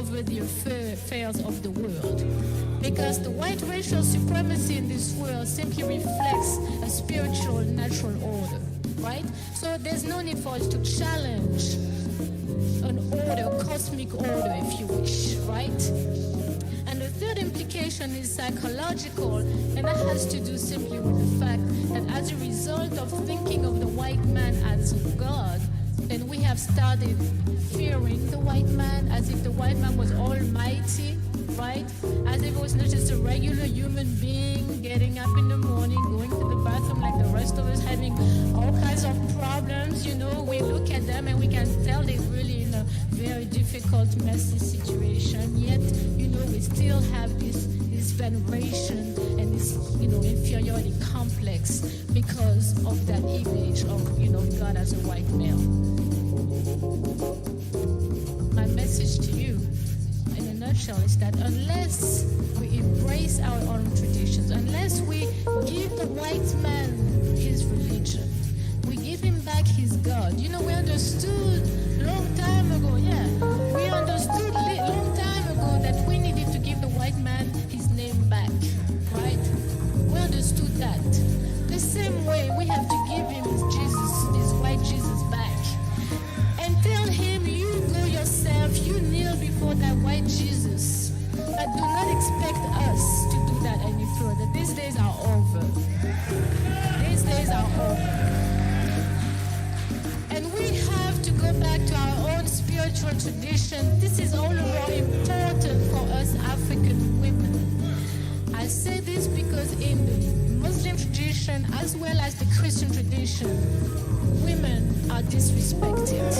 over the affairs of the world. Because the white racial supremacy in this world simply reflects a spiritual natural order, right? So there's no need for us to challenge an order, cosmic order, if you wish, right? And the third implication is psychological, and that has to do simply with the fact that as a result of thinking of the white man as a god, then we have started fearing the white man as if the white man was almighty, right? As if it was not just a regular human being getting up in the morning, going to the bathroom like the rest of us, having all kinds of problems. You know, we look at them and we can tell they're really in a very difficult, messy situation. Yet, you know, we still have this veneration and this, you know, inferiority complex because of that image of, you know, God as a white male. My message to you in a nutshell is that unless we embrace our own traditions, unless we give the white man his religion, we give him back his God. You know, we understood long time ago, we understood long time ago that we needed to give the white man his name back, right? We understood that. The same way we have to give him his Jesus, his white Jesus back. And tell him, you go yourself, you kneel before that white Jesus. But do not expect us to do that any further. These days are over. These days are over. And we have to go back to our own spiritual tradition. This is all the more important for us African women. I say this because in the Muslim tradition as well as the Christian tradition, women are disrespected.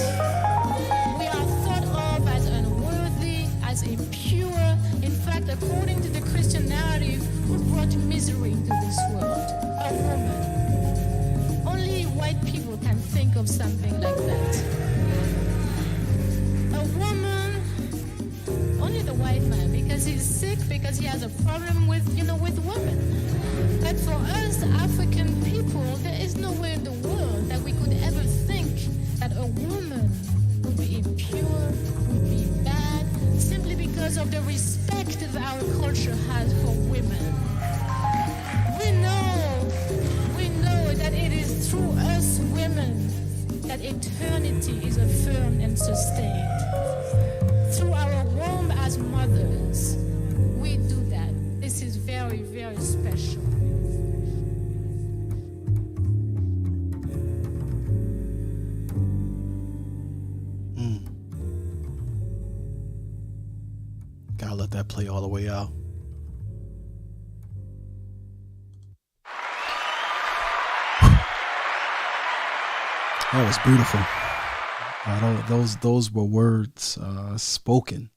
We are thought of as unworthy, as impure. In fact, according to the Christian narrative, who brought misery into this world? A woman. Only white people can think of something like that. A woman, only the white man, because he's sick, because he has a problem with, you know, with women. But for us African people, there is nowhere in the world that we could ever think that a woman would be impure, would be bad, simply because of the respect that our culture has for women. We know that it is through us women that eternity is affirmed and sustained. Through our womb as mothers, we do that. This is very, very special. Gotta let that play all the way out. That was beautiful. Those were words spoken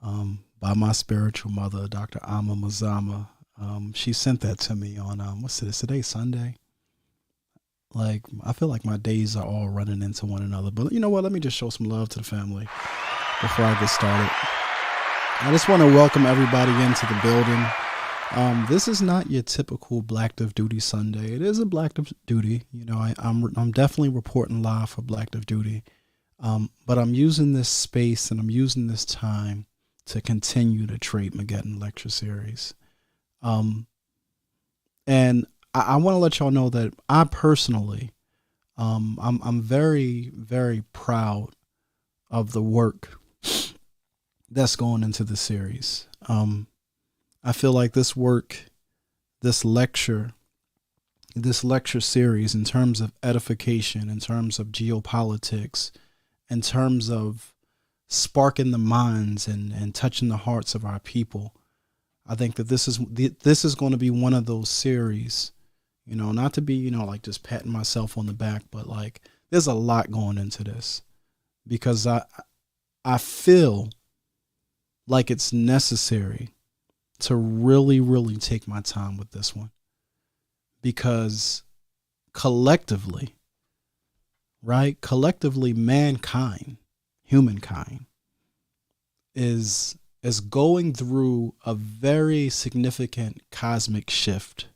by my spiritual mother, Dr. Amma Mazama. She sent that to me on what's today? Sunday. Like, I feel like my days are all running into one another. But you know what? Let me just show some love to the family before I get started. I just want to welcome everybody into the building. This is not your typical Black Div Duty Sunday. It is a Black Div Duty. You know, I'm definitely reporting live for Black Div Duty. But I'm using this space and I'm using this time to continue the Trade Mageddon lecture series. And I want to let y'all know that I personally, I'm very, very proud of the work that's going into the series. I feel like this work, this lecture series, in terms of edification, in terms of geopolitics, in terms of sparking the minds and touching the hearts of our people, I think that this is going to be one of those series, you know, not to be, you know, like just patting myself on the back, but like there's a lot going into this because I feel like it's necessary to really, really take my time with this one, because collectively, mankind, humankind is going through a very significant cosmic shift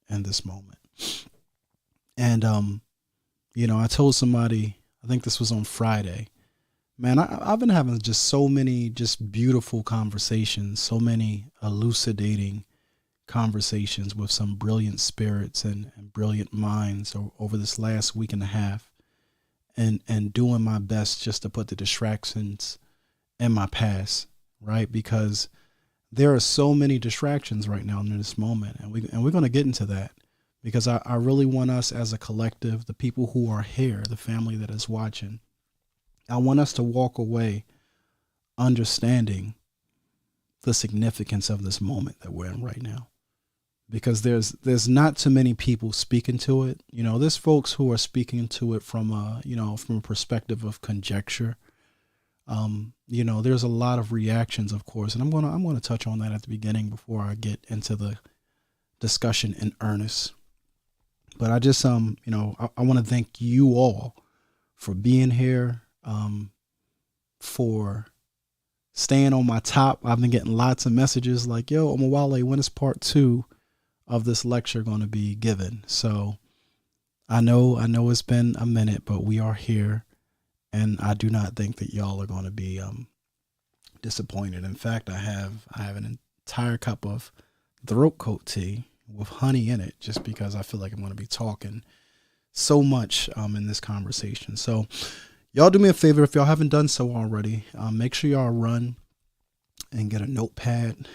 in this moment. And, you know, I told somebody, I think this was on Friday, Man, I've been having just so many just beautiful conversations, so many elucidating conversations with some brilliant spirits and brilliant minds over this last week and a half, and doing my best just to put the distractions in my past, right? Because there are so many distractions right now in this moment, and we're going to get into that, because I really want us as a collective, the people who are here, the family that is watching, I want us to walk away understanding the significance of this moment that we're in right now, because there's not too many people speaking to it. You know, there's folks who are speaking to it from a perspective of conjecture. You know, there's a lot of reactions, of course, and I'm gonna touch on that at the beginning before I get into the discussion in earnest. But I just I want to thank you all for being here, for staying on my top. I've been getting lots of messages like, "Yo, Omowale, when is part 2 of this lecture going to be given?" So I know it's been a minute, but we are here, and I do not think that y'all are going to be disappointed. In fact, I have an entire cup of throat coat tea with honey in it, just because I feel like I'm going to be talking so much in this conversation. So y'all do me a favor, if y'all haven't done so already, make sure y'all run and get a notepad.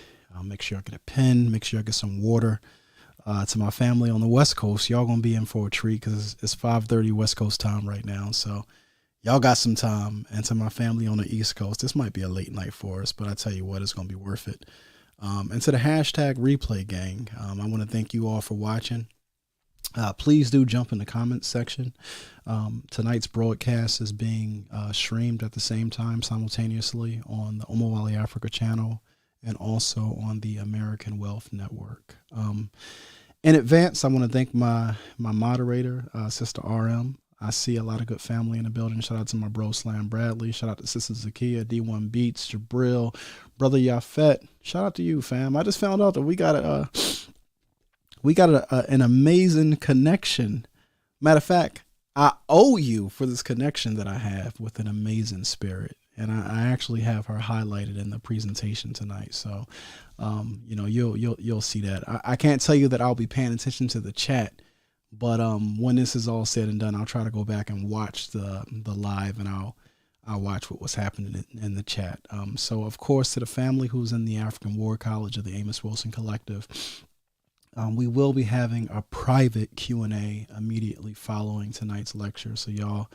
Make sure y'all get a pen. Make sure y'all get some water. To my family on the West Coast, y'all gonna be in for a treat, because it's 5:30 West Coast time right now. So y'all got some time. And to my family on the East Coast, this might be a late night for us, but I tell you what, it's gonna be worth it. And to the hashtag replay gang, I want to thank you all for watching. Please do jump in the comments section. Tonight's broadcast is being streamed at the same time simultaneously on the Omowale Africa channel and also on the American Wealth Network. In advance, I want to thank my moderator, Sister RM. I see a lot of good family in the building. Shout out to my bro Slam Bradley. Shout out to Sister Zakia, D1 Beats, Jabril, Brother Yafet. Shout out to you, fam. I just found out that we got an amazing connection. Matter of fact, I owe you for this connection that I have with an amazing spirit. And I actually have her highlighted in the presentation tonight. So, you'll see that. I can't tell you that I'll be paying attention to the chat, but when this is all said and done, I'll try to go back and watch the live, and I'll watch what was happening in the chat. So, of course, to the family who's in the African War College of the Amos Wilson Collective, we will be having a private Q&A immediately following tonight's lecture. So y'all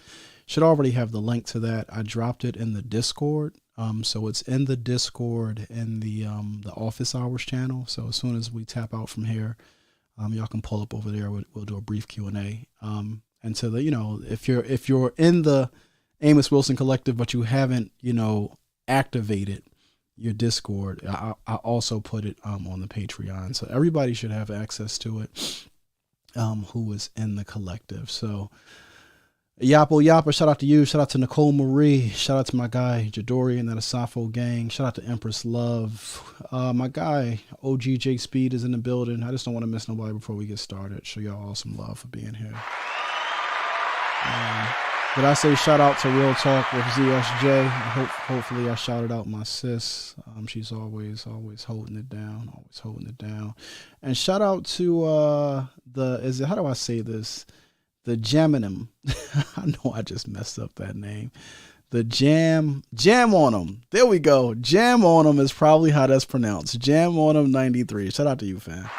should already have the link to that. I dropped it in the Discord. So it's in the Discord in the office hours channel. So as soon as we tap out from here, y'all can pull up over there. We'll do a brief Q&A. And so if you're in the Amos Wilson Collective, but you haven't, activated your Discord, I also put it on the Patreon, so everybody should have access to it who is in the collective. So Yappa, shout out to you. Shout out to Nicole Marie. Shout out to my guy Jadori and that Asafo gang. Shout out to Empress Love. My guy OGJ Speed is in the building. I just don't want to miss nobody before we get started. Show y'all all some love for being here. But I say shout out to Real Talk with ZSJ. Hopefully I shouted out my sis. She's always holding it down. And shout out to how do I say this? The Jaminim. I know I just messed up that name. The Jam on 'em. There we go. Jam on 'em is probably how that's pronounced. Jam on 'em 93. Shout out to you, fam.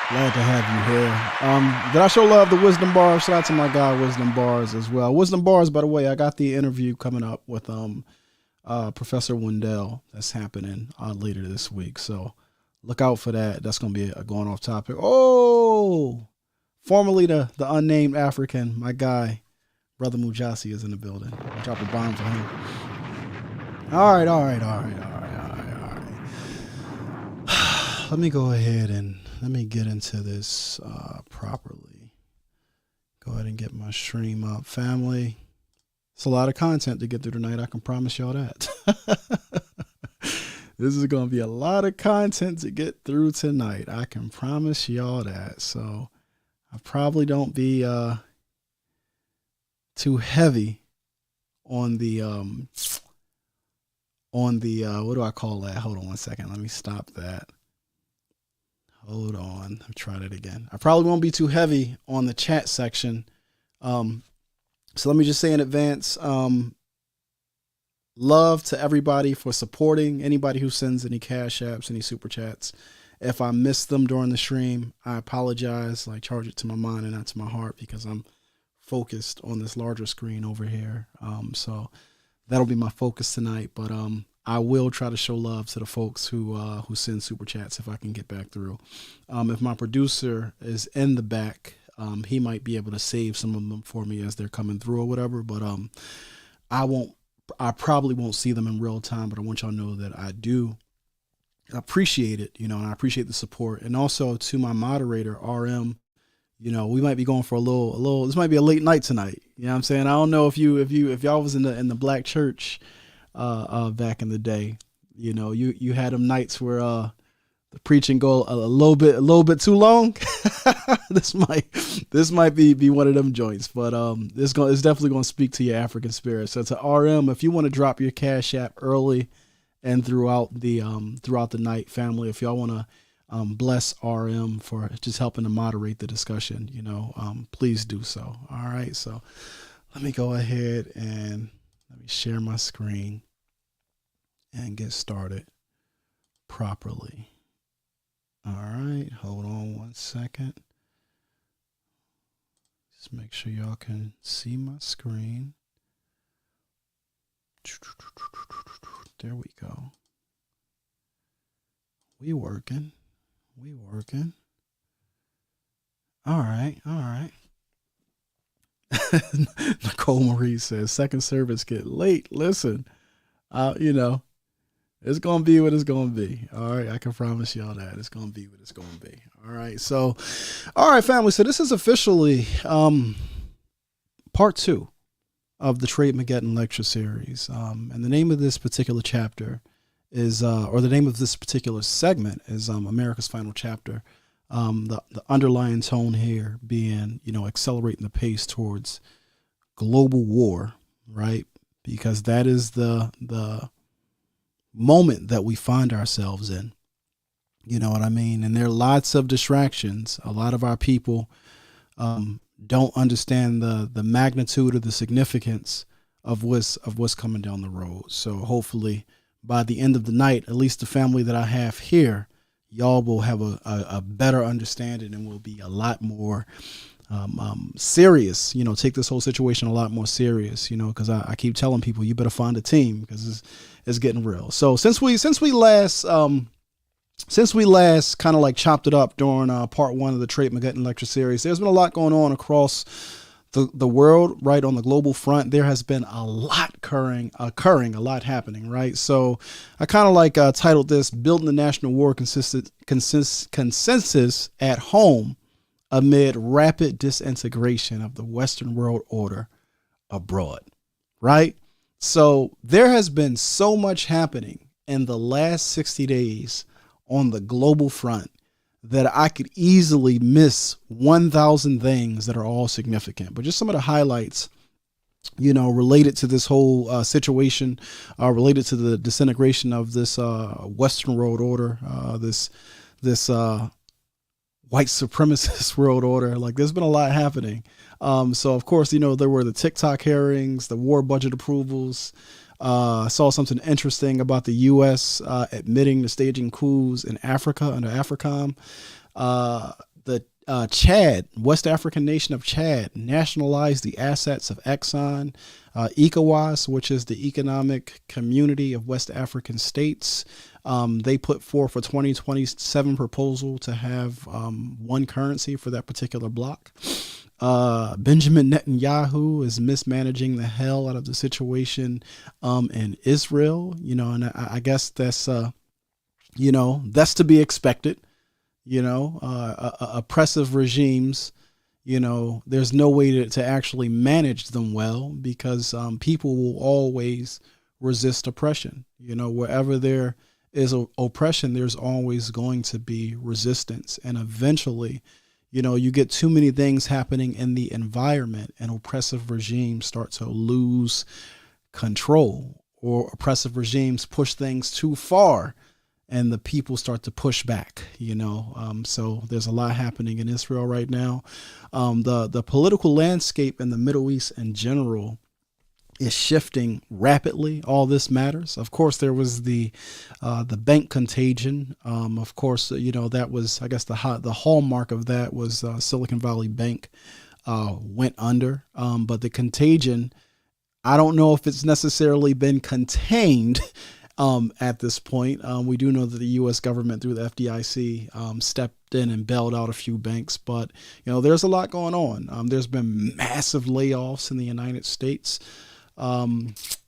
Glad to have you here. Did I show love to Wisdom Bars? Shout out to my guy Wisdom Bars as well. Wisdom Bars, by the way, I got the interview coming up with Professor Wendell that's happening later this week. So look out for that. That's going to be a going off topic. Oh, formerly the unnamed African, my guy, Brother Mujasi is in the building. I'll drop a bomb for him. All right. Let me go ahead and let me get into this properly. Go ahead and get my stream up, family. It's a lot of content to get through tonight. I can promise y'all that. This is going to be a lot of content to get through tonight. I can promise y'all that. So I probably don't be too heavy on the what do I call that? Hold on one second. Let me stop that. Hold on. I'm trying it again. I probably won't be too heavy on the chat section. So let me just say in advance, love to everybody for supporting, anybody who sends any cash apps, any super chats. If I miss them during the stream, I apologize. I charge it to my mind and not to my heart because I'm focused on this larger screen over here. So that'll be my focus tonight. But I will try to show love to the folks who send super chats if I can get back through. If my producer is in the back, he might be able to save some of them for me as they're coming through or whatever. But I probably won't see them in real time. But I want y'all to know that I do appreciate it, and I appreciate the support. And also to my moderator, RM, we might be going for a little, this might be a late night tonight. You know what I'm saying? I don't know if y'all was in the black church, back in the day, you had them nights where, the preaching go a little bit too long. This might be one of them joints, but, it's definitely going to speak to your African spirit. So to RM, if you want to drop your Cash App early and throughout the night, family, if y'all want to bless RM for just helping to moderate the discussion, please do so. All right, so let me go ahead and let me share my screen and get started properly. All right, hold on one second. Just make sure y'all can see my screen. There we go. We working. All right. Nicole Marie says, second service get late. Listen, it's going to be what it's going to be. All right. I can promise y'all that it's going to be what it's going to be. All right. So, all right, family. So this is officially, part 2 of the Trade Mageddon lecture series. And the name of this particular chapter is, or the name of this particular segment is, America's Final Chapter. The underlying tone here being, accelerating the pace towards global war, right? Because that is the moment that we find ourselves in. You know what I mean? And there are lots of distractions. A lot of our people, don't understand the magnitude or the significance of what's coming down the road. So hopefully by the end of the night, at least the family that I have here, y'all will have a better understanding and will be a lot more serious, take this whole situation a lot more serious, because I keep telling people you better find a team because it's getting real. So since we last kind of like chopped it up during part 1 of the Trade Mageddon lecture series, there's been a lot going on across the world, right? On the global front, there has been a lot occurring, a lot happening, right? So I kind of like titled this "Building the National War Consensus at Home Amid Rapid Disintegration of the Western World Order Abroad," right? So there has been so much happening in the last 60 days on the global front that I could easily miss 1,000 things that are all significant. But just some of the highlights, related to this whole situation, related to the disintegration of this Western world order, this white supremacist world order. Like, there's been a lot happening. So of course, there were the TikTok hearings, the war budget approvals. I saw something interesting about the U.S. Admitting to staging coups in Africa under AFRICOM. The Chad, West African nation of Chad, nationalized the assets of Exxon. ECOWAS, which is the Economic Community of West African States, they put forth a 2027 proposal to have one currency for that particular block. Benjamin Netanyahu is mismanaging the hell out of the situation in Israel, and I guess that's that's to be expected. Oppressive regimes, there's no way to actually manage them well because people will always resist oppression. Wherever there is oppression, there's always going to be resistance, and eventually you get too many things happening in the environment and oppressive regimes start to lose control, or oppressive regimes push things too far and the people start to push back, so there's a lot happening in Israel right now. The political landscape in the Middle East in general is shifting rapidly. All this matters. Of course, there was the bank contagion. Of course, that was, I guess, the hallmark of that was Silicon Valley Bank went under. But the contagion, I don't know if it's necessarily been contained at this point. We do know that the U.S. government through the FDIC stepped in and bailed out a few banks, but there's a lot going on. There's been massive layoffs in the United States.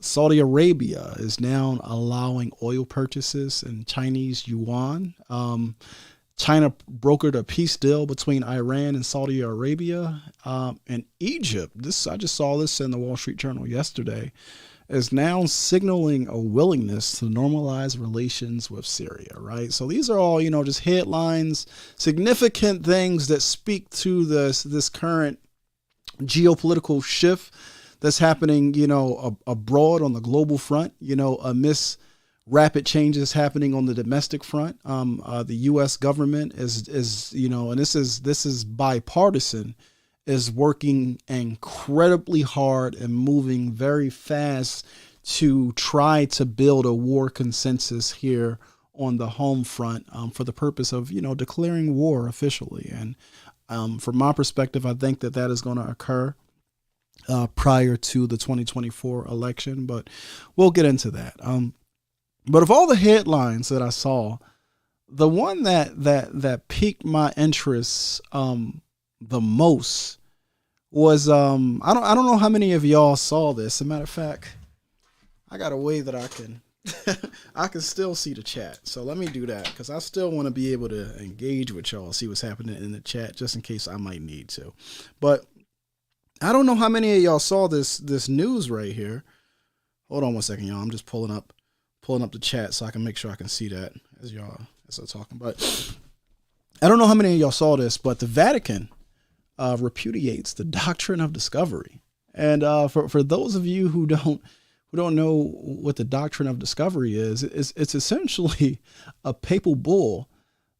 Saudi Arabia is now allowing oil purchases in Chinese yuan. China brokered a peace deal between Iran and Saudi Arabia. And Egypt, I just saw this in the Wall Street Journal yesterday, is now signaling a willingness to normalize relations with Syria, right? So these are all, just headlines, significant things that speak to this current geopolitical shift that's happening, abroad on the global front, amidst rapid changes happening on the domestic front. The U.S. government is, and this is bipartisan, is working incredibly hard and moving very fast to try to build a war consensus here on the home front for the purpose of, declaring war officially. And from my perspective, I think that is going to occur prior to the 2024 election, but we'll get into that. But of all the headlines that I saw, the one that piqued my interest the most was I don't know how many of y'all saw this. As a matter of fact, I got a way that I can I can still see the chat. So let me do that because I still want to be able to engage with y'all, see what's happening in the chat, just in case I might need to. But I don't know how many of y'all saw this news right here. Hold on one second, y'all. I'm just pulling up the chat so I can make sure I can see that as I'm talking. But I don't know how many of y'all saw this, but the Vatican repudiates the doctrine of discovery. And for those of you who don't know what the doctrine of discovery is, it's essentially a papal bull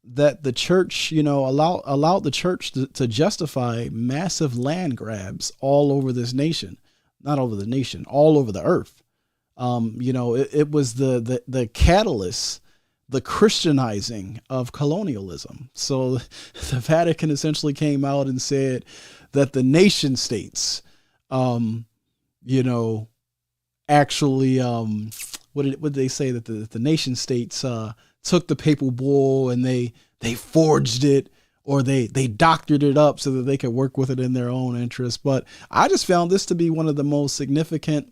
that the church, allowed the church to justify massive land grabs all over this nation, not over the nation, all over the earth. It was the catalyst, the Christianizing of colonialism. So the Vatican essentially came out and said that the nation states, actually, what did they say, that the nation states took the papal bull and they forged it, or they doctored it up so that they could work with it in their own interest. But I just found this to be one of the most significant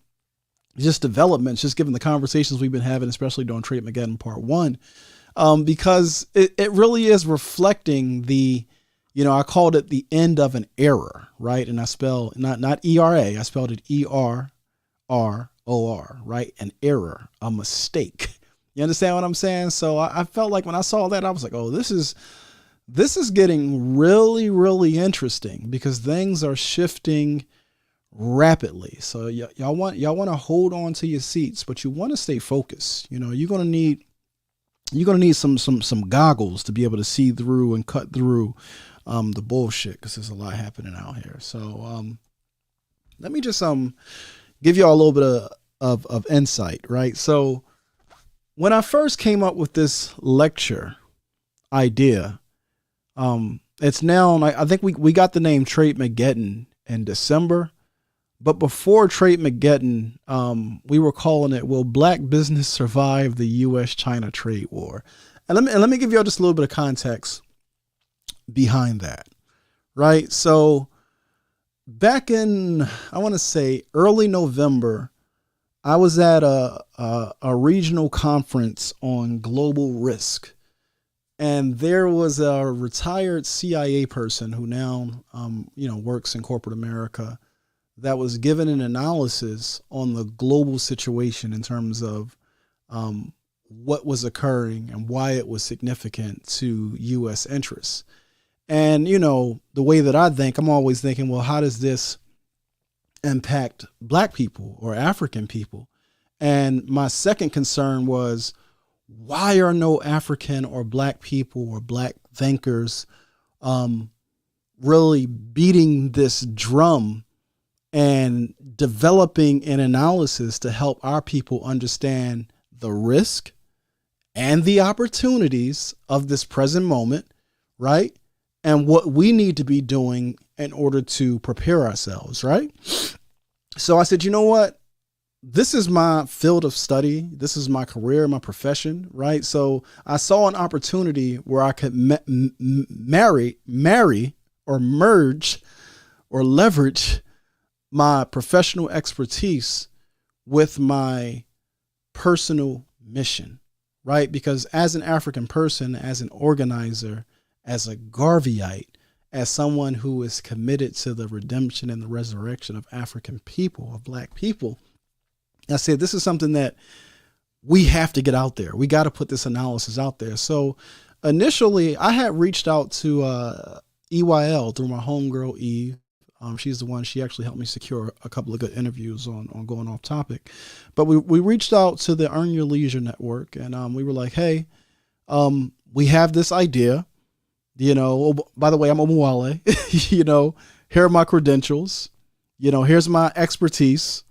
developments, just given the conversations we've been having, especially during Trade Mageddon Part 1, because it really is reflecting the, I called it the end of an era, right? And I spell not ERA, I spelled it ERROR, right? An error, a mistake. You understand what I'm saying? So I felt like when I saw that, I was like, oh, this is getting really, really interesting because things are shifting rapidly. So y'all want to hold on to your seats, but you want to stay focused. You're going to need some goggles to be able to see through and cut through the bullshit, because there's a lot happening out here. So let me just give y'all a little bit of insight, right? So when I first came up with this lecture idea, it's now, I think we got the name Trade Mageddon in December. But before Trade Mageddon, we were calling it, Will Black Business Survive the U.S.-China Trade War? And let me give you all just a little bit of context behind that, right? So back in, I want to say, early November, I was at a regional conference on global risk. And there was a retired CIA person who now, works in corporate America, that was given an analysis on the global situation in terms of what was occurring and why it was significant to U.S. interests. And, the way that I think, I'm always thinking, well, how does this impact Black people or African people. And my second concern was, why are no African or Black people or Black thinkers really beating this drum and developing an analysis to help our people understand the risk and the opportunities of this present moment, right? And what we need to be doing in order to prepare ourselves, right? So I said, you know what? This is my field of study. This is my career, my profession, right? So I saw an opportunity where I could marry or merge or leverage my professional expertise with my personal mission, right? Because as an African person, as an organizer, as a Garveyite, as someone who is committed to the redemption and the resurrection of African people, of Black people, I said, this is something that we have to get out there. We got to put this analysis out there. So initially I had reached out to EYL through my homegirl, Eve. She's the one, she actually helped me secure a couple of good interviews on Going Off Topic. But we reached out to the Earn Your Leisure Network, and we were like, hey, we have this idea. You know, oh, by the way, I'm Omuwale. You know, here are my credentials. You know, here's my expertise.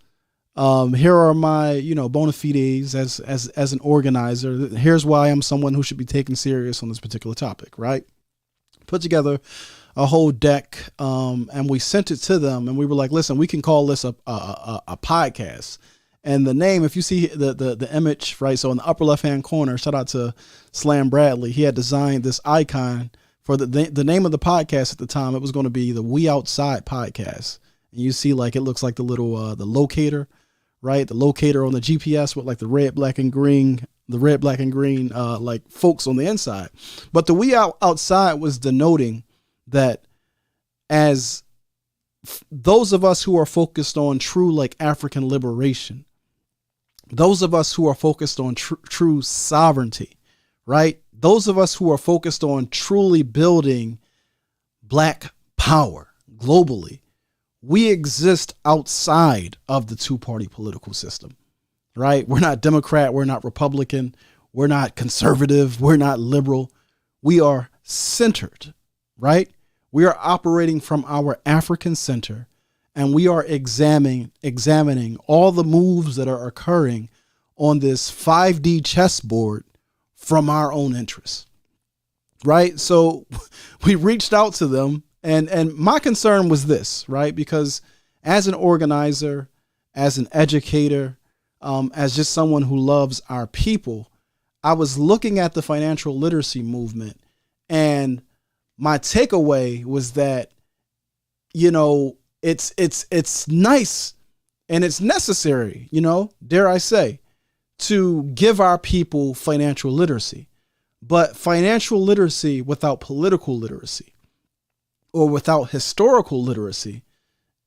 Here are my, you know, bona fides as an organizer. Here's why I'm someone who should be taken serious on this particular topic, right? Put together a whole deck, and we sent it to them, and we were like, listen, we can call this a podcast. And the name, if you see the image, right? So in the upper left-hand corner, shout out to Slam Bradley. He had designed this icon for the name of the podcast at the time. It was going to be the We Outside Podcast. And you see, like, it looks like the little, the locator, right? The locator on the GPS with like the red, black and green, like folks on the inside. But the We Outside was denoting that as those of us who are focused on true, like, African liberation, those of us who are focused on true sovereignty, right? Those of us who are focused on truly building Black power globally, we exist outside of the two-party political system, right? We're not Democrat. We're not Republican. We're not conservative. We're not liberal. We are centered, right? We are operating from our African center, and we are examining all the moves that are occurring on this 5D chessboard from our own interests, right? So we reached out to them, and my concern was this, right? Because as an organizer, as an educator, as just someone who loves our people, I was looking at the financial literacy movement, and my takeaway was that, you know, it's nice and it's necessary, you know, dare I say, to give our people financial literacy. But financial literacy without political literacy or without historical literacy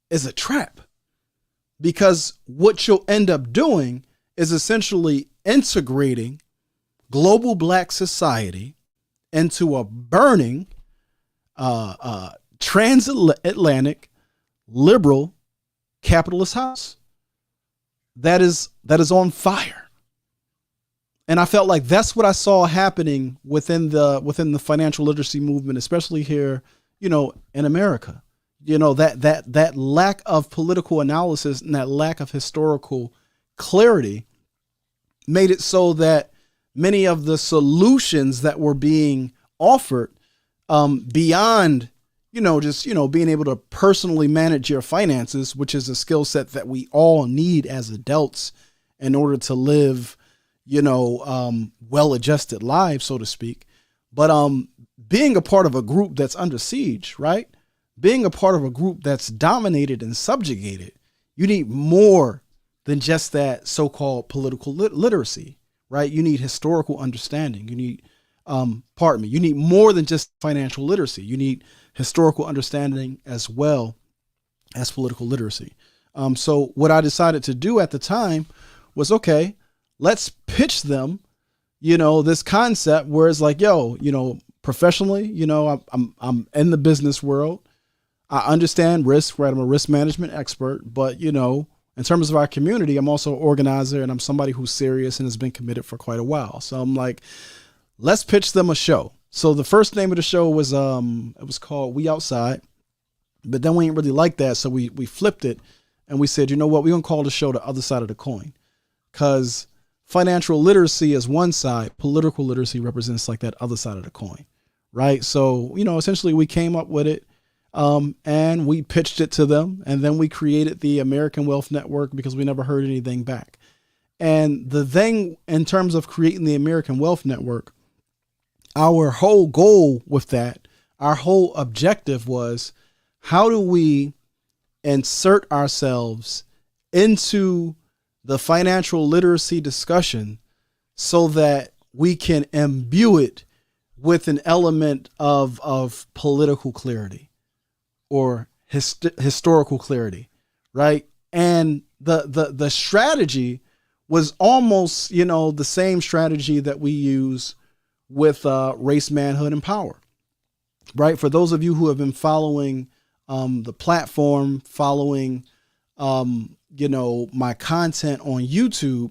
is a trap, because what you'll end up doing is essentially integrating global Black society into a burning transatlantic liberal capitalist house that is on fire. And I felt like that's what I saw happening within the financial literacy movement, especially here, you know, in America. You know, that lack of political analysis and that lack of historical clarity made it so that many of the solutions that were being offered, beyond, you know, just, you know, being able to personally manage your finances, which is a skill set that we all need as adults in order to live, you know, well-adjusted lives, so to speak. But being a part of a group that's under siege, right? Being a part of a group that's dominated and subjugated, you need more than just that so-called political literacy, right? You need historical understanding. You need, you need more than just financial literacy. You need historical understanding as well as political literacy. So what I decided to do at the time was, okay, let's pitch them, you know, this concept where it's like, yo, you know, professionally, you know, I'm in the business world. I understand risk, right? I'm a risk management expert, but you know, in terms of our community, I'm also an organizer and I'm somebody who's serious and has been committed for quite a while. So I'm like, let's pitch them a show. So the first name of the show was, it was called We Outside, but then we didn't really like that. So we flipped it and we said, you know what, we're going to call the show The Other Side of the Coin, because financial literacy is one side, political literacy represents like that other side of the coin. Right. So, you know, essentially we came up with it. And we pitched it to them, and then we created the American Wealth Network because we never heard anything back. And the thing in terms of creating the American Wealth Network, our whole goal with that, our whole objective was, how do we insert ourselves into the financial literacy discussion so that we can imbue it with an element of political clarity or historical clarity, right? And the strategy was almost, you know, the same strategy that we use with Race, Manhood, and Power, right? For those of you who have been following the platform, following, you know, my content on YouTube,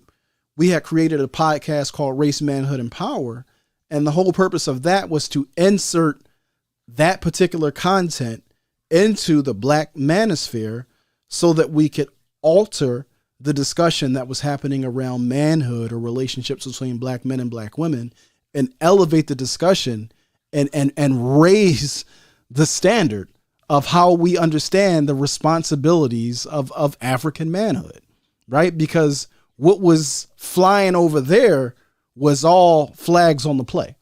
we had created a podcast called Race, Manhood, and Power. And the whole purpose of that was to insert that particular content into the Black manosphere so that we could alter the discussion that was happening around manhood or relationships between Black men and Black women, and elevate the discussion and raise the standard of how we understand the responsibilities of African manhood, right? Because what was flying over there was all flags on the play.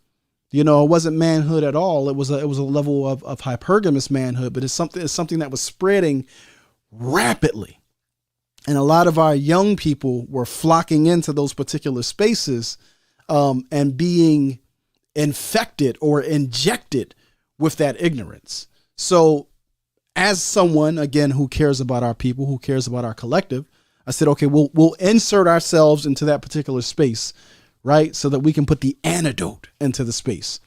You know, it wasn't manhood at all. It was a level of hypergamous manhood, but it's something that was spreading rapidly. And a lot of our young people were flocking into those particular spaces and being infected or injected with that ignorance. So as someone, again, who cares about our people, who cares about our collective, I said, okay, we'll insert ourselves into that particular space, right? So that we can put the antidote into the space,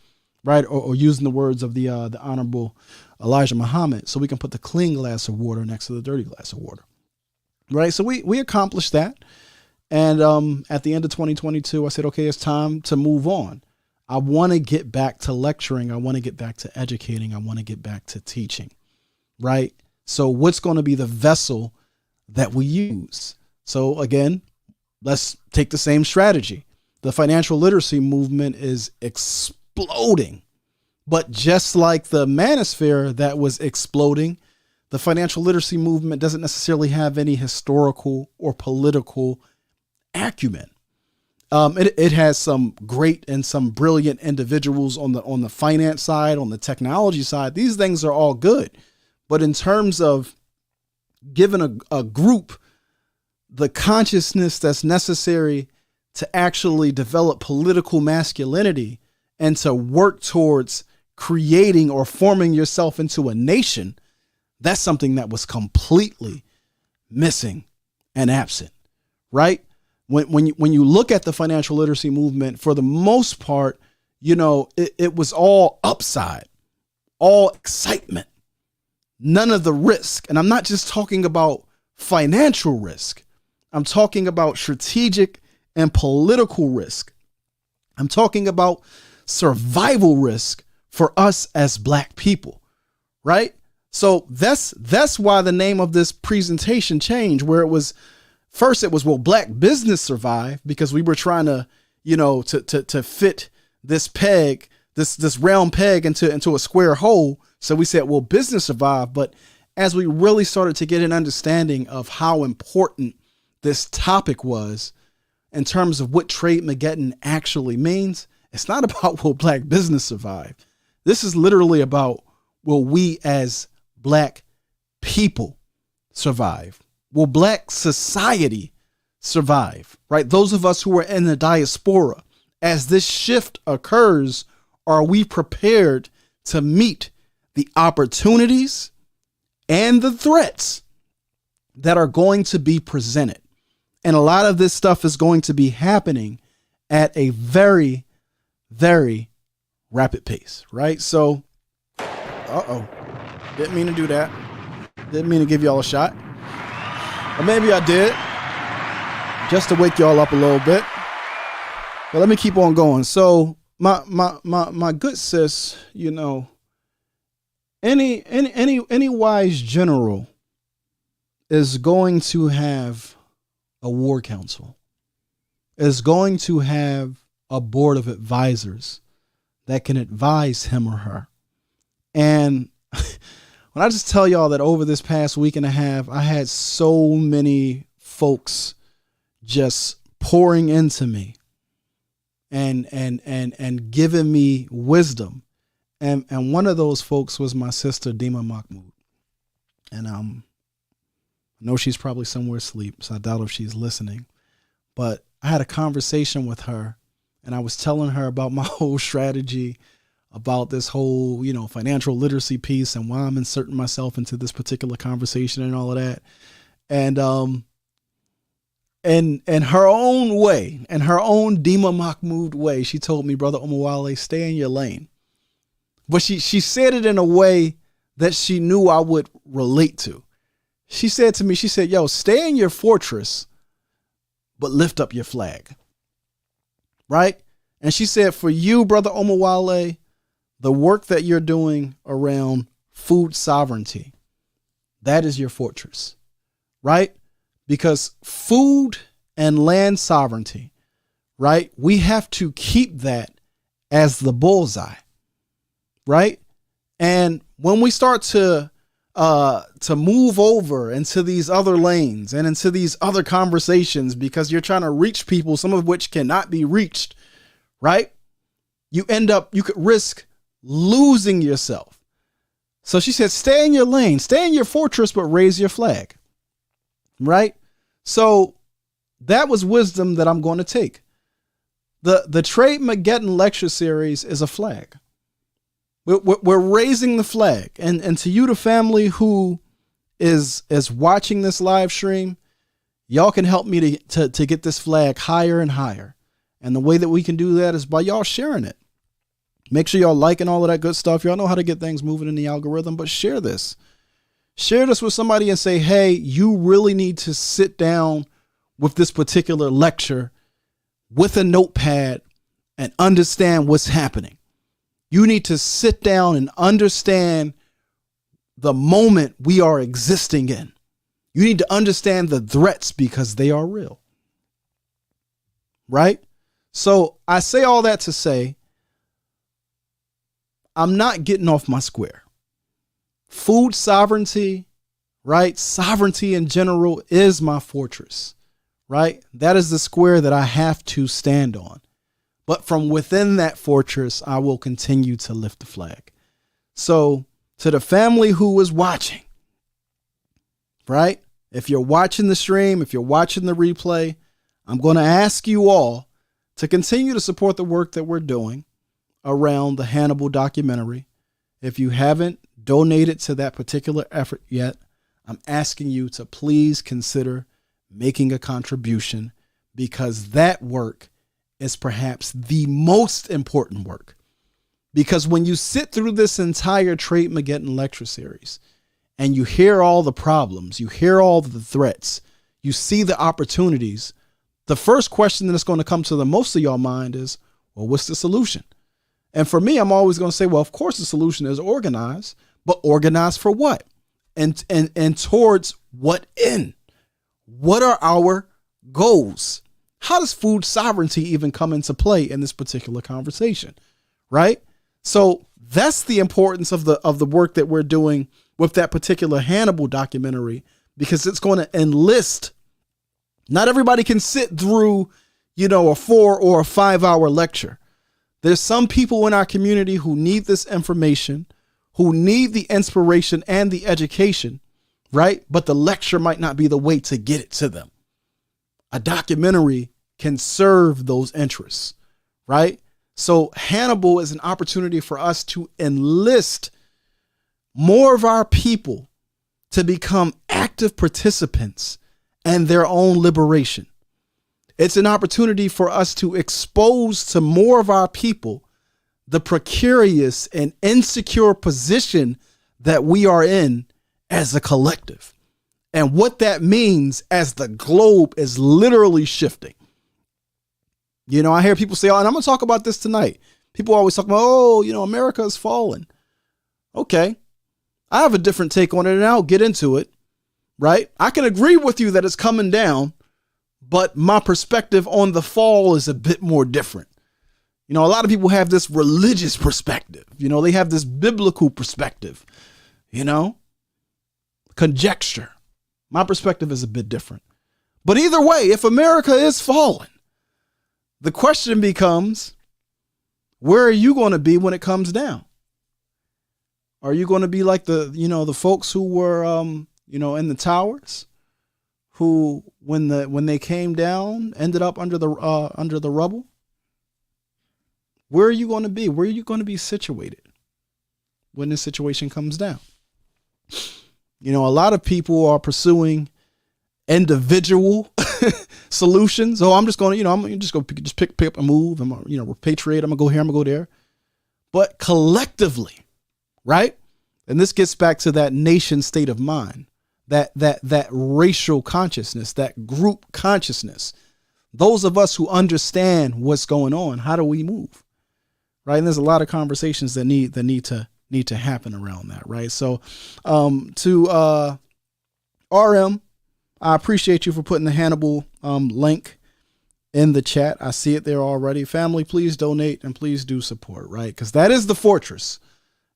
right? Or using the words of the Honorable Elijah Muhammad, so we can put the clean glass of water next to the dirty glass of water, right? So we accomplished that. And at the end of 2022, I said, okay, it's time to move on. I want to get back to lecturing. I want to get back to educating. I want to get back to teaching, right? So what's going to be the vessel that we use? So again, let's take the same strategy. The financial literacy movement is exploding, but just like the manosphere that was exploding, the financial literacy movement doesn't necessarily have any historical or political acumen. It has some great and some brilliant individuals on the finance side, on the technology side. These things are all good, but in terms of giving a group the consciousness that's necessary to actually develop political masculinity and to work towards creating or forming yourself into a nation, that's something that was completely missing and absent, right? When you look at the financial literacy movement, for the most part, you know, it was all upside, all excitement, none of the risk. And I'm not just talking about financial risk. I'm talking about strategic and political risk. I'm talking about survival risk for us as Black people, right? So that's why the name of this presentation changed, where it was, first it was, will Black business survive? Because we were trying to, you know, to fit this peg, this round peg into a square hole. So we said, will business survive? But as we really started to get an understanding of how important this topic was, in terms of what Trade-Mageddon actually means, it's not about will Black business survive. This is literally about, will we as Black people survive? Will Black society survive, right? Those of us who are in the diaspora, as this shift occurs, are we prepared to meet the opportunities and the threats that are going to be presented? And a lot of this stuff is going to be happening at a very, very rapid pace, right? So, didn't mean to do that. Didn't mean to give y'all a shot. Or maybe I did, just to wake y'all up a little bit. But let me keep on going. So my good sis, you know, any wise general is going to have a war council, is going to have a board of advisors that can advise him or her. And when I just tell y'all that over this past week and a half, I had so many folks just pouring into me and giving me wisdom. And one of those folks was my sister, Dima Mahmoud. And I know she's probably somewhere asleep, so I doubt if she's listening. But I had a conversation with her, and I was telling her about my whole strategy, about this whole, you know, financial literacy piece and why I'm inserting myself into this particular conversation and all of that. And in her own way, in her own Dima Mahmoud way, she told me, Brother Omawale, stay in your lane. But she said it in a way that she knew I would relate to. She said to me, she said, yo, stay in your fortress, but lift up your flag. Right? And she said, for you, Brother Omawale, the work that you're doing around food sovereignty, that is your fortress, right? Because food and land sovereignty, right? We have to keep that as the bullseye, right? And when we start to move over into these other lanes and into these other conversations, because you're trying to reach people, some of which cannot be reached, right? You could risk losing yourself. So she said, stay in your lane, stay in your fortress, but raise your flag. Right? So that was wisdom that I'm going to take. The Trade Mageddon lecture series is a flag. We're raising the flag. And to you, the family who is watching this live stream, y'all can help me to get this flag higher and higher. And the way that we can do that is by y'all sharing it. Make sure y'all liking all of that good stuff. Y'all know how to get things moving in the algorithm, but share this. Share this with somebody and say, hey, you really need to sit down with this particular lecture with a notepad and understand what's happening. You need to sit down and understand the moment we are existing in. You need to understand the threats because they are real. Right? So I say all that to say, I'm not getting off my square. Food sovereignty, right? Sovereignty in general is my fortress, right? That is the square that I have to stand on. But from within that fortress, I will continue to lift the flag. So to the family who is watching, right? If you're watching the stream, if you're watching the replay, I'm going to ask you all to continue to support the work that we're doing around the Hannibal documentary. If you haven't donated to that particular effort yet, I'm asking you to please consider making a contribution, because that work is perhaps the most important work. Because when you sit through this entire Trade Mageddon lecture series and you hear all the problems, you hear all the threats, you see the opportunities, the first question that's going to come to the most of y'all mind is, well, what's the solution? And for me, I'm always going to say, well, of course the solution is organize, but organize for what? And towards what end? What are our goals? How does food sovereignty even come into play in this particular conversation? Right? So that's the importance of the work that we're doing with that particular Hannibal documentary, because it's going to enlist. Not everybody can sit through, a 4 or a 5 hour lecture. There's some people in our community who need this information, who need the inspiration and the education, right? But the lecture might not be the way to get it to them. A documentary can serve those interests, right? So Hannibal is an opportunity for us to enlist more of our people to become active participants in their own liberation. It's an opportunity for us to expose to more of our people the precarious and insecure position that we are in as a collective. And what that means as the globe is literally shifting. You know, I hear people say, oh, and I'm going to talk about this tonight. People always talk about, oh, you know, America is falling. Okay. I have a different take on it and I'll get into it, right? I can agree with you that it's coming down, but my perspective on the fall is a bit more different. You know, a lot of people have this religious perspective. You know, they have this biblical perspective, you know, conjecture. My perspective is a bit different. But either way, if America is falling, the question becomes, where are you going to be when it comes down? Are you going to be like the folks who were, in the towers, who when they came down ended up under the rubble? Where are you going to be? Where are you going to be situated when this situation comes down? You know, a lot of people are pursuing individual solutions. Oh, I'm just going to, I'm just going to just pick up and move. I'm going to, repatriate. I'm going to go here. I'm going to go there. But collectively, right? And this gets back to that nation state of mind, that racial consciousness, that group consciousness. Those of us who understand what's going on, how do we move? Right. And there's a lot of conversations that need to happen around that. Right. So to RM, I appreciate you for putting the Hannibal link in the chat. I see it there already. Family, please donate and please do support. Right. Because that is the fortress.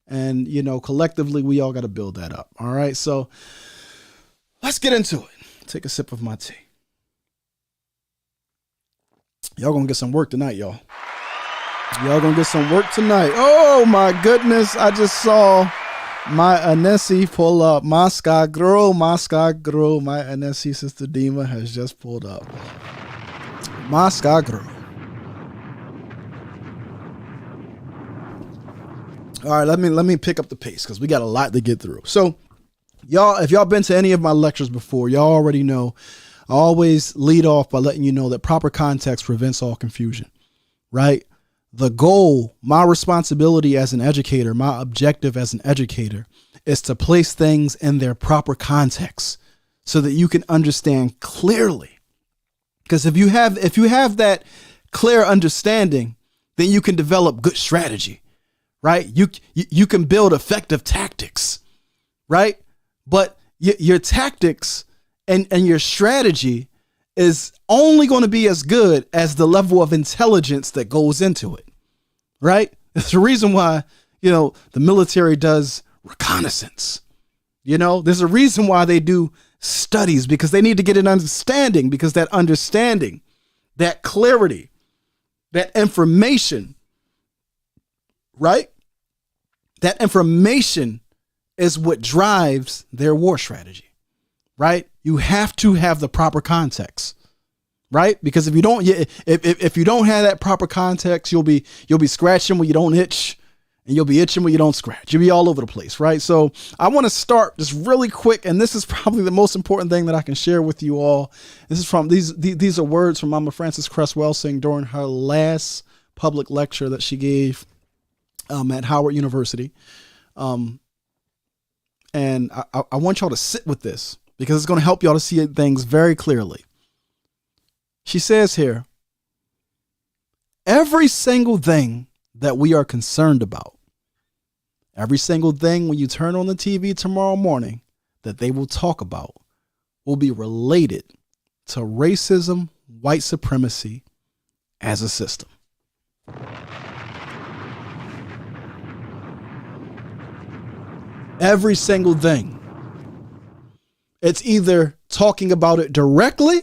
And, collectively, we all got to build that up. All right. So let's get into it. Take a sip of my tea. Y'all going to get some work tonight, y'all. Y'all gonna get some work tonight. Oh my goodness. I just saw my Anesi pull up. My sky girl. My Anesi sister Dima has just pulled up. My sky girl. All right, let me pick up the pace because we got a lot to get through. So y'all, if y'all been to any of my lectures before, y'all already know I always lead off by letting you know that proper context prevents all confusion, right? The goal, my responsibility as an educator, my objective as an educator is to place things in their proper context so that you can understand clearly. Because if you have that clear understanding, then you can develop good strategy, right? You can build effective tactics, right? But your tactics and your strategy is only going to be as good as the level of intelligence that goes into it, right? That's the reason why, the military does reconnaissance. There's a reason why they do studies, because they need to get an understanding, because that understanding, that clarity, that information, right? That information is what drives their war strategy, right? You have to have the proper context, right? Because if you don't have that proper context, you'll be scratching where you don't itch, and you'll be itching where you don't scratch. You'll be all over the place, right? So I want to start just really quick, and this is probably the most important thing that I can share with you all. This is from these are words from Mama Frances Cress Welsing during her last public lecture that she gave at Howard University. And I want y'all to sit with this, because it's going to help y'all to see things very clearly. She says here, every single thing that we are concerned about, every single thing when you turn on the TV tomorrow morning that they will talk about, will be related to racism, white supremacy as a system. Every single thing. It's either talking about it directly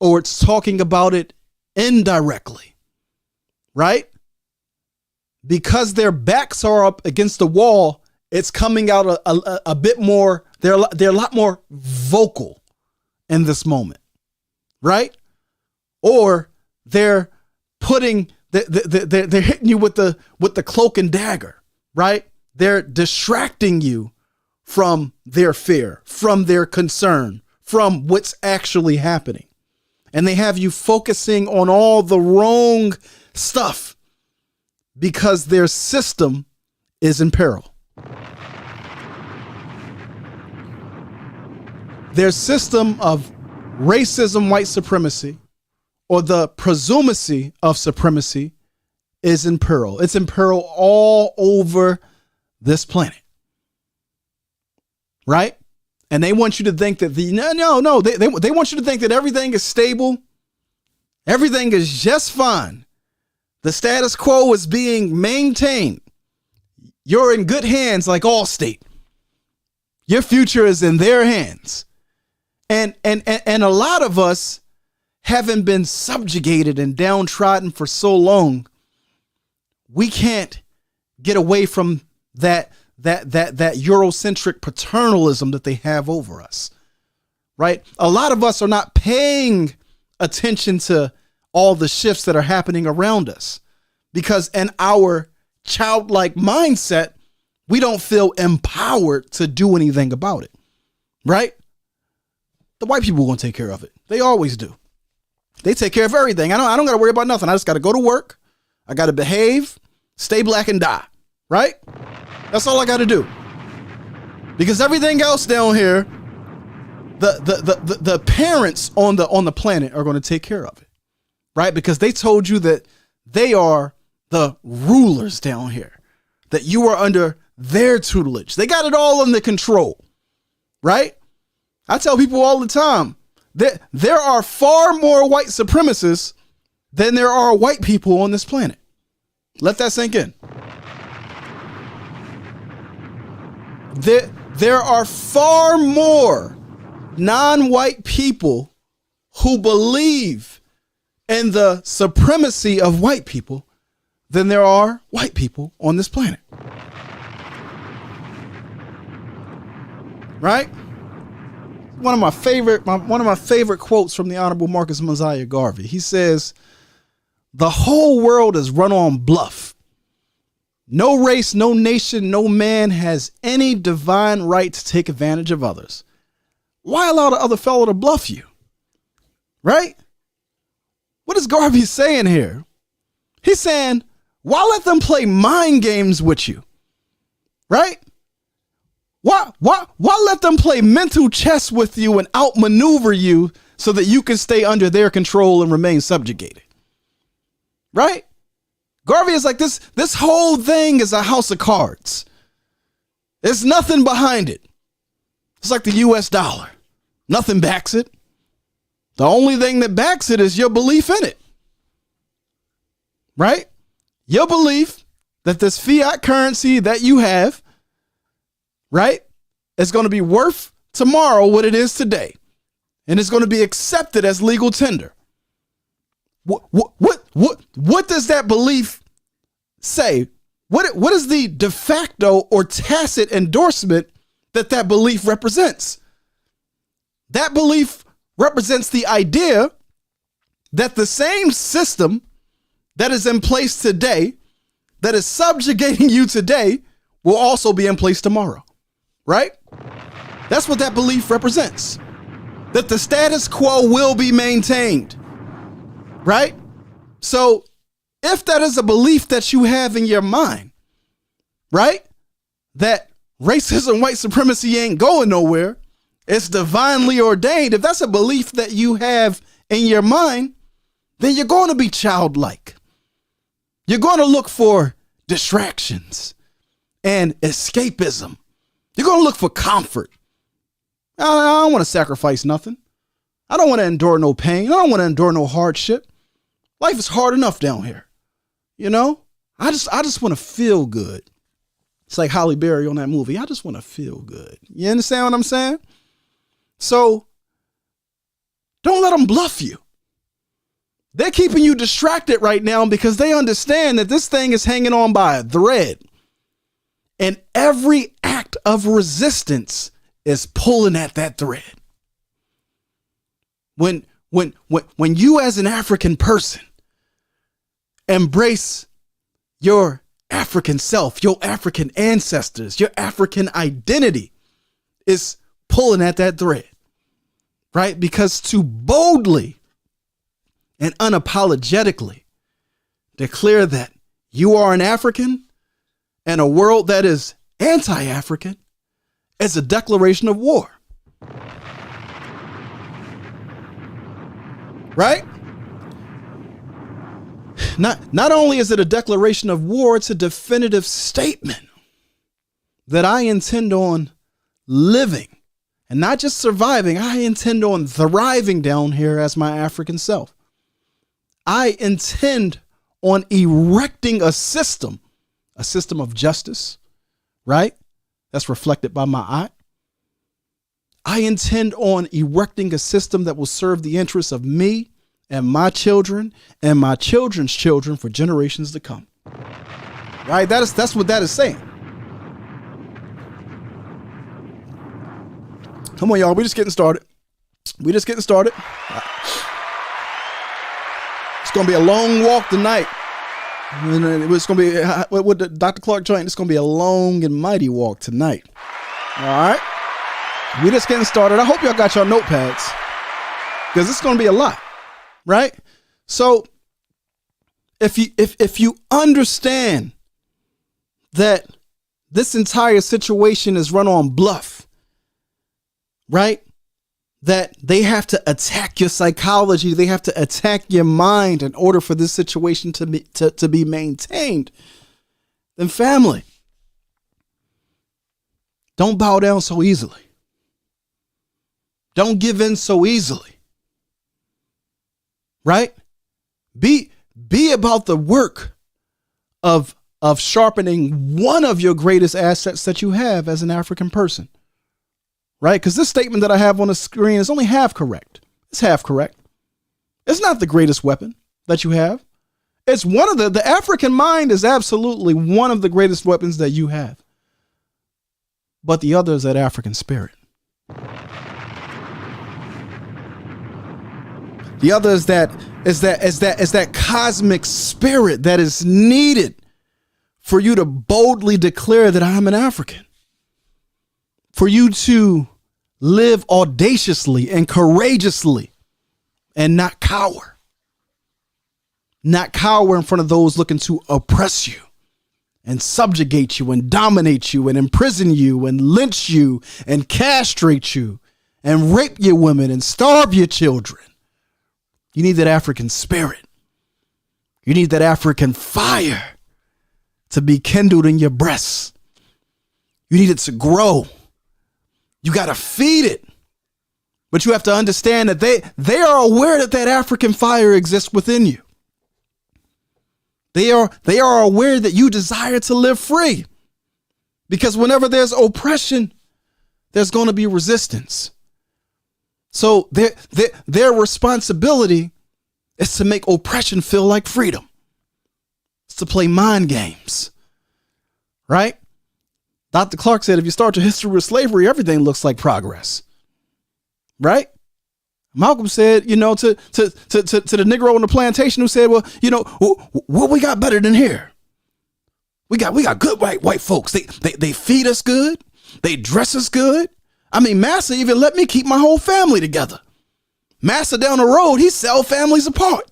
or it's talking about it indirectly, right? Because their backs are up against the wall, it's coming out a bit more. They're a lot more vocal in this moment, right? Or they're hitting you with the cloak and dagger, right? They're distracting you from their fear, from their concern, from what's actually happening. And they have you focusing on all the wrong stuff because their system is in peril. their system of racism, white supremacy, or the presumacy of supremacy is in peril. It's in peril all over this planet. Right? And they want you to think that they want you to think that everything is stable. Everything is just fine. The status quo is being maintained. You're in good hands like Allstate. Your future is in their hands. And a lot of us haven't been subjugated and downtrodden for so long. We can't get away from that Eurocentric paternalism that they have over us, right? A lot of us are not paying attention to all the shifts that are happening around us because in our childlike mindset, we don't feel empowered to do anything about it, right? The white people are going to take care of it. They always do. They take care of everything. I don't got to worry about nothing. I just got to go to work. I got to behave, stay black and die, right? That's all I got to do. Because everything else down here, the parents on the planet are going to take care of it, right? Because they told you that they are the rulers down here, that you are under their tutelage. They got it all under control, right? I tell people all the time that there are far more white supremacists than there are white people on this planet. Let that sink in. There are far more non-white people who believe in the supremacy of white people than there are white people on this planet. Right? One of my favorite quotes from the Honorable Marcus Mosiah Garvey. He says, "The whole world is run on bluff. No race, no nation, no man has any divine right to take advantage of others. Why allow the other fellow to bluff you?" Right? What is Garvey saying here? He's saying, why let them play mind games with you? Right? Why let them play mental chess with you and outmaneuver you so that you can stay under their control and remain subjugated? Right? Garvey is like, this whole thing is a house of cards. There's nothing behind it. It's like the US dollar. Nothing backs it. The only thing that backs it is your belief in it. Right? Your belief that this fiat currency that you have, right, is going to be worth tomorrow what it is today. And it's going to be accepted as legal tender. What does that belief say? What is the de facto or tacit endorsement that belief represents? That belief represents the idea that the same system that is in place today, that is subjugating you today, will also be in place tomorrow, right? That's what that belief represents. That the status quo will be maintained, right? So if that is a belief that you have in your mind, right, that racism, white supremacy ain't going nowhere, it's divinely ordained. If that's a belief that you have in your mind, then you're going to be childlike. You're going to look for distractions and escapism. You're going to look for comfort. I don't want to sacrifice nothing. I don't want to endure no pain. I don't want to endure no hardship. Life is hard enough down here. You know, I just want to feel good. It's like Halle Berry on that movie. I just want to feel good. You understand what I'm saying? So don't let them bluff you. They're keeping you distracted right now because they understand that this thing is hanging on by a thread. And every act of resistance is pulling at that thread. When you as an African person embrace your African self, your African ancestors, your African identity is pulling at that thread, right? Because to boldly and unapologetically declare that you are an African in a world that is anti-African is a declaration of war. right? Not only is it a declaration of war, it's a definitive statement that I intend on living and not just surviving. I intend on thriving down here as my African self. I intend on erecting a system of justice, right? That's reflected by my eye. I intend on erecting a system that will serve the interests of me and my children and my children's children for generations to come. Right? That's what that is saying. Come on, y'all. We're just getting started. It's going to be a long walk tonight. It's going to be, with Dr. Clark joint, it's going to be a long and mighty walk tonight. All right? We're just getting started. I hope y'all got your notepads, because it's going to be a lot, right? So if you understand that this entire situation is run on bluff, right? That they have to attack your psychology, they have to attack your mind in order for this situation to be maintained, then family, don't bow down so easily. Don't give in so easily. Right? Be about the work of sharpening one of your greatest assets that you have as an African person. Right? Because this statement that I have on the screen is only half correct. It's half correct. It's not the greatest weapon that you have. It's one of the African mind is absolutely one of the greatest weapons that you have. But the other is that African spirit. The other is that cosmic spirit that is needed for you to boldly declare that I'm an African. For you to live audaciously and courageously and not cower. Not cower in front of those looking to oppress you and subjugate you and dominate you and imprison you and lynch you and castrate you and rape your women and starve your children. You need that African spirit. You need that African fire to be kindled in your breasts. You need it to grow. You got to feed it. But you have to understand that they are aware that African fire exists within you. They are aware that you desire to live free. Because whenever there's oppression, there's going to be resistance. So their responsibility is to make oppression feel like freedom. It's to play mind games, right? Dr. Clark said, if you start your history with slavery, everything looks like progress, right? Malcolm said, to the Negro on the plantation who said, well, what we got better than here? We got good white folks. They feed us good. They dress us good. I mean, Massa even let me keep my whole family together. Massa down the road, he sell families apart.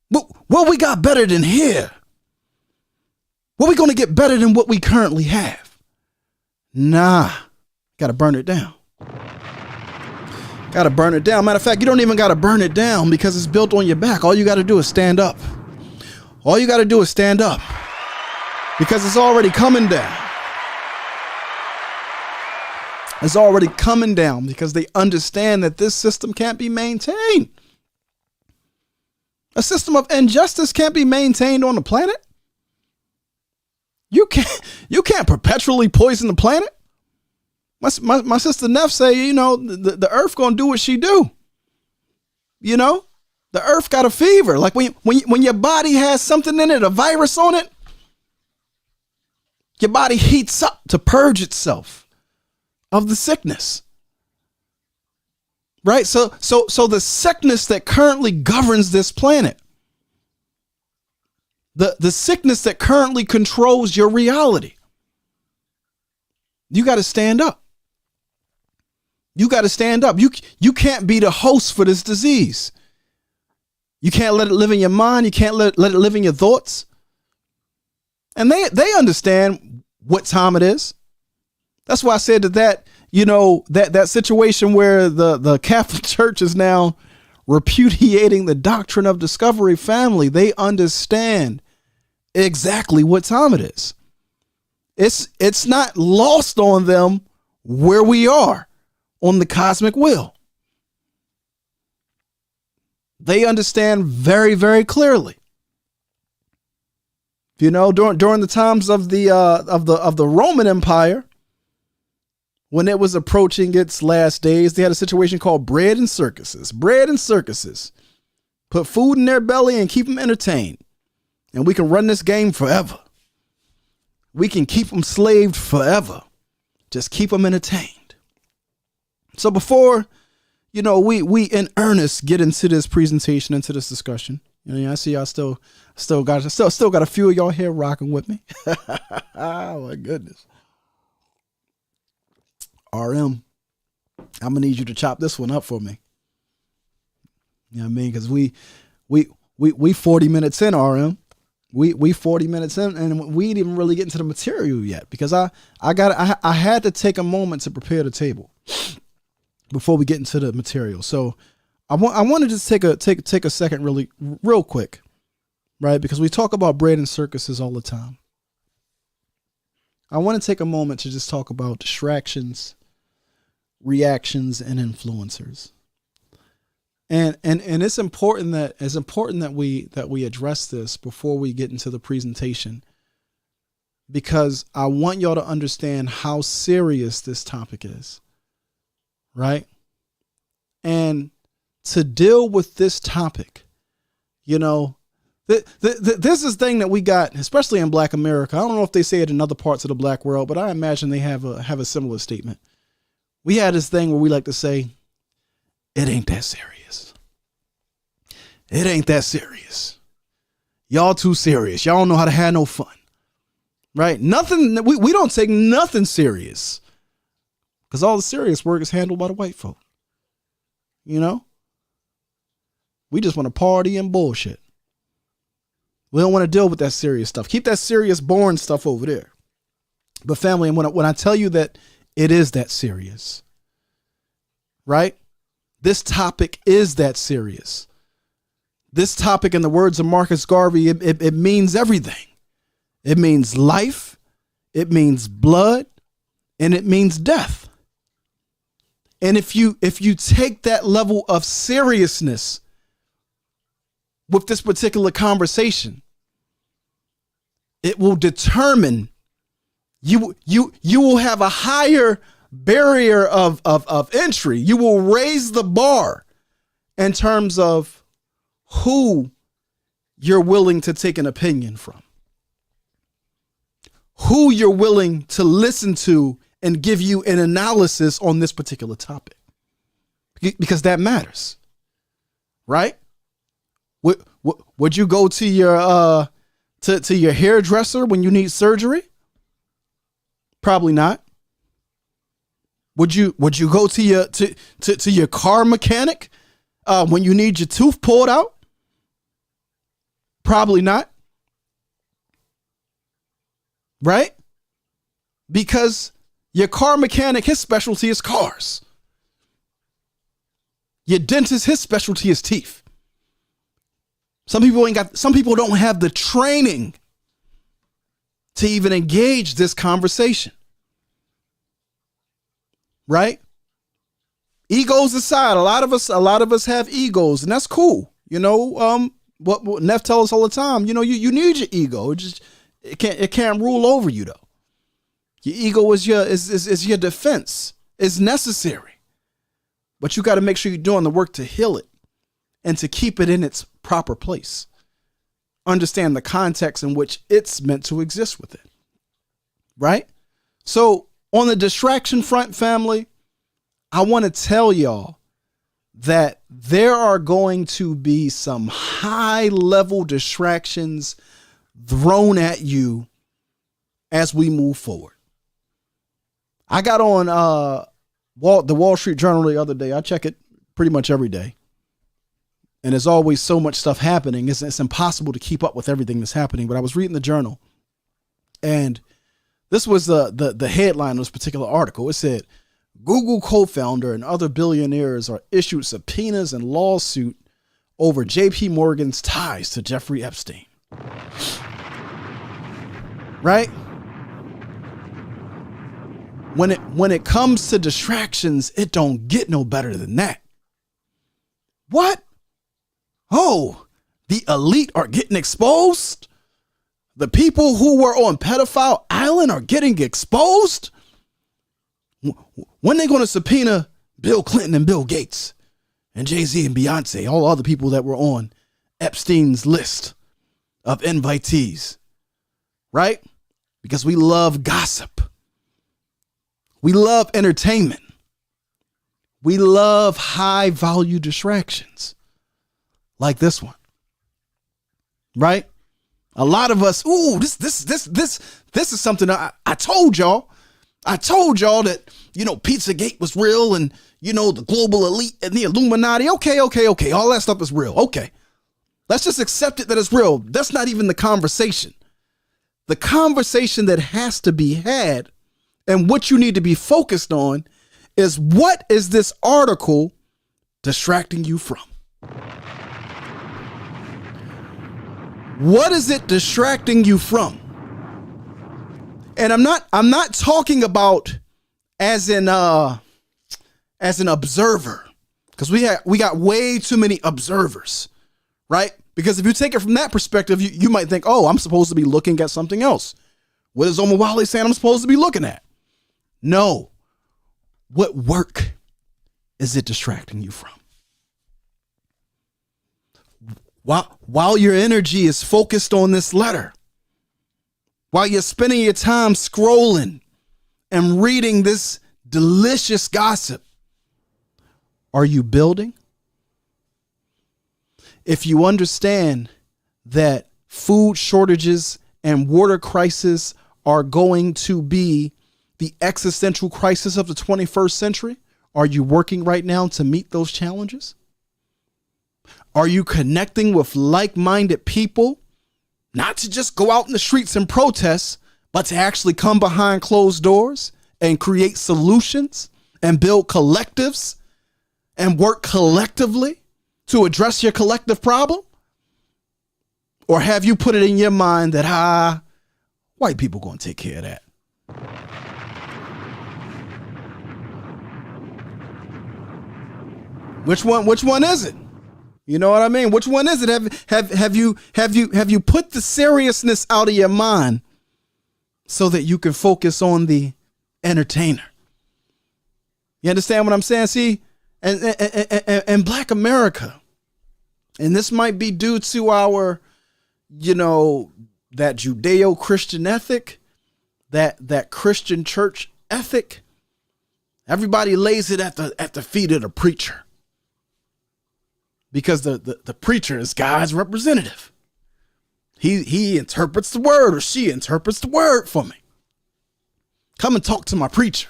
What we got better than here? What we going to get better than what we currently have? Nah, got to burn it down. Got to burn it down. Matter of fact, you don't even got to burn it down because it's built on your back. All you got to do is stand up. All you got to do is stand up because it's already coming down. It's already coming down because they understand that this system can't be maintained. A system of injustice can't be maintained on the planet. You can't perpetually poison the planet. My sister Neff say, the earth gonna do what she do. The earth got a fever. Like when your body has something in it, a virus on it, your body heats up to purge itself of the sickness. Right? So the sickness that currently governs this planet, the sickness that currently controls your reality, you got to stand up. You got to stand up. You can't be the host for this disease. You can't let it live in your mind. You can't let it live in your thoughts. And they understand what time it is. That's why I said that situation where the Catholic Church is now repudiating the doctrine of discovery, family, they understand exactly what time it is. It's not lost on them where we are on the cosmic wheel. They understand very, very clearly. You know, during the times of the Roman Empire, when it was approaching its last days, they had a situation called bread and circuses. Bread and circuses. Put food in their belly and keep them entertained. And we can run this game forever. We can keep them slaved forever. Just keep them entertained. So before, you know, we in earnest get into this presentation, into this discussion. You know, I see y'all still got a few of y'all here rocking with me. Oh my goodness. RM, I'm gonna need you to chop this one up for me. You know what I mean? Because we 40 minutes in, RM. We 40 minutes in, and we ain't even really getting to the material yet, because I had to take a moment to prepare the table before we get into the material. So I want to just take a second, real quick, right? Because we talk about bread and circuses all the time. I want to take a moment to just talk about distractions, reactions, and influencers. And it's important that we address this before we get into the presentation, because I want y'all to understand how serious this topic is, right? And to deal with this topic, you know, this is thing that we got, especially in Black America. I don't know if they say it in other parts of the Black world, but I imagine they have a similar statement. We had this thing where we like to say, it ain't that serious. It ain't that serious. Y'all too serious. Y'all don't know how to have no fun. Right? Nothing. We don't take nothing serious, because all the serious work is handled by the white folk. You know? We just want to party and bullshit. We don't want to deal with that serious stuff. Keep that serious, boring stuff over there. But family, when I tell you that it is that serious, right? This topic is that serious. This topic, in the words of Marcus Garvey, it means everything. It means life, it means blood, and it means death. And if you take that level of seriousness with this particular conversation, it will determine you will have a higher barrier of entry. You will raise the bar in terms of who you're willing to take an opinion from, who you're willing to listen to and give you an analysis on this particular topic, because that matters, right? Would you go to your to your hairdresser when you need surgery? Probably not. Would you go to your car mechanic when you need your tooth pulled out? Probably not. Right? Because your car mechanic, his specialty is cars. Your dentist, his specialty is teeth. Some people don't have the training to even engage this conversation. Right? Egos aside, a lot of us have egos, and that's cool. You know, what Neff tells us all the time, you know, you need your ego. It can't rule over you though. Your ego is your defense. It's necessary. But you got to make sure you're doing the work to heal it and to keep it in its proper place. Understand the context in which it's meant to exist with it. Right? So on the distraction front, family, I want to tell y'all that there are going to be some high level distractions thrown at you as we move forward. I got on the Wall Street Journal the other day. I check it pretty much every day. And there's always so much stuff happening. It's impossible to keep up with everything that's happening. But I was reading the journal, and this was the headline of this particular article. It said, Google co-founder and other billionaires are issued subpoenas and lawsuit over JP Morgan's ties to Jeffrey Epstein. Right? When it comes to distractions, it don't get no better than that. What? Oh, the elite are getting exposed? The people who were on Pedophile Island are getting exposed? When they going to subpoena Bill Clinton and Bill Gates and Jay-Z and Beyonce, all other people that were on Epstein's list of invitees, right? Because we love gossip. We love entertainment. We love high value distractions like this one, right? A lot of us, this is something I told y'all. I told y'all that, Pizzagate was real and, the global elite and the Illuminati. Okay. All that stuff is real. Okay. Let's just accept it that it's real. That's not even the conversation. The conversation that has to be had and what you need to be focused on is, what is this article distracting you from? What is it distracting you from? And I'm not talking about as an observer, because we got way too many observers, right? Because if you take it from that perspective, you might think, oh, I'm supposed to be looking at something else. What is Omawale saying I'm supposed to be looking at? No. What work is it distracting you from? While your energy is focused on this letter, while you're spending your time scrolling and reading this delicious gossip, are you building? If you understand that food shortages and water crisis are going to be the existential crisis of the 21st century, are you working right now to meet those challenges? Are you connecting with like-minded people, not to just go out in the streets and protest, but to actually come behind closed doors and create solutions and build collectives and work collectively to address your collective problem? Or have you put it in your mind that, white people going to take care of that? Which one is it? You know what I mean? Which one is it? Have you put the seriousness out of your mind so that you can focus on the entertainer? You understand what I'm saying? See, and Black America, and this might be due to our, that Judeo-Christian ethic, that Christian church ethic. Everybody lays it at the feet of the preacher, because the preacher is God's representative. He interprets the word, or she interprets the word for me. Come and talk to my preacher.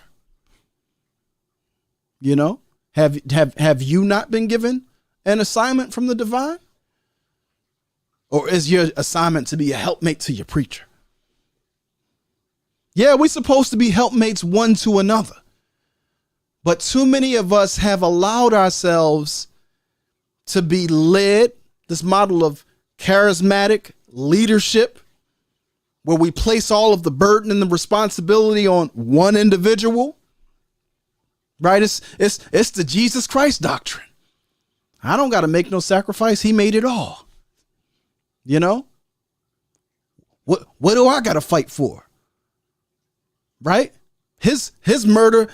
Have you not been given an assignment from the divine? Or is your assignment to be a helpmate to your preacher? Yeah, we're supposed to be helpmates one to another. But too many of us have allowed ourselves to be led, this model of charismatic leadership, where we place all of the burden and the responsibility on one individual, right? It's the Jesus Christ doctrine. I don't got to make no sacrifice. He made it all. What do I got to fight for? Right? His murder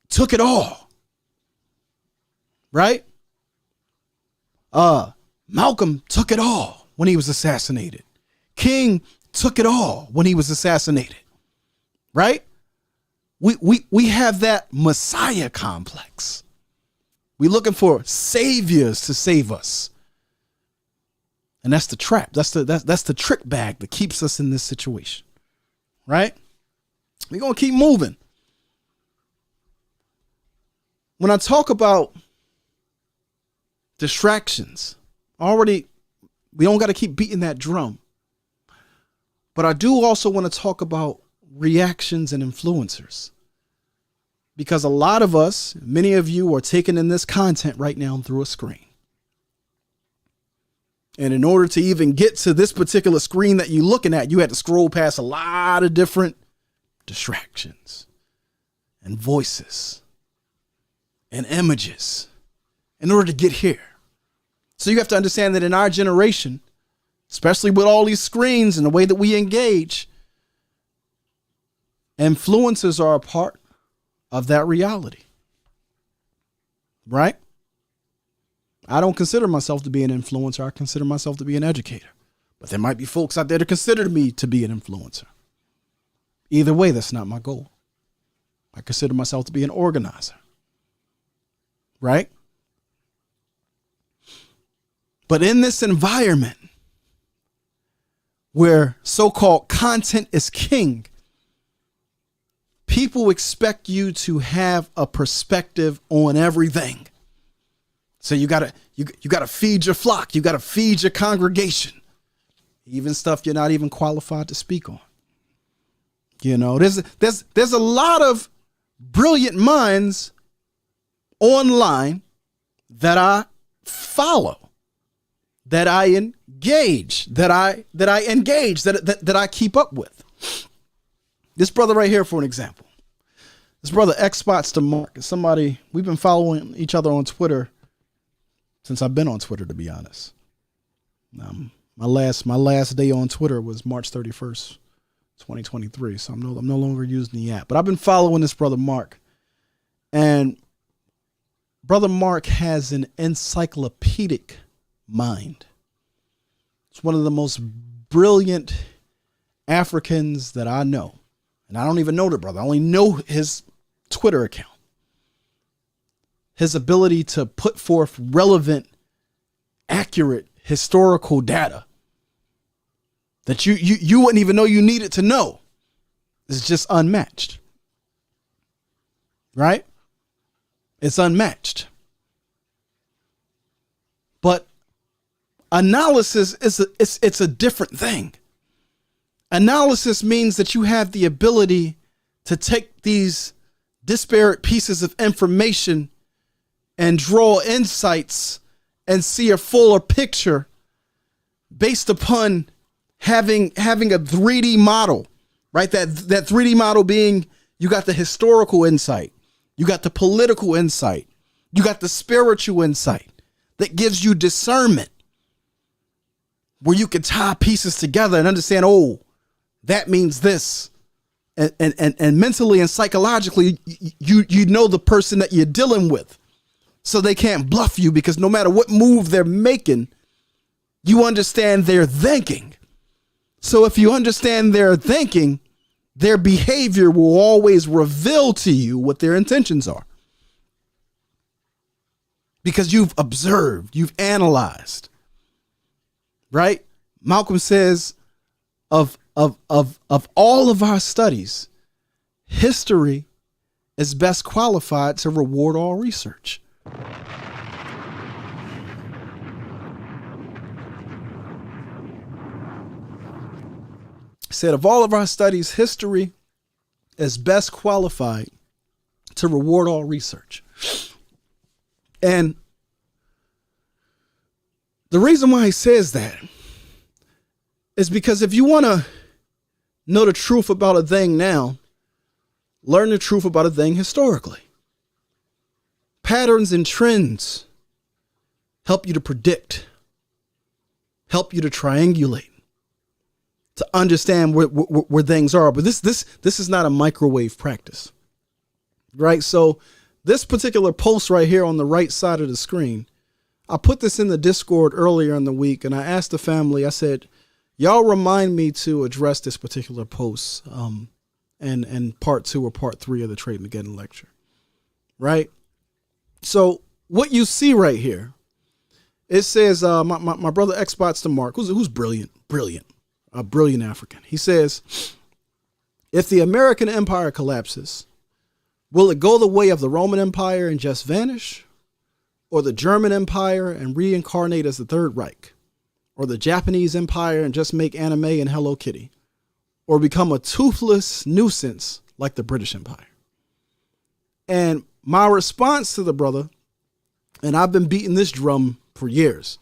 took it all. Right? Malcolm took it all when he was assassinated. King took it all when he was assassinated. Right? We have that Messiah complex. We're looking for saviors to save us. And that's the trap. That's the trick bag that keeps us in this situation. Right? We're going to keep moving. When I talk about distractions, we don't got to keep beating that drum. But I do also want to talk about reactions and influencers, Because a lot of us, many of you are taking in this content right now through a screen. And in order to even get to this particular screen that you're looking at, you had to scroll past a lot of different distractions and voices and images in order to get here. So you have to understand that in our generation, especially with all these screens and the way that we engage, influencers are a part of that reality. Right? I don't consider myself to be an influencer. I consider myself to be an educator. But there might be folks out there that consider me to be an influencer. Either way, that's not my goal. I consider myself to be an organizer. Right? But in this environment where so-called content is king, people expect you to have a perspective on everything. So you gotta feed your flock. You gotta feed your congregation, even stuff you're not even qualified to speak on. You know, there's a lot of brilliant minds online that I follow, that I engage, that I keep up with. This brother right here, for an example, this brother Xbots to Mark is somebody we've been following each other on Twitter since I've been on Twitter, to be honest. My last day on Twitter was March 31st, 2023. So I'm no longer using the app, but I've been following this brother Mark, and brother Mark has an encyclopedic mind. It's one of the most brilliant Africans that I know. And I don't even know the brother. I only know his Twitter account. His ability to put forth relevant, accurate, historical data that you wouldn't even know you needed to know is just unmatched. Right? It's unmatched. But analysis it's a different thing. Analysis means that you have the ability to take these disparate pieces of information and draw insights and see a fuller picture based upon having a 3D model, right? That 3D model being, you got the historical insight, you got the political insight, you got the spiritual insight that gives you discernment, where you can tie pieces together and understand, oh, that means this. And mentally and psychologically, you know the person that you're dealing with. So they can't bluff you, because no matter what move they're making, you understand their thinking. So if you understand their thinking, their behavior will always reveal to you what their intentions are. Because you've observed, you've analyzed, right? Malcolm says of all of our studies, history is best qualified to reward all research. Said of all of our studies, history is best qualified to reward all research. And the reason why he says that is because if you want to know the truth about a thing now, learn the truth about a thing historically. Patterns and trends help you to predict, help you to triangulate, to understand where things are. But this is not a microwave practice, right? So this particular post right here on the right side of the screen, I put this in the Discord earlier in the week, and I asked the family, I said, y'all remind me to address this particular post and part 2 or part 3 of the Trade Mageddon lecture, right? So what you see right here, it says, my brother Xbots to Mark, who's brilliant, a brilliant African. He says, if the American empire collapses, will it go the way of the Roman Empire and just vanish? Or the German Empire and reincarnate as the Third Reich? Or the Japanese Empire and just make anime and Hello Kitty? Or become a toothless nuisance like the British Empire? And my response to the brother, and I've been beating this drum for years,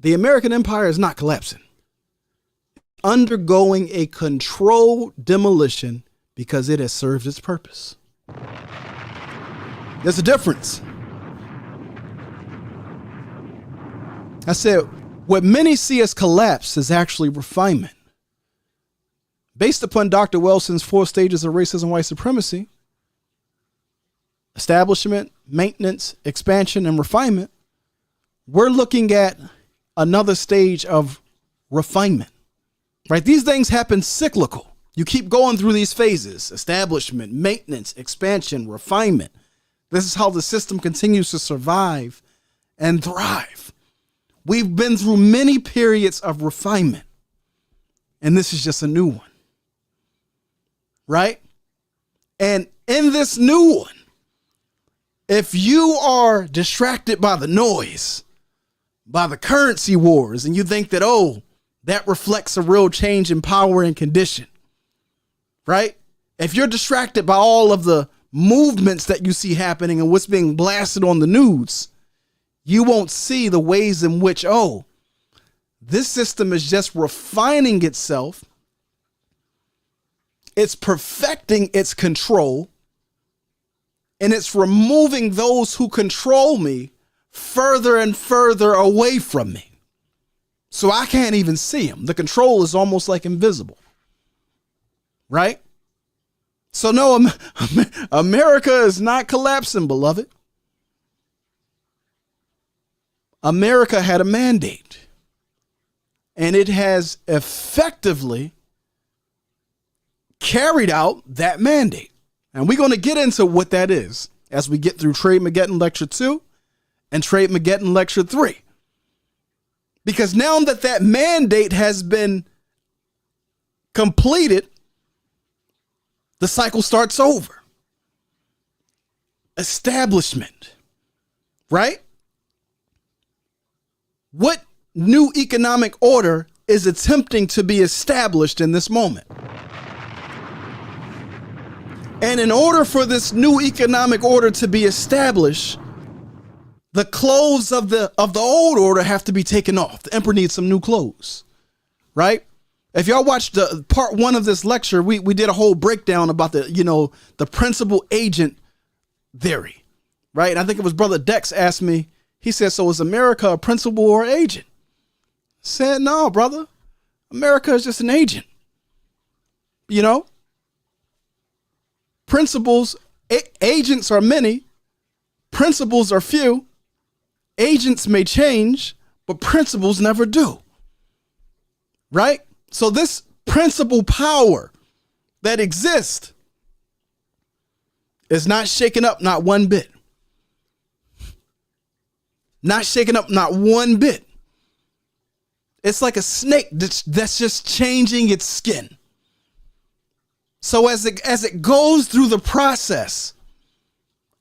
the American empire is not collapsing. Undergoing a controlled demolition because it has served its purpose. There's a difference. I said, what many see as collapse is actually refinement. Based upon Dr. Welson's 4 stages of racism, white supremacy, establishment, maintenance, expansion, and refinement, we're looking at another stage of refinement. Right? These things happen cyclical. You keep going through these phases: establishment, maintenance, expansion, refinement. This is how the system continues to survive and thrive. We've been through many periods of refinement, and this is just a new one. Right? And in this new one, if you are distracted by the noise, by the currency wars, and you think that, oh, that reflects a real change in power and condition, right? If you're distracted by all of the movements that you see happening and what's being blasted on the news, you won't see the ways in which, oh, this system is just refining itself. It's perfecting its control, and it's removing those who control me further and further away from me. So I can't even see them. The control is almost like invisible. Right? So no, America is not collapsing, beloved. America had a mandate, and it has effectively carried out that mandate. And we're going to get into what that is as we get through Trade Mageddon Lecture 2 and Trade Mageddon Lecture 3. Because now that that mandate has been completed, the cycle starts over. Establishment, right? What new economic order is attempting to be established in this moment? And in order for this new economic order to be established, the clothes of the old order have to be taken off. The emperor needs some new clothes, right? If y'all watched the part 1 of this lecture, we did a whole breakdown about the principal agent theory, right? And I think it was Brother Dex asked me, he said, so is America a principal or agent? I said, no, brother. America is just an agent. You know? Principles, agents are many. Principles are few. Agents may change, but principles never do. Right? So this principal power that exists is not shaken up, not one bit. Not shaken up, not one bit. It's like a snake that's just changing its skin. So as it goes through the process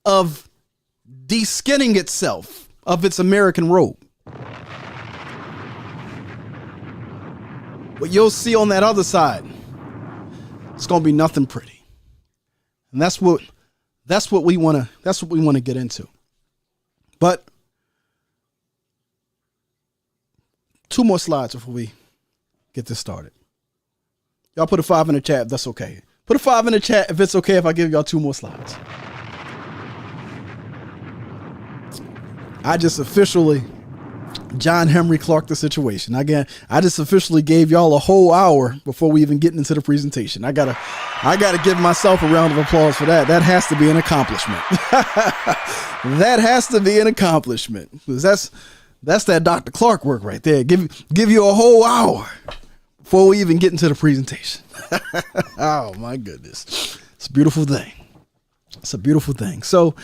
of de-skinning itself of its American robe, what you'll see on that other side, it's going to be nothing pretty. And that's what we want to get into. But 2 more slides before we get this started. Y'all put a 5 in the chat if that's okay. Put a 5 in the chat if it's okay if I give y'all 2 more slides. I just officially John Henry Clark the situation. Again, I just officially gave y'all a whole hour before we even get into the presentation. I gotta give myself a round of applause for that. That has to be an accomplishment. That has to be an accomplishment. Because that's that Dr. Clark work right there. Give you a whole hour before we even get into the presentation. Oh my goodness. It's a beautiful thing. It's a beautiful thing. So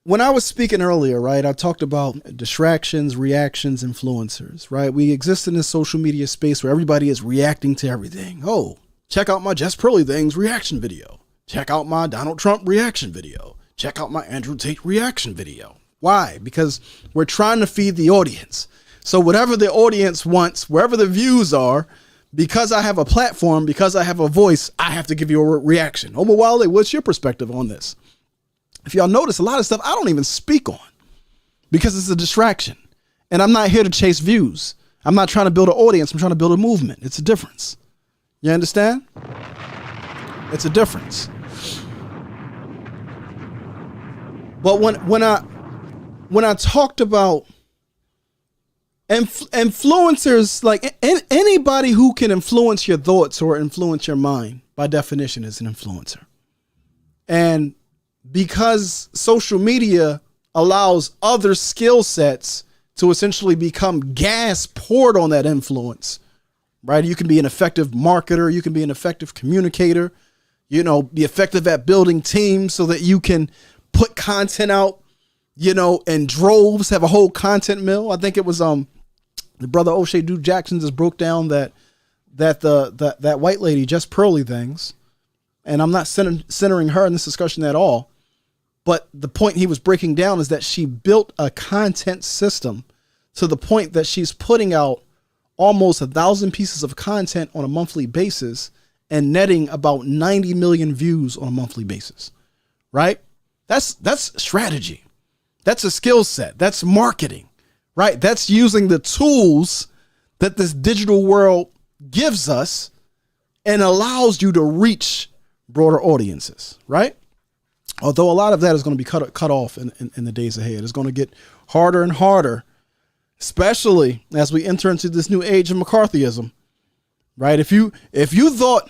when I was speaking earlier, right, I talked about distractions, reactions, influencers, right? We exist in this social media space where everybody is reacting to everything. Oh, check out my Jess Pearly Things reaction video. Check out my Donald Trump reaction video. Check out my Andrew Tate reaction video. Why? Because we're trying to feed the audience. So whatever the audience wants, wherever the views are, because I have a platform, because I have a voice, I have to give you a reaction. Oh, but Wale, what's your perspective on this? If y'all notice, a lot of stuff I don't even speak on because it's a distraction. And I'm not here to chase views. I'm not trying to build an audience. I'm trying to build a movement. It's a difference. You understand? It's a difference. But when I talked about influencers, like anybody who can influence your thoughts or influence your mind, by definition, is an influencer. And because social media allows other skill sets to essentially become gas poured on that influence, right? You can be an effective marketer. You can be an effective communicator, be effective at building teams so that you can put content out, in droves, have a whole content mill. I think it was, the brother O'Shea Duke Jackson just broke down that white lady, Just Pearly Things. And I'm not centering her in this discussion at all. But the point he was breaking down is that she built a content system to the point that she's putting out almost 1,000 pieces of content on a monthly basis and netting about 90 million views on a monthly basis, right? That's strategy. That's a skill set. That's marketing, right? That's using the tools that this digital world gives us and allows you to reach broader audiences, right? Although a lot of that is going to be cut off in the days ahead. It's going to get harder and harder, especially as we enter into this new age of McCarthyism, right? If you thought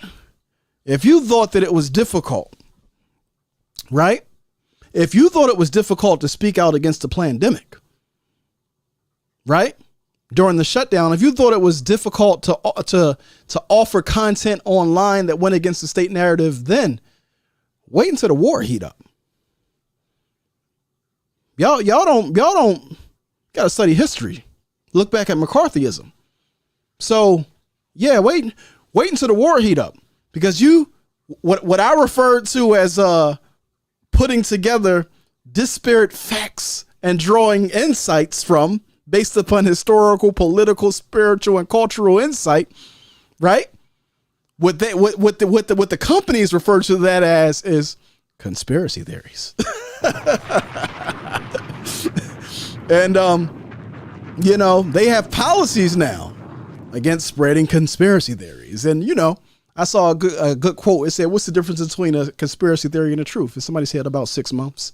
that it was difficult, right? If you thought it was difficult to speak out against the pandemic, right? During the shutdown, if you thought it was difficult to offer content online that went against the state narrative, then wait until the war heat up. Y'all don't gotta study history. Look back at McCarthyism. So yeah, wait until the war heat up, because what I referred to as putting together disparate facts and drawing insights from based upon historical, political, spiritual, and cultural insight, right? What the companies refer to that as is conspiracy theories. And they have policies now against spreading conspiracy theories. And I saw a good quote. It said, "What's the difference between a conspiracy theory and a truth?" And somebody said about 6 months.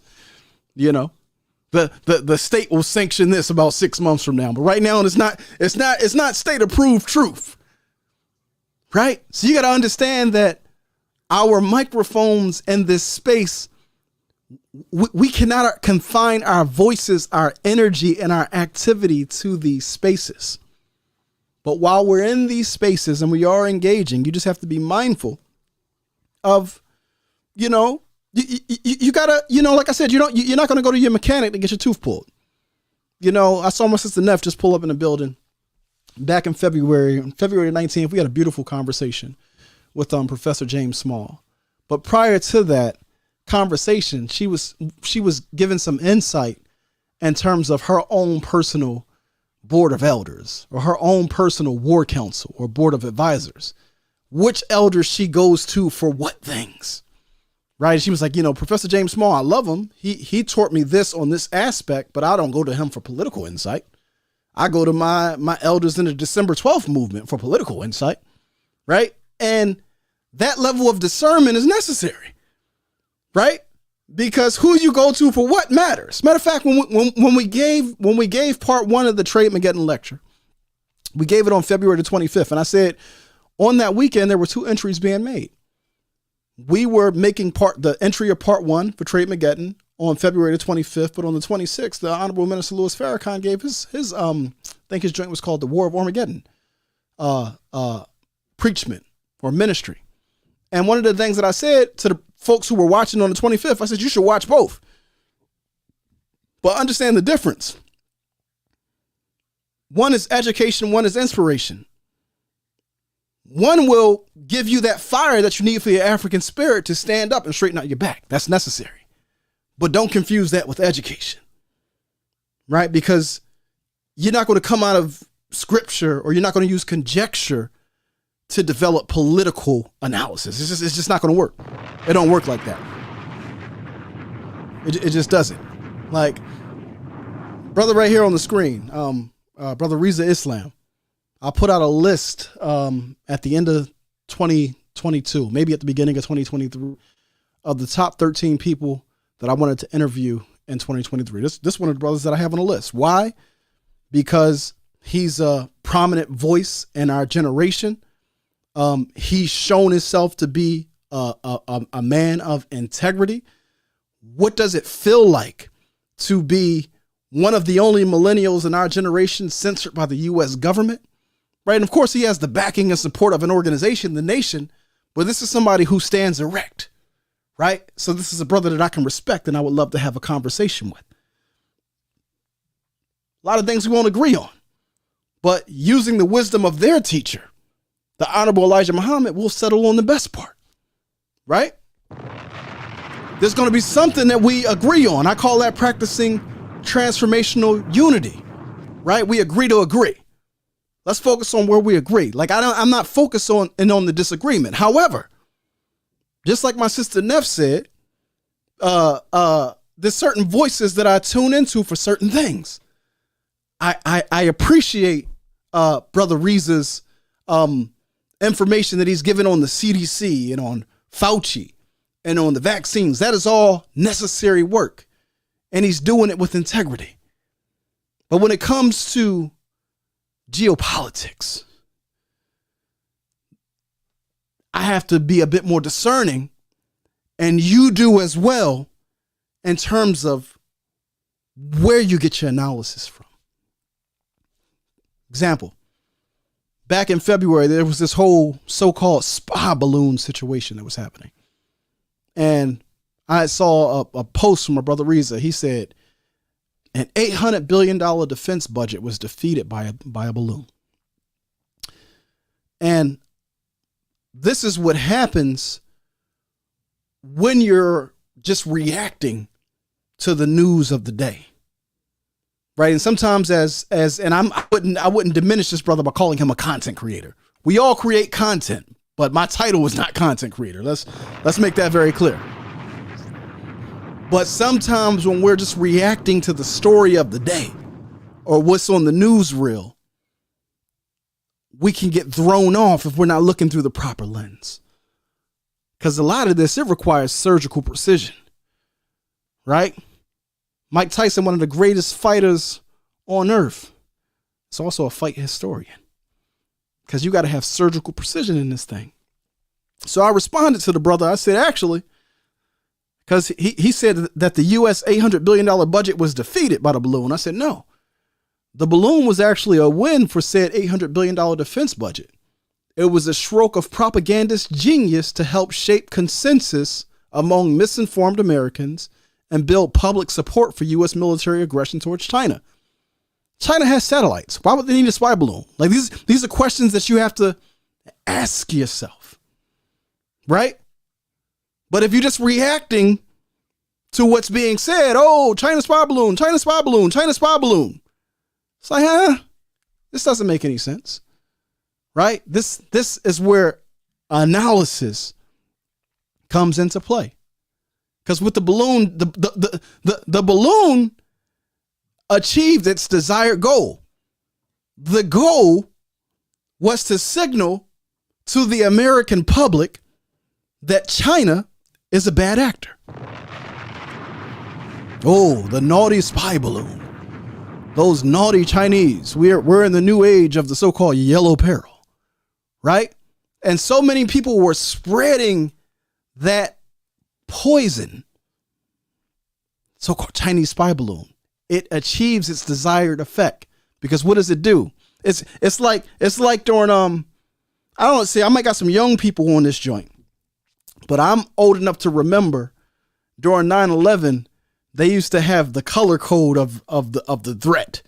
The state will sanction this about 6 months from now, but right now it's not state approved truth. Right? So you got to understand that our microphones in this space, we cannot confine our voices, our energy, and our activity to these spaces. But while we're in these spaces and we are engaging, you just have to be mindful of, you gotta, like I said, you're not going to go to your mechanic to get your tooth pulled. I saw my sister Neff just pull up in the building back in February 19th. We had a beautiful conversation with Professor James Small. But prior to that conversation, she was given some insight in terms of her own personal board of elders or her own personal war council or board of advisors, which elders she goes to for what things, right? She was like, Professor James Small, I love him. He taught me this on this aspect, but I don't go to him for political insight. I go to my elders in the December 12th movement for political insight, right? And that level of discernment is necessary, right? Because who you go to for what matters. Matter of fact, when we gave part one of the Trade Mageddon lecture, we gave it on February the 25th. And I said on that weekend, there were 2 entries being made. We were making the entry of part one for Trade Mageddon on February the 25th, but on the 26th, the Honorable Minister Louis Farrakhan gave his I think his joint was called the War of Armageddon, preachment or ministry. And one of the things that I said to the folks who were watching on the 25th, I said, you should watch both. But understand the difference. One is education, one is inspiration. One will give you that fire that you need for your African spirit to stand up and straighten out your back. That's necessary. But don't confuse that with education, right? Because you're not going to come out of scripture or you're not going to use conjecture to develop political analysis. It's just not going to work. It don't work like that. It just doesn't. Like, brother right here on the screen, brother Riza Islam, I put out a list at the end of 2022, maybe at the beginning of 2023, of the top 13 people that I wanted to interview in 2023. This one of the brothers that I have on the list. Why? Because he's a prominent voice in our generation. He's shown himself to be a man of integrity. What does it feel like to be one of the only millennials in our generation censored by the U.S. government? Right. And of course, he has the backing and support of an organization, the nation. But this is somebody who stands erect. Right. So this is a brother that I can respect and I would love to have a conversation with. A lot of things we won't agree on, but using the wisdom of their teacher, the Honorable Elijah Muhammad, will settle on the best part. Right. There's going to be something that we agree on. I call that practicing transformational unity. Right. We agree to agree. Let's focus on where we agree. Like, I'm not focused on the disagreement. However, just like my sister Neff said, there's certain voices that I tune into for certain things. I appreciate Brother Riza's information that he's given on the CDC and on Fauci and on the vaccines. That is all necessary work, and he's doing it with integrity. But when it comes to geopolitics, I have to be a bit more discerning, and you do as well, in terms of where you get your analysis from. Example, back in February, there was this whole so-called spy balloon situation that was happening. And I saw a post from my brother Riza. He said an $800 billion defense budget was defeated by a balloon. And this is what happens when you're just reacting to the news of the day. Right. And sometimes and I wouldn't diminish this brother by calling him a content creator. We all create content, but my title is not content creator. Let's make that very clear. But sometimes when we're just reacting to the story of the day or what's on the newsreel, we can get thrown off if we're not looking through the proper lens. Because a lot of this, it requires surgical precision. Right? Mike Tyson, one of the greatest fighters on earth, is also a fight historian. Because you got to have surgical precision in this thing. So I responded to the brother. I said, actually, because he said that the U.S. $800 billion budget was defeated by the balloon. I said, no, the balloon was actually a win for said $800 billion defense budget. It was a stroke of propagandist genius to help shape consensus among misinformed Americans and build public support for U.S. military aggression towards China. China has satellites. Why would they need a spy balloon? Like, these are questions that you have to ask yourself, right? But if you're just reacting to what's being said, oh, China spy balloon, China spy balloon, China spy balloon. It's like, this doesn't make any sense, right? This is where analysis comes into play. Because with the balloon, the balloon achieved its desired goal. The goal was to signal to the American public that China is a bad actor. Oh, the naughty spy balloon. Those naughty Chinese. We're in the new age of the so-called yellow peril, right? And so many people were spreading that poison, so-called Chinese spy balloon. It achieves its desired effect because what does it do? It's like during I don't see. I might got some young people on this joint, but I'm old enough to remember during 9/11 they used to have the color code of the threat.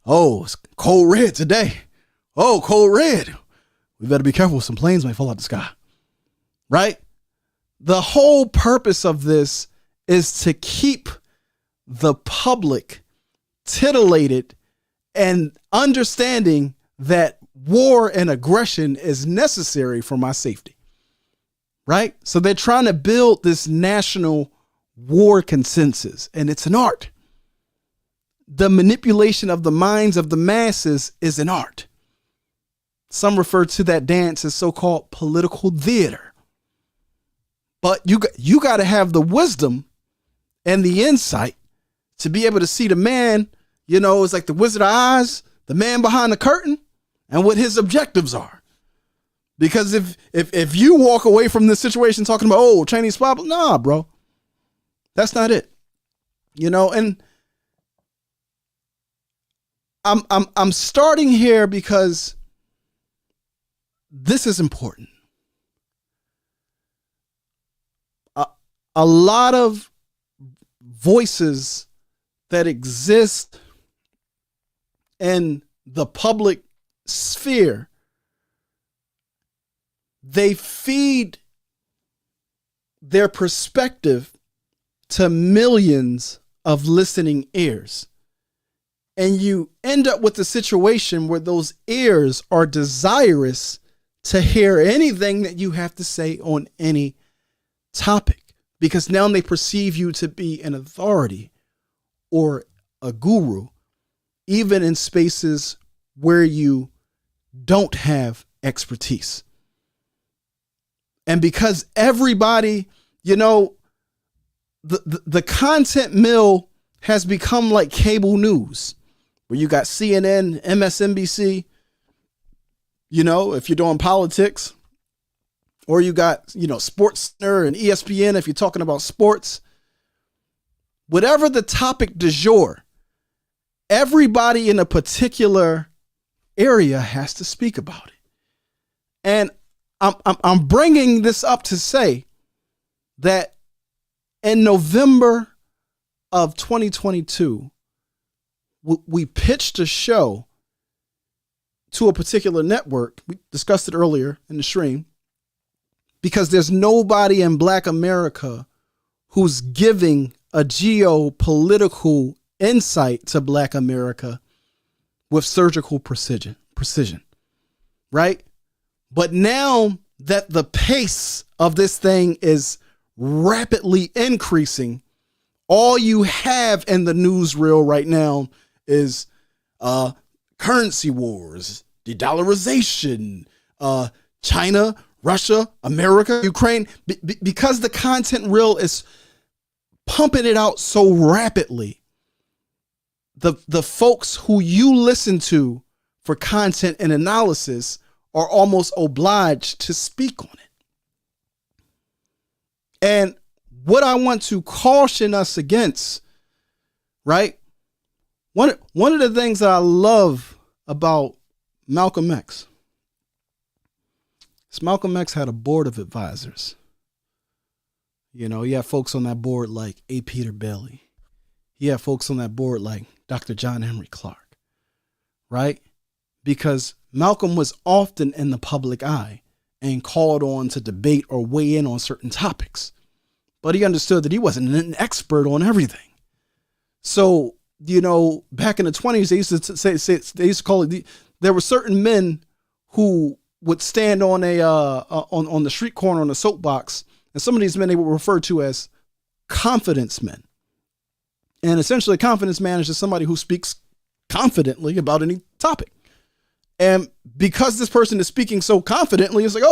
Oh, it's cold red today. Oh, cold red. We better be careful. Some planes might fall out the sky. Right? The whole purpose of this is to keep the public titillated and understanding that war and aggression is necessary for my safety. Right? So they're trying to build this national war consensus, and it's an art. The manipulation of the minds of the masses is an art. Some refer to that dance as so-called political theater. But you got to have the wisdom and the insight to be able to see the man, it's like the Wizard of Oz, the man behind the curtain, and what his objectives are. Because if you walk away from this situation talking about, Chinese problem, nah, bro, that's not it. And I'm starting here because this is important. A lot of voices that exist in the public sphere, they feed their perspective to millions of listening ears. And you end up with a situation where those ears are desirous to hear anything that you have to say on any topic, because now they perceive you to be an authority or a guru, even in spaces where you don't have expertise. And because everybody, the content mill has become like cable news, where you got CNN, MSNBC, if you're doing politics, or you got, SportsCenter and ESPN if you're talking about sports. Whatever the topic du jour, everybody in a particular area has to speak about it. And I'm bringing this up to say that in November of 2022, we pitched a show to a particular network. We discussed it earlier in the stream, because there's nobody in Black America who's giving a geopolitical insight to Black America with surgical precision, right? But now that the pace of this thing is rapidly increasing, all you have in the newsreel right now is currency wars, de-dollarization, China, Russia, America, Ukraine, because the content reel is pumping it out so rapidly. The folks who you listen to for content and analysis are almost obliged to speak on it. And what I want to caution us against, right? One of the things that I love about Malcolm X is Malcolm X had a board of advisors. You have folks on that board like A. Peter Bailey. He had folks on that board like Dr. John Henry Clark, right? Because Malcolm was often in the public eye and called on to debate or weigh in on certain topics. But he understood that he wasn't an expert on everything. So, back in the 20s, they used to they used to call it, there were certain men who would stand on on the street corner on a soapbox, and some of these men they were referred to as confidence men. And essentially, a confidence man is just somebody who speaks confidently about any topic. And because this person is speaking so confidently, it's like,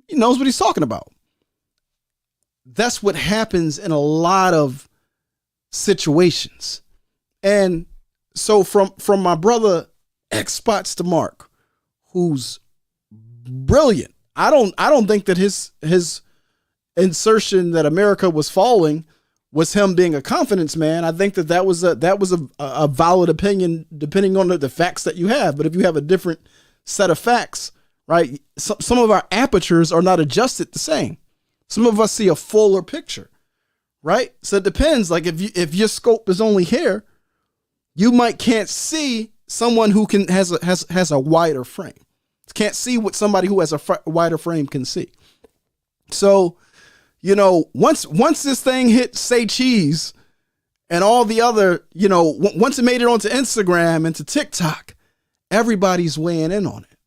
he knows what he's talking about. That's what happens in a lot of situations. And so from my brother X Spots to Mark, who's brilliant. I don't think that his insertion that America was falling was him being a confidence man. I think that was a valid opinion depending on the facts that you have. But if you have a different set of facts, right? Some of our apertures are not adjusted the same. Some of us see a fuller picture, right? So it depends. Like if your scope is only here, you can't see someone who has a wider frame. Can't see what somebody who has a wider frame can see. So, once this thing hit Say Cheese and all the other, once it made it onto Instagram and to TikTok, Everybody's weighing in on it.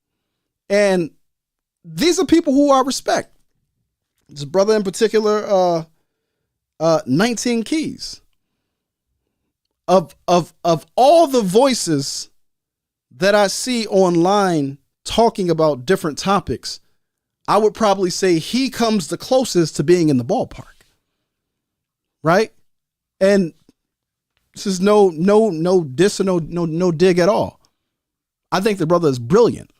And these are people who I respect. This brother in particular, 19 Keys. Of all the voices that I see online talking about different topics, I would probably say he comes the closest to being in the ballpark. Right? And this is no diss or no dig at all. I think the brother is brilliant.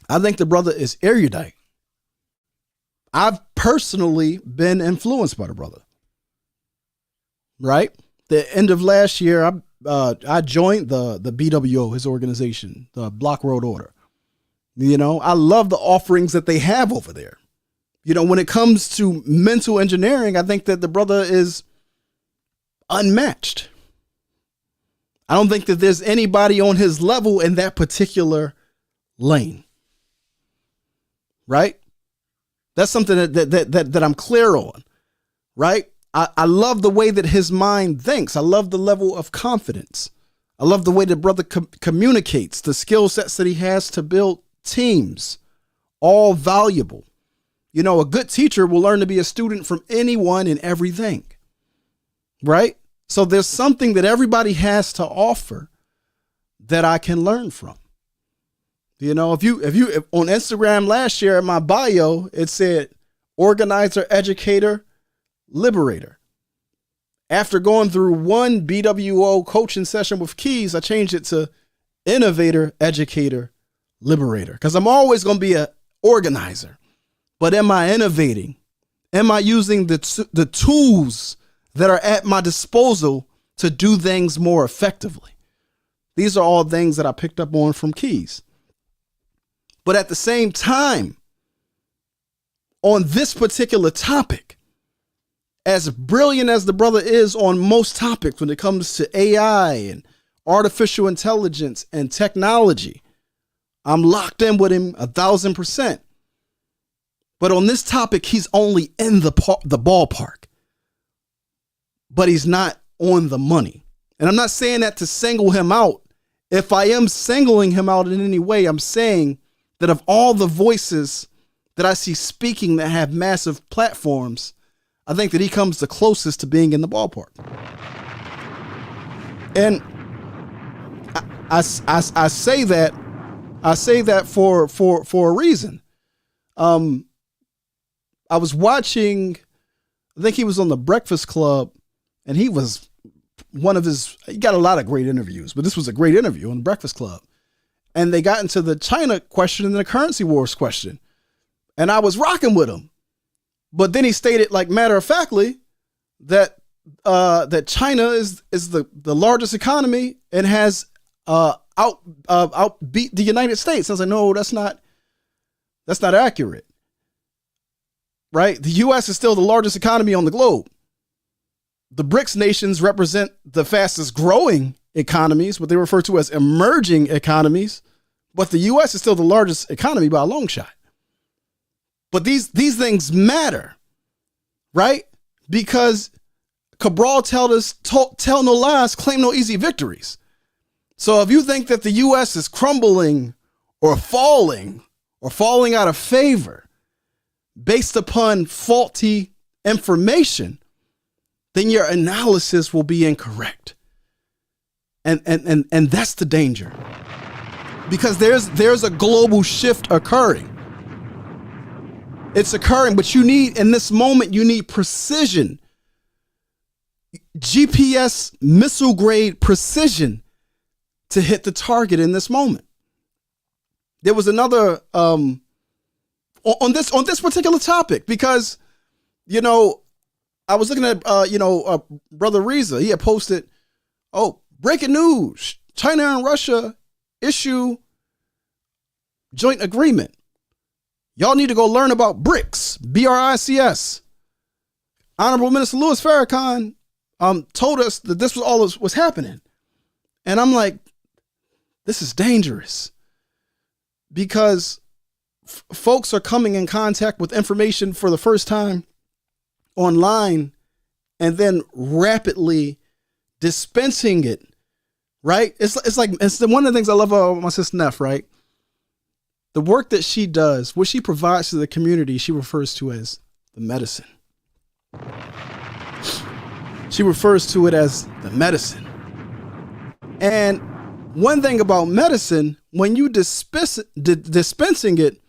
I think the brother is erudite. I've personally been influenced by the brother. Right? The end of last year, I joined the BWO, his organization, the Block World Order. You know, I love the offerings that they have over there. You know, when it comes to mental engineering, I think that the brother is unmatched. I don't think that there's anybody on his level in that particular lane. Right? That's something that I'm clear on. Right? I love the way that his mind thinks. I love the level of confidence. I love the way the brother communicates, the skill sets that he has to build teams, all valuable. You know, a good teacher will learn to be a student from anyone and everything. Right? So there's something that everybody has to offer that I can learn from. You know, if on Instagram last year in my bio, it said organizer, educator, liberator. After going through one BWO coaching session with Keys, I changed it to innovator, educator, liberator. Because I'm always going to be an organizer. But am I innovating? Am I using the tools that are at my disposal to do things more effectively? These are all things that I picked up on from Keys. But at the same time, on this particular topic, as brilliant as the brother is on most topics when it comes to AI and artificial intelligence and technology, I'm locked in with him 1,000%. But on this topic, he's only in the ballpark, but he's not on the money. And I'm not saying that to single him out. If I am singling him out in any way, I'm saying that of all the voices that I see speaking that have massive platforms, I think that he comes the closest to being in the ballpark. And I say that for a reason. I was watching, I think he was on the Breakfast Club, and he was he got a lot of great interviews, but this was a great interview on the Breakfast Club. And they got into the China question and the currency wars question. And I was rocking with him. But then he stated, like, matter of factly, that China is the largest economy and has outbeat the United States. I was like, no, that's not accurate. Right? The U.S. is still the largest economy on the globe. The BRICS nations represent the fastest growing economies, what they refer to as emerging economies. But the U.S. is still the largest economy by a long shot. But these things matter, right? Because Cabral tell no lies, claim no easy victories. So if you think that the U.S. is crumbling or falling out of favor based upon faulty information, then your analysis will be incorrect. And that's the danger. Because there's a global shift occurring. It's occurring, but in this moment, you need precision. GPS missile grade precision to hit the target in this moment. There was another on this particular topic, because, you know, I was looking at Brother Reza. He had posted, breaking news: China and Russia issue joint agreement. Y'all need to go learn about BRICS, BRICS. Honorable Minister Louis Farrakhan told us that this was all was happening. And I'm like, this is dangerous, because folks are coming in contact with information for the first time online and then rapidly dispensing it right? It's one of the things I love about my sister Neff, right? The work that she does, what she provides to the community, she refers to as the medicine. She refers to it as the medicine. And one thing about medicine, when you dispensing it,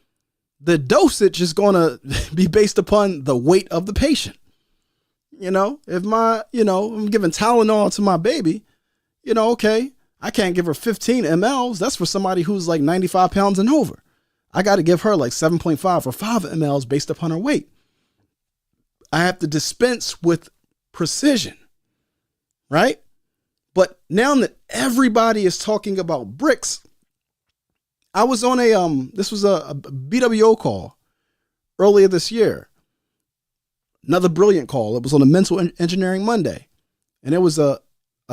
the dosage is going to be based upon the weight of the patient. If I'm giving Tylenol to my baby, okay, I can't give her 15 mLs. That's for somebody who's like 95 pounds and over. I got to give her like 7.5 or 5 mLs based upon her weight. I have to dispense with precision, right? But now that everybody is talking about bricks, I was on this was a BWO call earlier this year. Another brilliant call. It was on a Mental Engineering Monday. And it was a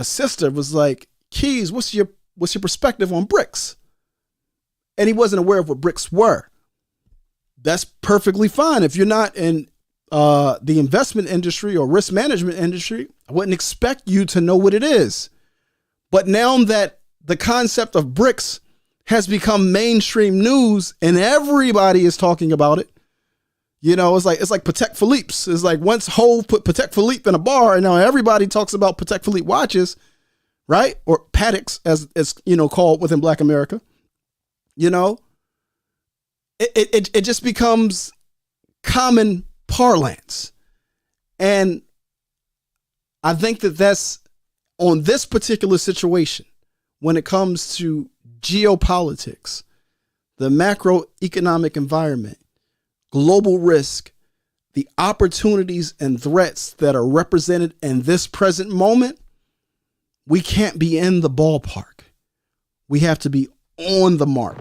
sister was like, Keys, what's your perspective on bricks? And he wasn't aware of what bricks were. That's perfectly fine. If you're not in the investment industry or risk management industry, I wouldn't expect you to know what it is. But now that the concept of bricks has become mainstream news and everybody is talking about it, it's like Patek Philippe's. It's like once Hove put Patek Philippe in a bar, and now everybody talks about Patek Philippe watches, right? Or Pateks, as it's called within Black America. It just becomes common parlance. And I think that's on this particular situation, when it comes to geopolitics, the macroeconomic environment, global risk, the opportunities and threats that are represented in this present moment, we can't be in the ballpark. We have to be on the mark.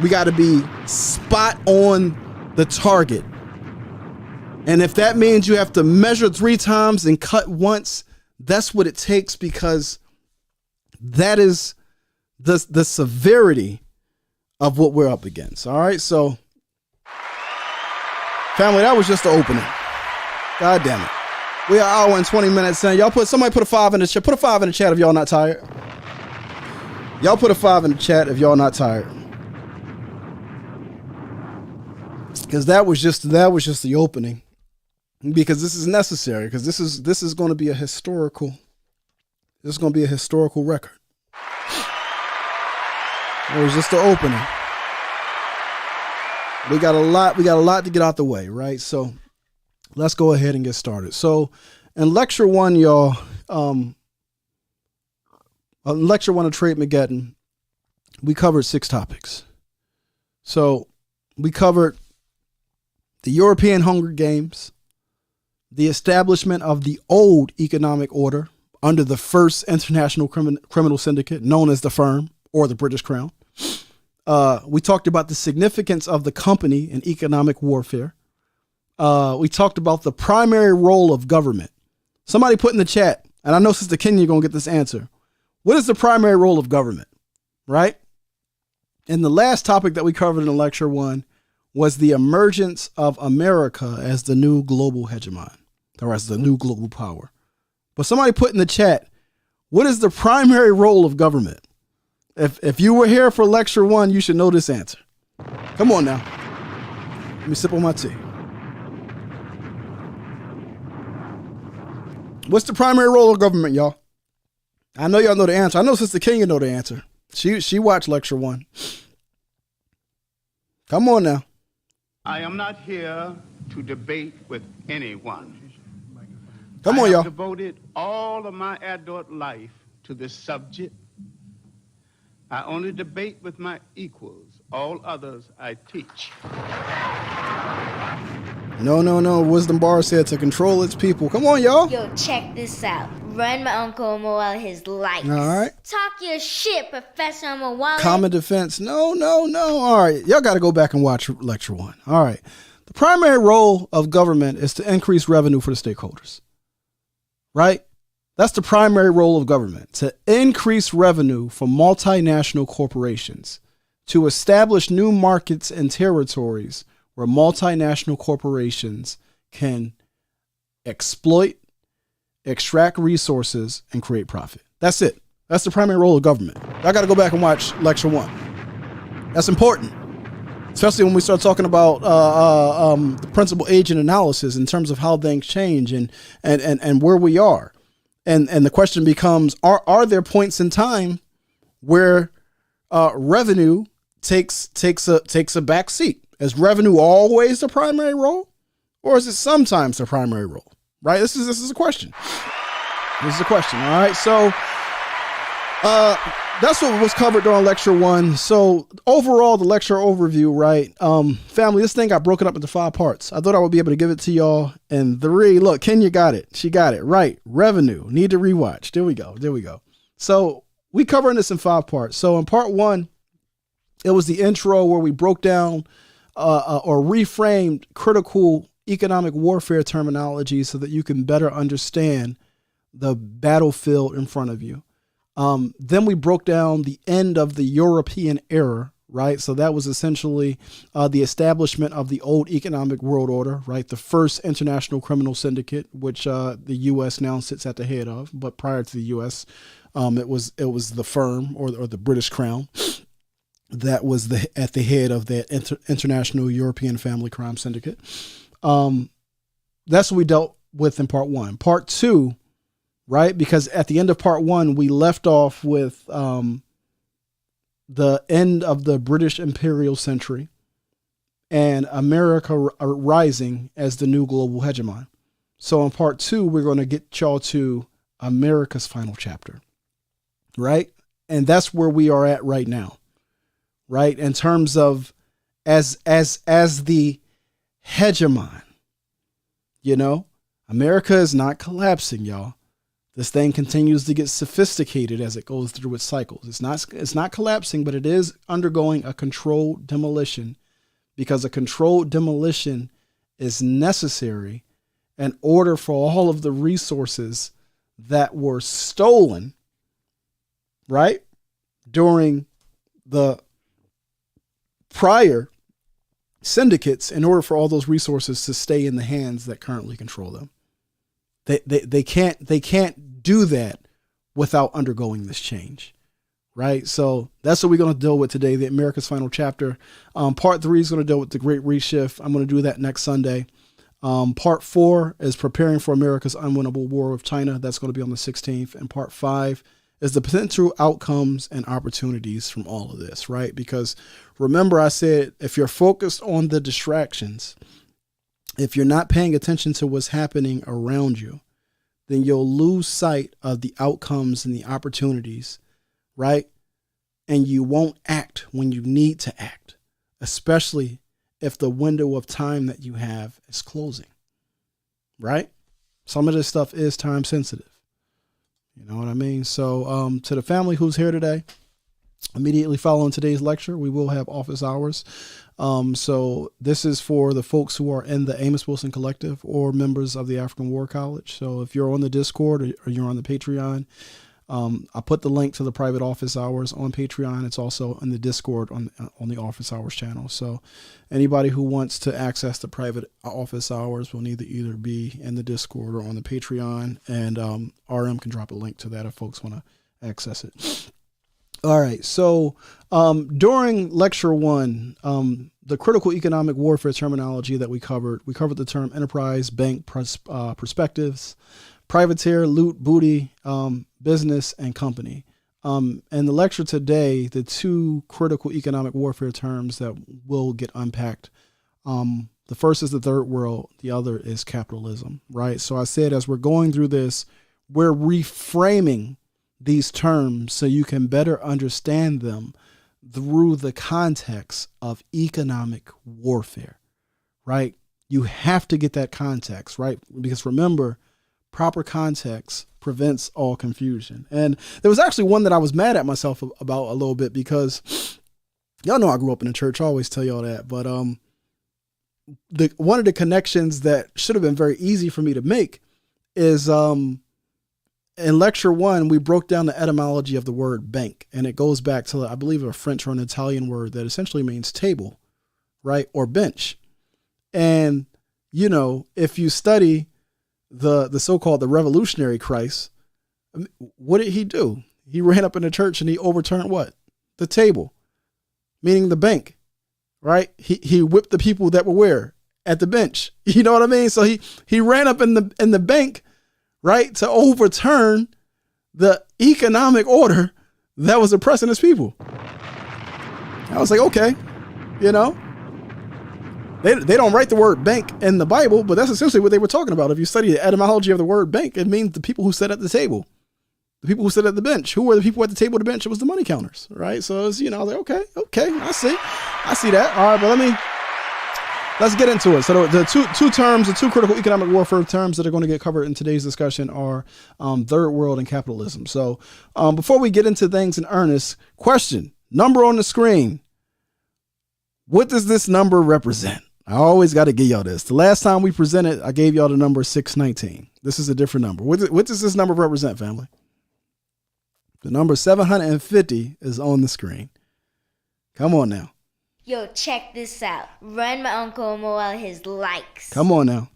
We got to be spot on the target. And if that means you have to measure 3 times and cut once, that's what it takes, because that is the severity of what we're up against. All right. So family, that was just the opening. God damn it. We are an hour and 20 minutes in. Somebody put a 5 in the chat. Put a 5 in the chat if y'all not tired. Y'all put a 5 in the chat if y'all not tired. Because that was just the opening. Because this is necessary. Because this is going to be a historical. This is going to be a historical record. It was just the opening. We got a lot to get out the way, right? So let's go ahead and get started. So in lecture 1, y'all, lecture 1 of Trade-Mageddon, we covered 6 topics. So we covered the European Hunger Games, the establishment of the old economic order under the first international criminal syndicate known as the Firm or the British Crown. We talked about the significance of the company in economic warfare. We talked about the primary role of government. Somebody put in the chat, and I know Sister Kenya, you're going to get this answer. What is the primary role of government, right? And the last topic that we covered in lecture 1 was the emergence of America as the new global hegemon, or as the new global power. But somebody put in the chat, what is the primary role of government? If you were here for lecture 1, you should know this answer. Come on now. Let me sip on my tea. What's the primary role of government, y'all? I know y'all know the answer. I know Sister Kenya know the answer. She watched lecture 1. Come on now. I am not here to debate with anyone. Come on, I y'all. have devoted all of my adult life to this subject. I only debate with my equals. All others I teach. No. Wisdom Bar said to control its people. Come on, y'all. Yo, check this out. Run my Uncle Mo his lights. All right. Talk your shit, Professor Mo. Common defense. No. All right. Y'all got to go back and watch lecture 1. All right. The primary role of government is to increase revenue for the stakeholders. Right? That's the primary role of government, to increase revenue for multinational corporations, to establish new markets and territories where multinational corporations can exploit, extract resources, and create profit. That's it. That's the primary role of government. I got to go back and watch lecture 1. That's important, especially when we start talking about the principal agent analysis in terms of how things change and where we are. And the question becomes, are there points in time where revenue takes a back seat? Is revenue always the primary role, or is it sometimes the primary role? Right? This is a question. This is a question. All right. So that's what was covered during lecture 1. So overall, the lecture overview, right? Family, this thing got broken up into 5 parts. I thought I would be able to give it to y'all in 3. Look, Kenya got it. She got it. Right. Revenue. Need to rewatch. There we go. So we covering this in 5 parts. So in part 1, it was the intro where we broke down or reframed critical economic warfare terminology so that you can better understand the battlefield in front of you. Then we broke down the end of the European era, right? So that was essentially the establishment of the old economic world order, right? The first international criminal syndicate, which the U.S. now sits at the head of. But prior to the U.S., it was the firm or the British Crown that was at the head of that international European family crime syndicate. That's what we dealt with in part 1. Part 2, right? Because at the end of part 1, we left off with the end of the British imperial century and America rising as the new global hegemon. So in part 2, we're going to get y'all to America's final chapter, right? And that's where we are at right now, right? In terms of as the hegemon, America is not collapsing, y'all. This thing continues to get sophisticated as it goes through its cycles. It's not collapsing, but it is undergoing a controlled demolition, because a controlled demolition is necessary in order for all of the resources that were stolen, right, during the prior syndicates, in order for all those resources to stay in the hands that currently control them. They can't do that without undergoing this change, right? So that's what we're going to deal with today, the America's final chapter. Part 3 is going to deal with the Great Reshift. I'm going to do that next Sunday. Part 4 is preparing for America's unwinnable war with China. That's going to be on the 16th. And part 5 is the potential outcomes and opportunities from all of this, right? Because remember, I said, if you're focused on the distractions, if you're not paying attention to what's happening around you, then you'll lose sight of the outcomes and the opportunities, right? And you won't act when you need to act, especially if the window of time that you have is closing, right? Some of this stuff is time sensitive. You know what I mean? So to the family who's here today, immediately following today's lecture, we will have office hours. So this is for the folks who are in the Amos Wilson Collective or members of the African War College. So if you're on the Discord or you're on the Patreon, I put the link to the private office hours on Patreon. It's also in the Discord on the office hours channel. So anybody who wants to access the private office hours will need to either be in the Discord or on the Patreon, and RM can drop a link to that if folks want to access it. All right. So during lecture 1, the critical economic warfare terminology that we covered the term enterprise, bank, perspectives, privateer, loot, booty, business, and company. In the lecture today, the 2 critical economic warfare terms that will get unpacked. The first is the third world. The other is capitalism, right? So I said, as we're going through this, we're reframing these terms so you can better understand them through the context of economic warfare, right? You have to get that context, right? Because remember, proper context prevents all confusion. And there was actually one that I was mad at myself about a little bit, because y'all know I grew up in the church. I always tell y'all that. But one of the connections that should have been very easy for me to make is in lecture 1, we broke down the etymology of the word bank, and it goes back to, I believe, a French or an Italian word that essentially means table, right? Or bench. And, if you study the so-called the revolutionary Christ, what did he do? He ran up in the church and he overturned what? The table, meaning the bank, right? He whipped the people that were where? At the bench. You know what I mean? So he ran up in the bank, right, to overturn the economic order that was oppressing his people. I was like, okay, you know, they don't write the word bank in the Bible, but that's essentially what they were talking about. If you study the etymology of the word bank, it means the people who sat at the table, the people who sat at the bench. Who were the people at the table, the bench? It was the money counters, right? So it's, you know, like, okay, I see that. All right, but let's get into it. So the two critical economic warfare terms that are going to get covered in today's discussion are third world and capitalism. So before we get into things in earnest, question, number on the screen. What does this number represent? I always got to give y'all this. The last time we presented, I gave y'all the number 619. This is a different number. What does this number represent, family? The number 750 is on the screen. Come on now. Yo, check this out. Run my Uncle Moel his likes. Come on now.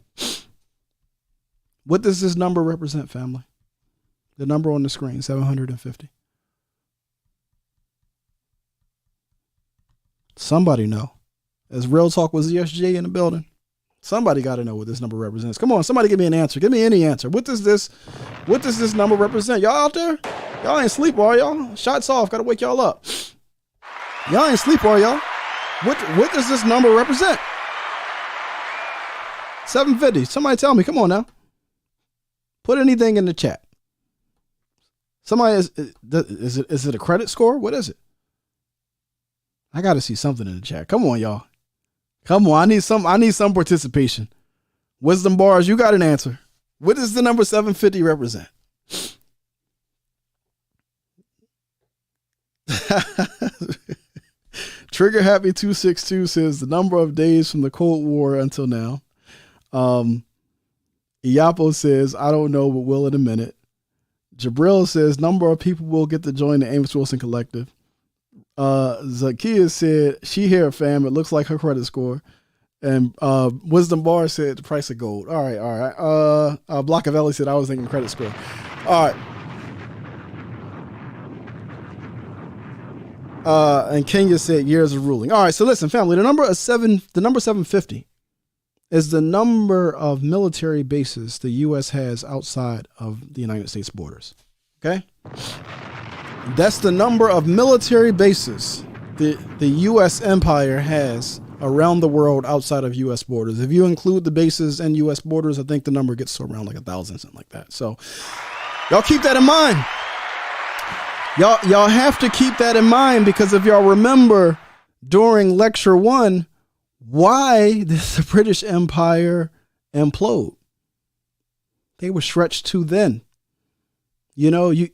What does this number represent, family? The number on the screen, 750. Somebody know. As Real Talk with ZSJ in the building. Somebody got to know what this number represents. Come on, somebody give me an answer. Give me any answer. What does this number represent? Y'all out there? Y'all ain't sleep, are y'all? Shots off. Got to wake y'all up. Y'all ain't sleep, are y'all? What does this number represent? 750. Somebody tell me. Come on now. Put anything in the chat. Somebody is it a credit score? What is it? I got to see something in the chat. Come on, y'all. Come on. I need some participation. Wisdom bars, you got an answer. What does the number 750 represent? Trigger Happy 262 says the number of days from the Cold War until now. Iapo says, I don't know, but will in a minute. Jabril says number of people will get to join the Amos Wilson Collective. Zakia said she here, fam. It looks like her credit score. And Wisdom Bar said the price of gold. All right. Blockavelli said I was thinking credit score. All right. And Kenya said years of ruling. All right, so listen, family, the number 750 is the number of military bases the U.S. has outside of the United States borders. Okay? That's the number of military bases the U.S. empire has around the world outside of U.S. borders. If you include the bases and U.S. borders, I think the number gets to around like 1,000, something like that. So y'all keep that in mind. Y'all have to keep that in mind, because if y'all remember during lecture 1, why did the British Empire implode? They were stretched too thin. You know, you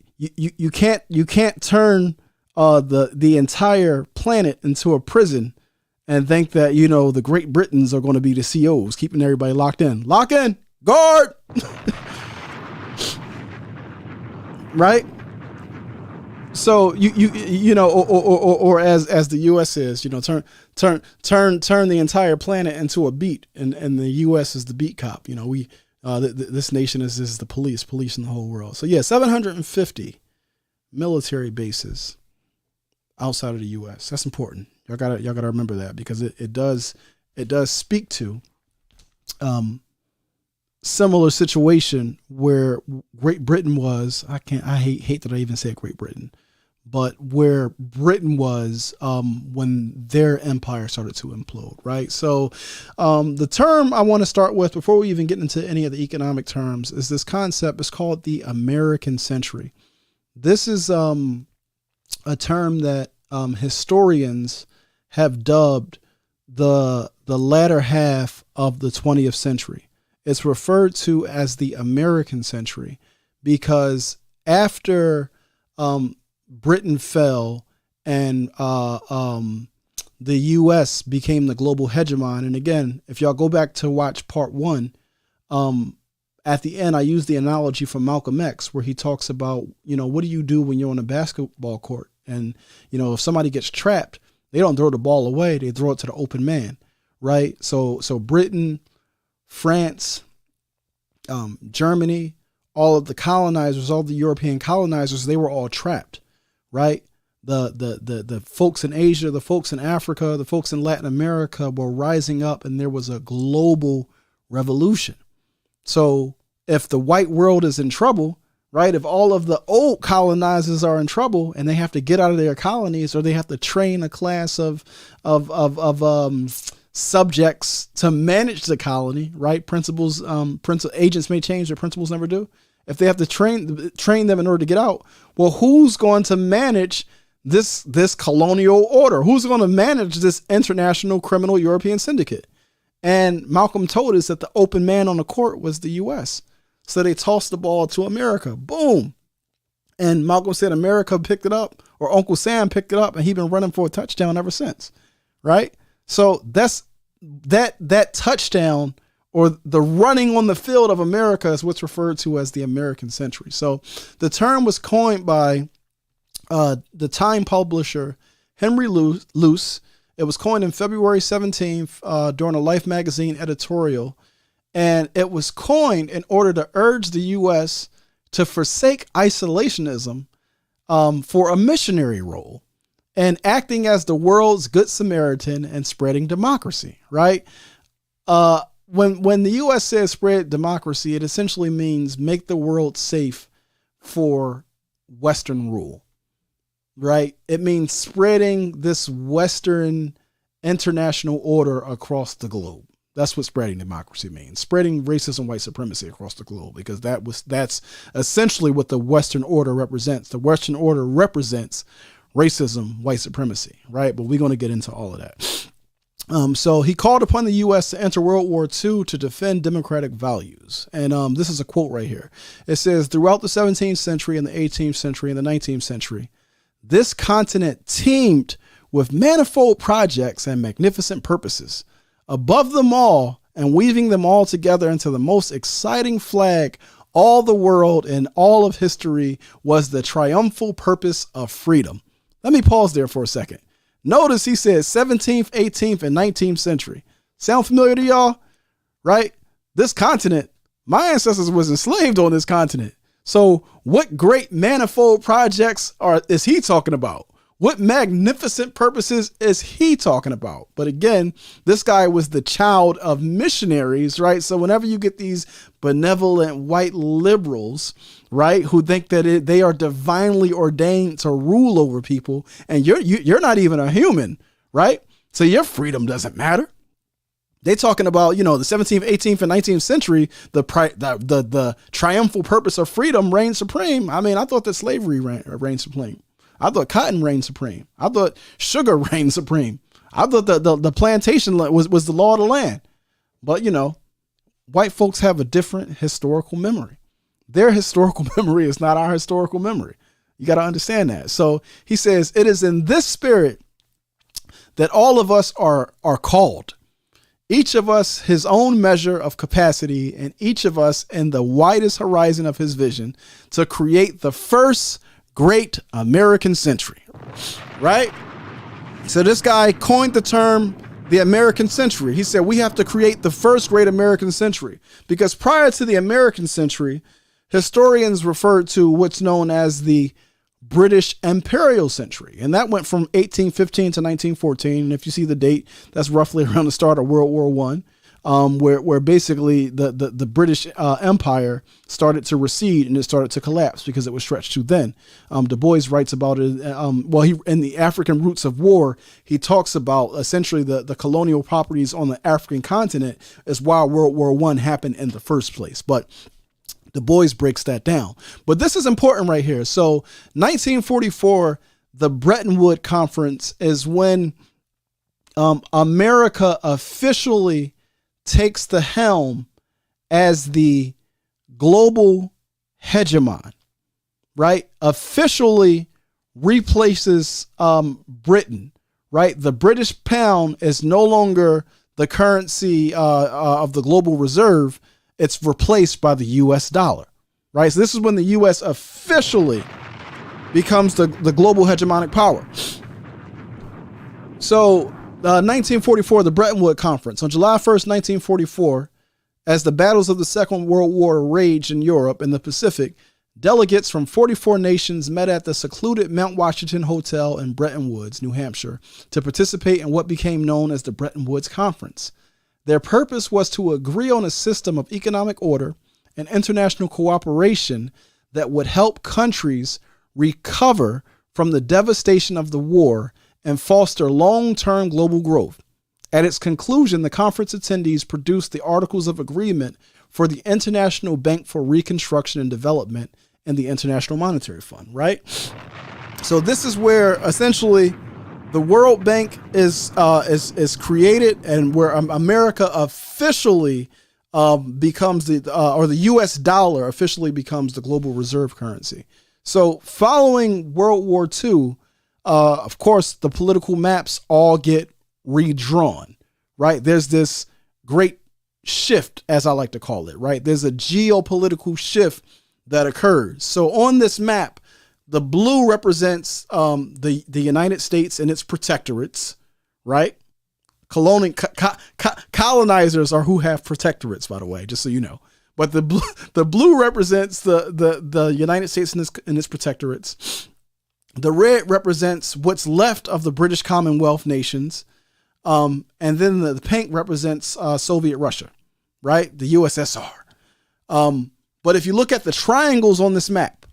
can't turn the entire planet into a prison and think that, you know, the Great Britons are going to be the COs, keeping everybody locked in. Lock in, guard. Right? So you know, or as the U.S. is, you know, turn the entire planet into a beat, and the U.S. is the beat cop. You know, this nation is the police in the whole world. So yeah, 750 military bases outside of the U.S. That's important. Y'all gotta remember that, because it does speak to similar situation where Great Britain was. I hate that I even said Great Britain, but where Britain was when their empire started to implode, right? So the term I want to start with before we even get into any of the economic terms is this concept. It's called the American century. This is a term that historians have dubbed the latter half of the 20th century. It's referred to as the American century because after Britain fell and the U.S. became the global hegemon. And again, if y'all go back to watch part 1, at the end, I use the analogy from Malcolm X, where he talks about, you know, what do you do when you're on a basketball court? And, you know, if somebody gets trapped, they don't throw the ball away. They throw it to the open man, right? So Britain, France, Germany, all of the colonizers, all the European colonizers, they were all trapped, right? The folks in Asia, the folks in Africa, the folks in Latin America were rising up, and there was a global revolution. So if the white world is in trouble, right? If all of the old colonizers are in trouble and they have to get out of their colonies, or they have to train a class of subjects to manage the colony, right? Agents may change, their principles never do. If they have to train them in order to get out, well, who's going to manage this colonial order? Who's going to manage this international criminal European syndicate? And Malcolm told us that the open man on the court was the U.S. So they tossed the ball to America. Boom. And Malcolm said America picked it up, or Uncle Sam picked it up, and he's been running for a touchdown ever since. Right? So that's that touchdown, or the running on the field of America, is what's referred to as the American century. So the term was coined by the Time publisher Henry Luce. It was coined in February 17th during a Life magazine editorial. And it was coined in order to urge the U.S. to forsake isolationism for a missionary role and acting as the world's good Samaritan and spreading democracy, right? When the U.S. says spread democracy, it essentially means make the world safe for Western rule, right? It means spreading this Western international order across the globe. That's what spreading democracy means. Spreading racism, white supremacy across the globe, because that's essentially what the Western order represents. The Western order represents racism, white supremacy, right? But we're going to get into all of that. So he called upon the U.S. to enter World War II to defend democratic values. And this is a quote right here. It says, throughout the 17th century and the 18th century and the 19th century, this continent teemed with manifold projects and magnificent purposes. Above them all, and weaving them all together into the most exciting flag all the world and all of history, was the triumphal purpose of freedom. Let me pause there for a second. Notice he said 17th, 18th, and 19th century. Sound familiar to y'all? Right? This continent, my ancestors was enslaved on this continent. So what great manifold projects is he talking about? What magnificent purposes is he talking about? But again, this guy was the child of missionaries, right? So whenever you get these benevolent white liberals, right, who think that they are divinely ordained to rule over people, and you're not even a human, right? So your freedom doesn't matter. They talking about, the 17th, 18th, and 19th century, the triumphal purpose of freedom reigned supreme. I mean, I thought that slavery reigned supreme. I thought cotton reigned supreme. I thought sugar reigned supreme. I thought the plantation was the law of the land. But, white folks have a different historical memory. Their historical memory is not our historical memory. You got to understand that. So he says, it is in this spirit that all of us are called. Each of us his own measure of capacity, and each of us in the widest horizon of his vision, to create the first great American century, right? So this guy coined the term the American century. He said we have to create the first great American century, because prior to the American century, historians referred to what's known as the British imperial century. And that went from 1815 to 1914. And if you see the date, that's roughly around the start of World War I, where basically the British Empire started to recede and it started to collapse because it was stretched too thin. Du Bois writes about it. He in the African Roots of War, he talks about essentially the colonial properties on the African continent is why World War I happened in the first place. But Du Bois breaks that down. But this is important right here. So 1944, the Bretton Woods Conference is when America officially takes the helm as the global hegemon, right? Officially replaces Britain, right? The British pound is no longer the currency of the global reserve. It's replaced by the US dollar, right? So this is when the US officially becomes the global hegemonic power. So 1944, the Bretton Woods Conference. On July 1st, 1944, As the battles of the Second World War raged in Europe and the Pacific, delegates from 44 nations met at the secluded Mount Washington Hotel in Bretton Woods, New Hampshire, to participate in what became known as the Bretton Woods Conference. Their purpose was to agree on a system of economic order and international cooperation that would help countries recover from the devastation of the war and foster long-term global growth. At its conclusion, the conference attendees produced the Articles of Agreement for the International Bank for Reconstruction and Development and the International Monetary Fund, right? So this is where essentially the World Bank is created, and where America officially becomes the U.S. dollar officially becomes the global reserve currency. So following World War II, of course, the political maps all get redrawn, right? There's this great shift, as I like to call it, right? There's a geopolitical shift that occurs. So on this map, the blue represents the United States and its protectorates, right? Colonizers are who have protectorates, by the way, just so you know. But the blue represents the United States and its protectorates. The red represents what's left of the British Commonwealth nations. And then the pink represents Soviet Russia, right? The USSR. But if you look at the triangles on this map,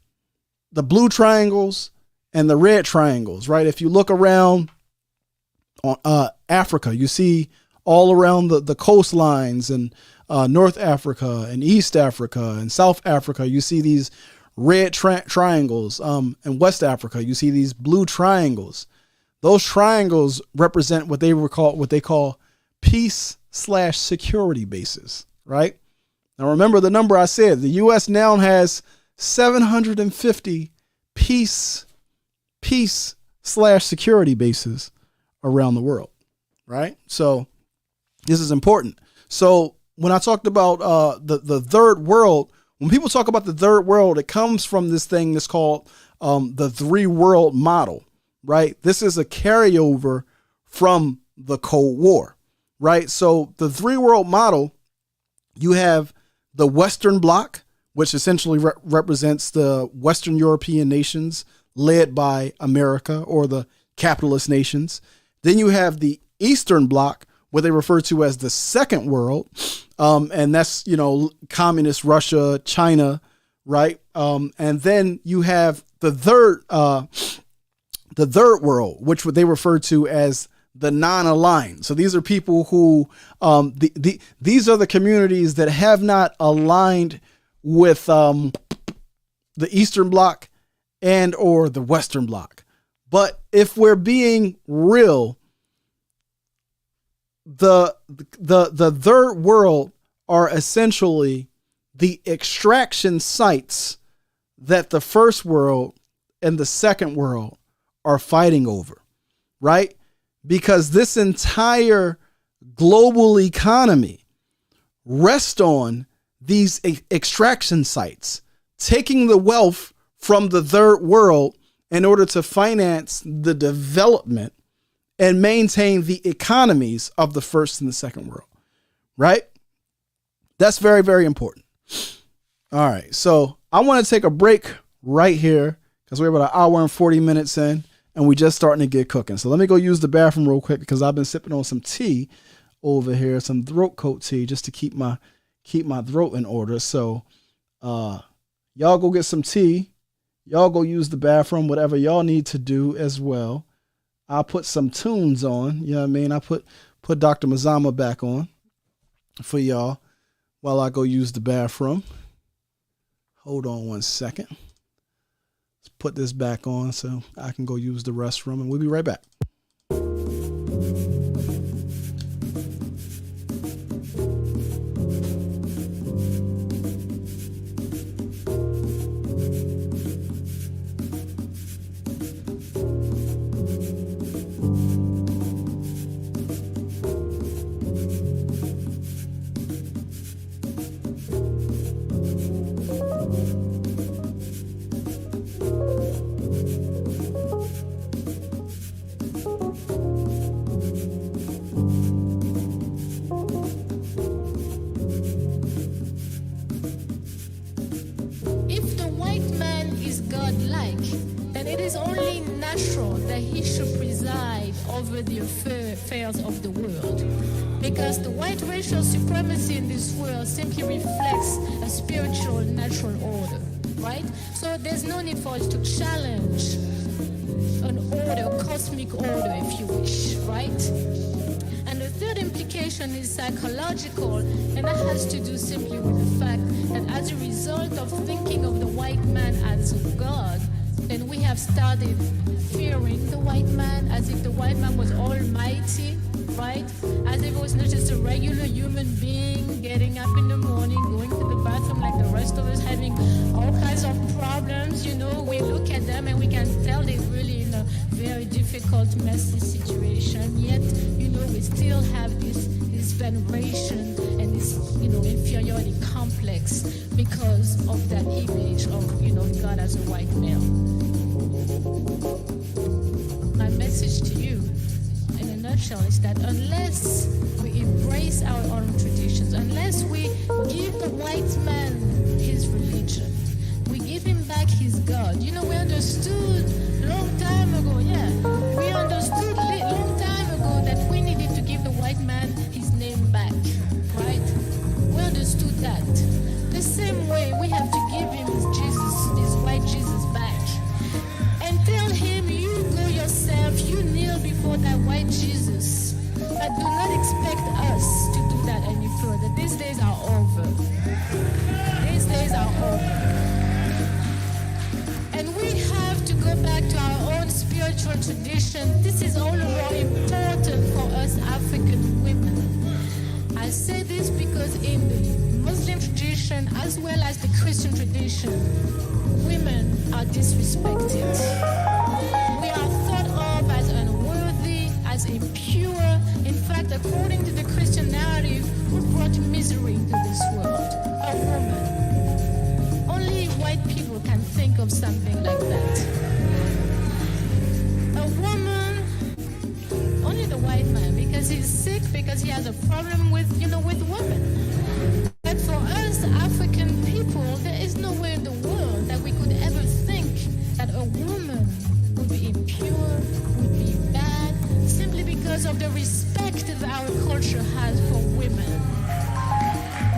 the blue triangles and the red triangles, right? If you look around on Africa, you see all around the coastlines and North Africa and East Africa and South Africa, you see these red triangles. And West Africa, you see these blue triangles. Those triangles represent what they call peace/security bases, right? Now remember the number I said. The U.S. now has 750 peace/security bases around the world, right? So this is important. So when I talked about the third world, when people talk about the third world, it comes from this thing that's called the three world model, right? This is a carryover from the Cold War, right? So the three world model, you have the Western Bloc, which essentially represents the Western European nations led by America, or the capitalist nations. Then you have the Eastern Bloc, what they refer to as the Second World. And that's, communist Russia, China, right? And then you have the third world, which they refer to as the non-aligned. So these are people who, these are the communities that have not aligned with the Eastern Bloc and or the Western Bloc. But if we're being real, the third world are essentially the extraction sites that the first world and the second world are fighting over, right? Because this entire global economy rests on these extraction sites, taking the wealth from the third world in order to finance the development and maintain the economies of the first and the second world, right? That's very, very important. All right. So I want to take a break right here because we're about an hour and 40 minutes in and we just starting to get cooking. So let me go use the bathroom real quick because I've been sipping on some tea over here, some throat coat tea, just to keep my throat in order. So y'all go get some tea. Y'all go use the bathroom, whatever y'all need to do as well. I'll put some tunes on. You know what I mean? I put Dr. Mazama back on for y'all while I go use the bathroom. Hold on one second. Let's put this back on so I can go use the restroom, and we'll be right back. is only natural that he should preside over the affairs of the world. Because the white racial supremacy in this world simply reflects a spiritual natural order, right? So there's no need for us to challenge an order, cosmic order, if you wish, right? And the third implication is psychological, and that has to do simply with the fact that as a result of thinking of the white man as a god, then we have started fearing the white man as if the white man was almighty, right? As if it was not just a regular human being getting up in the morning, going to the bathroom like the rest of us, having all kinds of problems. You know, we look at them and we can tell they're really in a very difficult, messy situation. Yet, you know, we still have this veneration and this, you know, inferiority complex because of that image of, you know, God as a white male. My message to you in a nutshell is that unless we embrace our own traditions, unless we give the white man his religion, we give him back his God. You know, we understood long time ago, we understood long time ago that we needed to give the white man his name back, right? We understood that. The same way we have to give him his Jesus, his white Jesus back. And tell him, you go yourself, you kneel before that white Jesus. But do not expect us to do that any further. These days are over. These days are over. And we have to go back to our own spiritual tradition. This is all the more important for us African women. I say this because in the Muslim tradition as well as the Christian tradition, women are disrespected. We are thought of as unworthy, as impure. In fact, according to the Christian narrative, who brought misery into this world? A woman. Only white people can think of something like that. A woman, only the white man, because he's sick, because he has a problem with, you know, with women. But for us African people, there is nowhere in the world that we could ever think that a woman would be impure, would be bad, simply because of the respect that our culture has for women.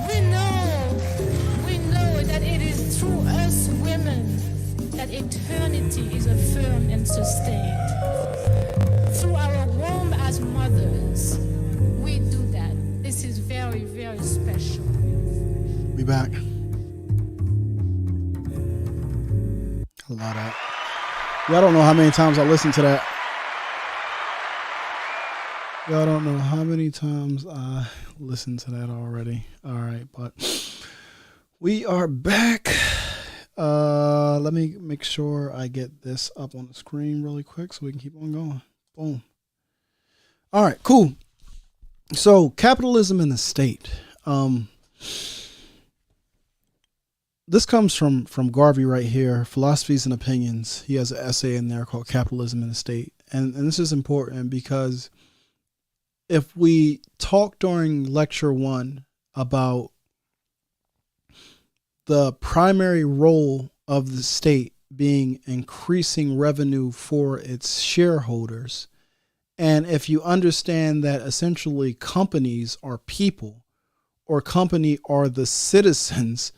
We know that it is through us women that eternity is affirmed and sustained. Through our womb as mothers, we do that. This is very, very special. We back. A lot of. Y'all don't know how many times I listened to that. Y'all don't know how many times I listened to that already. All right, but we are back. Let me make sure I get this up on the screen really quick so we can keep on going. Boom. All right, cool. So capitalism and the state. This comes from Garvey right here, Philosophies and Opinions. He has an essay in there called Capitalism and the State. And this is important because if we talk during lecture 1 about the primary role of the state being increasing revenue for its shareholders, and if you understand that essentially companies are people, or company are the citizens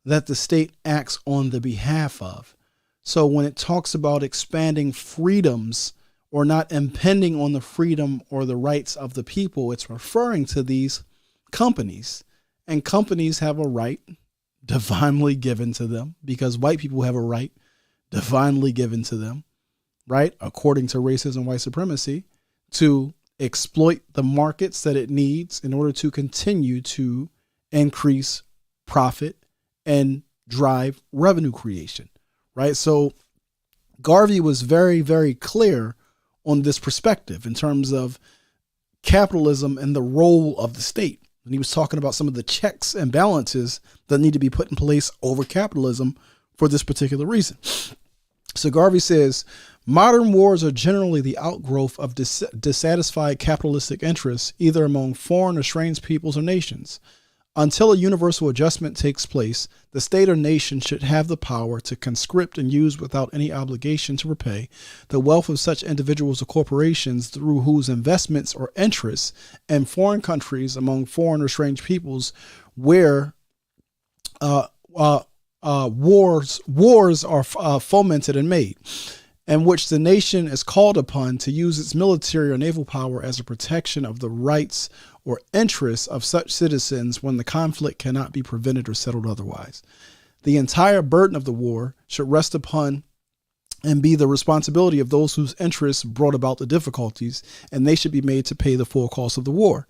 that the state acts on the behalf of. So when it talks about expanding freedoms or not impending on the freedom or the rights of the people, it's referring to these companies. And companies have a right divinely given to them because white people have a right divinely given to them, right? According to racism, white supremacy, to exploit the markets that it needs in order to continue to increase profit and drive revenue creation, right? So Garvey was very, very clear on this perspective in terms of capitalism and the role of the state. And he was talking about some of the checks and balances that need to be put in place over capitalism for this particular reason. So Garvey says, modern wars are generally the outgrowth of dissatisfied capitalistic interests, either among foreign or strange peoples or nations. Until a universal adjustment takes place, the state or nation should have the power to conscript and use without any obligation to repay the wealth of such individuals or corporations through whose investments or interests in foreign countries among foreign or strange peoples where wars are fomented and made, in which the nation is called upon to use its military or naval power as a protection of the rights or interests of such citizens when the conflict cannot be prevented or settled otherwise. The entire burden of the war should rest upon and be the responsibility of those whose interests brought about the difficulties, and they should be made to pay the full cost of the war.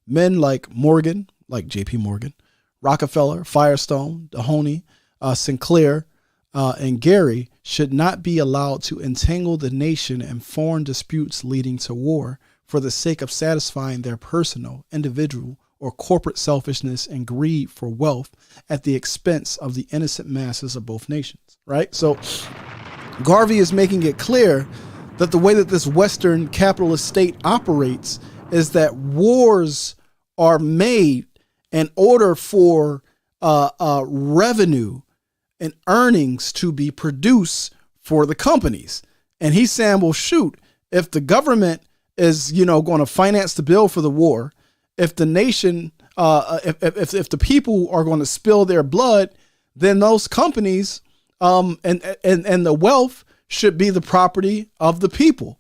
Men like Morgan, like J.P. Morgan, Rockefeller, Firestone, Mahoney, Sinclair, and Gary should not be allowed to entangle the nation in foreign disputes leading to war for the sake of satisfying their personal, individual, or corporate selfishness and greed for wealth at the expense of the innocent masses of both nations, right? So Garvey is making it clear that the way that this Western capitalist state operates is that wars are made in order for revenue and earnings to be produced for the companies. And he's saying, well, shoot, if the government is, going to finance the bill for the war, if the nation, if the people are going to spill their blood, then those companies and the wealth should be the property of the people.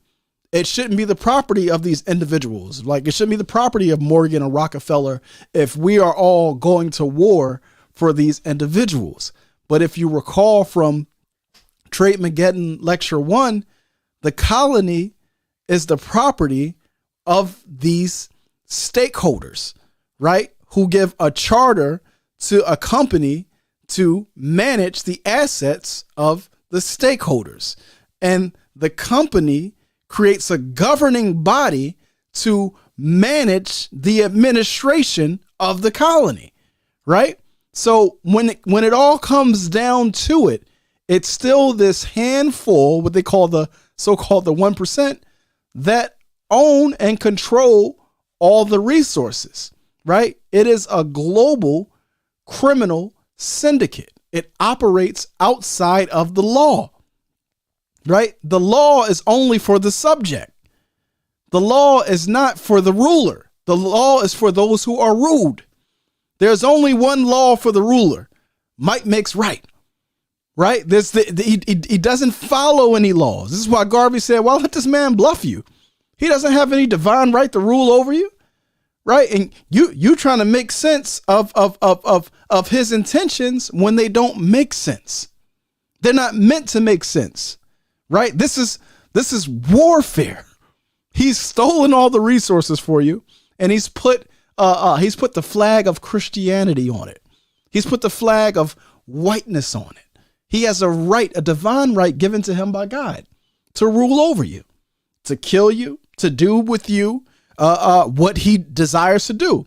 It shouldn't be the property of these individuals. Like, it shouldn't be the property of Morgan or Rockefeller if we are all going to war for these individuals. But if you recall from Trade-Mageddon Lecture 1, the colony is the property of these stakeholders, right? Who give a charter to a company to manage the assets of the stakeholders. And the company creates a governing body to manage the administration of the colony, right? So when it all comes down to it, it's still this handful, what they call the so-called the 1%, that own and control all the resources, right? It is a global criminal syndicate. It operates outside of the law, right? The law is only for the subject. The law is not for the ruler. The law is for those who are ruled. There's only one law for the ruler. Might makes right, right? He doesn't follow any laws. This is why Garvey said, well, let this man bluff you. He doesn't have any divine right to rule over you, right? And you trying to make sense of his intentions when they don't make sense. They're not meant to make sense, right? This is warfare. He's stolen all the resources for you, and he's put the flag of Christianity on it. He's put the flag of whiteness on it. He has a right, a divine right given to him by God to rule over you, to kill you, to do with you what he desires to do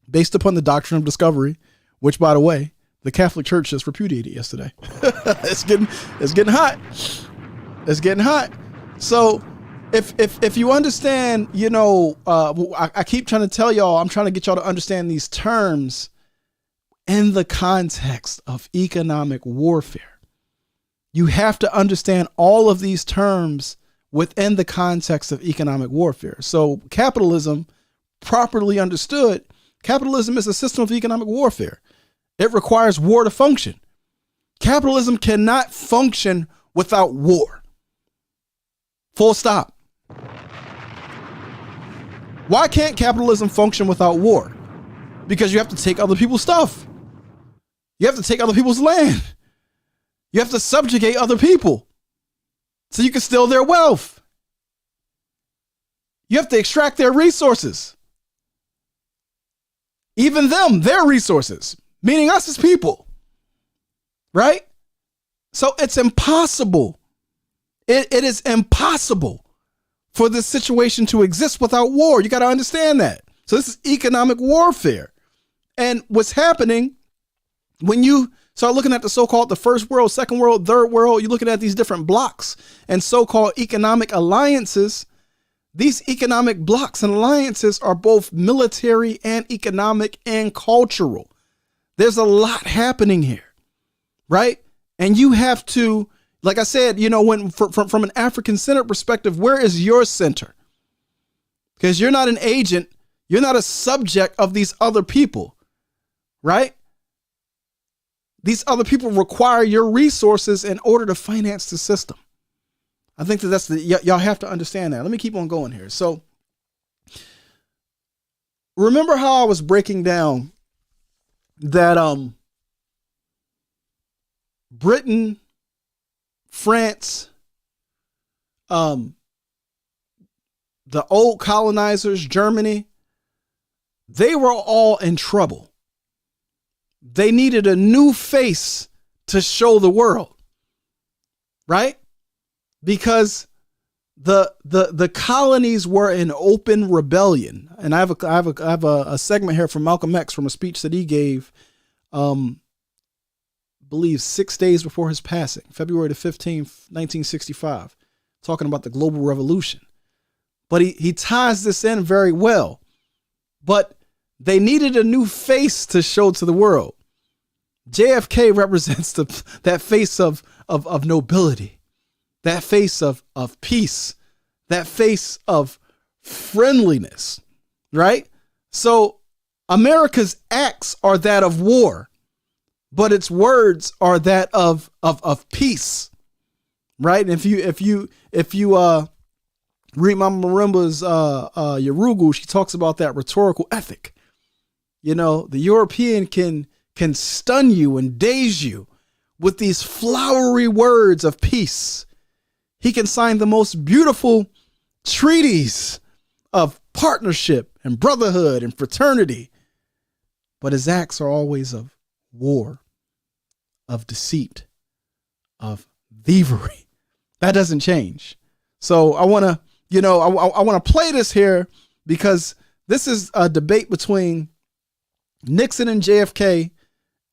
based upon the doctrine of discovery, which, by the way, the Catholic Church just repudiated yesterday. It's getting hot. It's getting hot. So if you understand, I keep trying to tell y'all, I'm trying to get y'all to understand these terms in the context of economic warfare. You have to understand all of these terms within the context of economic warfare. So capitalism, properly understood, capitalism is a system of economic warfare. It requires war to function. Capitalism cannot function without war. Full stop. Why can't capitalism function without war? Because you have to take other people's stuff. You have to take other people's land. You have to subjugate other people so you can steal their wealth. You have to extract their resources. Even them, their resources, meaning us as people, right? So it's impossible. It is impossible for this situation to exist without war. You got to understand that. So this is economic warfare. And what's happening when you start looking at the so-called the first world, second world, third world, you're looking at these different blocks and so-called economic alliances, These economic blocks and alliances are both military and economic and cultural. There's a lot happening here, right? And you have to, like I said, when from an African-centered perspective, where is your center? Because you're not an agent. You're not a subject of these other people, right? These other people require your resources in order to finance the system. I think that's y'all have to understand that. Let me keep on going here. So remember how I was breaking down that Britain, France, the old colonizers, Germany, they were all in trouble. They needed a new face to show the world, right? Because the colonies were in open rebellion. And I have a segment here from Malcolm X from a speech that he gave, believe 6 days before his passing, February the 15th, 1965, talking about the global revolution. But he ties this in very well. But they needed a new face to show to the world. JFK represents that face of nobility, that face of peace, that face of friendliness, right? So America's acts are that of war, but its words are that of peace, right? And if you read Mama Marimba's Yurugu, she talks about that rhetorical ethic. The European can stun you and daze you with these flowery words of peace. He can sign the most beautiful treaties of partnership and brotherhood and fraternity, but his acts are always of war, of deceit, of thievery. That doesn't change. So I want to, I want to play this here because this is a debate between Nixon and JFK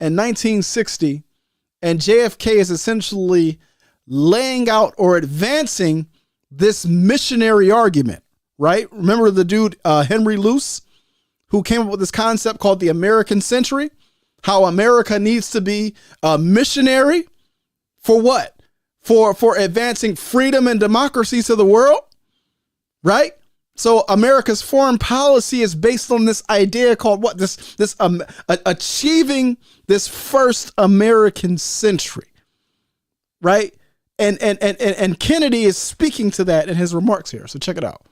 in 1960, and JFK is essentially laying out or advancing this missionary argument, right? Remember the dude, Henry Luce, who came up with this concept called the American century, how America needs to be a missionary for what? For advancing freedom and democracy to the world, right? So America's foreign policy is based on this idea called what? Achieving this first American century, right? And Kennedy is speaking to that in his remarks here. So check it out.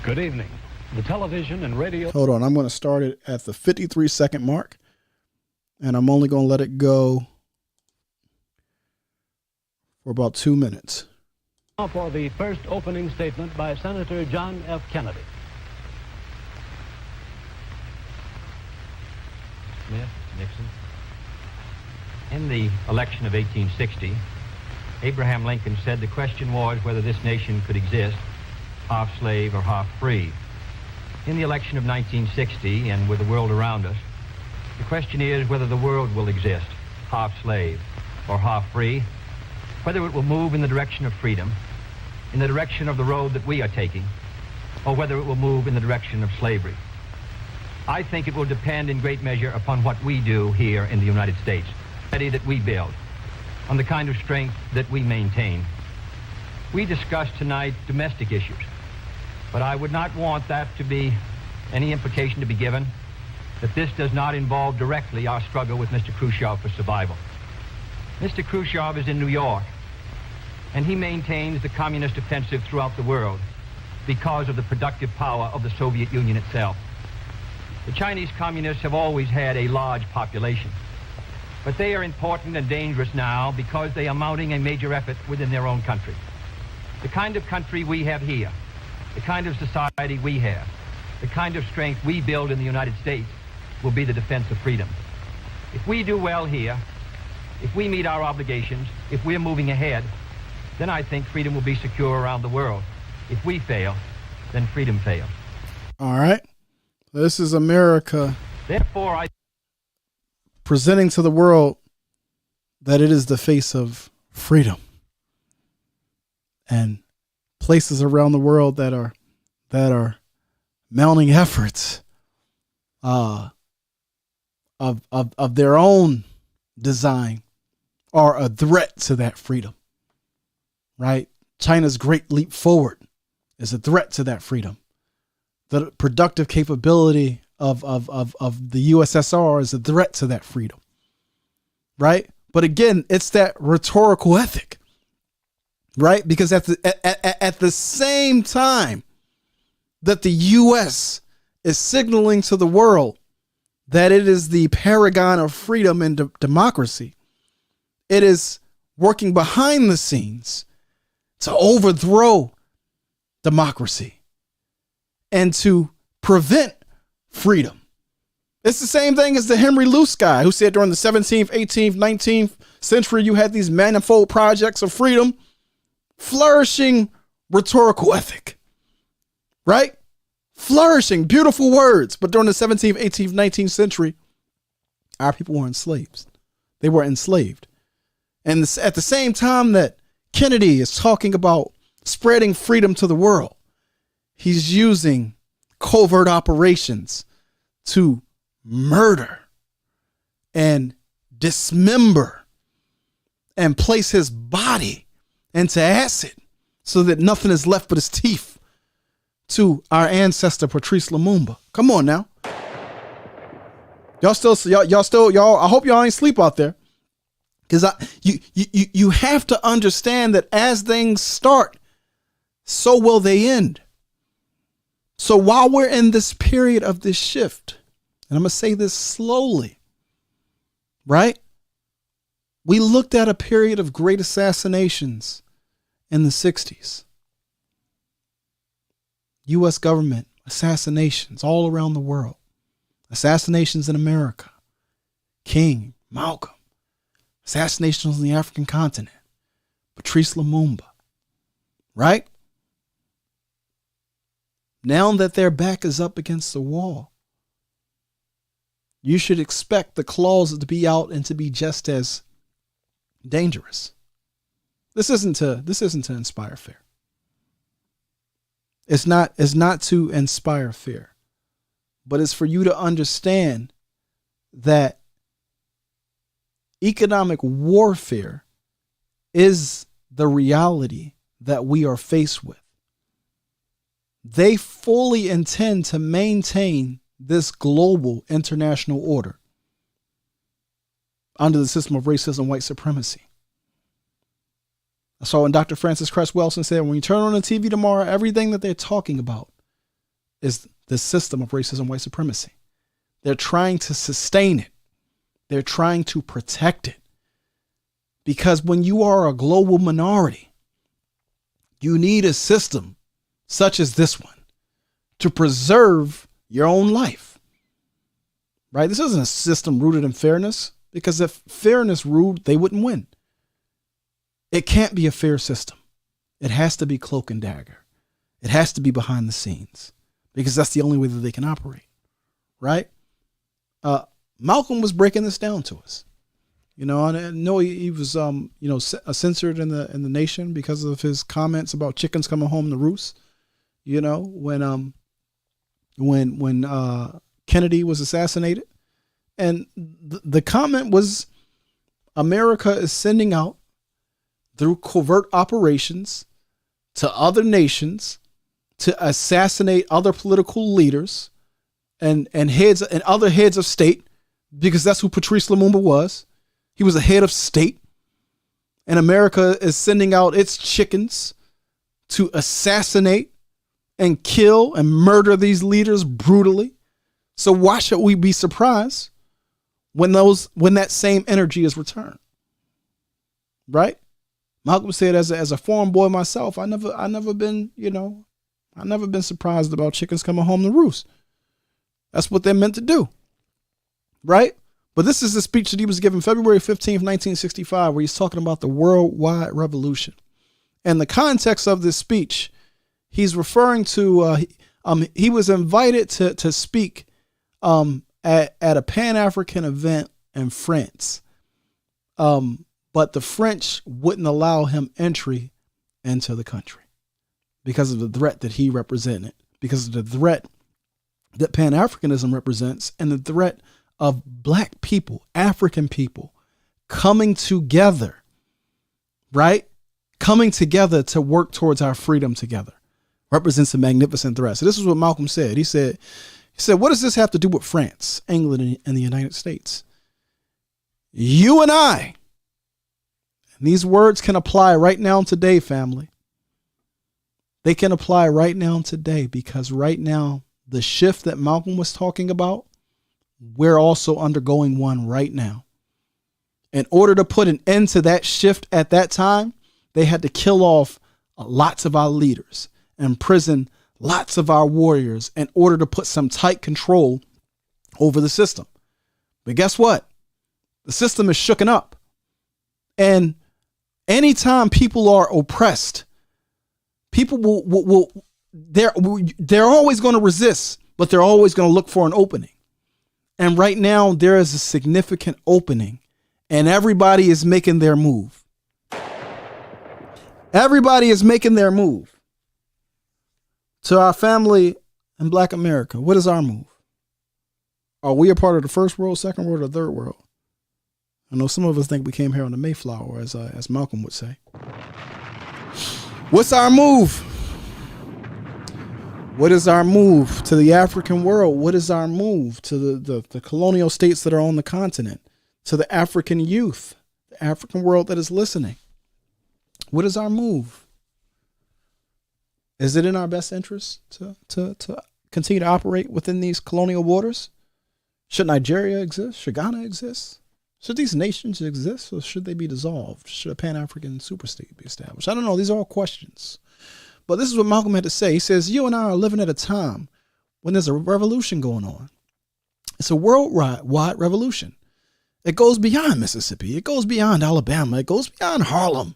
Good evening. The television and radio. Hold on. I'm going to start it at the 53-second mark, and I'm only going to let it go for about 2 minutes. Now for the first opening statement by Senator John F. Kennedy. Smith, Nixon. In the election of 1860, Abraham Lincoln said the question was whether this nation could exist half slave or half free. In the election of 1960, and with the world around us, the question is whether the world will exist half slave or half free, whether it will move in the direction of freedom, in the direction of the road that we are taking, or whether it will move in the direction of slavery. I think it will depend in great measure upon what we do here in the United States, that we build, on the kind of strength that we maintain. We discussed tonight domestic issues, but I would not want that to be any implication to be given that this does not involve directly our struggle with Mr. Khrushchev for survival. Mr. Khrushchev is in New York, and he maintains the communist offensive throughout the world because of the productive power of the Soviet Union itself. The Chinese communists have always had a large population, but they are important and dangerous now because they are mounting a major effort within their own country. The kind of country we have here, the kind of society we have, the kind of strength we build in the United States will be the defense of freedom. If we do well here, if we meet our obligations, if we're moving ahead, then I think freedom will be secure around the world. If we fail, then freedom fails. All right. This is America. Therefore, I presenting to the world that it is the face of freedom. And places around the world that are mounting efforts of their own design are a threat to that freedom, right? China's Great Leap Forward is a threat to that freedom. The productive capability of the USSR is a threat to that freedom, right? But again, it's that rhetorical ethic, right? Because at the same time that the U.S. is signaling to the world that it is the paragon of freedom and democracy, it is working behind the scenes to overthrow democracy and to prevent freedom. It's the same thing as the Henry Luce guy who said during the 17th, 18th, 19th century, you had these manifold projects of freedom, flourishing rhetorical ethic, right? Flourishing, beautiful words. But during the 17th, 18th, 19th century, our people were enslaved. They were enslaved. And at the same time that Kennedy is talking about spreading freedom to the world, he's using covert operations to murder and dismember and place his body into acid so that nothing is left but his teeth to our ancestor Patrice Lumumba. Come on now. Y'all, I hope y'all ain't sleep out there. Because you have to understand that as things start, so will they end. So while we're in this period of this shift, and I'm going to say this slowly, right? We looked at a period of great assassinations in the 60s. U.S. government assassinations all around the world. Assassinations in America. King, Malcolm. Assassinations on the African continent. Patrice Lumumba. Right? Now that their back is up against the wall, you should expect the claws to be out and to be just as dangerous. This isn't to inspire fear. It's not to inspire fear, but it's for you to understand that economic warfare is the reality that we are faced with. They fully intend to maintain this global international order under the system of racism, white supremacy. I saw when Dr. Francis Cress Welsing said, when you turn on the TV tomorrow, everything that they're talking about is the system of racism, white supremacy. They're trying to sustain it. They're trying to protect it. Because when you are a global minority, you need a system such as this one to preserve your own life. Right? This isn't a system rooted in fairness, because if fairness ruled, they wouldn't win. It can't be a fair system. It has to be cloak and dagger. It has to be behind the scenes, because that's the only way that they can operate. Right? Malcolm was breaking this down to us. You know, and I know he was, censored in the nation because of his comments about chickens coming home to roost. You know, when Kennedy was assassinated, and the comment was, America is sending out through covert operations to other nations to assassinate other political leaders and heads and other heads of state, because that's who Patrice Lumumba was. He was a head of state, and America is sending out its chickens to assassinate and kill and murder these leaders brutally. So why should we be surprised when that same energy is returned? Right? Malcolm said, as a farm boy myself, I never been surprised about chickens coming home to roost. That's what they're meant to do. Right? But this is the speech that he was given February 15th, 1965, where he's talking about the worldwide revolution. And the context of this speech, he's referring to, he was invited to speak at a Pan-African event in France but the French wouldn't allow him entry into the country because of the threat that he represented, because of the threat that Pan-Africanism represents, and the threat of black people, African people coming together, right? Coming together to work towards our freedom together represents a magnificent threat. So this is what Malcolm said. He said, what does this have to do with France, England, and the United States? You and I, and these words can apply right now and today, family. They can apply right now and today, because right now, the shift that Malcolm was talking about, we're also undergoing one right now. In order to put an end to that shift at that time, they had to kill off lots of our leaders, imprison lots of our warriors in order to put some tight control over the system. But guess what? The system is shooken up. And anytime people are oppressed, people they're always going to resist, but they're always going to look for an opening. And right now there is a significant opening, and everybody is making their move. Everybody is making their move. To our family in Black America, what is our move? Are we a part of the first world, second world, or third world? I know some of us think we came here on the Mayflower, as Malcolm would say. What's our move? What is our move to the African world? What is our move to the colonial states that are on the continent? To the African youth, the African world that is listening? What is our move? Is it in our best interest to continue to operate within these colonial waters? Should Nigeria exist? Should Ghana exist? Should these nations exist, or should they be dissolved? Should a Pan-African superstate be established? I don't know. These are all questions. But this is what Malcolm had to say. He says, you and I are living at a time when there's a revolution going on. It's a worldwide revolution. It goes beyond Mississippi. It goes beyond Alabama. It goes beyond Harlem.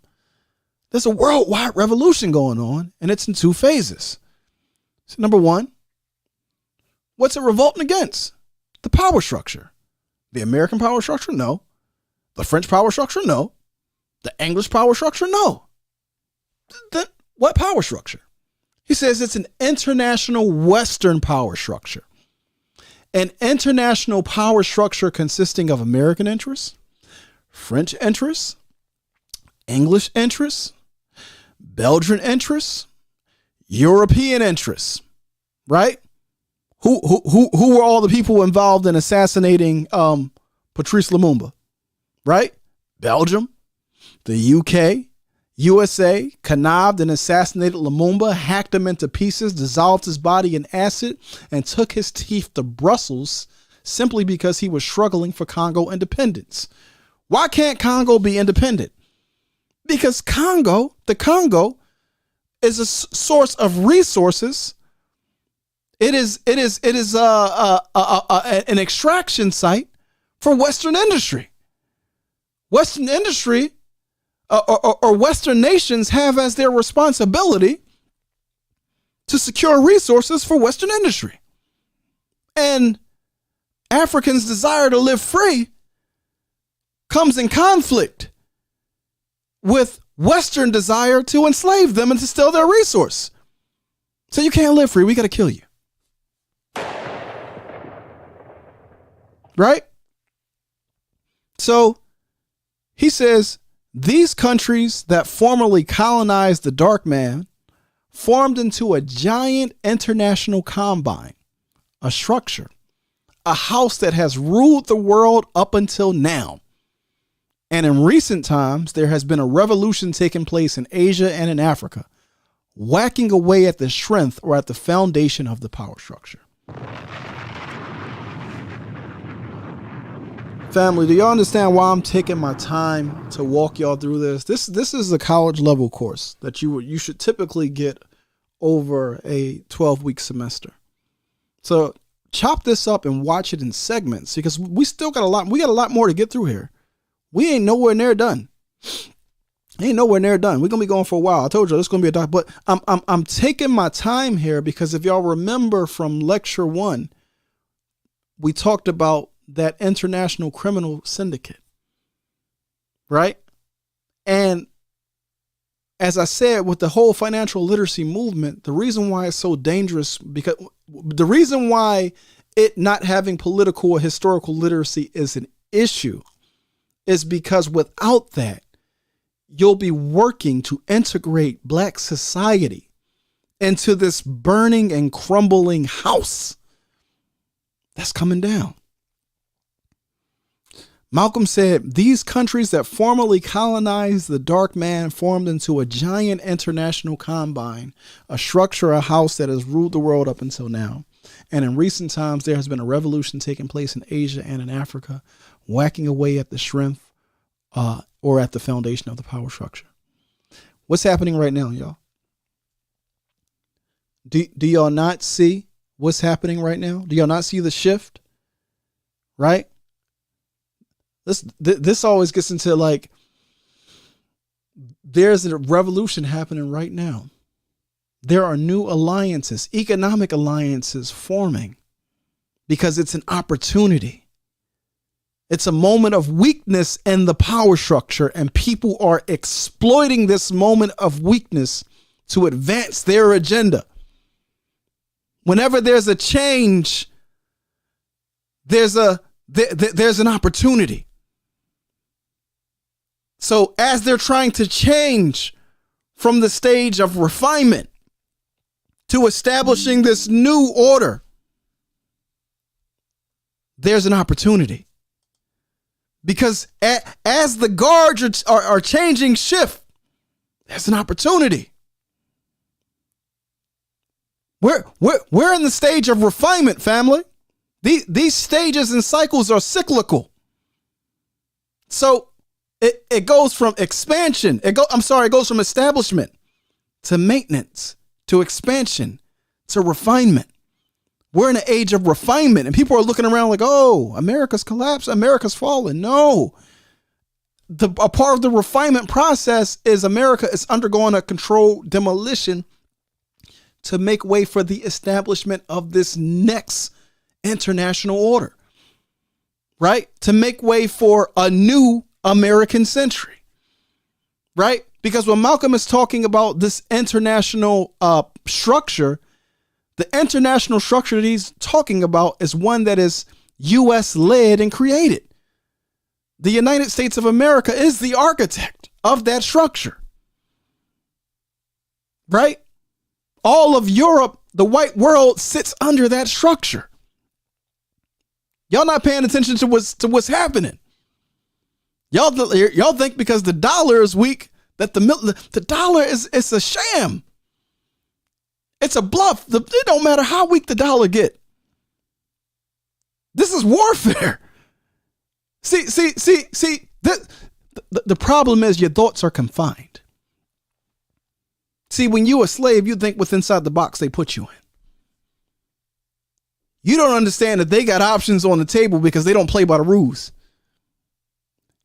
There's a worldwide revolution going on, and it's in two phases. So number one, what's it revolting against? The power structure. The American power structure? No. The French power structure? No. The English power structure? No. Then what power structure? He says it's an international Western power structure. An international power structure consisting of American interests, French interests, English interests, Belgian interests, European interests, right? Who were all the people involved in assassinating Patrice Lumumba, right? Belgium, the UK, USA connived and assassinated Lumumba, hacked him into pieces, dissolved his body in acid, and took his teeth to Brussels simply because he was struggling for Congo independence. Why can't Congo be independent? Because the Congo is a source of resources. It is an extraction site for Western industry. Western industry or Western nations have as their responsibility to secure resources for Western industry. And Africans' desire to live free comes in conflict with Western desire to enslave them and to steal their resource. So you can't live free. We got to kill you. Right? So he says these countries that formerly colonized the dark man formed into a giant international combine, a structure, a house that has ruled the world up until now. And in recent times, there has been a revolution taking place in Asia and in Africa, whacking away at the strength or at the foundation of the power structure. Family, do y'all understand why I'm taking my time to walk y'all through this? This is a college level course that you should typically get over a 12-week semester. So chop this up and watch it in segments, because we still got a lot more to get through here. We ain't nowhere near done. We're gonna be going for a while. I told you this is gonna be a doc, but I'm taking my time here because if y'all remember from lecture 1, we talked about that international criminal syndicate, right? And as I said, with the whole financial literacy movement, the reason why it's so dangerous, because the reason why it not having political or historical literacy is an issue is because without that, you'll be working to integrate Black society into this burning and crumbling house that's coming down. Malcolm said, these countries that formerly colonized the dark man formed into a giant international combine, a structure, a house that has ruled the world up until now. And in recent times, there has been a revolution taking place in Asia and in Africa, whacking away at the strength or at the foundation of the power structure. What's happening right now, y'all? Do y'all not see what's happening right now? Do y'all not see the shift? Right? This always gets into like, there's a revolution happening right now. There are new alliances, economic alliances forming because it's an opportunity. It's a moment of weakness in the power structure, and people are exploiting this moment of weakness to advance their agenda. Whenever there's a change, there's an opportunity. So as they're trying to change from the stage of refinement to establishing this new order, there's an opportunity. Because as the guards are changing shift, there's an opportunity. We're in the stage of refinement, family. These stages and cycles are cyclical. So it goes from expansion. It goes from establishment to maintenance to expansion to refinement. We're in an age of refinement, and people are looking around like, oh, America's collapsed, America's fallen. No. A part of the refinement process is America is undergoing a controlled demolition to make way for the establishment of this next international order, right? To make way for a new American century, right? Because when Malcolm is talking about this international structure, the international structure that he's talking about is one that is U.S. led and created. The United States of America is the architect of that structure, right? All of Europe, the white world, sits under that structure. Y'all not paying attention to what's happening. Y'all think because the dollar is weak that the dollar is a sham. It's a bluff. It don't matter how weak the dollar get. This is warfare. See. The problem is your thoughts are confined. See, when you a slave, you think what's inside the box they put you in. You don't understand that they got options on the table because they don't play by the rules.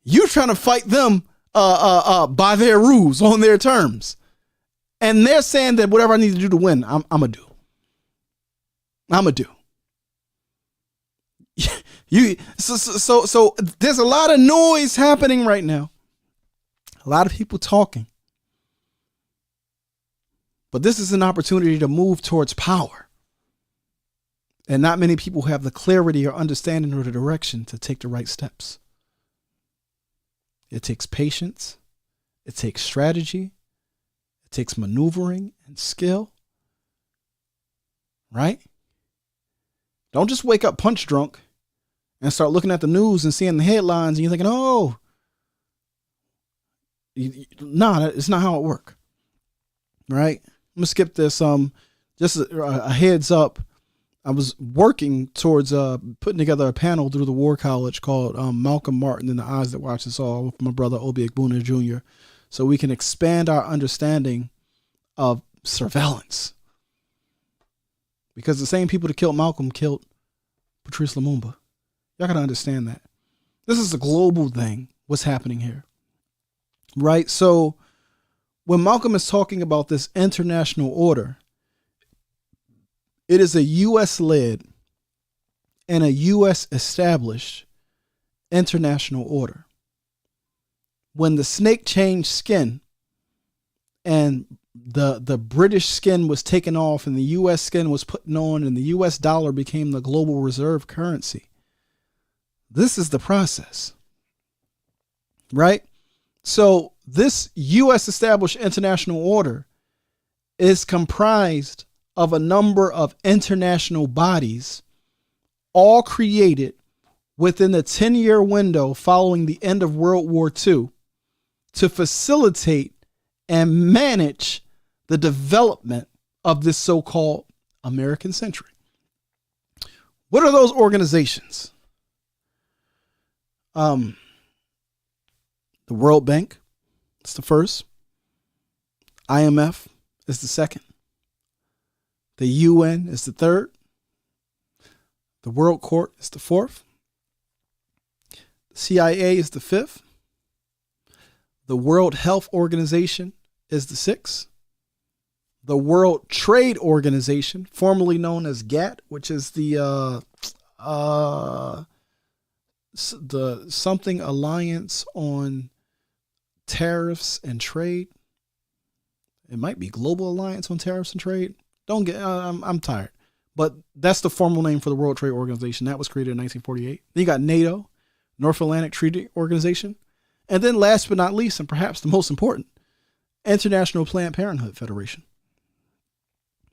You trying to fight them by their rules, on their terms. And they're saying that whatever I need to do to win, I'm going to do. So there's a lot of noise happening right now. A lot of people talking. But this is an opportunity to move towards power. And not many people have the clarity or understanding or the direction to take the right steps. It takes patience. It takes strategy. It takes maneuvering and skill. Right? Don't just wake up punch drunk and start looking at the news and seeing the headlines and you're thinking, oh, no, it's not how it works. Right? I'm going to skip this. Just a heads up. I was working towards putting together a panel through the War College called Malcolm Martin and the Eyes That Watch Us All with my brother Obi Egbuna Jr. so we can expand our understanding of surveillance. Because the same people that killed Malcolm killed Patrice Lumumba. Y'all got to understand that. This is a global thing, what's happening here. Right? So when Malcolm is talking about this international order, it is a U.S.-led and a U.S. established international order. when the snake changed skin and the British skin was taken off and the U.S. skin was put on and the U.S. dollar became the global reserve currency. This is the process, right? So this U.S. established international order is comprised of a number of international bodies, all created within the 10-year window following the end of World War II to facilitate and manage the development of this so-called American century. What are those organizations? The World Bank is the first. IMF is the second. The UN is the third. The World Court is the fourth. The CIA is the fifth. The World Health Organization is the sixth. The World Trade Organization, formerly known as GATT, which is the something alliance on tariffs and trade. It might be Global Alliance on Tariffs and Trade. Don't get, I'm tired. But that's the formal name for the World Trade Organization. That was created in 1948. Then you got NATO, North Atlantic Treaty Organization. And then last but not least, and perhaps the most important, International Planned Parenthood Federation.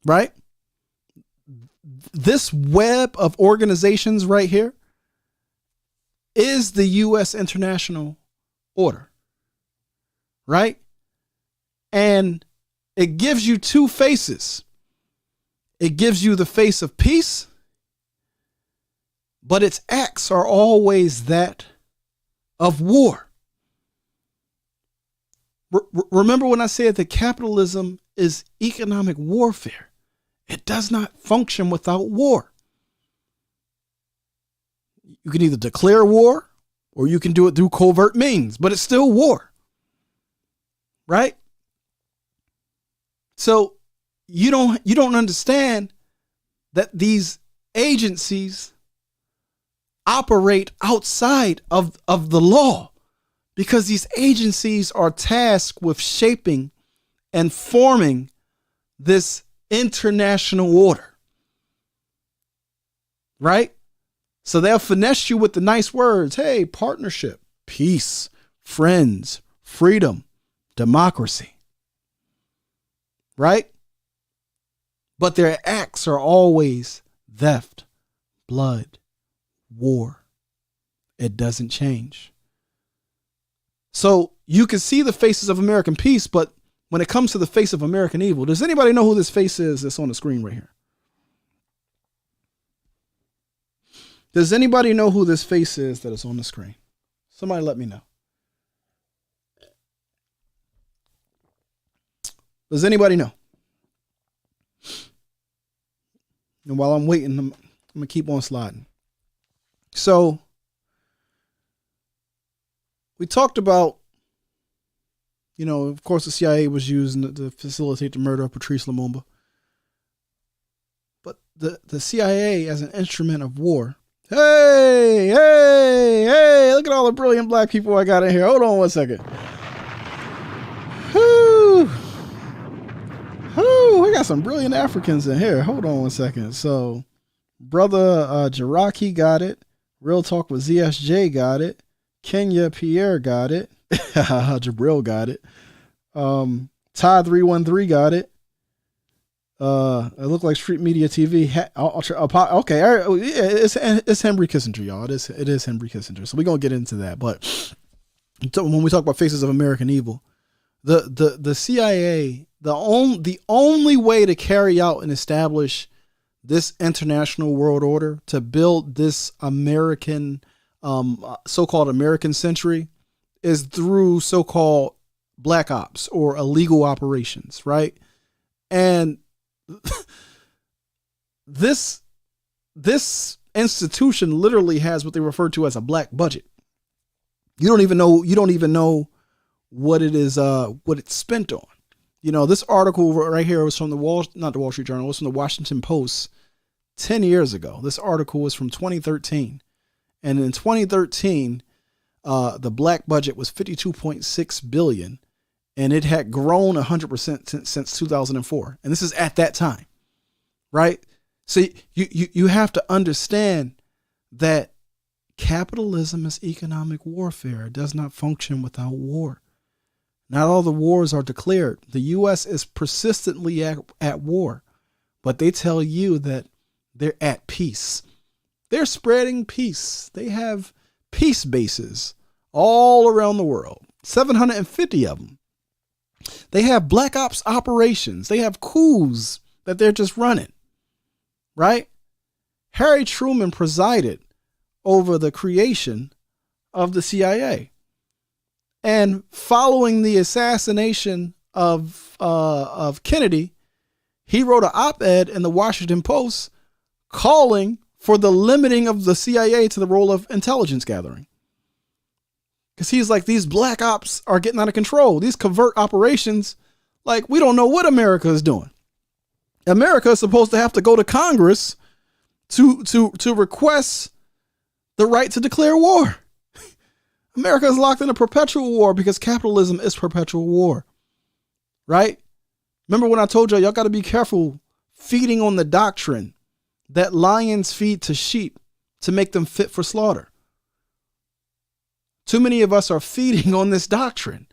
Right? This web of organizations right here is the U.S. international order. Right? And it gives you two faces. It gives you the face of peace, but its acts are always that of war. Remember when I said that capitalism is economic warfare? It does not function without war. You can either declare war or you can do it through covert means, but it's still war. Right? So you don't understand that these agencies operate outside of the law, because these agencies are tasked with shaping and forming this international order. Right? So they'll finesse you with the nice words. Hey, partnership, peace, friends, freedom, democracy. Right? But their acts are always theft, blood, war. It doesn't change. So you can see the faces of American peace, but when it comes to the face of American evil, does anybody know who this face is that's on the screen right here? Does anybody know who this face is that is on the screen? Somebody let me know. Does anybody know? And while I'm waiting, I'm going to keep on sliding. So we talked about, of course, the CIA was used to facilitate the murder of Patrice Lumumba. But the CIA as an instrument of war. Hey, look at all the brilliant black people I got in here. Hold on one second. We got some brilliant Africans in here. Hold on one second. So, brother Jaraki got it. Real Talk with ZSJ got it. Kenya Pierre got it. Jabril got it. Todd 313 got it. It looked like Street Media TV. Okay, all right. It's Henry Kissinger, y'all. It is Henry Kissinger. So we're gonna get into that. But when we talk about faces of American evil, the CIA, the only way to carry out and establish this international world order, to build this American, so-called American century, is through so-called black ops or illegal operations, right? And this institution literally has what they refer to as a black budget. You don't even know what it is, what it's spent on. This article right here was from not the Wall Street Journal, it was from the Washington Post 10 years ago. This article was from 2013. And in 2013, the black budget was 52.6 billion, and it had grown 100% since 2004. And this is at that time, right? So you have to understand that capitalism is economic warfare. It does not function without war. Not all the wars are declared. The U.S. is persistently at war, but they tell you that they're at peace. They're spreading peace. They have peace bases all around the world, 750 of them. They have black ops operations. They have coups that they're just running, right? Harry Truman presided over the creation of the CIA. And following the assassination of Kennedy, he wrote an op-ed in the Washington Post calling for the limiting of the CIA to the role of intelligence gathering. Because he's like, these black ops are getting out of control. These covert operations, like, we don't know what America is doing. America is supposed to have to go to Congress to request the right to declare war. America is locked in a perpetual war because capitalism is perpetual war, right? Remember when I told y'all got to be careful feeding on the doctrine that lions feed to sheep to make them fit for slaughter. Too many of us are feeding on this doctrine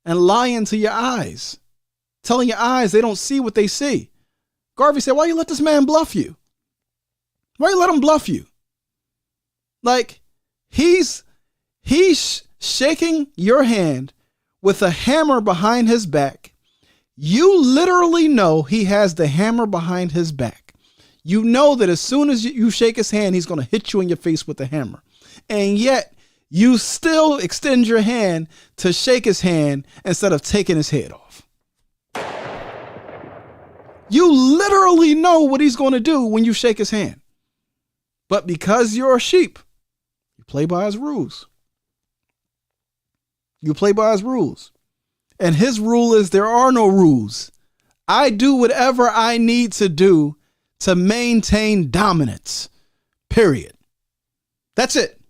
and lying to your eyes, telling your eyes they don't see what they see. Garvey said, why you let this man bluff you? Why you let him bluff you? Like, he's shaking your hand with a hammer behind his back. You literally know he has the hammer behind his back. You know that as soon as you shake his hand, he's going to hit you in your face with the hammer. And yet you still extend your hand to shake his hand instead of taking his head off. You literally know what he's going to do when you shake his hand. But because you're a sheep, you play by his rules. You play by his rules. And his rule is there are no rules. I do whatever I need to do to maintain dominance. Period. That's it.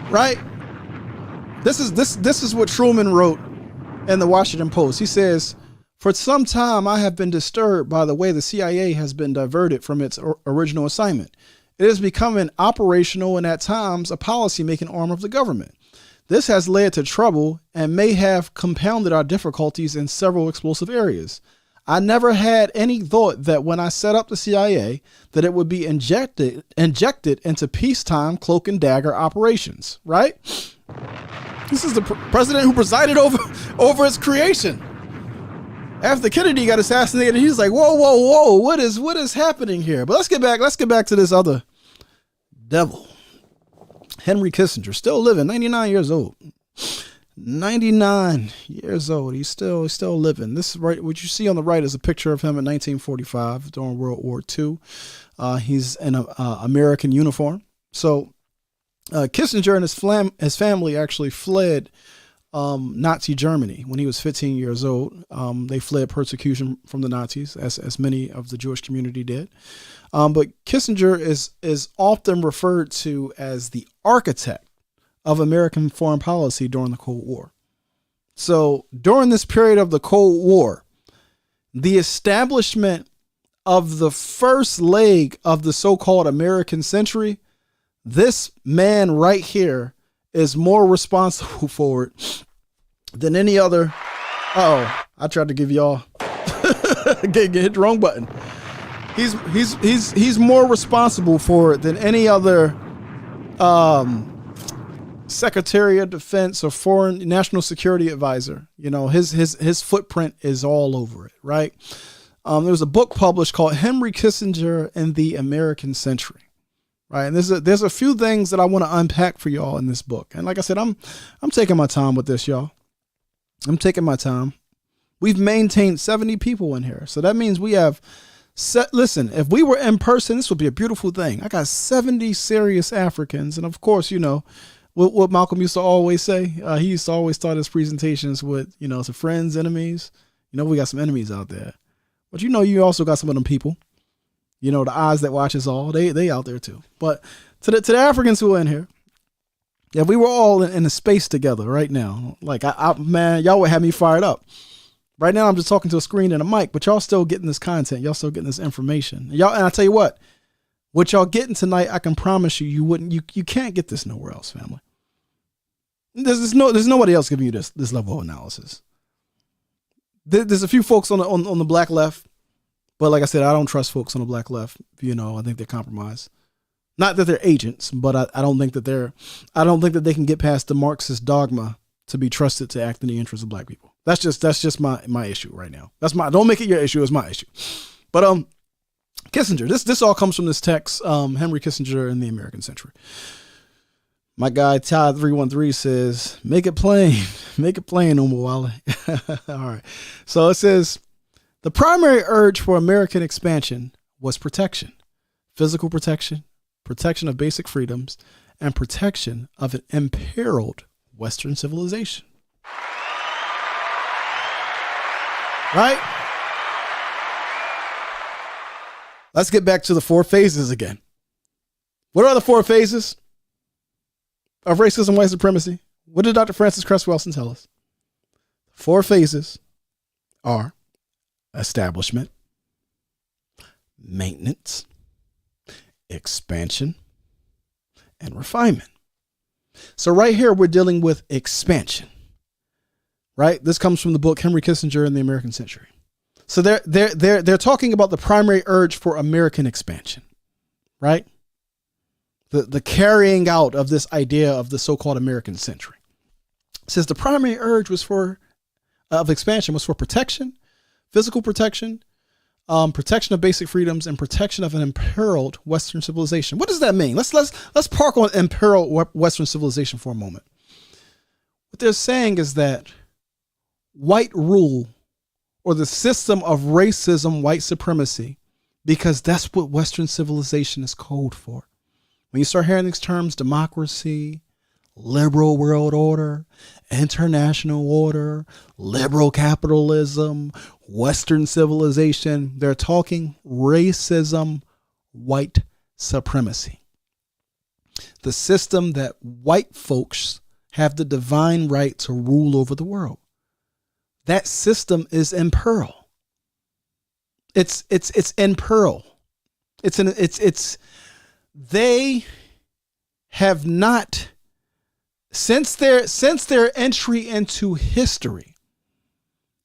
Right? This is what Truman wrote in the Washington Post. He says, for some time, I have been disturbed by the way the CIA has been diverted from its original assignment. It has become an operational and at times a policy-making arm of the government. This has led to trouble and may have compounded our difficulties in several explosive areas. I never had any thought that when I set up the CIA that it would be injected into peacetime cloak and dagger operations, right? This is the president who presided over its creation. After Kennedy got assassinated, he's like, whoa, what is happening here? But let's get back to this other devil. Henry Kissinger, still living, 99 years old. 99 years old. He's still living. This is right. What you see on the right is a picture of him in 1945 during World War II. He's in an American uniform. So Kissinger and his family actually fled Nazi Germany when he was 15 years old. They fled persecution from the Nazis, as many of the Jewish community did. But Kissinger is often referred to as the architect of American foreign policy during the Cold War. So during this period of the Cold War, the establishment of the first leg of the so-called American century, this man right here is more responsible for it than any other. I tried to give y'all hit the wrong button. He's more responsible for it than any other Secretary of Defense or Foreign National Security Advisor. You know, his footprint is all over it, right? There was a book published called Henry Kissinger and the American Century, right? And there's a few things that I want to unpack for y'all in this book. And like I said, I'm taking my time with this, y'all. I'm taking my time. We've maintained 70 people in here, so that means we have. Listen, if we were in person, this would be a beautiful thing. I got 70 serious Africans, and of course, you know. What Malcolm used to always say, he used to always start his presentations with, you know, some friends, enemies. You know, we got some enemies out there. But you know, you also got some of them people, you know, the eyes that watch us all. They out there too. But To the Africans who are in here, if we were all in a space together right now, like man, y'all would have me fired up. Right now, I'm just talking to a screen and a mic, but y'all still getting this content. Y'all still getting this information. And I tell you what y'all getting tonight, I can promise you, you can't get this nowhere else, family. There's nobody else giving you this level of analysis. There's a few folks on the black left, but like I said, I don't trust folks on the black left. I think they're compromised. Not that they're agents, but I don't think that they can get past the Marxist dogma to be trusted to act in the interest of black people. That's just my issue right now. Don't make it your issue, it's my issue. But Kissinger, this all comes from this text, Henry Kissinger in the American Century. My guy Todd 313 says, make it plain, Umawale. All right. So it says, the primary urge for American expansion was protection, physical protection of basic freedoms, and protection of an imperiled Western civilization. Right? Let's get back to the 4 phases again. What are the 4 phases of racism, white supremacy? What did Dr. Francis Cress Welsing tell us? 4 phases are establishment, maintenance, expansion, and refinement. So right here, we're dealing with expansion, right? This comes from the book Henry Kissinger in the American Century. So they're talking about the primary urge for American expansion, right? The carrying out of this idea of the so-called American century. It says the primary urge of expansion was for protection, physical protection, protection of basic freedoms, and protection of an imperiled Western civilization. What does that mean? Let's park on imperiled Western civilization for a moment. What they're saying is that white rule, or the system of racism, white supremacy, because that's what Western civilization is code for. When you start hearing these terms, democracy, liberal world order, international order, liberal capitalism, Western civilization, they're talking racism, white supremacy. The system that white folks have the divine right to rule over the world. That system is in peril. It's in peril. They have not, since their entry into history,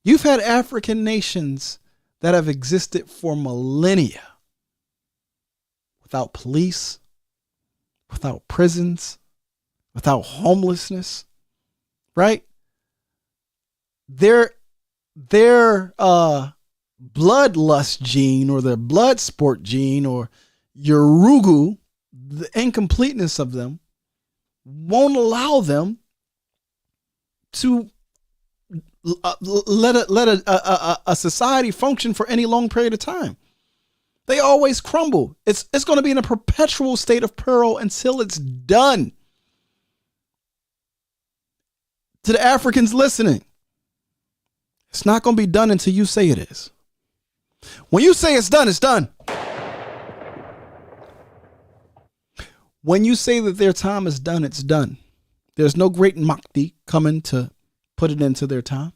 you've had African nations that have existed for millennia without police, without prisons, without homelessness, right? Their bloodlust gene, or their blood sport gene, or Urugu, the incompleteness of them, won't allow them to let a society function for any long period of time. They always crumble. It's going to be in a perpetual state of peril until it's done. To the Africans listening, it's not going to be done until you say it is. When you say it's done, it's done. When you say that their time is done, it's done. There's no great Mahdi coming to put it into their time.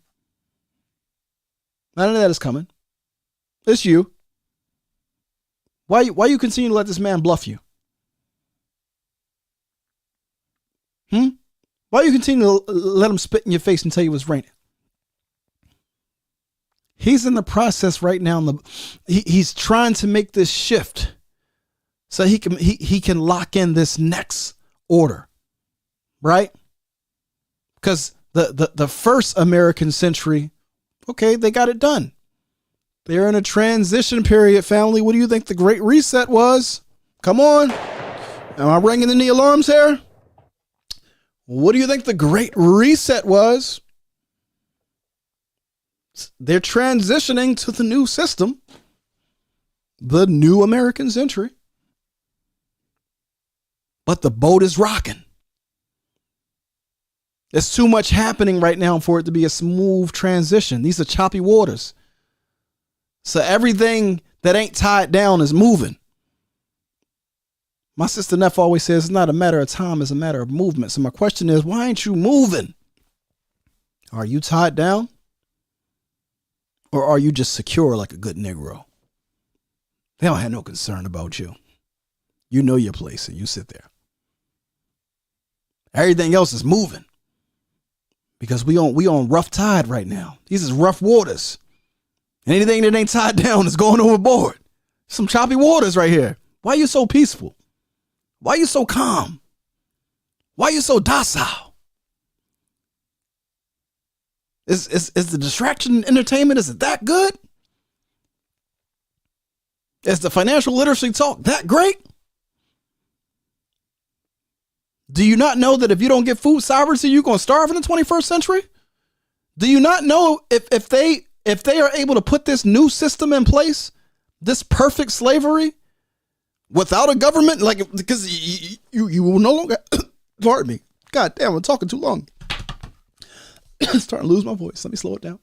None of that is coming. It's you. Why you continue to let this man bluff you? Why you continue to let him spit in your face and tell you it's raining? He's in the process right now. He's trying to make this shift so he can lock in this next order, right? Because the first American century, okay, they got it done. They're in a transition period, family. What do you think the Great Reset was? Come on. Am I ringing any alarms here? What do you think the Great Reset was? They're transitioning to the new system, the new American century. But the boat is rocking. There's too much happening right now for it to be a smooth transition. These are choppy waters. So everything that ain't tied down is moving. My sister Neff always says it's not a matter of time, it's a matter of movement. So my question is, why ain't you moving? Are you tied down? Or are you just secure like a good Negro? They don't have no concern about you. You know your place and you sit there. Everything else is moving. Because we on rough tide right now. These is rough waters. Anything that ain't tied down is going overboard. Some choppy waters right here. Why are you so peaceful? Why are you so calm? Why are you so docile? Is the distraction and entertainment, is it that good? Is the financial literacy talk that great? Do you not know that if you don't get food sovereignty, you're going to starve in the 21st century? Do you not know if they are able to put this new system in place, this perfect slavery, without a government, like, because you will no longer, pardon me, God damn, I'm talking too long. Starting to lose my voice. Let me slow it down.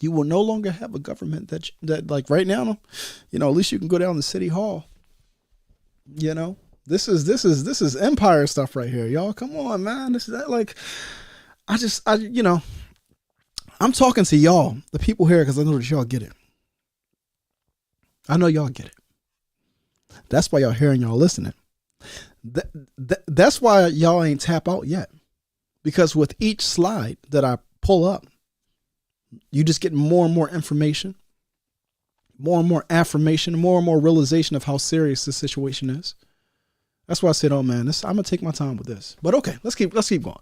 You will no longer have a government that like right now, you know, at least you can go down to City Hall. You know, this is empire stuff right here, y'all. Come on, man. This is that, like, you know, I'm talking to y'all, the people here, because I know that y'all get it. I know y'all get it. That's why y'all hearing, y'all listening. That's why y'all ain't tap out yet. Because with each slide that I pull up, you just get more and more information, more and more affirmation, more and more realization of how serious this situation is. That's why I said, oh man, I'm gonna take my time with this. But okay, let's keep going.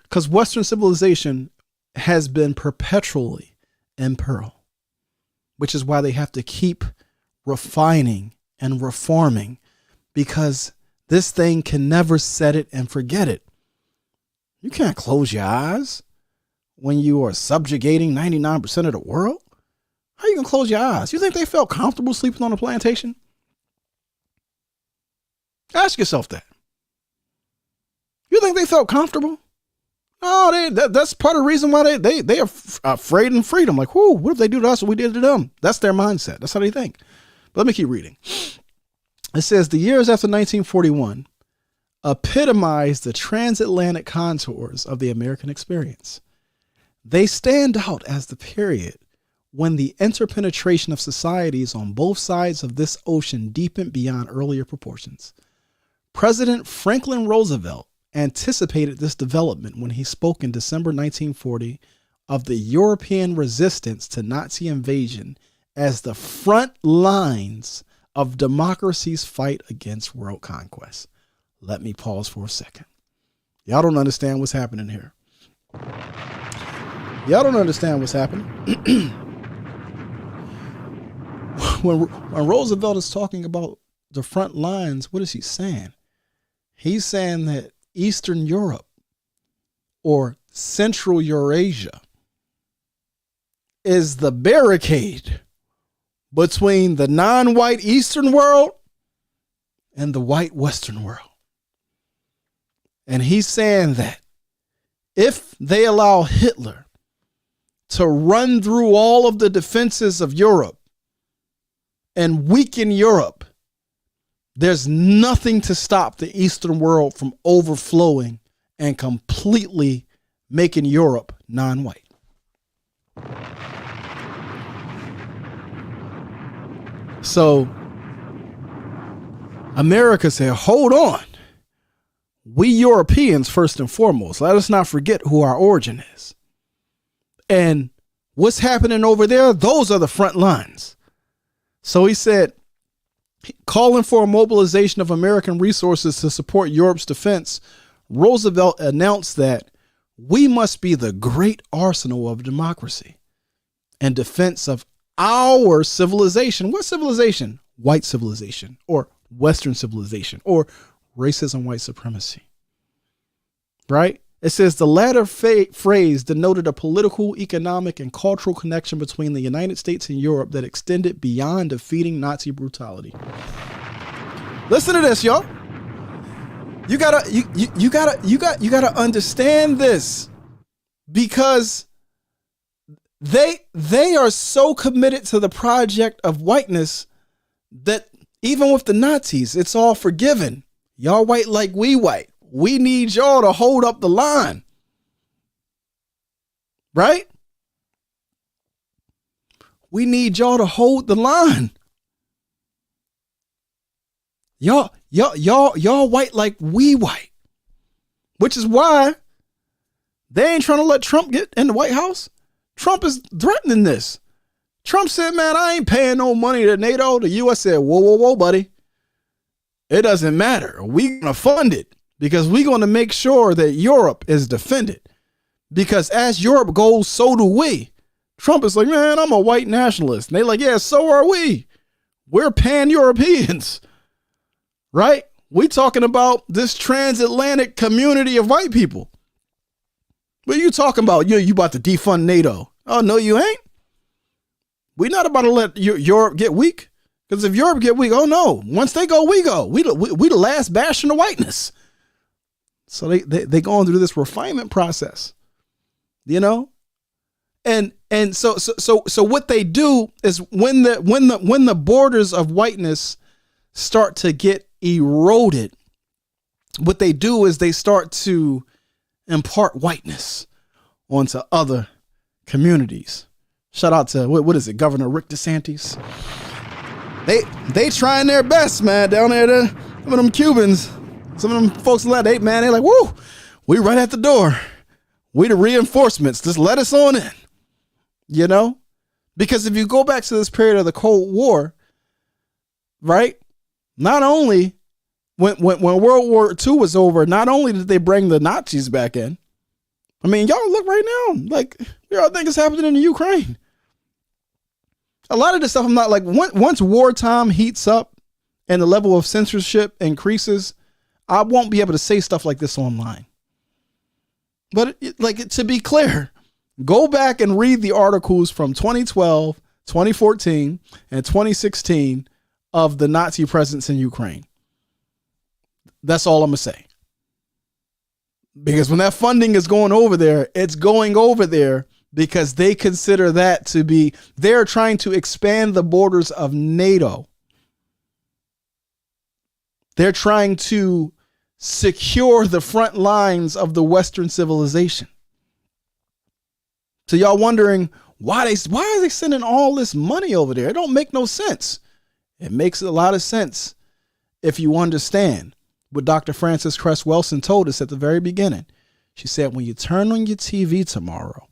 Because Western civilization has been perpetually in peril, which is why they have to keep refining and reforming, because this thing can never set it and forget it. You can't close your eyes when you are subjugating 99% of the world. How are you going to close your eyes? You think they felt comfortable sleeping on a plantation? Ask yourself that. You think they felt comfortable? No, that's part of the reason why they are afraid in freedom. Like, whoo, what if they do to us what we did to them? That's their mindset. That's how they think. But let me keep reading. It says the years after 1941 epitomized the transatlantic contours of the American experience. They stand out as the period when the interpenetration of societies on both sides of this ocean deepened beyond earlier proportions. President Franklin Roosevelt anticipated this development when he spoke in December 1940 of the European resistance to Nazi invasion as the front lines of democracy's fight against world conquest. Let me pause for a second. Y'all don't understand what's happening here. Y'all don't understand what's happening. When Roosevelt is talking about the front lines, what is he saying? He's saying that Eastern Europe or Central Eurasia is the barricade between the non-white Eastern world and the white Western world. And he's saying that if they allow Hitler to run through all of the defenses of Europe and weaken Europe, there's nothing to stop the Eastern world from overflowing and completely making Europe non-white. So America said, hold on. We Europeans, first and foremost, let us not forget who our origin is. And what's happening over there, those are the front lines. So he said, calling for a mobilization of American resources to support Europe's defense, Roosevelt announced that we must be the great arsenal of democracy and defense of our civilization. What civilization? White civilization, or Western civilization, or racism, white supremacy. Right? It says the latter phrase denoted a political, economic, and cultural connection between the United States and Europe that extended beyond defeating Nazi brutality. Listen to this, y'all. You gotta understand this, because they are so committed to the project of whiteness that Even with the Nazis, it's all forgiven. Y'all white like we white. We need y'all to hold up the line. Right? We need y'all to hold the line. Y'all white like we white. Which is why they ain't trying to let Trump get in the White House. Trump is threatening this. Trump said, man, I ain't paying no money to NATO. The U.S. said, whoa, buddy. It doesn't matter. We're going to fund it because we're going to make sure that Europe is defended. Because as Europe goes, so do we. Trump is like, man, I'm a white nationalist. And they're like, yeah, so are we. We're pan-Europeans. Right? We talking about this transatlantic community of white people. What are you talking about? You about to defund NATO. Oh, no, you ain't. We're not about to let Europe get weak. Because if Europe get weak, oh no, once they go, we go. We the last bastion of whiteness. So they going through this refinement process, you know? And so what they do is when the borders of whiteness start to get eroded, what they do is they start to impart whiteness onto other communities. Shout out to what is it, Governor Rick DeSantis. They trying their best, man, down there. Some of them Cubans, some of them folks in Latin, man, they're like, woo, we right at the door. We the reinforcements. Just let us on in. You know? Because if you go back to this period of the Cold War, right? Not only when World War II was over, not only did they bring the Nazis back in. I mean, y'all look right now, like we all think it's happening in the Ukraine. A lot of this stuff, I'm not like, once wartime heats up and the level of censorship increases, I won't be able to say stuff like this online. But to be clear, go back and read the articles from 2012, 2014, and 2016 of the Nazi presence in Ukraine. That's all I'm going to say. Because when that funding is going over there, it's going over there because they consider that to be, they're trying to expand the borders of NATO. They're trying to secure the front lines of the Western civilization. So y'all wondering why are they sending all this money over there? It don't make no sense. It makes a lot of sense if you understand what Dr. Frances Cress Welsing told us at the very beginning. She said, when you turn on your TV tomorrow,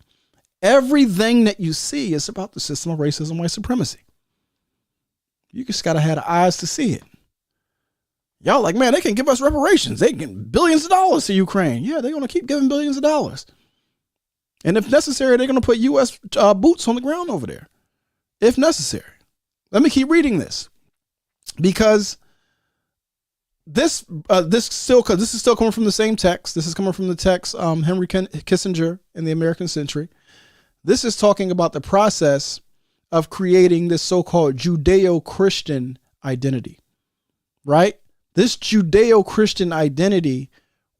everything that you see is about the system of racism, white supremacy. You just got to have the eyes to see it. Y'all like, man, they can give us reparations. They can give billions of dollars to Ukraine. Yeah, they're going to keep giving billions of dollars. And if necessary, they're going to put U.S. Boots on the ground over there. If necessary. Let me keep reading this. Because this is still coming from the same text. This is coming from the text, Henry Kissinger in the American Century. This is talking about the process of creating this so-called Judeo-Christian identity, right? This Judeo-Christian identity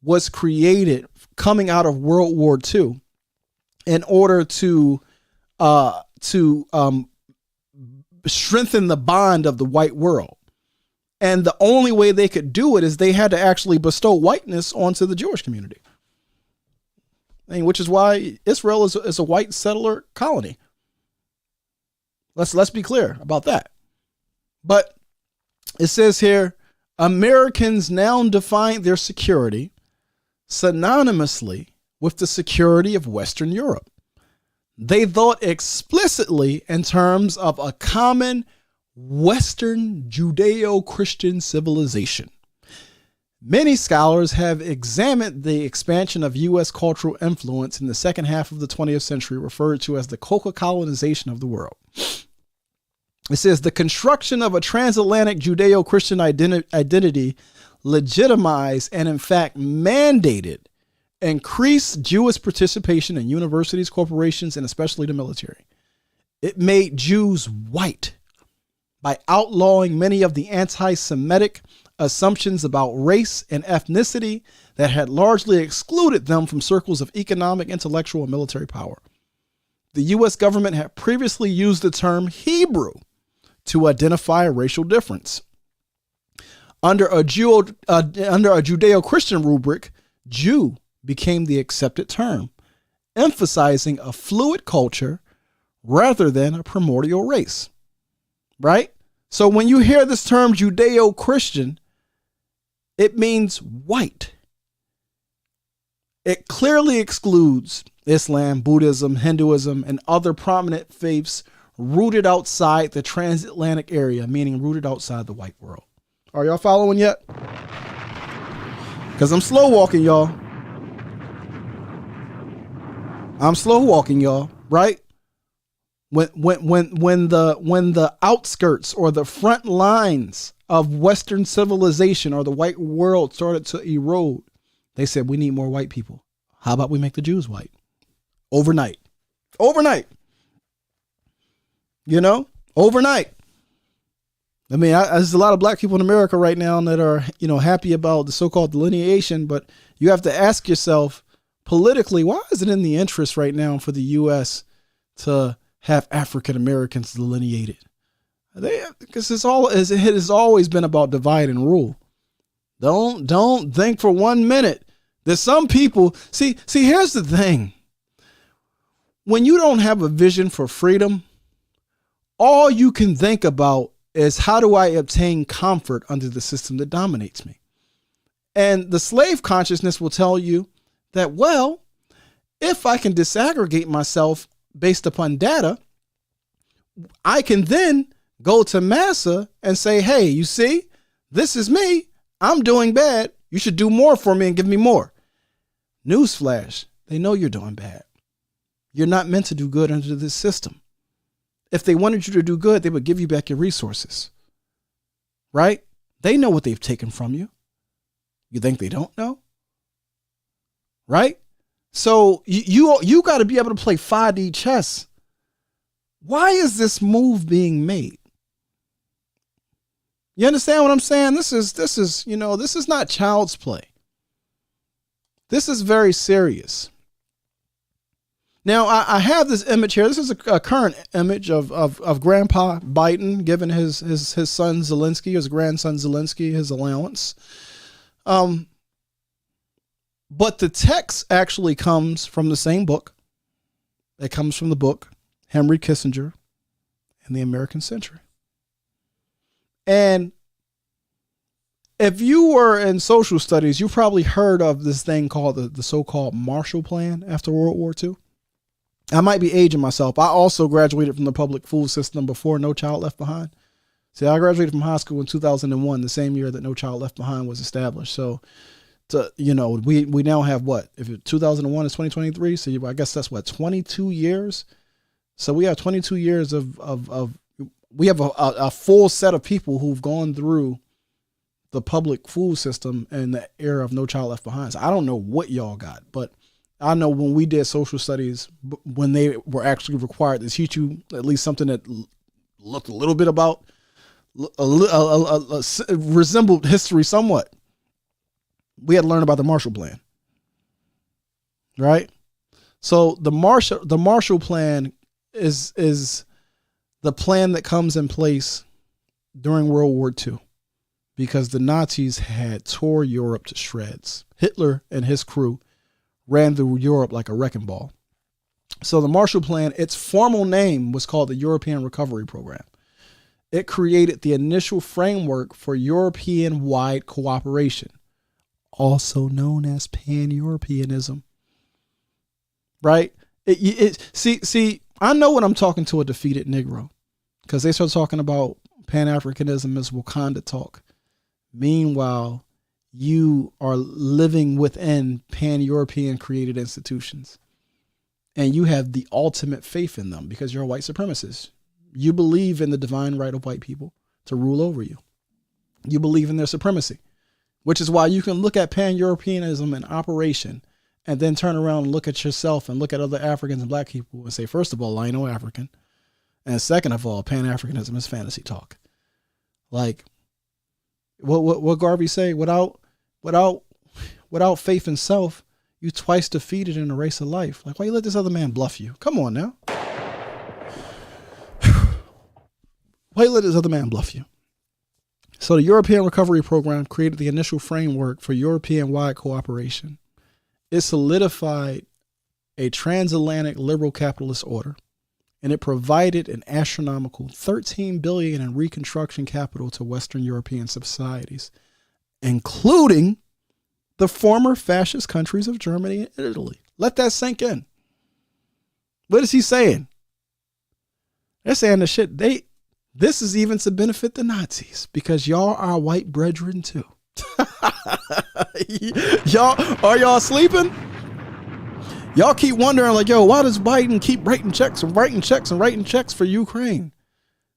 was created coming out of World War II in order to strengthen the bond of the white world. And the only way they could do it is they had to actually bestow whiteness onto the Jewish community. I mean, which is why Israel is a white settler colony. Let's be clear about that. But it says here, Americans now define their security synonymously with the security of Western Europe. They thought explicitly in terms of a common Western Judeo-Christian civilization. Many scholars have examined the expansion of U.S. cultural influence in the second half of the 20th century, referred to as the coca-colonization of the world. It says the construction of a transatlantic Judeo-Christian identity legitimized and in fact mandated increased Jewish participation in universities, corporations, and especially the military. It made Jews white by outlawing many of the anti-Semitic assumptions about race and ethnicity that had largely excluded them from circles of economic, intellectual, and military power. The U.S. government had previously used the term Hebrew to identify a racial difference. Under a Judeo-Christian rubric, Jew became the accepted term, emphasizing a fluid culture rather than a primordial race. Right? So when you hear this term Judeo-Christian, it means white. It clearly excludes Islam, Buddhism, Hinduism, and other prominent faiths rooted outside the transatlantic area, meaning rooted outside the white world. Are y'all following yet? Because I'm slow walking, y'all. I'm slow walking, y'all, right? When the outskirts or the front lines of Western civilization or the white world started to erode, they said, we need more white people. How about we make the Jews white? Overnight. You know, overnight. I mean, there's a lot of black people in America right now that are, you know, happy about the so-called delineation, but you have to ask yourself politically, why is it in the interest right now for the U.S. to have African Americans delineated? Because it has always been about divide and rule. Don't think for 1 minute that some people see, here's the thing. When you don't have a vision for freedom, all you can think about is how do I obtain comfort under the system that dominates me? And the slave consciousness will tell you that, well, if I can disaggregate myself based upon data, I can then go to massa and say, hey, you see, this is me. I'm doing bad. You should do more for me and give me more. Newsflash, they know you're doing bad. You're not meant to do good under this system. If they wanted you to do good, they would give you back your resources. Right? They know what they've taken from you. You think they don't know? Right? So you got to be able to play 5D chess. Why is this move being made? You understand what I'm saying? This is, you know, this is not child's play. This is very serious. Now, I have this image here. This is a current image of Grandpa Biden giving his son Zelensky, his grandson Zelensky, his allowance. But the text actually comes from the same book. It comes from the book Henry Kissinger and the American Century. And if you were in social studies, you probably heard of this thing called the so-called Marshall Plan after World War II. I might be aging myself. I also graduated from the public school system before No Child Left Behind. See, I graduated from high school in 2001, the same year that No Child Left Behind was established. So, you know, we now have what? If 2001 is 2023, so I guess that's what, 22 years? So we have 22 years we have a full set of people who've gone through the public school system in the era of No Child Left Behind. So I don't know what y'all got, but I know when we did social studies, when they were actually required to teach you at least something that looked a little bit about, resembled history somewhat, we had to learn about the Marshall Plan, right? So the Marshall Plan is the plan that comes in place during World War II because the Nazis had tore Europe to shreds. Hitler and his crew ran through Europe like a wrecking ball. So the Marshall Plan, its formal name was called the European Recovery Program. It created the initial framework for European-wide cooperation, also known as Pan-Europeanism. Right? See, I know when I'm talking to a defeated Negro, because they start talking about Pan-Africanism as Wakanda talk. Meanwhile, you are living within Pan-European created institutions. And you have the ultimate faith in them because you're a white supremacist. You believe in the divine right of white people to rule over you. You believe in their supremacy, which is why you can look at Pan-Europeanism in operation and then turn around and look at yourself and look at other Africans and black people and say, first of all, I ain't no African. And second of all, Pan-Africanism is fantasy talk. Like, what Garvey say? Without faith in self, you twice defeated in a race of life. Like, why you let this other man bluff you? Come on now. Why you let this other man bluff you? So the European Recovery Program created the initial framework for European-wide cooperation. It solidified a transatlantic liberal capitalist order, and it provided an astronomical $13 billion in reconstruction capital to Western European societies, including the former fascist countries of Germany and Italy. Let that sink in. What is he saying? They're saying the shit. This is even to benefit the Nazis because y'all are white brethren too. Y'all sleeping? Y'all keep wondering like, yo, why does Biden keep writing checks and writing checks and writing checks for Ukraine?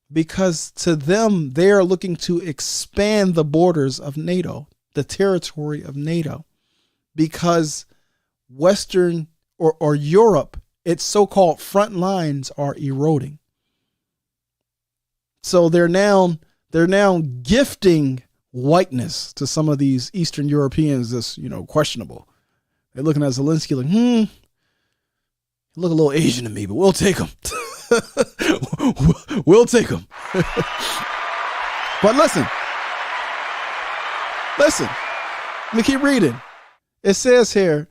Because to them, they're looking to expand the borders of NATO, the territory of NATO, because Western or Europe, its so-called front lines are eroding. So they're now gifting whiteness to some of these Eastern Europeans that's, questionable. They're looking at Zelensky like, you look a little Asian to me, but we'll take him. We'll take him. But listen, let me keep reading. It says here,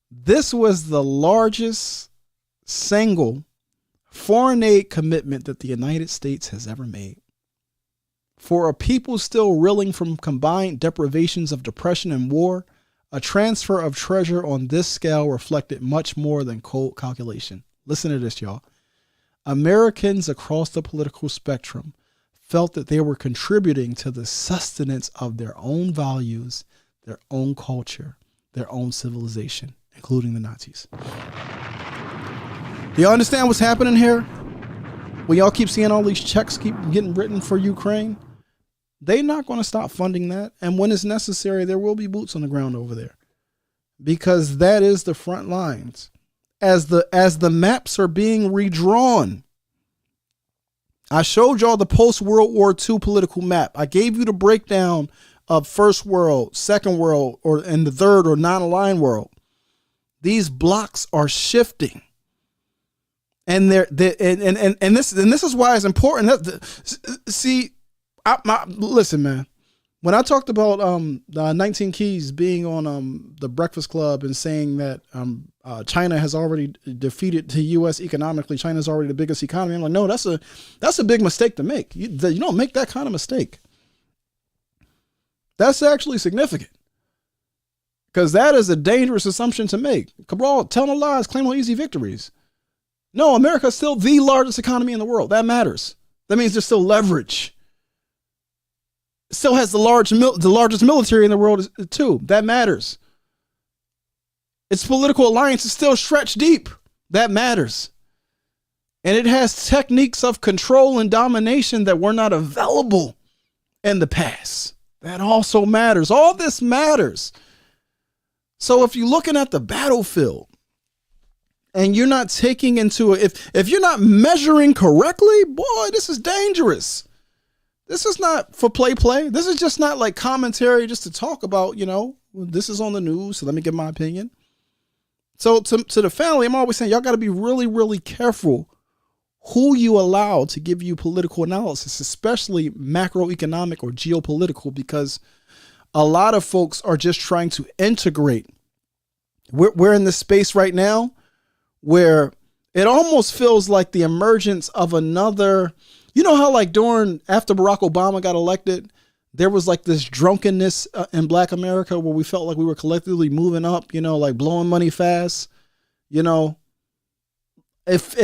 this was the largest single foreign aid commitment that the United States has ever made. For a people still reeling from combined deprivations of depression and war, a transfer of treasure on this scale reflected much more than cold calculation. Listen to this, y'all. Americans across the political spectrum felt that they were contributing to the sustenance of their own values, their own culture, their own civilization, including the Nazis. Do y'all understand what's happening here? When y'all keep seeing all these checks keep getting written for Ukraine, they're not going to stop funding that. And when it's necessary, there will be boots on the ground over there, because that is the front lines. As the maps are being redrawn, I showed y'all the post-World War II political map. I gave you the breakdown of First World, Second World, and the Third or non-aligned world. These blocks are shifting. And this is why it's important. Listen, man. When I talked about the 19 Keys being on the Breakfast Club and saying that China has already defeated the U.S. economically, China's already the biggest economy, I'm like, no, that's a big mistake to make. You don't make that kind of mistake. That's actually significant, because that is a dangerous assumption to make. Cabral, tell no lies, claim no easy victories. No, America is still the largest economy in the world. That matters. That means there's still leverage. It still has the largest military in the world too. That matters. Its political alliances still stretch deep. That matters. And it has techniques of control and domination that were not available in the past. That also matters. All this matters. So if you're looking at the battlefield, and you're not taking into it, if you're not measuring correctly, boy, this is dangerous. This is not for play. This is just not like commentary just to talk about, this is on the news, so let me give my opinion. So to the family, I'm always saying, y'all got to be really, really careful who you allow to give you political analysis, especially macroeconomic or geopolitical, because a lot of folks are just trying to integrate. We're in this space right now where it almost feels like the emergence of another, how like after Barack Obama got elected, there was like this drunkenness in Black America where we felt like we were collectively moving up, like blowing money fast, it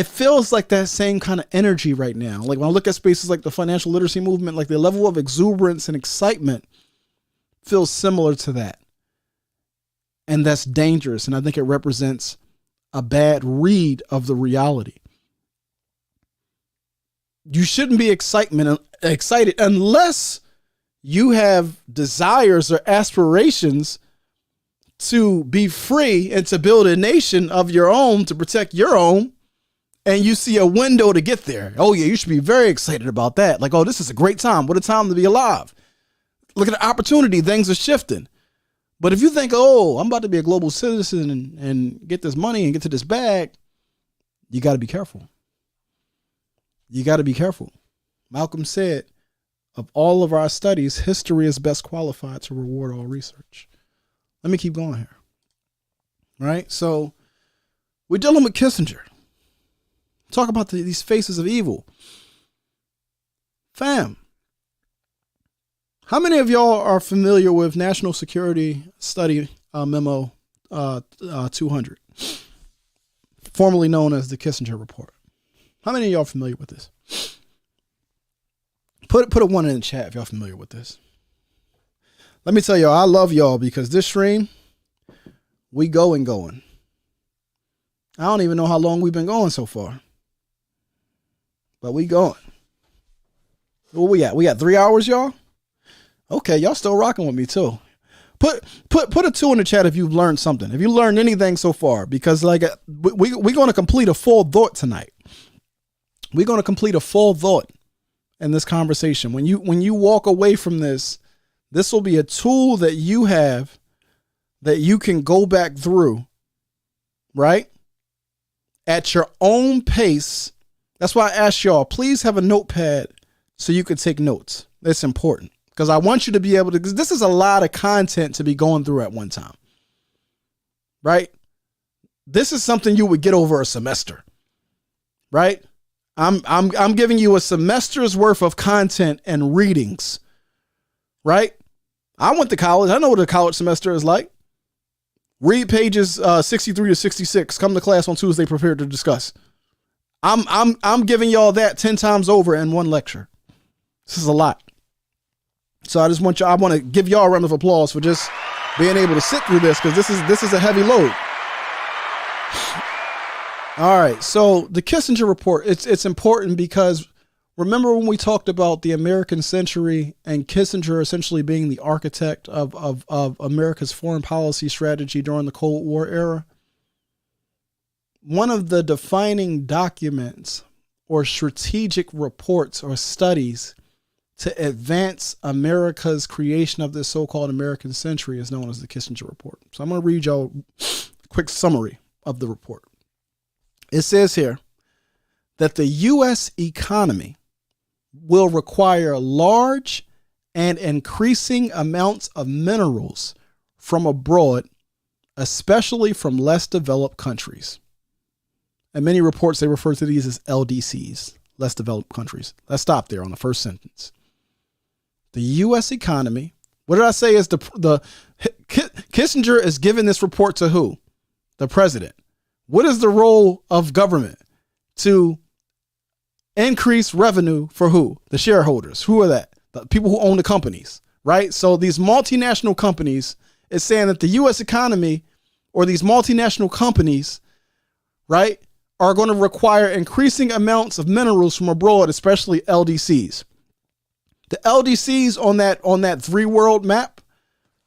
feels like that same kind of energy right now. Like when I look at spaces like the financial literacy movement, like the level of exuberance and excitement feels similar to that. And that's dangerous. And I think it represents a bad read of the reality. You shouldn't be excited unless you have desires or aspirations to be free and to build a nation of your own, to protect your own, and you see a window to get there. Oh yeah, you should be very excited about that. Like, oh, this is a great time. What a time to be alive. Look at the opportunity. Things are shifting. But if you think, oh, I'm about to be a global citizen and get this money and get to this bag, you got to be careful. You got to be careful. Malcolm said, of all of our studies, history is best qualified to reward all research. Let me keep going here. Right? So we're dealing with Kissinger. Talk about these faces of evil. Fam, how many of y'all are familiar with National Security Study Memo 200, formerly known as the Kissinger Report? How many of y'all are familiar with this? Put a 1 in the chat if y'all familiar with this. Let me tell y'all, I love y'all because this stream, we going. I don't even know how long we've been going so far, but we going. Where we at? We got 3 hours, y'all? Okay, y'all still rocking with me too. Put a 2 in the chat if you've learned something. If you learned anything so far, because like we're going to complete a full thought tonight. We're going to complete a full thought in this conversation. When you walk away from this will be a tool that you have that you can go back through, right? At your own pace. That's why I asked y'all, please have a notepad so you can take notes. It's important because I want you to be able to, because this is a lot of content to be going through at one time, right? This is something you would get over a semester, right? I'm giving you a semester's worth of content and readings, right? I went to college. I know what a college semester is like. Read pages 63 to 66. Come to class on Tuesday prepared to discuss. I'm giving y'all that 10 times over in one lecture. This is a lot. So I want to give y'all a round of applause for just being able to sit through this, because this is a heavy load. All right, so the Kissinger Report, it's important because remember when we talked about the American century and Kissinger essentially being the architect of America's foreign policy strategy during the Cold War era? One of the defining documents or strategic reports or studies to advance America's creation of this so-called American century is known as the Kissinger Report. So I'm going to read y'all a quick summary of the report. It says here that the U.S. economy will require large and increasing amounts of minerals from abroad, especially from less developed countries. In many reports, they refer to these as LDCs, less developed countries. Let's stop there on the first sentence. The U.S. economy, what did I say is Kissinger is giving this report to who? The president. What is the role of government? To increase revenue for who? The shareholders. Who are that? The people who own the companies, right? So these multinational companies is saying that the U.S. economy or these multinational companies, right, are going to require increasing amounts of minerals from abroad, especially LDCs. The LDCs on that 3-world map,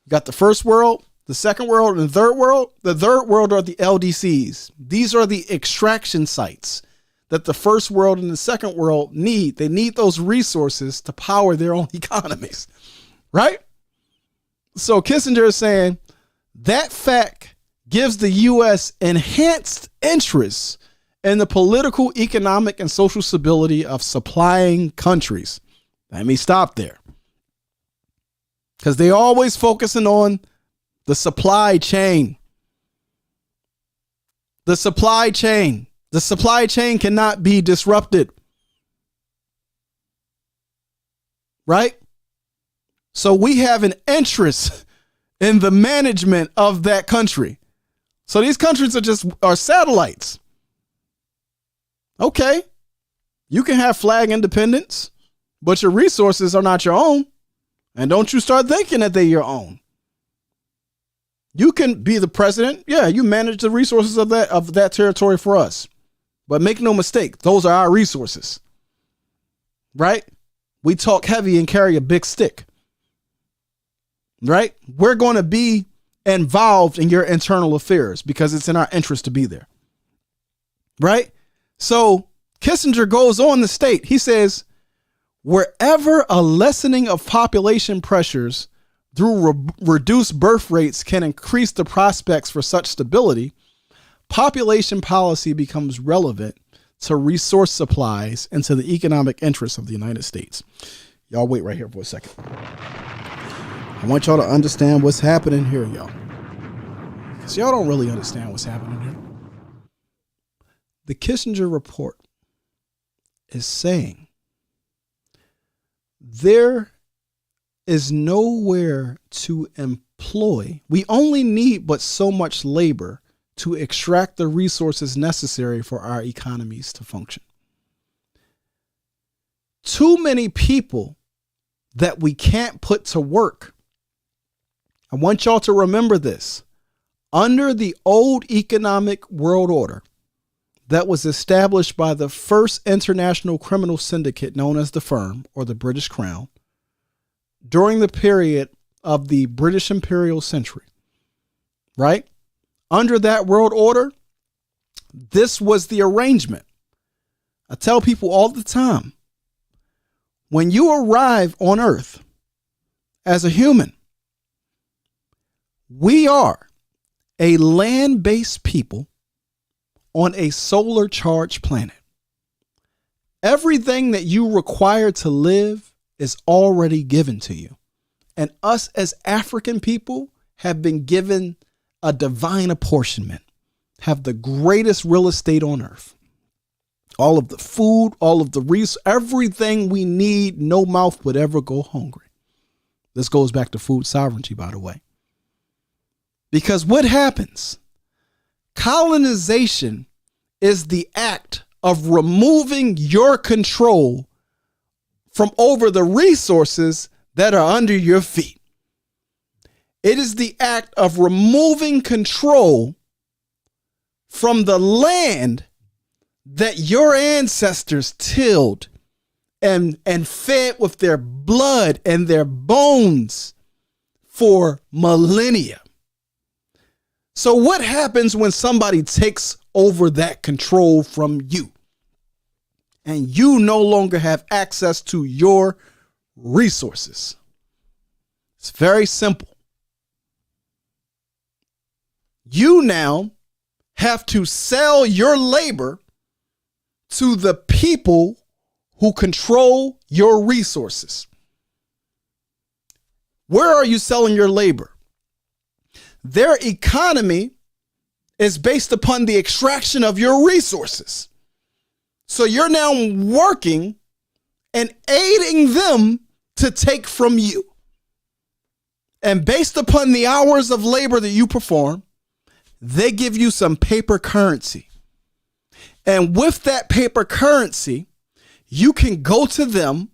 you got the first world, the second world, and the third world. The third world are the LDCs. These are the extraction sites that the first world and the second world need. They need those resources to power their own economies, right? So Kissinger is saying that fact gives the U.S. enhanced interest in the political, economic, and social stability of supplying countries. Let me stop there. Because they always focusing on the supply chain. The supply chain. The supply chain cannot be disrupted. Right? So we have an interest in the management of that country. So these countries are satellites. Okay. You can have flag independence, but your resources are not your own. And don't you start thinking that they're your own. You can be the president. Yeah, you manage the resources of that territory for us. But make no mistake, those are our resources. Right? We talk heavy and carry a big stick. Right? We're going to be involved in your internal affairs because it's in our interest to be there. Right? So Kissinger goes on to state, he says, wherever a lessening of population pressures through reduced birth rates can increase the prospects for such stability, population policy becomes relevant to resource supplies and to the economic interests of the United States. Y'all wait right here for a second. I want y'all to understand what's happening here, y'all. Because y'all don't really understand what's happening here. The Kissinger report is saying there is nowhere to employ. We only need but so much labor to extract the resources necessary for our economies to function. Too many people that we can't put to work. I want y'all to remember this. Under the old economic world order that was established by the first international criminal syndicate known as the Firm or the British Crown during the period of the British Imperial Century, right? Under that world order, this was the arrangement. I tell people all the time, when you arrive on Earth as a human, we are a land-based people on a solar charged planet. Everything that you require to live is already given to you. And us as African people have been given a divine apportionment, have the greatest real estate on earth. All of the food, all of the resources, everything we need, no mouth would ever go hungry. This goes back to food sovereignty, by the way. Because what happens? Colonization is the act of removing your control from over the resources that are under your feet. It is the act of removing control from the land that your ancestors tilled and fed with their blood and their bones for millennia. So what happens when somebody takes over that control from you and you no longer have access to your resources? It's very simple. You now have to sell your labor to the people who control your resources. Where are you selling your labor? Their economy is based upon the extraction of your resources. So you're now working and aiding them to take from you. And based upon the hours of labor that you perform, they give you some paper currency. And with that paper currency, you can go to them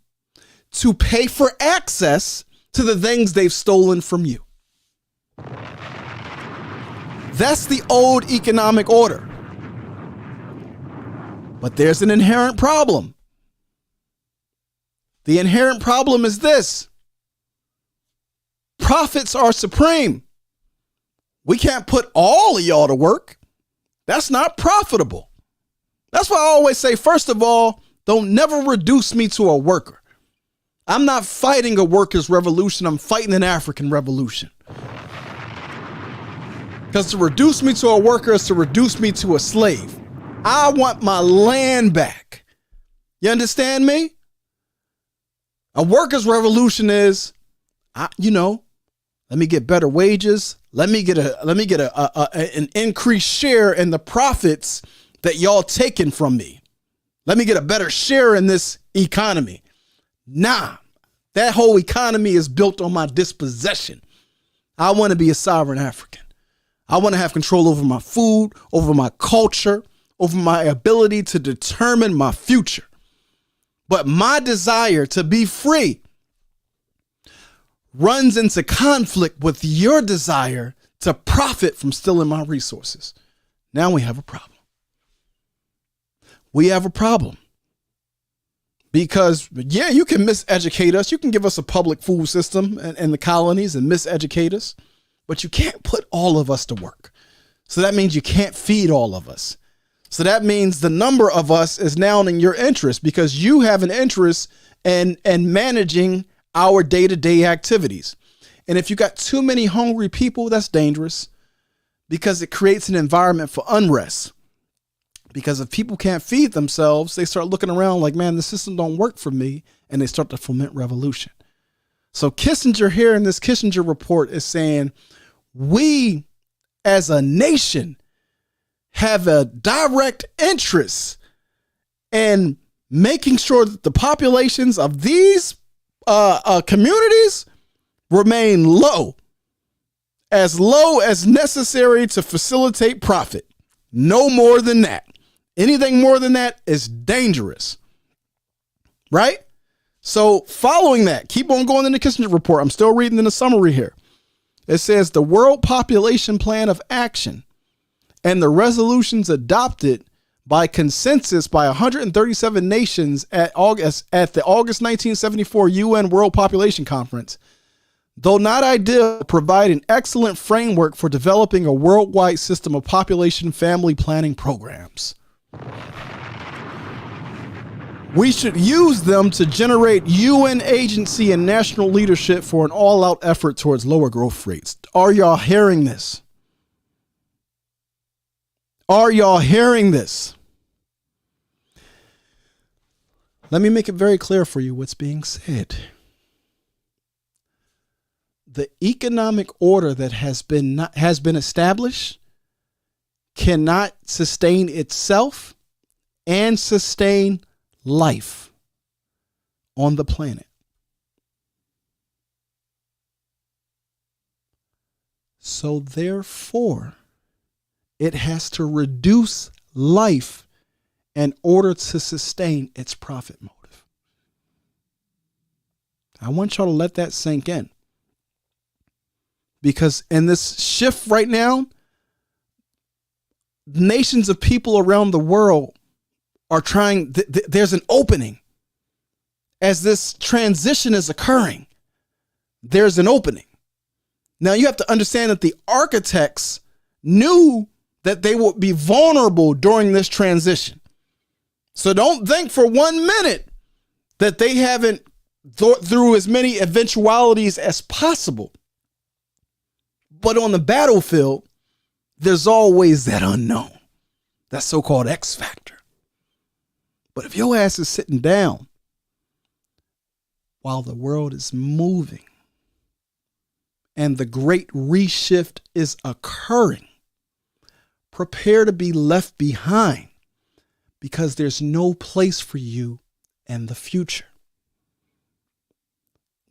to pay for access to the things they've stolen from you. That's the old economic order. But there's an inherent problem. The inherent problem is this. Profits are supreme. We can't put all of y'all to work. That's not profitable. That's why I always say, first of all, don't never reduce me to a worker. I'm not fighting a workers' revolution. I'm fighting an African revolution. Because to reduce me to a worker is to reduce me to a slave. I want my land back. You understand me? A workers' revolution is, let me get better wages. Let me get an increased share in the profits that y'all taking from me. Let me get a better share in this economy. Nah, that whole economy is built on my dispossession. I want to be a sovereign African. I want to have control over my food, over my culture, over my ability to determine my future. But my desire to be free runs into conflict with your desire to profit from stealing my resources. Now we have a problem. We have a problem. Because, yeah, you can miseducate us. You can give us a public food system in the colonies and miseducate us. But you can't put all of us to work. So that means you can't feed all of us. So that means the number of us is now in your interest because you have an interest in managing our day-to-day activities. And if you got too many hungry people, that's dangerous because it creates an environment for unrest. Because if people can't feed themselves, they start looking around like, man, the system don't work for me. And they start to foment revolution. So Kissinger here in this Kissinger report is saying, we as a nation have a direct interest in making sure that the populations of these communities remain low as necessary to facilitate profit. No more than that. Anything more than that is dangerous. Right? So following that, keep on going in the Kissinger report. I'm still reading in the summary here. It says the World Population Plan of Action and the resolutions adopted by consensus by 137 nations at the August 1974 UN World Population Conference, though not ideal, provide an excellent framework for developing a worldwide system of population family planning programs. We should use them to generate UN agency and national leadership for an all-out effort towards lower growth rates. Are y'all hearing this? Are y'all hearing this? Let me make it very clear for you what's being said. The economic order that has been established cannot sustain itself and sustain life on the planet. So therefore, it has to reduce life in order to sustain its profit motive. I want y'all to let that sink in. Because in this shift right now, nations of people around the world are trying, there's an opening. As this transition is occurring, there's an opening. Now you have to understand that the architects knew that they would be vulnerable during this transition. So don't think for 1 minute that they haven't thought through as many eventualities as possible. But on the battlefield, there's always that unknown, that so-called X factor. But if your ass is sitting down while the world is moving and the great reshift is occurring, prepare to be left behind because there's no place for you in the future.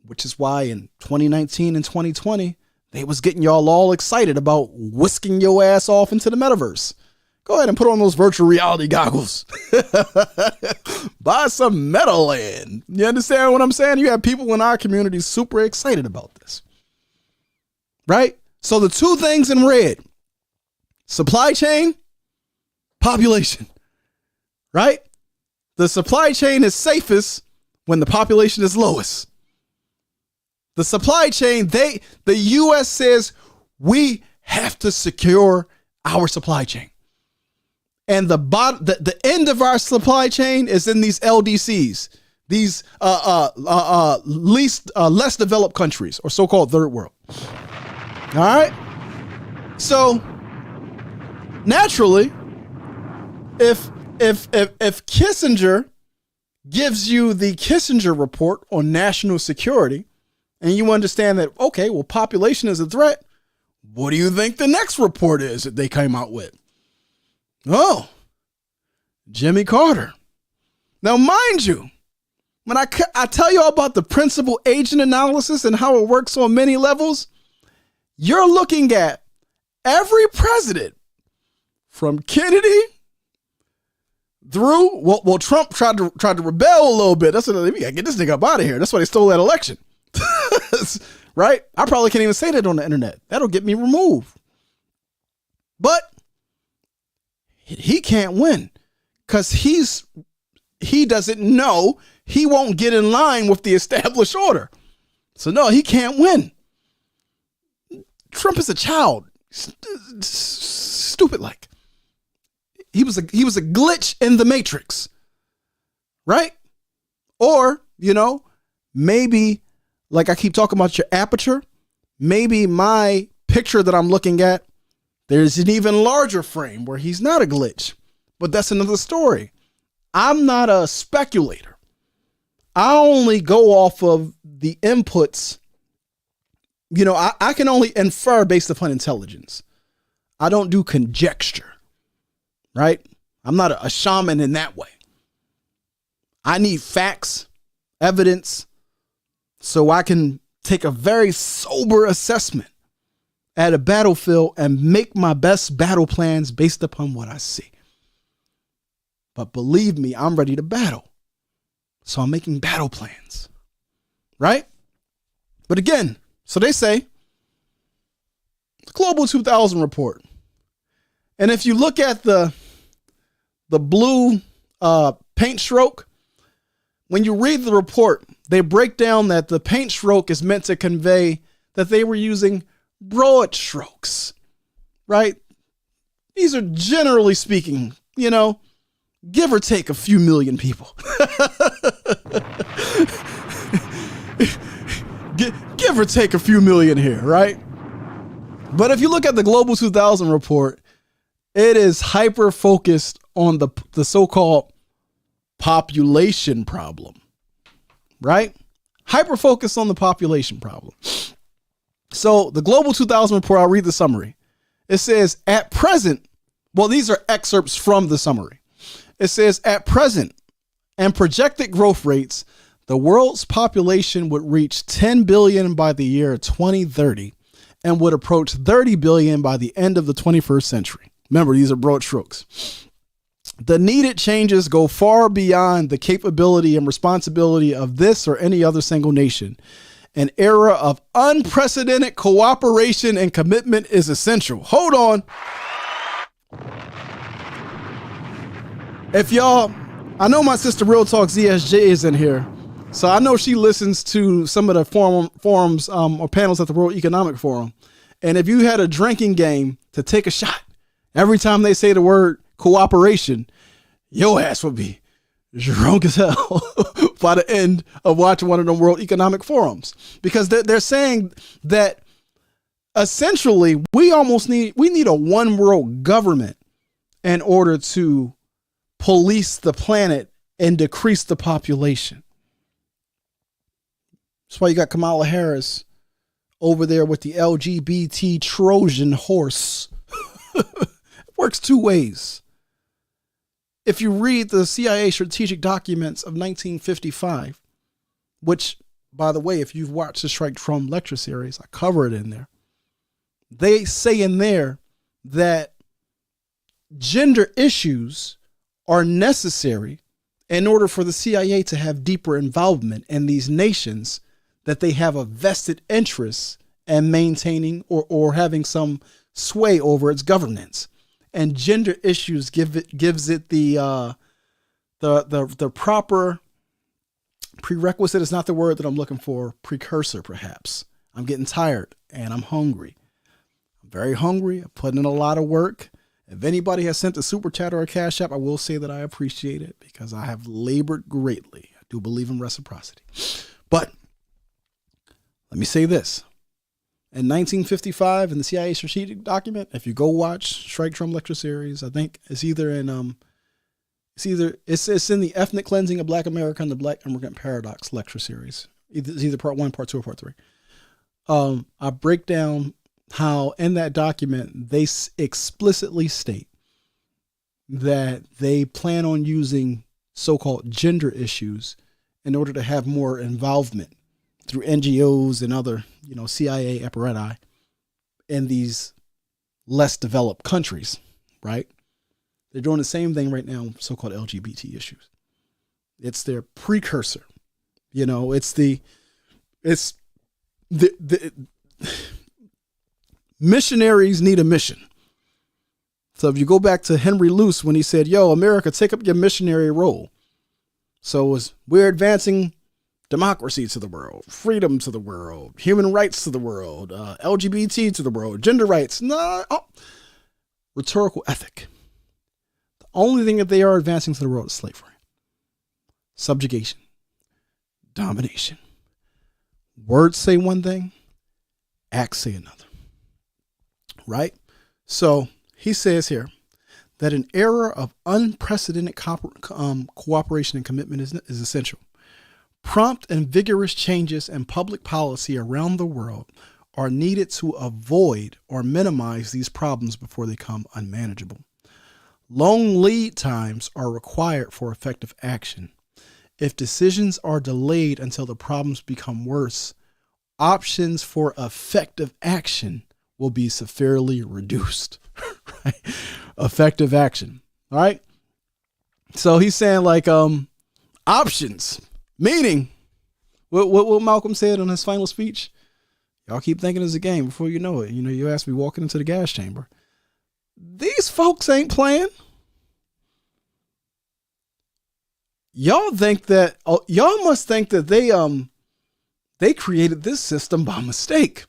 Which is why in 2019 and 2020, they was getting y'all all excited about whisking your ass off into the metaverse. Go ahead and put on those virtual reality goggles. Buy some Metaland. You understand what I'm saying? You have people in our community super excited about this. Right? So the two things in red, supply chain, population. Right? The supply chain is safest when the population is lowest. The supply chain, the U.S. says we have to secure our supply chain. And the end of our supply chain is in these LDCs, these less developed countries or so-called third world. All right. So naturally, if Kissinger gives you the Kissinger report on national security, and you understand that, okay, well, population is a threat, what do you think the next report is that they came out with? Oh, Jimmy Carter. Now, mind you, when I tell you about the principal agent analysis and how it works on many levels, you're looking at every president from Kennedy through, well, Trump tried to rebel a little bit. That's what we gotta get this nigga up out of here. That's why they stole that election. Right? I probably can't even say that on the internet. That'll get me removed. But he can't win because he doesn't know he won't get in line with the established order. So no, he can't win. Trump is a child. Stupid like. He was a glitch in the matrix. Right? Or, maybe like I keep talking about your aperture, maybe my picture that I'm looking at, there's an even larger frame where he's not a glitch, but that's another story. I'm not a speculator. I only go off of the inputs. You know, I can only infer based upon intelligence. I don't do conjecture, right? I'm not a shaman in that way. I need facts, evidence, so I can take a very sober assessment at a battlefield and make my best battle plans based upon what I see. But believe me, I'm ready to battle. So I'm making battle plans, right? But again, so they say the Global 2000 report. And if you look at the blue paint stroke, when you read the report, they break down that the paint stroke is meant to convey that they were using broad strokes, right? These are generally speaking, you know, give or take a few million people. Give or take a few million here, right? But if you look at the Global 2000 report, it is hyper focused on the so-called population problem, right? Hyper focused on the population problem. So the Global 2000 report, I'll read the summary. It says, at present, well, these are excerpts from the summary. It says, at present and projected growth rates, the world's population would reach 10 billion by the year 2030 and would approach 30 billion by the end of the 21st century. Remember, these are broad strokes. The needed changes go far beyond the capability and responsibility of this or any other single nation. An era of unprecedented cooperation and commitment is essential. Hold on. If y'all, I know my sister Real Talk ZSJ is in here, so I know she listens to some of the forums or panels at the World Economic Forum. And if you had a drinking game to take a shot every time they say the word cooperation, your ass would be drunk as hell by the end of watching one of them World Economic Forums, because they're saying that essentially we need a one world government in order to police the planet and decrease the population. That's why you got Kamala Harris over there with the LGBT Trojan horse. It works two ways. If you read the CIA strategic documents of 1955, which, by the way, if you've watched the Strike Trump lecture series, I cover it in there. They say in there that gender issues are necessary in order for the CIA to have deeper involvement in these nations that they have a vested interest in maintaining or having some sway over its governance. And gender issues gives it the proper prerequisite. Is not the word that I'm looking for. Precursor, perhaps. I'm getting tired and I'm hungry. I'm very hungry. I put in a lot of work. If anybody has sent a super chat or a cash app, I will say that I appreciate it because I have labored greatly. I do believe in reciprocity. But let me say this. In 1955, in the CIA strategic document, if you go watch Strike Trump lecture series, I think it's either in it's in the Ethnic Cleansing of Black America and the Black Immigrant Paradox lecture series. It's either part 1, part 2, or part 3. I break down how in that document they explicitly state that they plan on using so-called gender issues in order to have more involvement through NGOs and other, CIA apparatus in these less developed countries, right? They're doing the same thing right now, so-called LGBT issues. It's their precursor. It's the missionaries need a mission. So if you go back to Henry Luce when he said, yo, America, take up your missionary role. So we're advancing democracy to the world, freedom to the world, human rights to the world, LGBT to the world, gender rights. Rhetorical ethic. The only thing that they are advancing to the world is slavery, subjugation, domination. Words say one thing, acts say another. Right? So he says here, that an era of unprecedented cooperation and commitment is essential. Prompt and vigorous changes in public policy around the world are needed to avoid or minimize these problems before they become unmanageable. Long lead times are required for effective action. If decisions are delayed until the problems become worse, options for effective action will be severely reduced. Right? Effective action. All right. So he's saying like options, meaning what Malcolm said on his final speech. Y'all keep thinking it's a game before you know it. You know, you asked me walking into the gas chamber. These folks ain't playing. Y'all think that y'all must think that they created this system by mistake.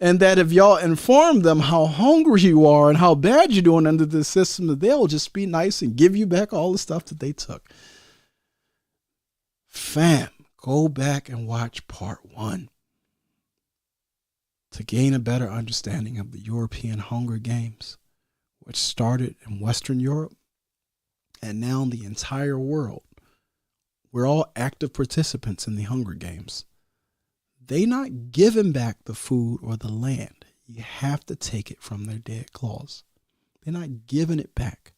And that if y'all inform them how hungry you are and how bad you're doing under this system, that they'll just be nice and give you back all the stuff that they took. Fam, go back and watch part 1 to gain a better understanding of the European Hunger Games, which started in Western Europe and now in the entire world. We're all active participants in the Hunger Games. They not giving back the food or the land. You have to take it from their dead claws. They're not giving it back.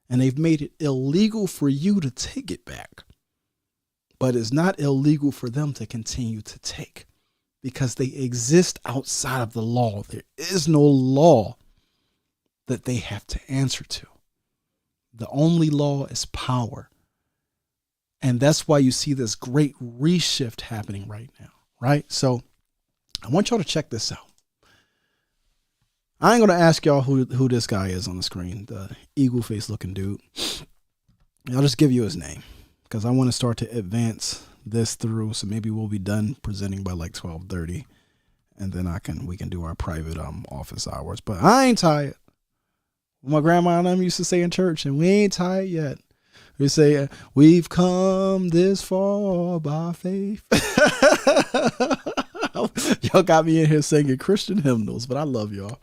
And they've made it illegal for you to take it back. But it's not illegal for them to continue to take, because they exist outside of the law. There is no law that they have to answer to. The only law is power. And that's why you see this great reshift happening right now. Right? So I want y'all to check this out. I ain't going to ask y'all who this guy is on the screen, the eagle face looking dude. I'll just give you his name because I want to start to advance this through. So maybe we'll be done presenting by like 12:30, and then we can do our private office hours. But I ain't tired. My grandma and them used to say in church, and we ain't tired yet. We say, we've come this far by faith. Y'all got me in here singing Christian hymnals, but I love y'all.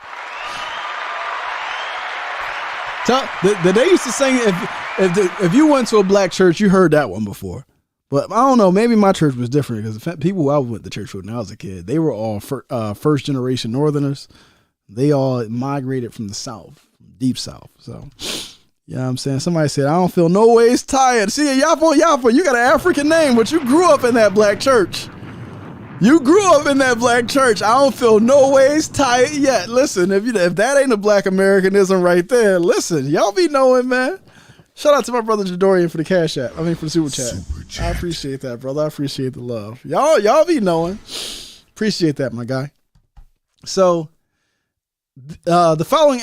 They used to sing, if you went to a black church, you heard that one before. But I don't know, maybe my church was different because the people I went to church with when I was a kid, they were all first generation Northerners. They all migrated from the South, deep South. So... you know what I'm saying? Somebody said, I don't feel no ways tired. See, Yapo, you got an African name, but you grew up in that black church. You grew up in that black church. I don't feel no ways tired yet. Listen, if that ain't a black Americanism right there, listen, y'all be knowing, man. Shout out to my brother Jadorian for the cash app. For the super chat. I appreciate that, brother. I appreciate the love. Y'all be knowing. Appreciate that, my guy. So, the following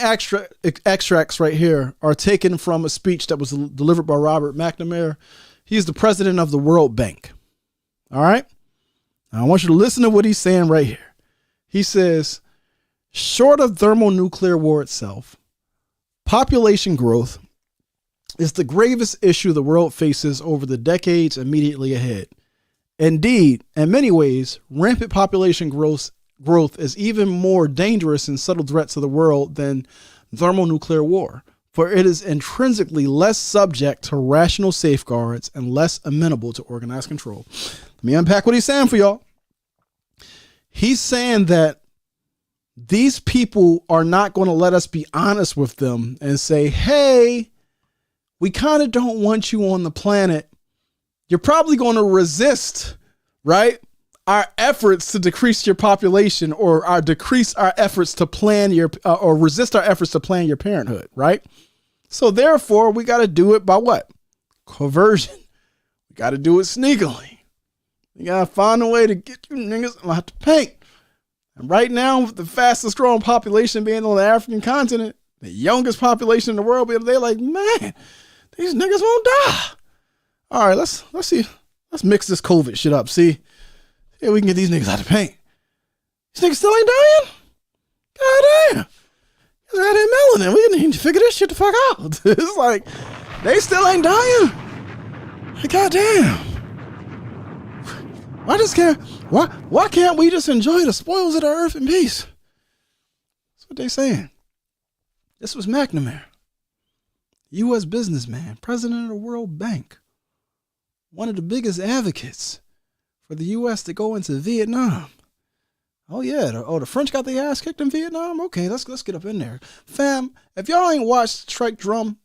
extracts right here are taken from a speech that was delivered by Robert McNamara. He's the president of the World Bank. All right. Now I want you to listen to what he's saying right here. He says, short of thermonuclear war itself, population growth is the gravest issue the world faces over the decades immediately ahead. Indeed, in many ways, rampant population growth is even more dangerous and subtle threat to the world than thermonuclear war, for it is intrinsically less subject to rational safeguards and less amenable to organized control. Let me unpack what he's saying for y'all. He's saying that these people are not going to let us be honest with them and say, hey, we kind of don't want you on the planet. You're probably going to resist, right? Our efforts to decrease your population or decrease our efforts to plan or resist our efforts to plan your parenthood, right? So therefore, we got to do it by what? Coercion. We got to do it sneakily. We got to find a way to get you niggas out to paint. And right now, with the fastest growing population being on the African continent, the youngest population in the world, they're like, man, these niggas won't die. All right, let's see. Let's mix this COVID shit up. See? Yeah, we can get these niggas out of paint. These niggas still ain't dying? God damn. These out here melanin. We need to figure this shit the fuck out. It's like, they still ain't dying. God damn. Why can't we just enjoy the spoils of the earth in peace? That's what they saying. This was McNamara. U.S. businessman, president of the World Bank, one of the biggest advocates for the U.S. to go into Vietnam. Oh yeah, the French got their ass kicked in Vietnam. Okay, let's get up in there, fam. If y'all ain't watched Strike Drum,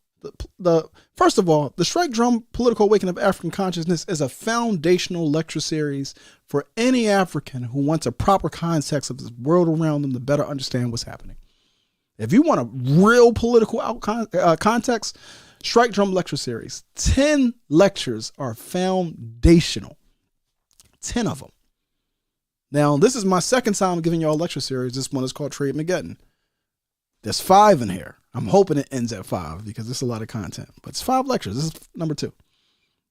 first of all, the Strike Drum Political Awakening of African Consciousness is a foundational lecture series for any African who wants a proper context of the world around them to better understand what's happening. If you want a real political context, Strike Drum lecture series, 10 lectures are foundational. 10 of them. Now, this is my second time giving y'all a lecture series. This one is called Trade Mageddon. There's 5 in here. I'm hoping it ends at 5 because there's a lot of content. But it's 5 lectures. This is number 2.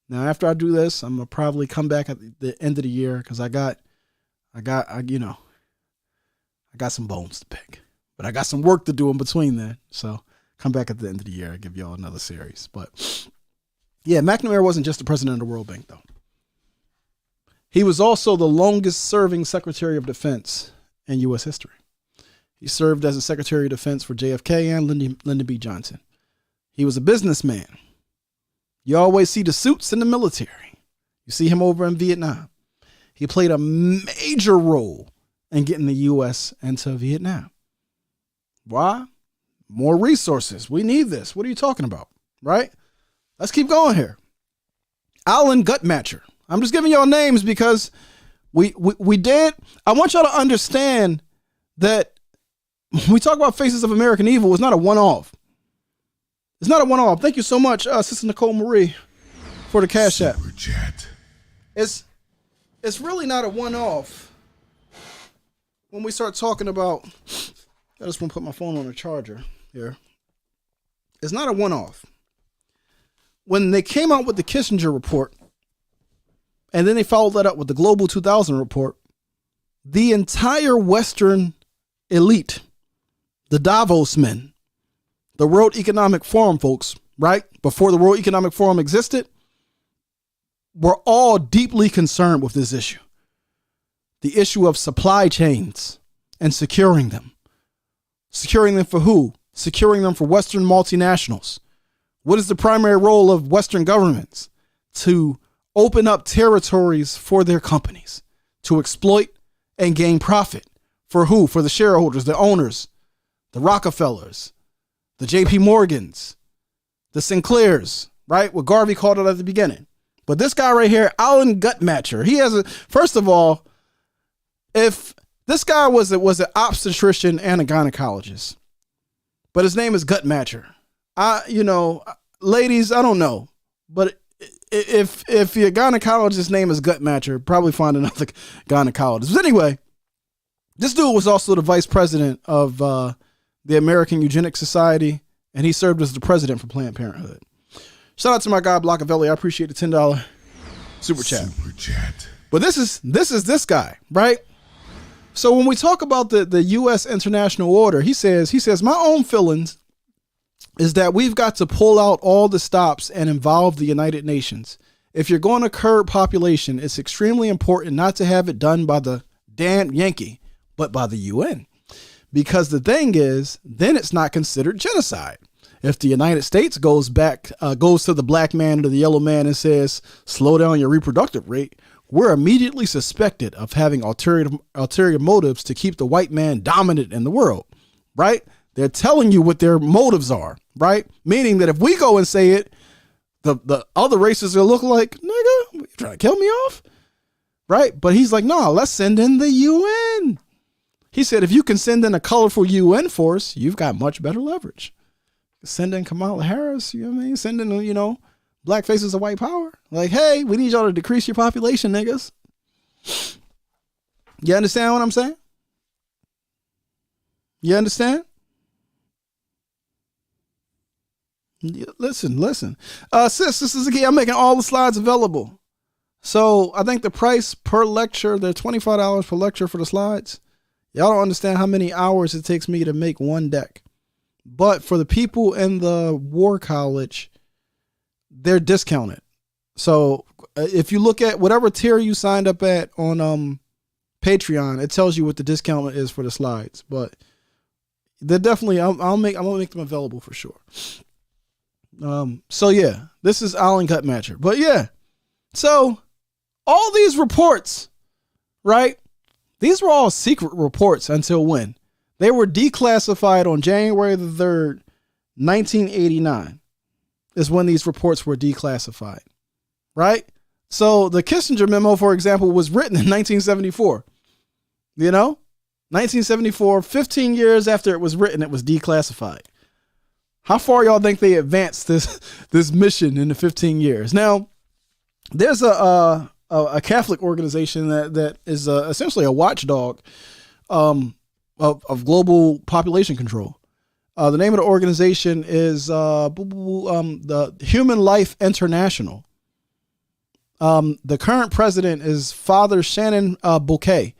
Now, after I do this, I'm gonna probably come back at the end of the year because I got some bones to pick. But I got some work to do in between then. So come back at the end of the year and give y'all another series. But yeah, McNamara wasn't just the president of the World Bank, though. He was also the longest serving Secretary of Defense in U.S. history. He served as a Secretary of Defense for JFK and Lyndon B. Johnson. He was a businessman. You always see the suits in the military. You see him over in Vietnam. He played a major role in getting the U.S. into Vietnam. Why? More resources. We need this. What are you talking about? Right? Let's keep going here. Alan Gutmacher. I'm just giving y'all names because we did. I want y'all to understand that when we talk about Faces of American Evil, it's not a one-off. It's not a one-off. Thank you so much, Sister Nicole Marie, for the Cash App. Super chat. It's really not a one-off. When we start talking about, I just want to put my phone on a charger here. It's not a one-off. When they came out with the Kissinger report, and then they followed that up with the Global 2000 report, the entire Western elite, the Davos men, the World Economic Forum folks, right, before the World Economic Forum existed, were all deeply concerned with this issue. The issue of supply chains and securing them. Securing them for who? Securing them for Western multinationals. What is the primary role of Western governments? To open up territories for their companies, to exploit and gain profit. For who? For the shareholders, the owners, the Rockefellers, the JP Morgans, the Sinclairs, right? What Garvey called it at the beginning. But this guy right here, Alan Gutmacher, he has first of all, if this guy was an obstetrician and a gynecologist, but his name is Gutmacher. Ladies, I don't know, but if your gynecologist's name is Gutmacher, probably find another gynecologist. But anyway, this dude was also the vice president of the American Eugenics Society, and he served as the president for Planned Parenthood. Shout out to my guy Blockavelli. I appreciate the $10 super chat. Super chat. But this is this guy, right? So when we talk about the U.S. international order, he says my own feelings is that we've got to pull out all the stops and involve the United Nations. If you're going to curb population, it's extremely important not to have it done by the damn Yankee, but by the UN. Because the thing is, then it's not considered genocide. If the United States goes to the black man or the yellow man and says, slow down your reproductive rate, we're immediately suspected of having ulterior motives to keep the white man dominant in the world, right? They're telling you what their motives are, right? Meaning that if we go and say it, the other races will look like, nigga, you trying to kill me off? Right? But he's like, no, let's send in the UN. He said, if you can send in a colorful UN force, you've got much better leverage. Send in Kamala Harris, you know what I mean? Send in, black faces of white power. Like, hey, we need y'all to decrease your population, niggas. You understand what I'm saying? You understand? Listen. Sis, this is the key. I'm making all the slides available. So I think the price per lecture, they're $25 per lecture for the slides. Y'all don't understand how many hours it takes me to make one deck. But for the people in the War College, they're discounted. So if you look at whatever tier you signed up at on Patreon, it tells you what the discount is for the slides. But they're definitely, I'm gonna make them available for sure. So yeah, this is Alan Gutmacher. But yeah, so all these reports, right? These were all secret reports until when? They were declassified on January the 3rd, 1989 is when these reports were declassified, right? So the Kissinger memo, for example, was written in 1974. 1974, 15 years after it was written, it was declassified. How far y'all think they advanced this mission in the 15 years? Now, there's a Catholic organization that is essentially a watchdog of global population control. The name of the organization is the Human Life International. The current president is Father Shannon Bouquet.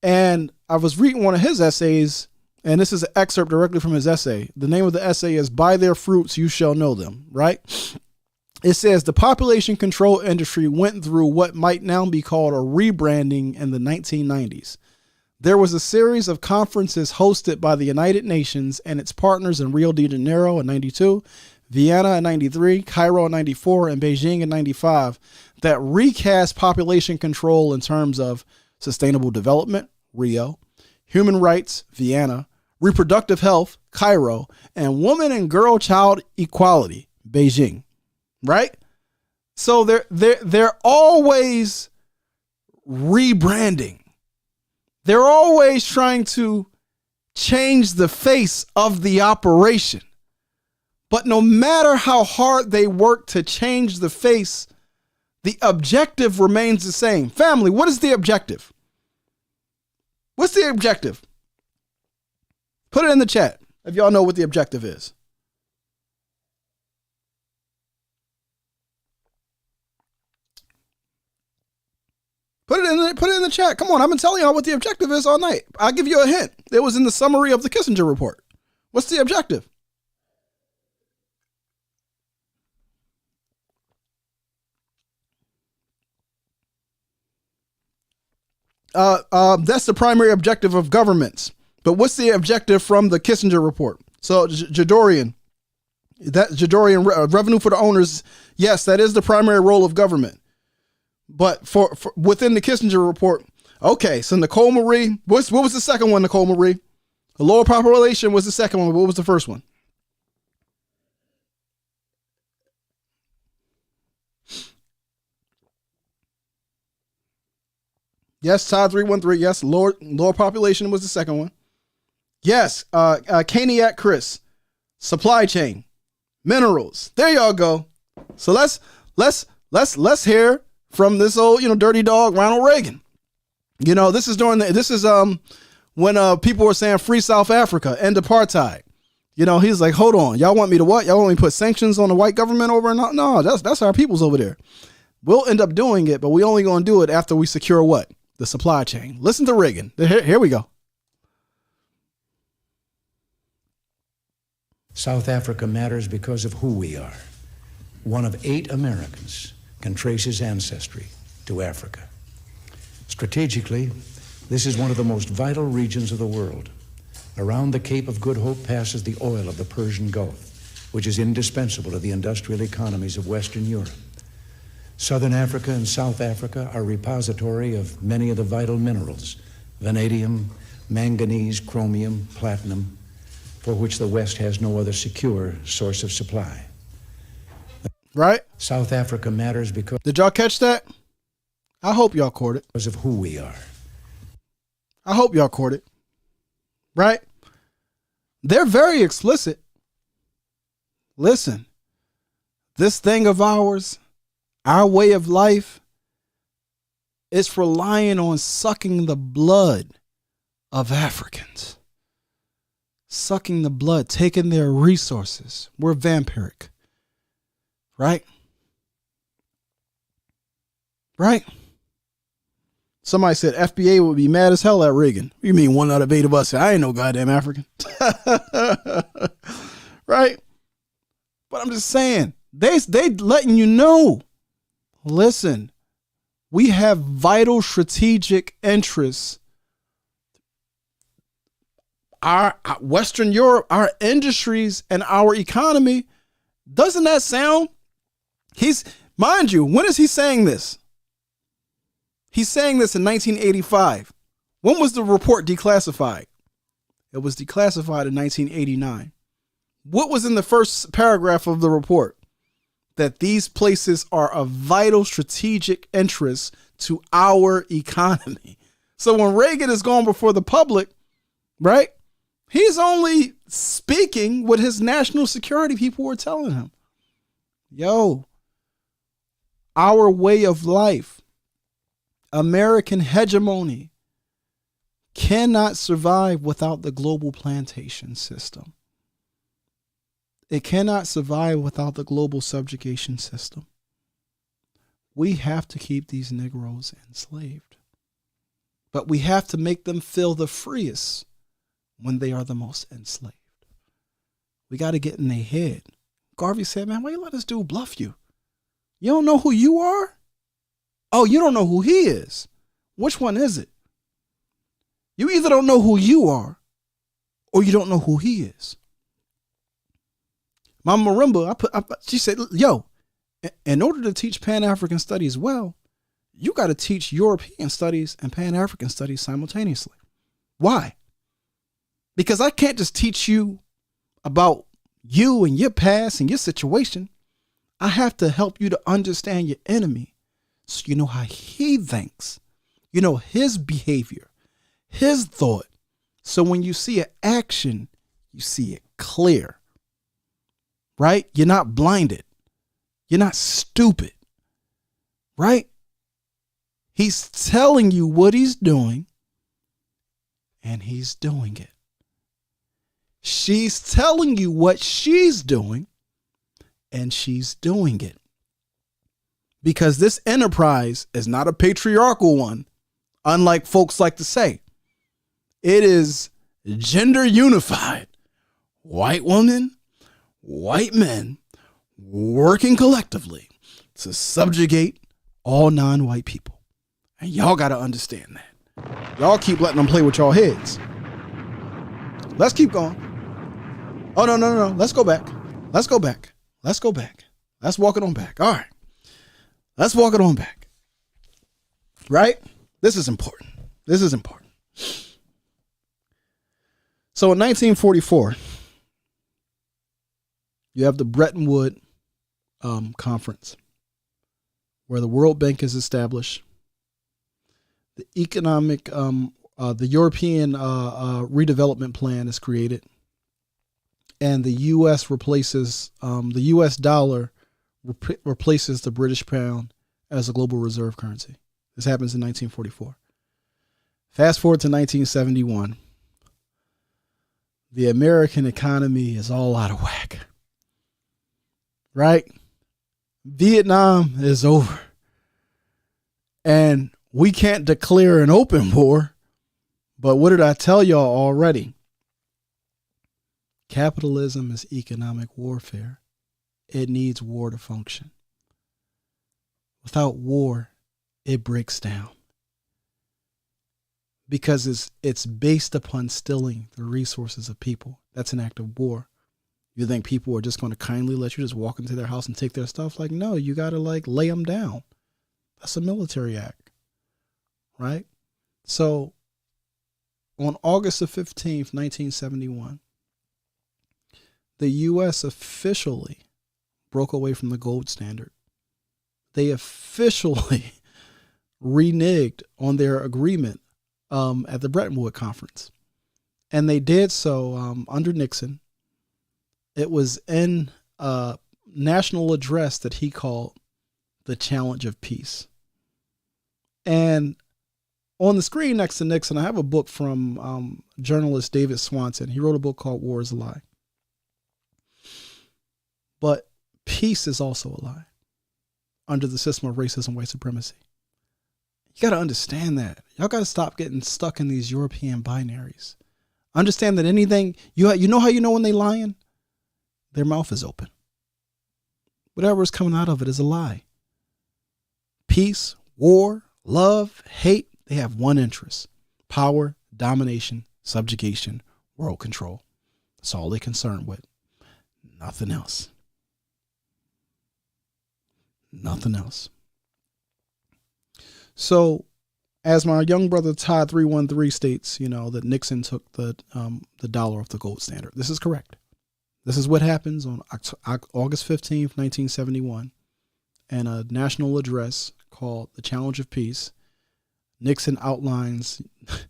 And I was reading one of his essays, and this is an excerpt directly from his essay. The name of the essay is "By Their Fruits You Shall Know Them," right? It says the population control industry went through what might now be called a rebranding in the 1990s. There was a series of conferences hosted by the United Nations and its partners in Rio de Janeiro in 92, Vienna in 93, Cairo in 94, and Beijing in 95 that recast population control in terms of sustainable development, Rio, human rights, Vienna, reproductive health, Cairo, and woman and girl child equality, Beijing. Right? So they're always rebranding. They're always trying to change the face of the operation. But no matter how hard they work to change the face, the objective remains the same. Family, what is the objective? What's the objective? Put it in the chat if y'all know what the objective is. Put it in the chat. Come on, I've been telling y'all what the objective is all night. I'll give you a hint. It was in the summary of the Kissinger report. What's the objective? That's the primary objective of governments. But what's the objective from the Kissinger report? So Jadorian, revenue for the owners. Yes, that is the primary role of government. But for within the Kissinger report, okay, so Nicole Marie, what was the second one, Nicole Marie? The lower population was the second one. What was the first one? Yes, Todd 313. Yes, lower population was the second one. Yes, Caniac Chris, supply chain, minerals. There y'all go. So let's hear from this old, dirty dog, Ronald Reagan. This is when people were saying free South Africa, end apartheid. He's like, hold on, y'all want me to what? Y'all want me to put sanctions on the white government over and on? No, that's our people's over there. We'll end up doing it, but we only gonna do it after we secure what? The supply chain. Listen to Reagan. Here we go. South Africa matters because of who we are. One of 8 Americans can trace his ancestry to Africa. Strategically, this is one of the most vital regions of the world. Around the Cape of Good Hope passes the oil of the Persian Gulf, which is indispensable to the industrial economies of Western Europe. Southern Africa and South Africa are repository of many of the vital minerals, vanadium, manganese, chromium, platinum, for which the West has no other secure source of supply. Right? South Africa matters because... Did y'all catch that? I hope y'all caught it. Because of who we are. I hope y'all caught it. Right? They're very explicit. Listen, this thing of ours, our way of life, is relying on sucking the blood of Africans. Sucking the blood, taking their resources. We're vampiric. Right? Right? Somebody said FBA would be mad as hell at Reagan. You mean 1 out of 8 of us? I ain't no goddamn African. Right? But I'm just saying, they letting you know, listen, we have vital strategic interests. Our Western Europe, our industries and our economy Doesn't that sound? Mind you, when is he saying this? He's saying this in 1985. When was the report declassified? It was declassified in 1989. What was in the first paragraph of the report? That these places are of vital strategic interest to our economy. So when Reagan is going before the public, right, he's only speaking what his national security people were telling him. Yo, our way of life, American hegemony, cannot survive without the global plantation system. It cannot survive without the global subjugation system. We have to keep these Negroes enslaved. But we have to make them feel the freest when they are the most enslaved. We got to get in their head. Garvey said, man, why you let this dude bluff you? You don't know who you are? Oh, you don't know who he is. Which one is it? You either don't know who you are or you don't know who he is. Mama Marimba, she said, yo, in order to teach Pan-African studies well, you got to teach European studies and Pan-African studies simultaneously. Why? Because I can't just teach you about you and your past and your situation. I have to help you to understand your enemy so you know how he thinks. You know his behavior, his thought. So when you see an action, you see it clear. Right? You're not blinded. You're not stupid. Right? He's telling you what he's doing, and he's doing it. She's telling you what she's doing, and she's doing it. Because this enterprise is not a patriarchal one, unlike folks like to say. It is gender unified. White woman, white men working collectively to subjugate all non-white people. And y'all got to understand that. Y'all keep letting them play with y'all heads. Let's keep going. Oh, no. Let's go back. Let's go back. Let's walk it on back. All right. Let's walk it on back. Right? This is important. So in 1944, you have the Bretton Woods Conference, where the World Bank is established. The the European redevelopment plan is created, and the U.S. replaces the U.S. dollar replaces the British pound as a global reserve currency. This happens in 1944. Fast forward to 1971. The American economy is all out of whack. Right? Vietnam is over. And we can't declare an open war. But what did I tell y'all already? Capitalism is economic warfare. It needs war to function. Without war, it breaks down. Because it's based upon stealing the resources of people. That's an act of war. You think people are just going to kindly let you just walk into their house and take their stuff? Like, no, you got to lay them down. That's a military act, right? So on August the 15th, 1971, the U.S. officially broke away from the gold standard. They officially reneged on their agreement at the Bretton Woods Conference. And they did so under Nixon. It was in a national address that he called the Challenge of Peace. And on the screen next to Nixon, I have a book from journalist David Swanson. He wrote a book called War is a Lie. But peace is also a lie under the system of racism, white supremacy. You got to understand that. Y'all got to stop getting stuck in these European binaries. Understand that anything, you know how you know when they lying? Their mouth is open. Whatever is coming out of it is a lie. Peace, war, love, hate, they have one interest: power, domination, subjugation, world control. That's all they're concerned with. Nothing else. Nothing else. So, as my young brother Todd 313 states, that Nixon took the dollar off the gold standard. This is correct. This is what happens on August 15th, 1971, in a national address called The Challenge of Peace. Nixon outlines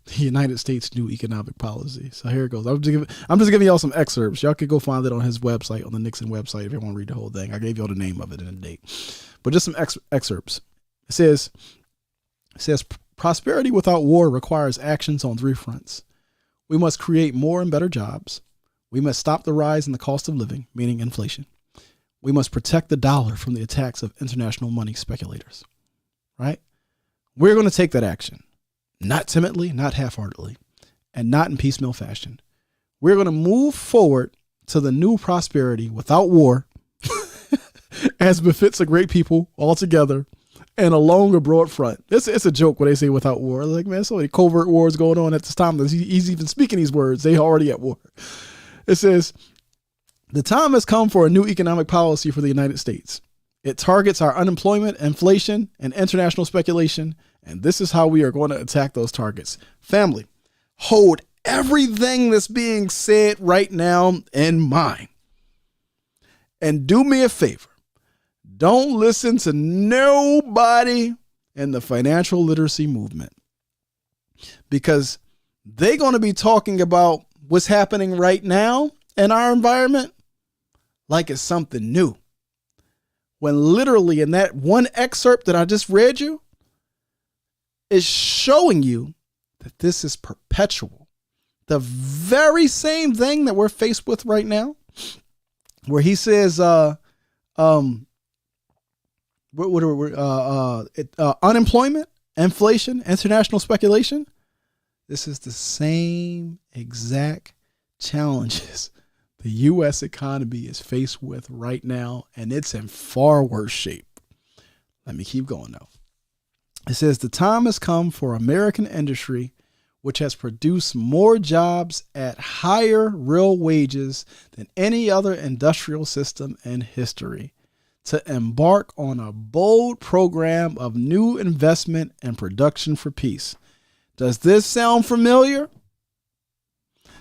the United States' new economic policy. So here it goes. I'm just giving y'all some excerpts. Y'all could go find it on his website, on the Nixon website, if you want to read the whole thing. I gave y'all the name of it and the date. But just some excerpts. It says, prosperity without war requires actions on 3 fronts. We must create more and better jobs. We must stop the rise in the cost of living, meaning inflation. We must protect the dollar from the attacks of international money speculators. Right? We're going to take that action. Not timidly, not half-heartedly, and not in piecemeal fashion. We're going to move forward to the new prosperity without war, as befits a great people all together, and along a broad front. It's a joke when they say without war. Like, man, so many covert wars going on at this time that he's even speaking these words. They already at war. It says, the time has come for a new economic policy for the United States. It targets our unemployment, inflation, and international speculation, and this is how we are going to attack those targets. Family, hold everything that's being said right now in mind. And do me a favor. Don't listen to nobody in the financial literacy movement, because they're going to be talking about what's happening right now in our environment like it's something new. When literally in that one excerpt that I just read you is showing you that this is perpetual. The very same thing that we're faced with right now, where he says, unemployment, inflation, international speculation. This is the same exact challenges the U.S. economy is faced with right now, and it's in far worse shape. Let me keep going, though. It says, the time has come for American industry, which has produced more jobs at higher real wages than any other industrial system in history, to embark on a bold program of new investment and production for peace. Does this sound familiar?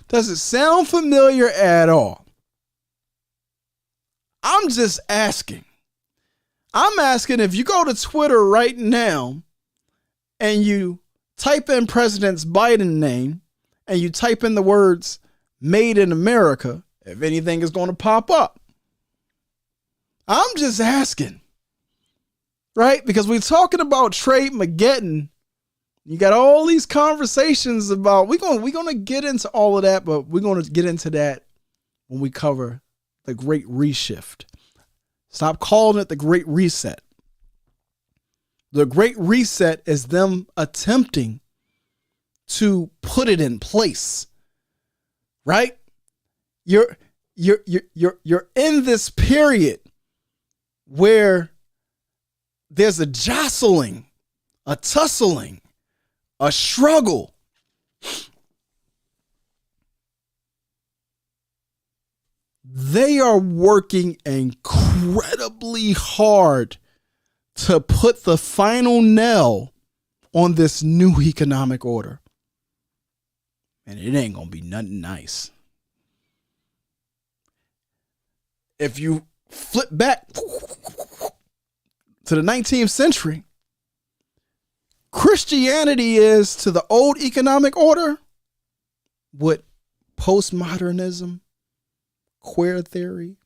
Does it sound familiar at all? I'm just asking. I'm asking, if you go to Twitter right now and you type in President Biden's name and you type in the words "Made in America," if anything is going to pop up. I'm just asking, right? Because we're talking about trade Mageddon. You got all these conversations about, we're going to get into all of that, but we're going to get into that when we cover the Great Reshift. Stop calling it the Great Reset. The Great Reset is them attempting to put it in place, right? You're in this period where there's a jostling, a tussling, a struggle. They are working incredibly hard to put the final nail on this new economic order. And it ain't going to be nothing nice. If you flip back to the 19th century, Christianity is to the old economic order what postmodernism, queer theory,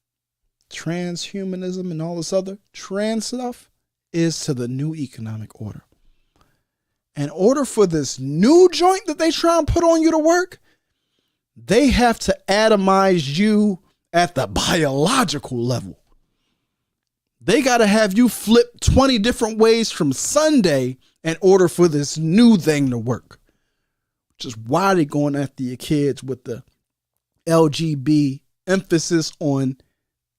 transhumanism, and all this other trans stuff is to the new economic order. In order for this new joint that they try and put on you to work, they have to atomize you at the biological level. They got to have you flip 20 different ways from Sunday in order for this new thing to work. Which is why they're going after your kids with the LGB emphasis on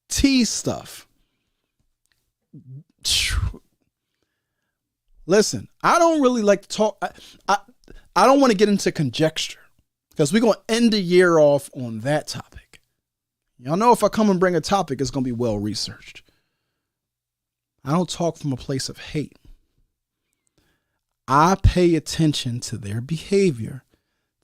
T stuff. Listen, I don't really like to talk. I don't want to get into conjecture because we're going to end the year off on that topic. Y'all know if I come and bring a topic, it's going to be well researched. I don't talk from a place of hate. I pay attention to their behavior,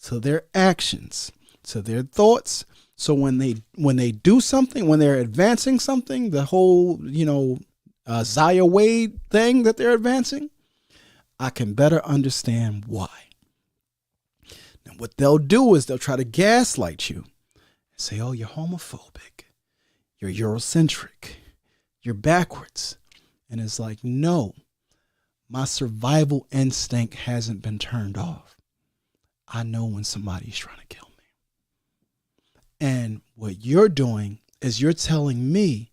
to their actions, to their thoughts. So when they do something, when they're advancing something, the whole, Zaya Wade thing that they're advancing, I can better understand why. Now, what they'll do is they'll try to gaslight you and say, oh, you're homophobic, you're Eurocentric, you're backwards. And it's like, no, my survival instinct hasn't been turned off. I know when somebody's trying to kill me. And what you're doing is you're telling me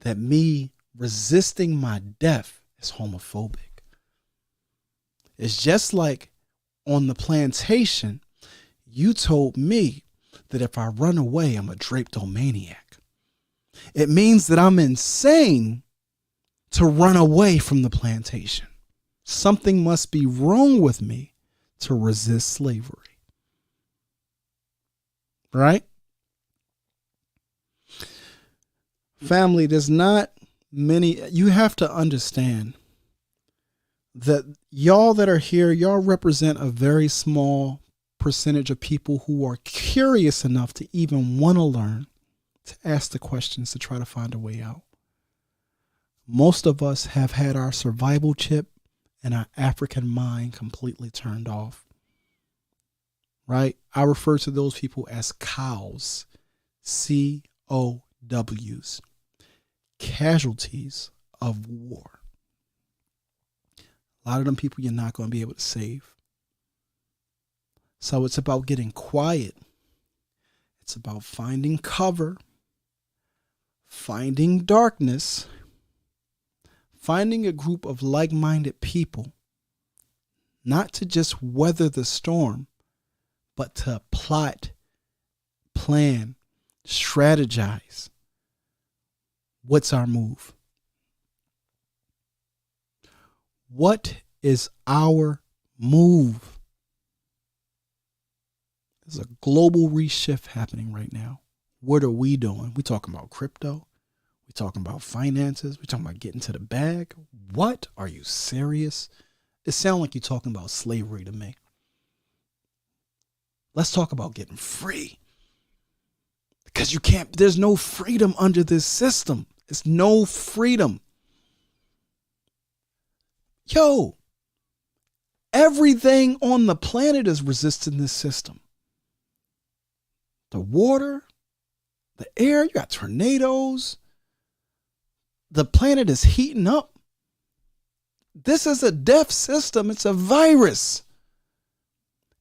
that me resisting my death is homophobic. It's just like on the plantation, you told me that if I run away, I'm a drapetomaniac. It means that I'm insane to run away from the plantation. Something must be wrong with me to resist slavery. Right? Family, there's not many. You have to understand that y'all that are here, y'all represent a very small percentage of people who are curious enough to even want to learn, to ask the questions, to try to find a way out. Most of us have had our survival chip and our African mind completely turned off. Right? I refer to those people as cows, COWs, casualties of war. A lot of them people you're not going to be able to save. So it's about getting quiet. It's about finding cover, finding darkness, finding a group of like-minded people, not to just weather the storm, but to plot, plan, strategize. What's our move? What is our move? There's a global reshift happening right now. What are we doing? We talking about crypto. We talking about finances. We talking about getting to the bag. What? Are you serious? It sounds like you're talking about slavery to me. Let's talk about getting free. Because there's no freedom under this system. It's no freedom. Yo, everything on the planet is resisting this system. The water, the air, you got tornadoes. The planet is heating up. This is a death system. It's a virus.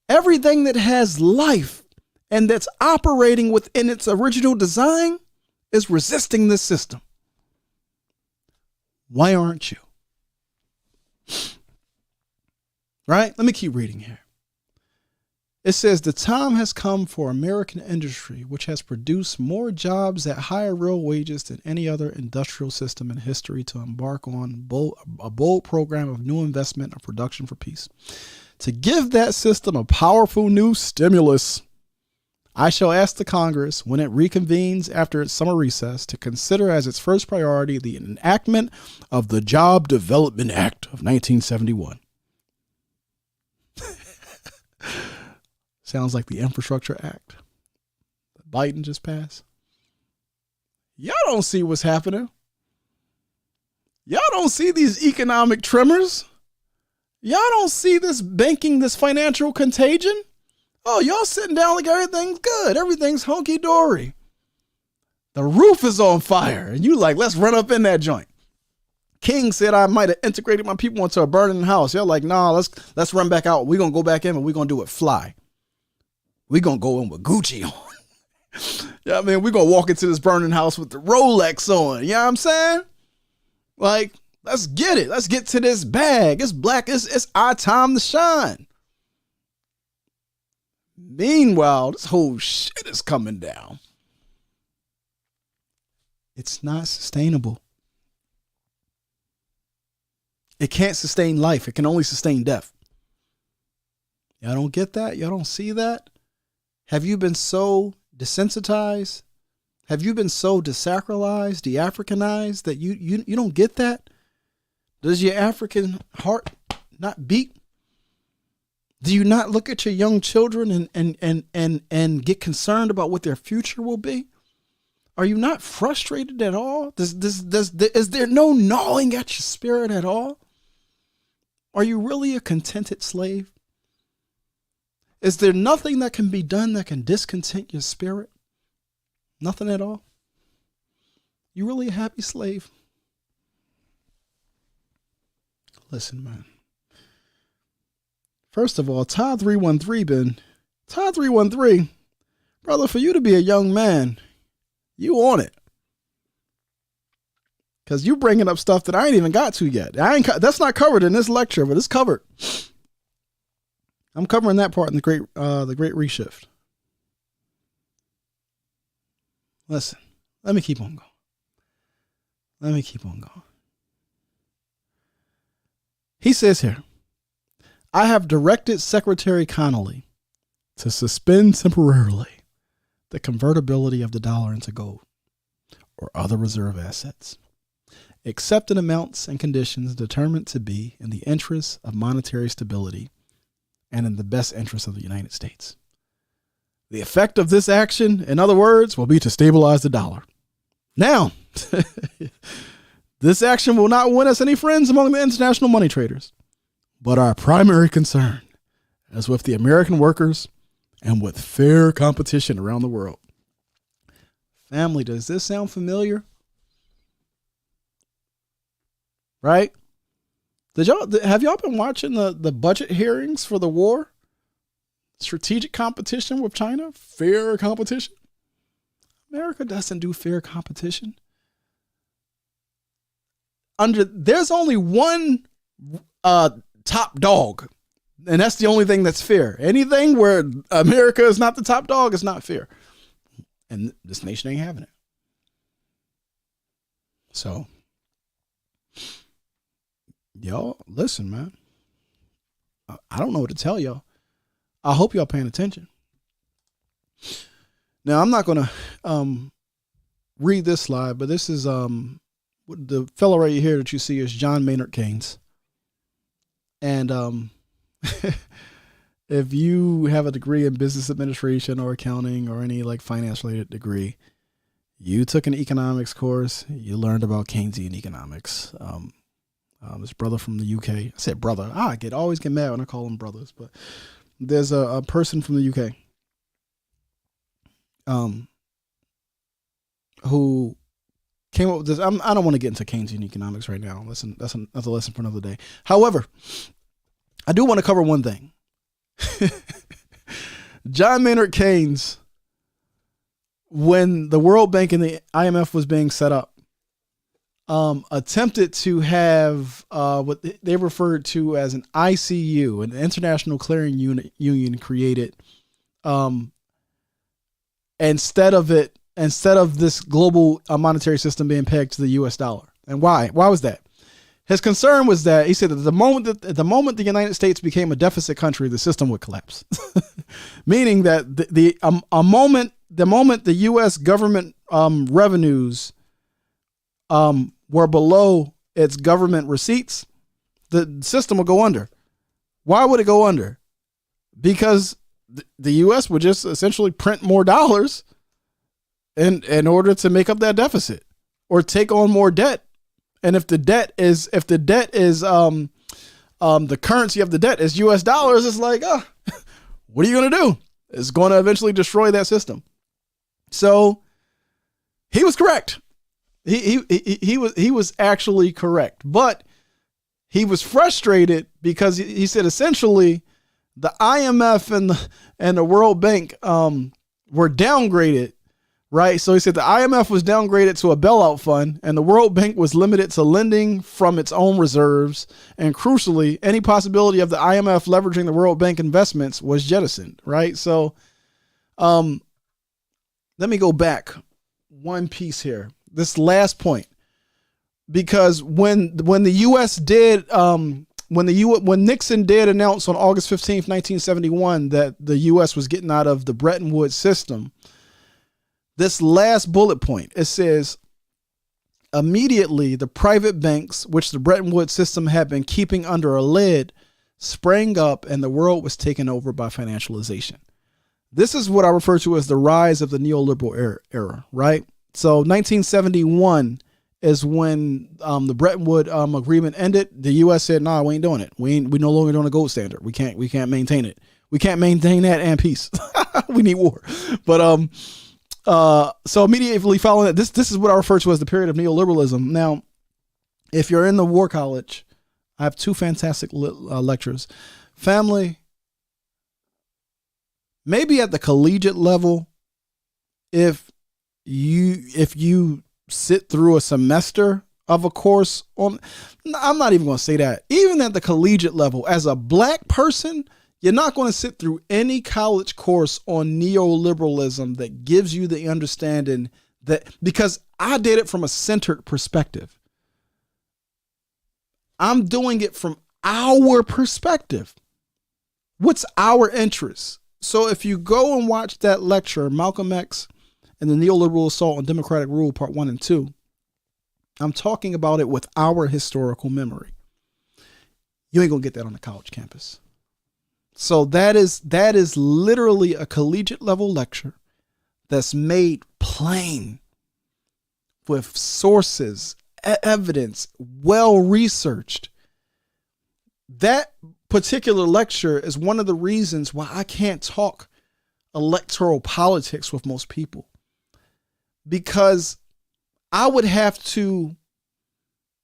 Everything that has life and that's operating within its original design is resisting this system. Why aren't you? Right? Let me keep reading here. It says, the time has come for American industry, which has produced more jobs at higher real wages than any other industrial system in history, to embark on a bold program of new investment and production for peace. To give that system a powerful new stimulus, I shall ask the Congress, when it reconvenes after its summer recess, to consider as its first priority the enactment of the Job Development Act of 1971. Sounds like the Infrastructure Act that Biden just passed. Y'all don't see what's happening. Y'all don't see these economic tremors. Y'all don't see this banking, this financial contagion. Oh, y'all sitting down like everything's good. Everything's hunky-dory. The roof is on fire. And you like, let's run up in that joint. King said I might have integrated my people into a burning house. Y'all like, nah, let's run back out. We're going to go back in, but we're going to do it fly. We're going to go in with Gucci on. Yeah, I mean, we're going to walk into this burning house with the Rolex on. You know what I'm saying? Like, let's get it. Let's get to this bag. It's black. It's our time to shine. Meanwhile, this whole shit is coming down. It's not sustainable. It can't sustain life. It can only sustain death. Y'all don't get that? Y'all don't see that? Have you been so desensitized? Have you been so desacralized, de-Africanized that you don't get that? Does your African heart not beat? Do you not look at your young children and get concerned about what their future will be? Are you not frustrated at all? Is there no gnawing at your spirit at all? Are you really a contented slave? Is there nothing that can be done that can discontent your spirit? Nothing at all? You really a happy slave? Listen, man. First of all, Todd 313 Todd 313, brother, for you to be a young man, you on it. Because you bringing up stuff that I ain't even got to yet. That's not covered in this lecture, but it's covered. I'm covering that part in the great reshift. Listen, let me keep on going. He says here, I have directed Secretary Connolly to suspend temporarily the convertibility of the dollar into gold or other reserve assets, except in amounts and conditions determined to be in the interest of monetary stability and in the best interest of the United States. The effect of this action, in other words, will be to stabilize the dollar. Now, this action will not win us any friends among the international money traders, but our primary concern is with the American workers and with fair competition around the world. Family, does this sound familiar? Right? Have y'all been watching the budget hearings for the war? Strategic competition with China? Fair competition? America doesn't do fair competition. There's only one top dog, and that's the only thing that's fair. Anything where America is not the top dog is not fair. And this nation ain't having it. So, y'all, listen, man. I don't know what to tell y'all. I hope y'all paying attention. Now, I'm not going to read this slide, but this is the fellow right here that you see is John Maynard Keynes. And if you have a degree in business administration or accounting or any like finance related degree, you took an economics course, you learned about Keynesian economics. This brother from the UK, I said brother, I always get mad when I call them brothers, but there's a person from the UK who came up with this. I don't want to get into Keynesian economics right now. Listen, that's a lesson for another day. However, I do want to cover one thing. John Maynard Keynes, when the World Bank and the IMF was being set up, attempted to have what they referred to as an ICU, an International Clearing Union, created instead of this global monetary system being pegged to the U.S. dollar. And why? Why was that? His concern was that he said that the moment the United States became a deficit country, the system would collapse. Meaning that the moment the U.S. government revenues were below its government receipts, the system would go under. Why would it go under? Because the U.S. would just essentially print more dollars in order to make up that deficit or take on more debt. And if the debt is the currency of the debt is U.S. dollars, it's like, what are you going to do? It's going to eventually destroy that system. So he was correct. He was actually correct, but he was frustrated because he said essentially the IMF and the World Bank were downgraded. Right. So he said the IMF was downgraded to a bailout fund and the World Bank was limited to lending from its own reserves. And crucially, any possibility of the IMF leveraging the World Bank investments was jettisoned. Right. So let me go back one piece here. This last point, because when the U.S. did when Nixon did announce on August 15th, 1971, that the U.S. was getting out of the Bretton Woods system, this last bullet point, it says, immediately the private banks, which the Bretton Woods system had been keeping under a lid, sprang up and the world was taken over by financialization. This is what I refer to as the rise of the neoliberal era, right? So 1971 is when the Bretton Woods agreement ended. The U.S. said, "Nah, we ain't doing it. We no longer doing a gold standard. We can't maintain it. We can't maintain that and peace. We need war." But so immediately following that, this is what I refer to as the period of neoliberalism. Now, if you're in the War College, I have two fantastic lectures. Family, maybe at the collegiate level, if you sit through a semester of a course on, I'm not even going to say that. Even at the collegiate level, as a black person, you're not going to sit through any college course on neoliberalism that gives you the understanding that, because I did it from a centered perspective. I'm doing it from our perspective. What's our interest? So if you go and watch that lecture, Malcolm X and the Neoliberal Assault on Democratic Rule, Part 1 and 2, I'm talking about it with our historical memory. You ain't gonna get that on the college campus. So that is literally a collegiate level lecture that's made plain with sources, evidence, well researched. That particular lecture is one of the reasons why I can't talk electoral politics with most people, because I would have to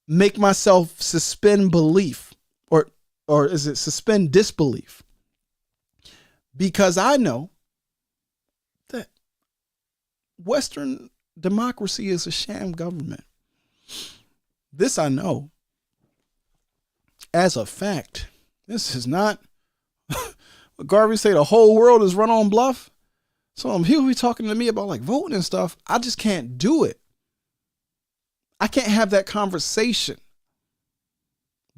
make myself suspend belief, or is it suspend disbelief? Because I know that Western democracy is a sham government. This I know as a fact. This is not what Garvey say, the whole world is run on bluff. So people be talking to me about like voting and stuff. I just can't do it. I can't have that conversation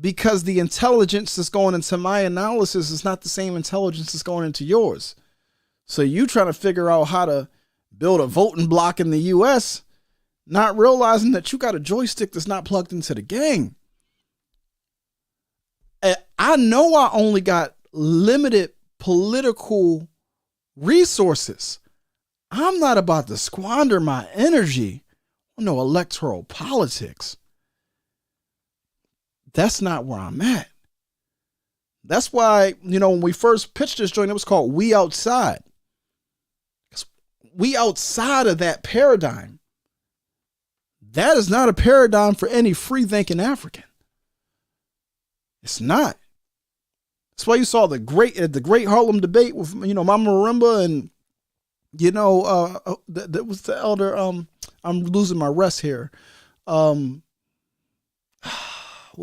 because the intelligence that's going into my analysis is not the same intelligence that's going into yours. So you trying to figure out how to build a voting block in the US, not realizing that you got a joystick that's not plugged into the gang. I know I only got limited political resources. I'm not about to squander my energy on no electoral politics. That's not where I'm at. That's why, when we first pitched this joint, it was called We Outside. We outside of that paradigm. That is not a paradigm for any free thinking African. It's not. That's why you saw the great Harlem debate with, Mama Marimba and, that was the elder. I'm losing my rest here. What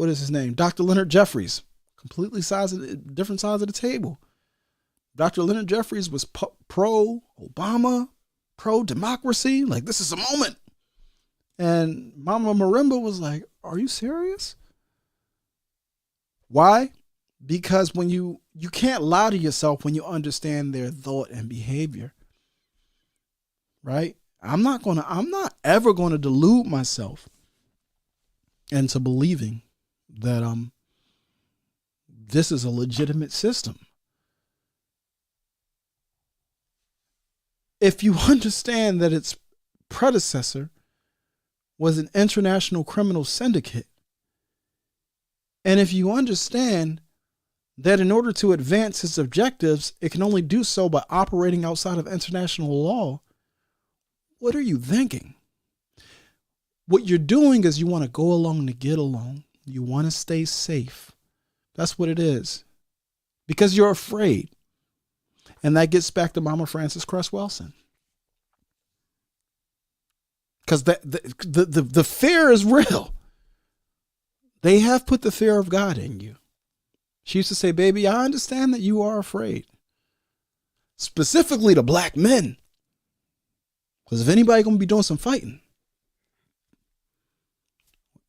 is his name? Dr. Leonard Jeffries. Completely different sides of the table. Dr. Leonard Jeffries was pro-Obama, pro-democracy. Like, this is a moment. And Mama Marimba was like, are you serious? Why? Because when you can't lie to yourself when you understand their thought and behavior. Right? I'm not ever going to delude myself into believing that this is a legitimate system. If you understand that its predecessor was an international criminal syndicate, and if you understand that in order to advance its objectives, it can only do so by operating outside of international law, what are you thinking? What you're doing is you want to go along to get along. You want to stay safe. That's what it is. Because you're afraid. And that gets back to Mama Frances Cress Welsing. Because the fear is real. They have put the fear of God in you. She used to say, baby, I understand that you are afraid. Specifically to black men. Because if anybody going to be doing some fighting,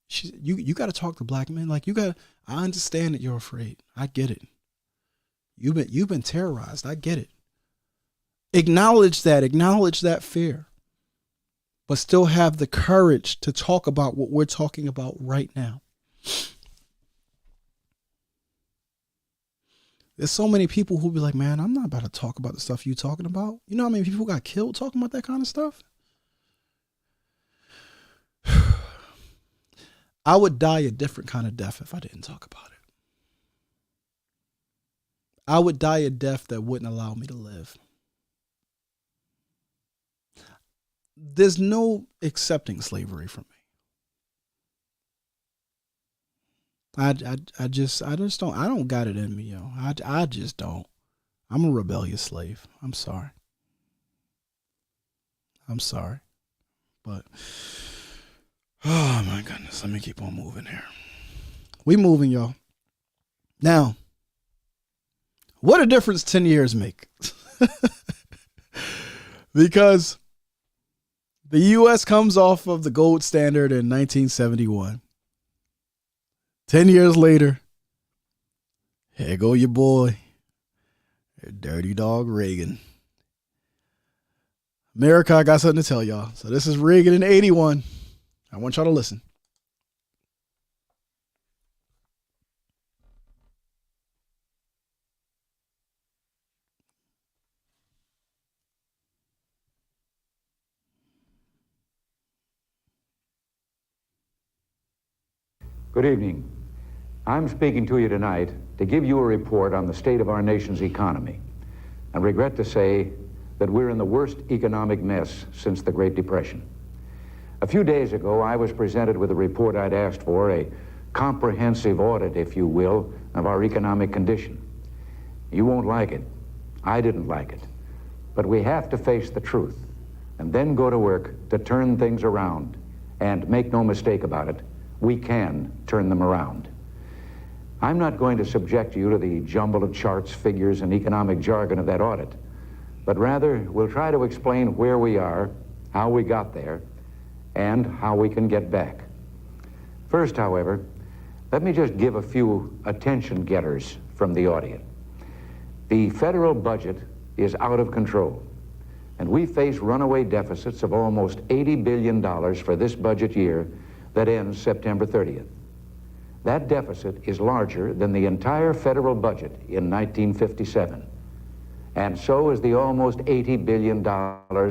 you got to talk to black men. Like, I understand that you're afraid. I get it. You've been terrorized. I get it. Acknowledge that fear. but still have the courage to talk about what we're talking about right now. There's so many people who be like, man, I'm not about to talk about the stuff you talking about. You know how many people got killed talking about that kind of stuff? I would die a different kind of death if I didn't talk about it. I would die a death that wouldn't allow me to live. There's no accepting slavery from me. I just don't. I don't got it in me, yo. I just don't. I'm a rebellious slave. I'm sorry. But oh my goodness, let me keep on moving here. We moving, y'all. Now, what a difference 10 years make. Because the U.S. comes off of the gold standard in 1971. 10 years later, here go your boy, your dirty dog Reagan. America, I got something to tell y'all. So this is Reagan in 81. I want y'all to listen. Good evening. I'm speaking to you tonight to give you a report on the state of our nation's economy. I regret to say that we're in the worst economic mess since the Great Depression. A few days ago, I was presented with a report I'd asked for, a comprehensive audit, if you will, of our economic condition. You won't like it. I didn't like it. But we have to face the truth and then go to work to turn things around. And make no mistake about it, we can turn them around. I'm not going to subject you to the jumble of charts, figures, and economic jargon of that audit, but rather we'll try to explain where we are, how we got there, and how we can get back. First, however, let me just give a few attention getters from the audit. The federal budget is out of control, and we face runaway deficits of almost $80 billion for this budget year that ends September 30th. That deficit is larger than the entire federal budget in 1957. And so is the almost $80 billion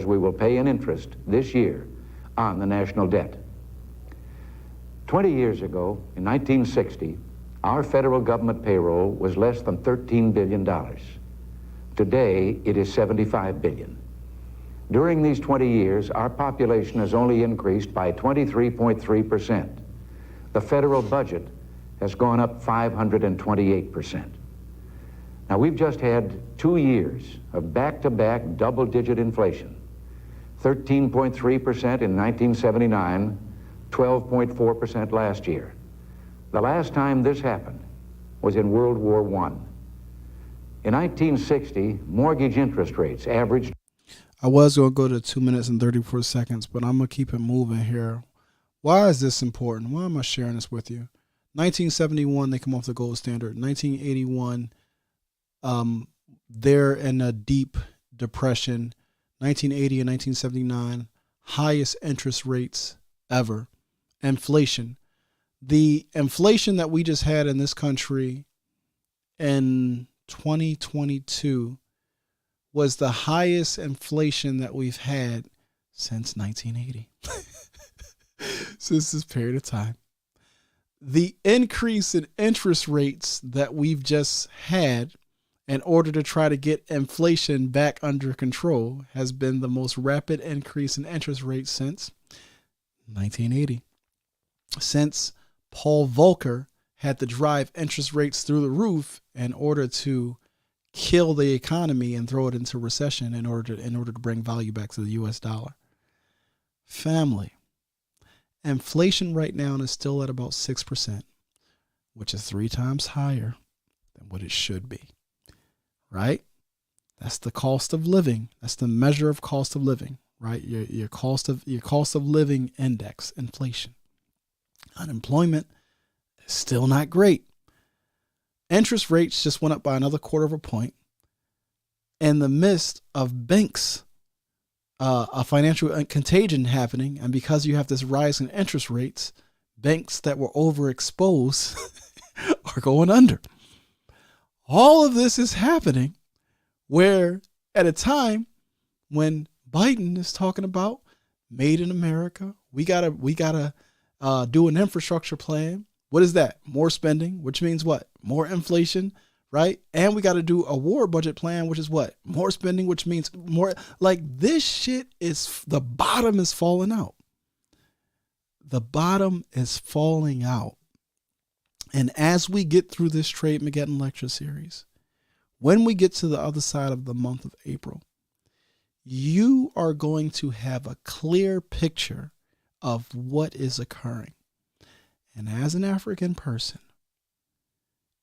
we will pay in interest this year on the national debt. 20 years ago, in 1960, our federal government payroll was less than $13 billion. Today, it is $75 billion. During these 20 years, our population has only increased by 23.3%. The federal budget has gone up 528%. Now, we've just had 2 years of back-to-back double-digit inflation. 13.3% in 1979, 12.4% last year. The last time this happened was in World War I. In 1960, mortgage interest rates averaged... I was going to go to 2 minutes and 34 seconds, but I'm going to keep it moving here. Why is this important? Why am I sharing this with you? 1971, they come off the gold standard. 1981, they're in a deep depression. 1980 and 1979, highest interest rates ever. Inflation. The inflation that we just had in this country in 2022 was the highest inflation that we've had since 1980. Since this period of time. The increase in interest rates that we've just had in order to try to get inflation back under control has been the most rapid increase in interest rates since 1980. Since Paul Volcker had to drive interest rates through the roof in order to kill the economy and throw it into recession in order to bring value back to the US dollar. Family. Inflation right now is still at about 6%, which is 3 times higher than what it should be. Right? That's the cost of living. That's the measure of cost of living, right? Your cost of living index, inflation. Unemployment is still not great. Interest rates just went up by another 1/4 point in the midst of banks a financial contagion happening, and because you have this rise in interest rates, banks that were overexposed are going under. All of this is happening where at a time when Biden is talking about made in America, we gotta do an infrastructure plan. What is that? More spending, which means what? More inflation, right? And we got to do a war budget plan, which is what? More spending, which means more. Like, this shit is, the bottom is falling out. The bottom is falling out. And as we get through this Trade Mageddon lecture series, when we get to the other side of the month of April, you are going to have a clear picture of what is occurring. And as an African person,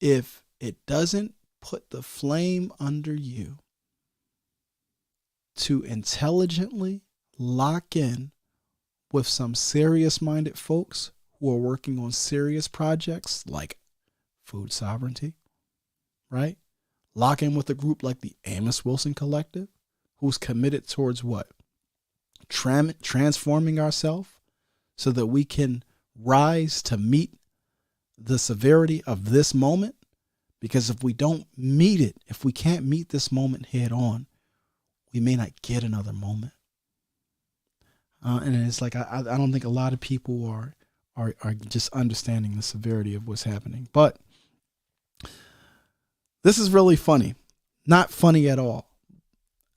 if it doesn't put the flame under you to intelligently lock in with some serious-minded folks who are working on serious projects like food sovereignty, right? Lock in with a group like the Amos Wilson Collective, who's committed towards what? Transforming ourselves so that we can rise to meet the severity of this moment. Because if we don't meet it, if we can't meet this moment head on, we may not get another moment. And it's like, I don't think a lot of people are just understanding the severity of what's happening. But this is really funny. Not funny at all.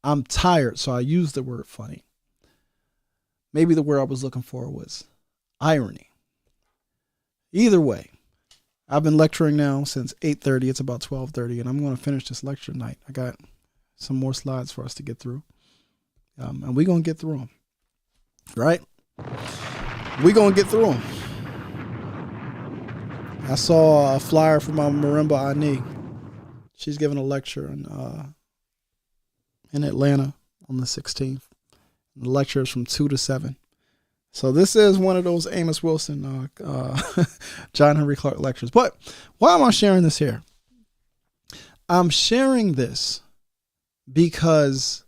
I'm tired, so I use the word funny. Maybe the word I was looking for was irony. Either way, I've been lecturing now since 8:30. It's about 12:30, and I'm going to finish this lecture tonight. I got some more slides for us to get through, and we're going to get through them, right? We're going to get through them. I saw a flyer from my Marimba Ani. She's giving a lecture in Atlanta on the 16th. The lecture is from 2 to 7. So this is one of those Amos Wilson, John Henry Clark lectures. But why am I sharing this here? I'm sharing this because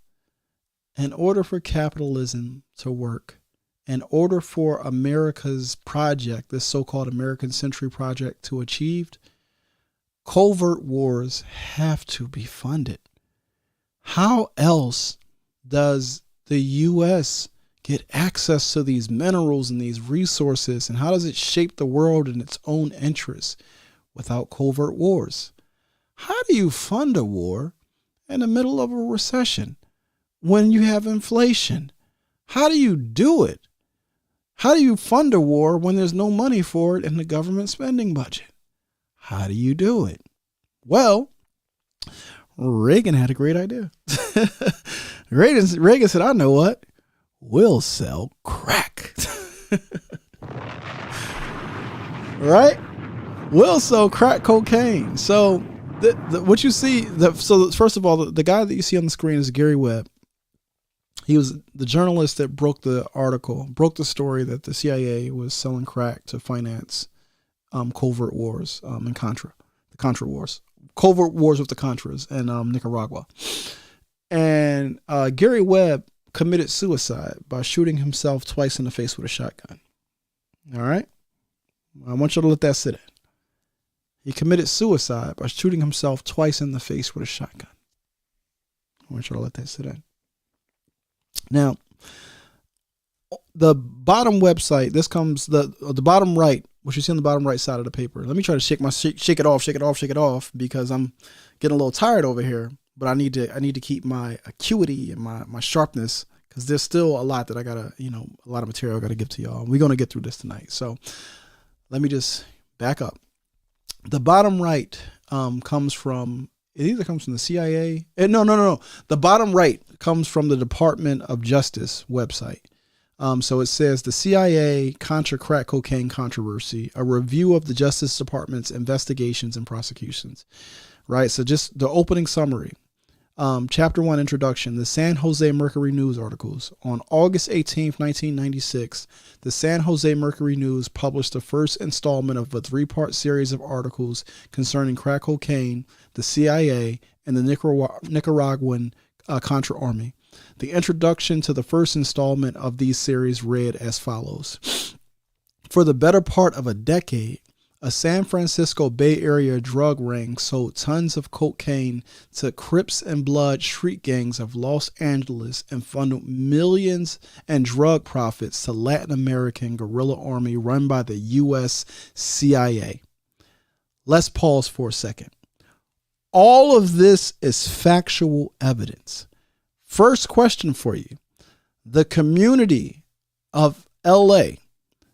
in order for capitalism to work, in order for America's project, this so-called American Century Project, to achieve, covert wars have to be funded. How else does the U.S. get access to these minerals and these resources, and how does it shape the world in its own interests without covert wars? How do you fund a war in the middle of a recession when you have inflation? How do you do it? How do you fund a war when there's no money for it in the government spending budget? How do you do it? Well, Reagan had a great idea. Reagan said, I know what? We'll sell crack. Right? We'll sell crack cocaine. So what you see, so first of all, the guy that you see on the screen is Gary Webb. He was the journalist that broke the story that the CIA was selling crack to finance covert wars in Contra, the Contra wars, covert wars with the Contras in Nicaragua. And Gary Webb committed suicide by shooting himself twice in the face with a shotgun. All right? I want you to let that sit in. He committed suicide by shooting himself twice in the face with a shotgun. I want you to let that sit in. Now, the bottom website, this comes, the bottom right, what you see on the bottom right side of the paper. Let me try to shake it off, because I'm getting a little tired over here. But I need to keep my acuity and my sharpness, because there's still a lot that I gotta, a lot of material I gotta give to y'all. We're gonna get through this tonight. So let me just back up. The bottom right comes from the CIA. No. The bottom right comes from the Department of Justice website. So it says the CIA Contra crack cocaine controversy, a review of the Justice Department's investigations and prosecutions. Right. So just the opening summary. Chapter 1 introduction, the San Jose Mercury News articles. On August 18th, 1996, the San Jose Mercury News published the first installment of a 3-part series of articles concerning crack cocaine, the CIA, and the Nicaraguan Contra Army. The introduction to the first installment of these series read as follows. For the better part of a decade, a San Francisco Bay Area drug ring sold tons of cocaine to Crips and Blood street gangs of Los Angeles and funneled millions in drug profits to Latin American guerrilla army run by the U.S. CIA. Let's pause for a second. All of this is factual evidence. First question for you. The community of LA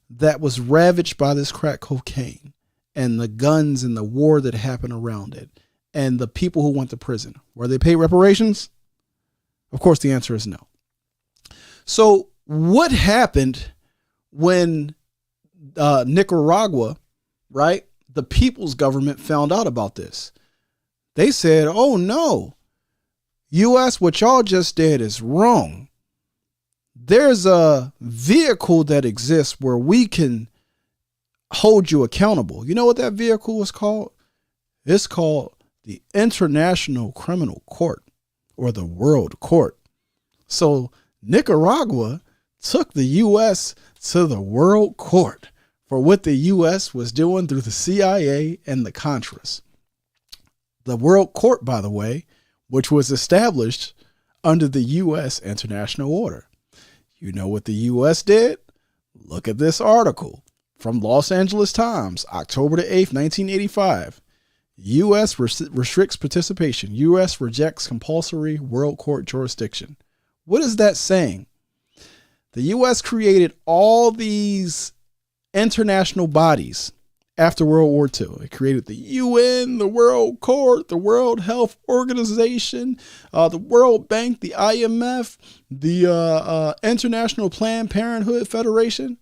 that was ravaged by this crack cocaine and the guns and the war that happened around it and the people who went to prison, were they paid reparations? Of course, the answer is no. So what happened when Nicaragua, right, the people's government found out about this? They said, oh no, U.S., what y'all just did is wrong. There's a vehicle that exists where we can hold you accountable. You know what that vehicle is called? It's called the International Criminal Court, or the World Court. So Nicaragua took the U.S. to the World Court for what the U.S. was doing through the CIA and the Contras. The World Court, by the way, which was established under the U.S. international order. You know what the U.S. did? Look at this article from Los Angeles Times, October the 8th, 1985. U.S. restricts participation. U.S. rejects compulsory World Court jurisdiction. What is that saying? The U.S. created all these international bodies after World War II. It created the UN, the World Court, the World Health Organization, the World Bank, the IMF, the International Planned Parenthood Federation.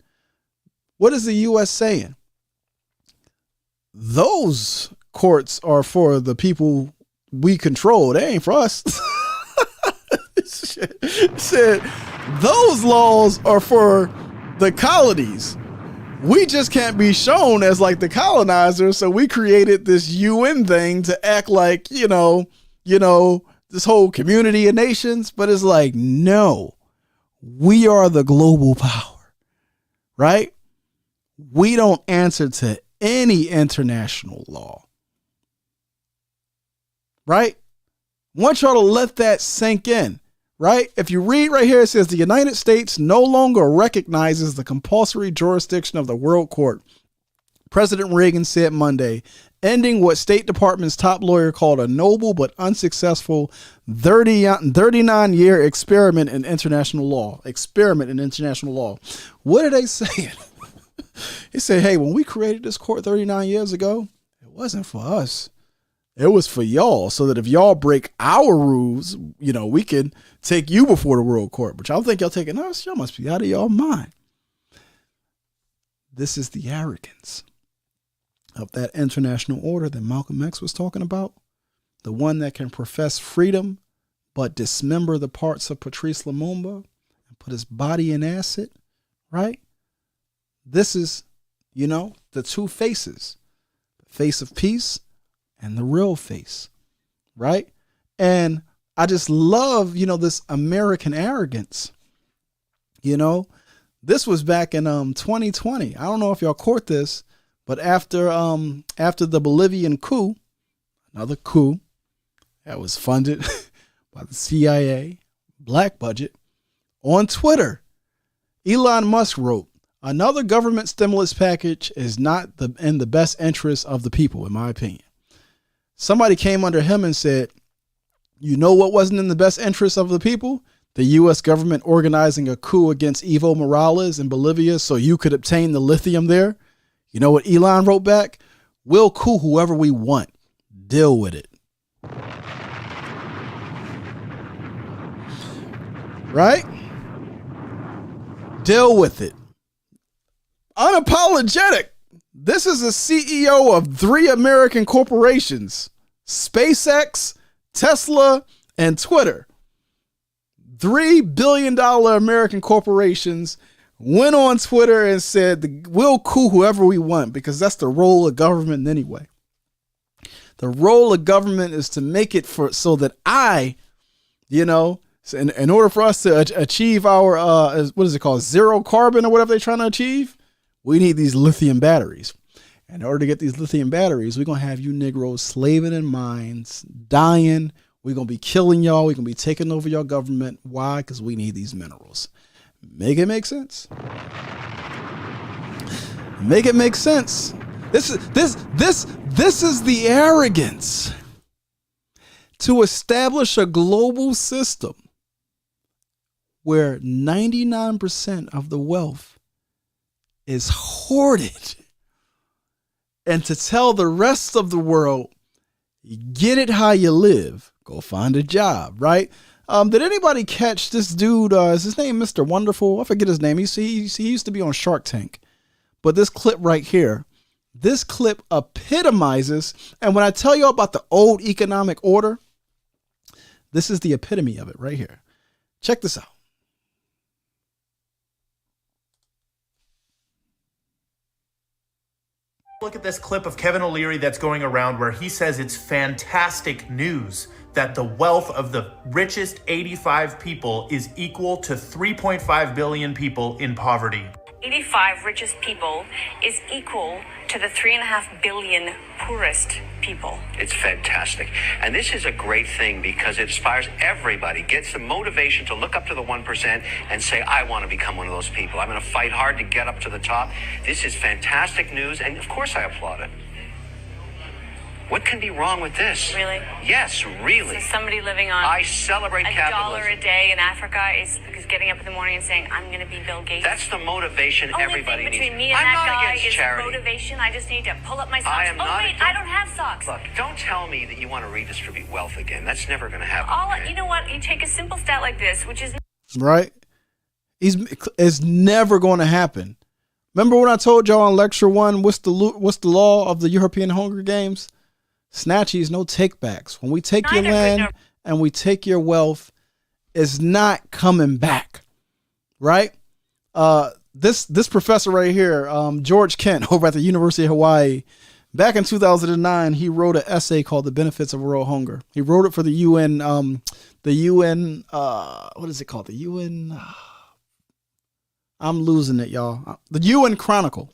What is the U.S. saying? Those courts are for the people we control. They ain't for us. Said those laws are for the colonies. We just can't be shown as like the colonizers. So we created this UN thing to act like, you know, this whole community of nations. But it's like, no, we are the global power, right? We don't answer to any international law, right? I want y'all to let that sink in. Right? If you read right here, it says the United States no longer recognizes the compulsory jurisdiction of the World Court. President Reagan said Monday, ending what State Department's top lawyer called a noble but unsuccessful 39-year experiment in international law. What are they saying? He said, hey, when we created this court 39 years ago, it wasn't for us. It was for y'all, so that if y'all break our rules, you know, we can take you before the World Court. But y'all think y'all taking us? Y'all must be out of y'all mind. This is the arrogance of that international order that Malcolm X was talking about. The one that can profess freedom, but dismember the parts of Patrice Lumumba and put his body in acid, right? This is, you know, the two faces, the face of peace and the real face, right? And I just love, you know, this American arrogance. You know, this was back in 2020. I don't know if y'all caught this, but after the Bolivian coup, another coup that was funded by the CIA, black budget, on Twitter, Elon Musk wrote, another government stimulus package is not in the best interest of the people, in my opinion. Somebody came under him and said, you know what wasn't in the best interest of the people? The U.S. government organizing a coup against Evo Morales in Bolivia so you could obtain the lithium there. You know what Elon wrote back? We'll coup whoever we want. Deal with it. Right? Deal with it. Unapologetic. This is a CEO of 3 American corporations, SpaceX, Tesla, and Twitter. $3 billion American corporations went on Twitter and said, we'll coup whoever we want, because that's the role of government anyway. The role of government is to make it so that I, you know, So in order for us to achieve our, what is it called, zero carbon or whatever they're trying to achieve, we need these lithium batteries. In order to get these lithium batteries, we're going to have you Negroes slaving in mines, dying. We're going to be killing y'all. We're going to be taking over your government. Why? Because we need these minerals. Make it make sense. Make it make sense. This is the arrogance to establish a global system where 99% of the wealth is hoarded, and to tell the rest of the world, get it how you live, go find a job, right? Did anybody catch this dude? Is his name Mr. Wonderful? I forget his name. He used to be on Shark Tank. But this clip right here, this clip epitomizes, and when I tell you about the old economic order, this is the epitome of it right here. Check this out. Look at this clip of Kevin O'Leary that's going around where he says it's fantastic news that the wealth of the richest 85 people is equal to 3.5 billion people in poverty. 85 richest people is equal to the 3.5 billion poorest people. It's fantastic. And this is a great thing because it inspires everybody, gets the motivation to look up to the 1% and say, I want to become one of those people. I'm going to fight hard to get up to the top. This is fantastic news, and of course I applaud it. What can be wrong with this? Really? Yes, really. So somebody living on I celebrate capitalism. $1 a day in Africa is getting up in the morning and saying, I'm going to be Bill Gates. That's the motivation everybody needs. Only thing between me and that guy is motivation. I just need to pull up my socks. I don't have socks. Look, don't tell me that you want to redistribute wealth again. That's never going to happen. Okay? You know what? You take a simple stat like this, which is... Right? It's never going to happen. Remember when I told y'all on lecture 1, what's the law of the European Hunger Games? Snatchies, no takebacks. When we take your land and we take your wealth, it's not coming back, right? This professor right here, George Kent, over at the University of Hawaii, back in 2009, he wrote an essay called "The Benefits of World Hunger." He wrote it for the UN. What is it called? The UN. I'm losing it, y'all. The UN Chronicle.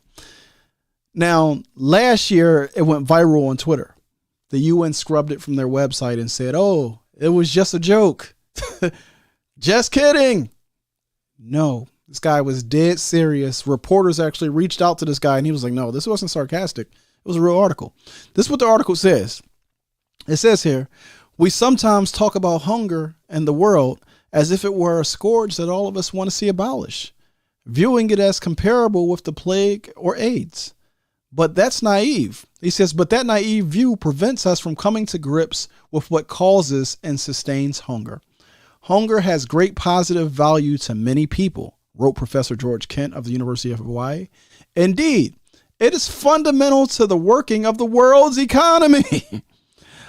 Now, last year it went viral on Twitter. The UN scrubbed it from their website and said, "Oh, it was just a joke." Just kidding. No, this guy was dead serious. Reporters actually reached out to this guy and he was like, no, this wasn't sarcastic. It was a real article. This is what the article says. It says here, we sometimes talk about hunger and the world as if it were a scourge that all of us want to see abolished, viewing it as comparable with the plague or AIDS. But that's naive. He says, but that naive view prevents us from coming to grips with what causes and sustains hunger. Hunger has great positive value to many people, wrote Professor George Kent of the University of Hawaii. Indeed, it is fundamental to the working of the world's economy.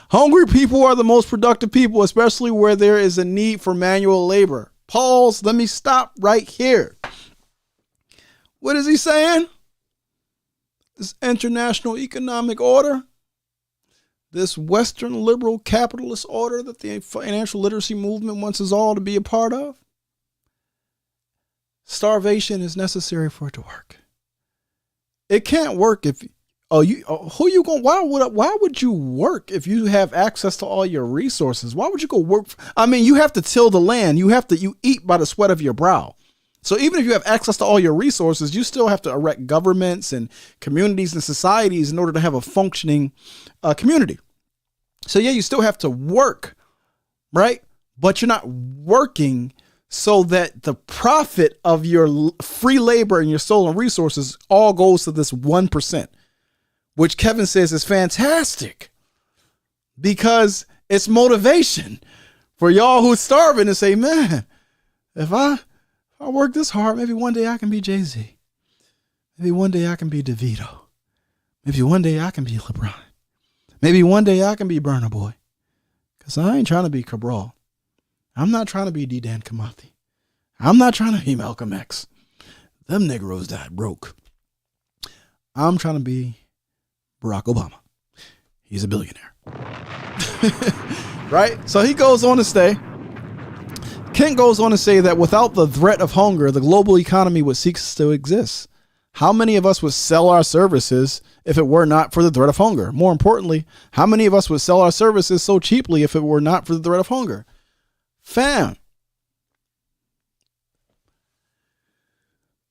Hungry people are the most productive people, especially where there is a need for manual labor. Pause. Let me stop right here. What is he saying? This international economic order, this Western liberal capitalist order that the financial literacy movement wants us all to be a part of, starvation is necessary for it to work. It can't work if why would you work if you have access to all your resources? Why would you go work? You have to till the land. You eat by the sweat of your brow. So even if you have access to all your resources, you still have to erect governments and communities and societies in order to have a functioning community. So yeah, you still have to work, right? But you're not working so that the profit of your free labor and your stolen resources all goes to this 1%, which Kevin says is fantastic because it's motivation for y'all who's starving to say, man, if I work this hard, maybe one day I can be Jay-Z. Maybe one day I can be DeVito. Maybe one day I can be LeBron. Maybe one day I can be Burna Boy. Because I ain't trying to be Cabral. I'm not trying to be D. Dan Kamathi. I'm not trying to be Malcolm X. Them Negroes died broke. I'm trying to be Barack Obama. He's a billionaire. Right? So he goes on to say, Kent goes on to say that without the threat of hunger, the global economy would cease to exist. How many of us would sell our services if it were not for the threat of hunger? More importantly, how many of us would sell our services so cheaply if it were not for the threat of hunger? Fam,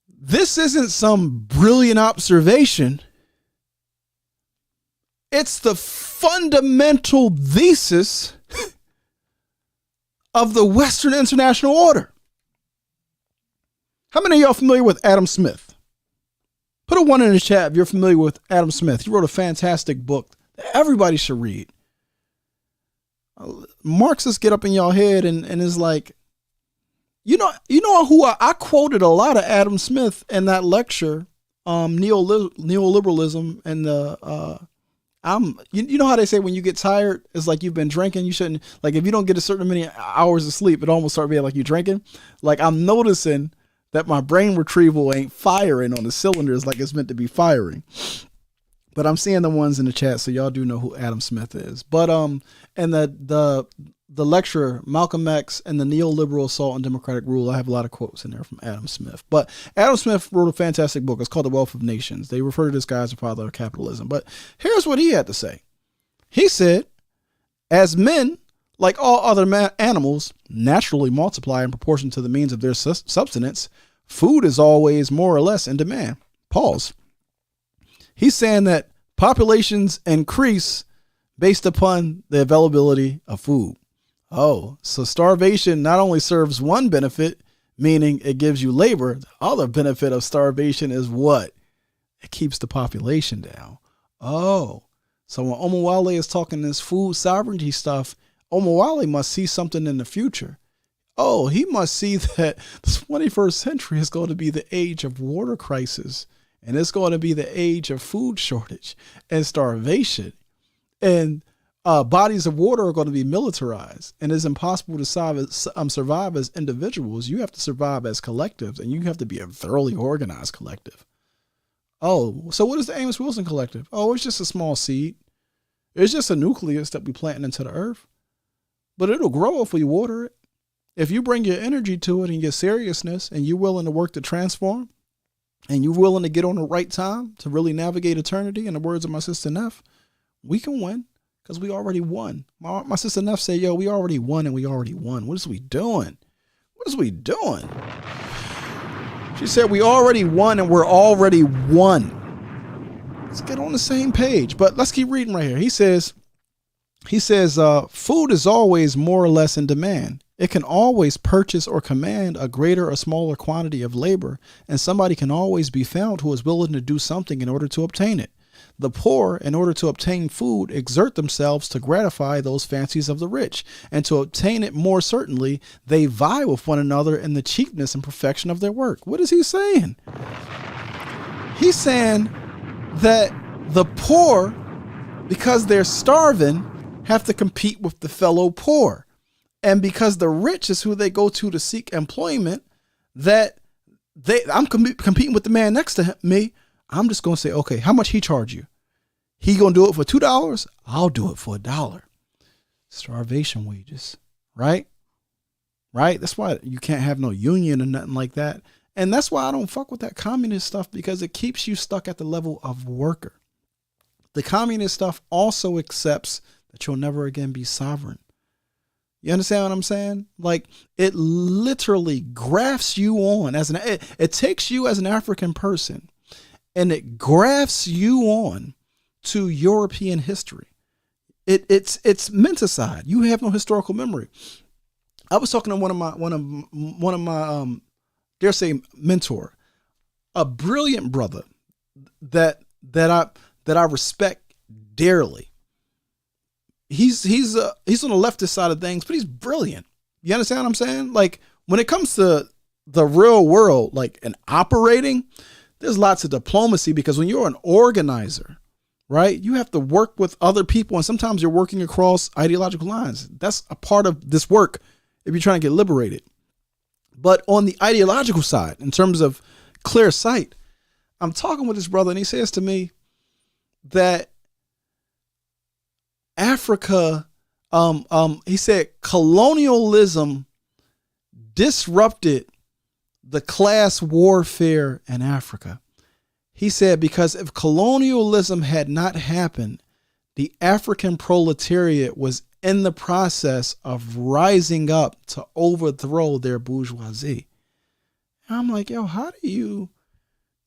this isn't some brilliant observation. It's the fundamental thesis of the Western international order. How many of y'all familiar with Adam Smith? Put a 1 in the chat if you're familiar with Adam Smith. He wrote a fantastic book that everybody should read. Marxists get up in y'all head and is like, you know who I quoted a lot of Adam Smith in that lecture, neoliberalism and the you know how they say when you get tired, it's like you've been drinking. You shouldn't, like, if you don't get a certain many hours of sleep, it almost start being like you drinking. Like, I'm noticing that my brain retrieval ain't firing on the cylinders like it's meant to be firing. But I'm seeing the ones in the chat, so y'all do know who Adam Smith is. But and the lecture, Malcolm X and the Neoliberal Assault on Democratic Rule, I have a lot of quotes in there from Adam Smith. But Adam Smith wrote a fantastic book. It's called The Wealth of Nations. They refer to this guy as the father of capitalism. But here's what he had to say. He said, as men, like all other animals, naturally multiply in proportion to the means of their subsistence, food is always more or less in demand. Pause. He's saying that populations increase based upon the availability of food. Oh, so starvation not only serves one benefit, meaning it gives you labor. The other benefit of starvation is what? It keeps the population down. Oh, so when Omowale is talking this food sovereignty stuff, Omowale must see something in the future. Oh, he must see that the 21st century is going to be the age of water crisis. And it's going to be the age of food shortage and starvation. And bodies of water are going to be militarized. And it's impossible to survive as individuals. You have to survive as collectives. And you have to be a thoroughly organized collective. Oh, so what is the Amos Wilson Collective? Oh, it's just a small seed. It's just a nucleus that we plant into the earth. But it'll grow if we water it. If you bring your energy to it and your seriousness and you're willing to work to transform, and you're willing to get on the right time to really navigate eternity, in the words of my sister Neff, we can win because we already won. My sister Neff said, yo, we already won and we already won. What is we doing? What is we doing? She said, we already won and we're already won. Let's get on the same page, but let's keep reading right here. He says, food is always more or less in demand. It can always purchase or command a greater or smaller quantity of labor, and somebody can always be found who is willing to do something in order to obtain it. The poor, in order to obtain food, exert themselves to gratify those fancies of the rich, and to obtain it more certainly, they vie with one another in the cheapness and perfection of their work. What is he saying? He's saying that the poor, because they're starving, have to compete with the fellow poor. And because the rich is who they go to seek employment, that I'm competing with the man next to me. I'm just going to say, okay, how much he charge you? He going to do it for $2? I'll do it for $1. Starvation wages, right? Right? That's why you can't have no union or nothing like that. And that's why I don't fuck with that communist stuff, because it keeps you stuck at the level of worker. The communist stuff also accepts that you'll never again be sovereign. You understand what I'm saying? Like, it literally grafts you on as it takes you as an African person and it grafts you on to European history. It's menticide. You have no historical memory. I was talking to one of my dare say mentor, a brilliant brother that I respect dearly. He's on the leftist side of things, but he's brilliant. You understand what I'm saying? Like, when it comes to the real world, like, and operating, there's lots of diplomacy, because when you're an organizer, right, you have to work with other people, and sometimes you're working across ideological lines. That's a part of this work if you're trying to get liberated. But on the ideological side, in terms of clear sight, I'm talking with this brother, and he says to me that Africa, he said colonialism disrupted the class warfare in Africa. He said, because if colonialism had not happened, the African proletariat was in the process of rising up to overthrow their bourgeoisie. And I'm like, yo, how do you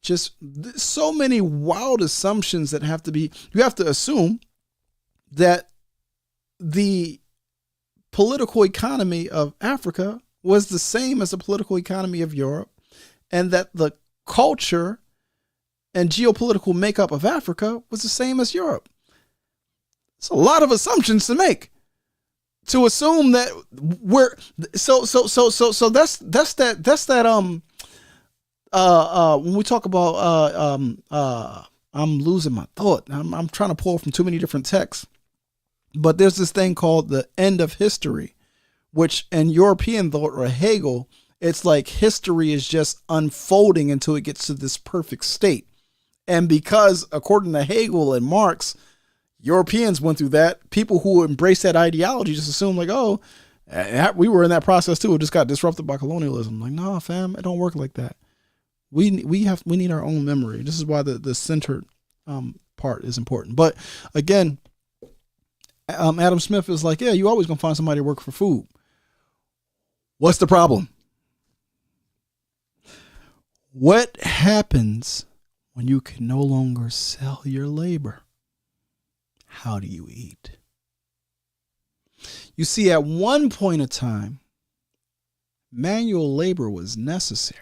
just, so many wild assumptions that have to be, you have to assume that the political economy of Africa was the same as the political economy of Europe, and that the culture and geopolitical makeup of Africa was the same as Europe. It's a lot of assumptions to make. To assume that we're so that's that when we talk about I'm losing my thought. I'm trying to pull from too many different texts. But there's this thing called the end of history, which in European thought or Hegel, it's like history is just unfolding until it gets to this perfect state. And because according to Hegel and Marx, Europeans went through that, people who embrace that ideology just assume like, oh, we were in that process too. It just got disrupted by colonialism. Like, no, fam, it don't work like that. We need our own memory. This is why the centered part is important. But again, Adam Smith is like, yeah, you always gonna find somebody to work for food. What's the problem? What happens when you can no longer sell your labor? How do you eat? You see, at one point in time, manual labor was necessary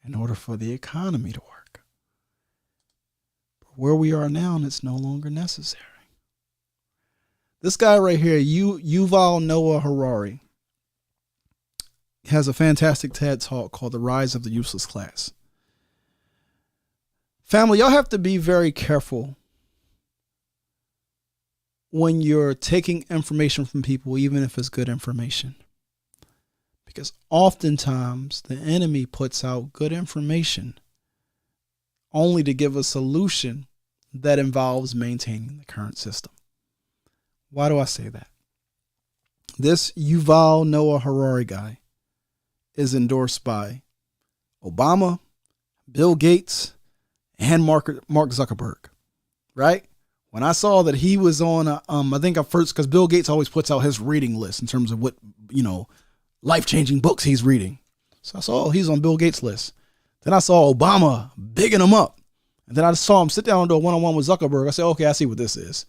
in order for the economy to work. But where we are now, it's no longer necessary. This guy right here, Yuval Noah Harari, has a fantastic TED talk called The Rise of the Useless Class. Family, y'all have to be very careful when you're taking information from people, even if it's good information. Because oftentimes the enemy puts out good information only to give a solution that involves maintaining the current system. Why do I say that? This Yuval Noah Harari guy is endorsed by Obama, Bill Gates, and Mark Zuckerberg, right? When I saw that he was on, I think at first, because Bill Gates always puts out his reading list in terms of what, life-changing books he's reading. So I saw he's on Bill Gates' list. Then I saw Obama bigging him up. And then I saw him sit down and do a one-on-one with Zuckerberg. I said, okay, I see what this is.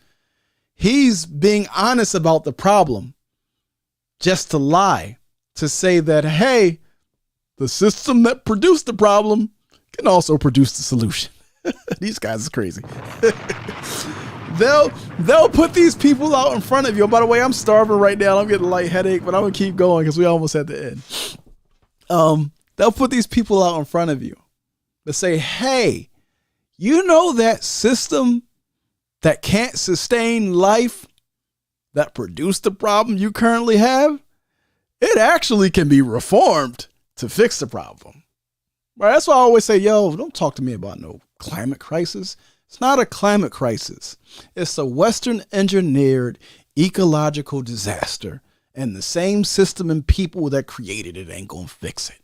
He's being honest about the problem just to lie, to say that, hey, the system that produced the problem can also produce the solution. These guys is crazy. They'll put these people out in front of you. By the way, I'm starving right now. I'm getting a light headache, but I'm gonna keep going because we almost at the end. They'll put these people out in front of you to say, hey, you know that system that can't sustain life, that produced the problem you currently have, it actually can be reformed to fix the problem. Right? That's why I always say, yo, don't talk to me about no climate crisis. It's not a climate crisis. It's a Western engineered ecological disaster, and the same system and people that created it ain't gonna fix it.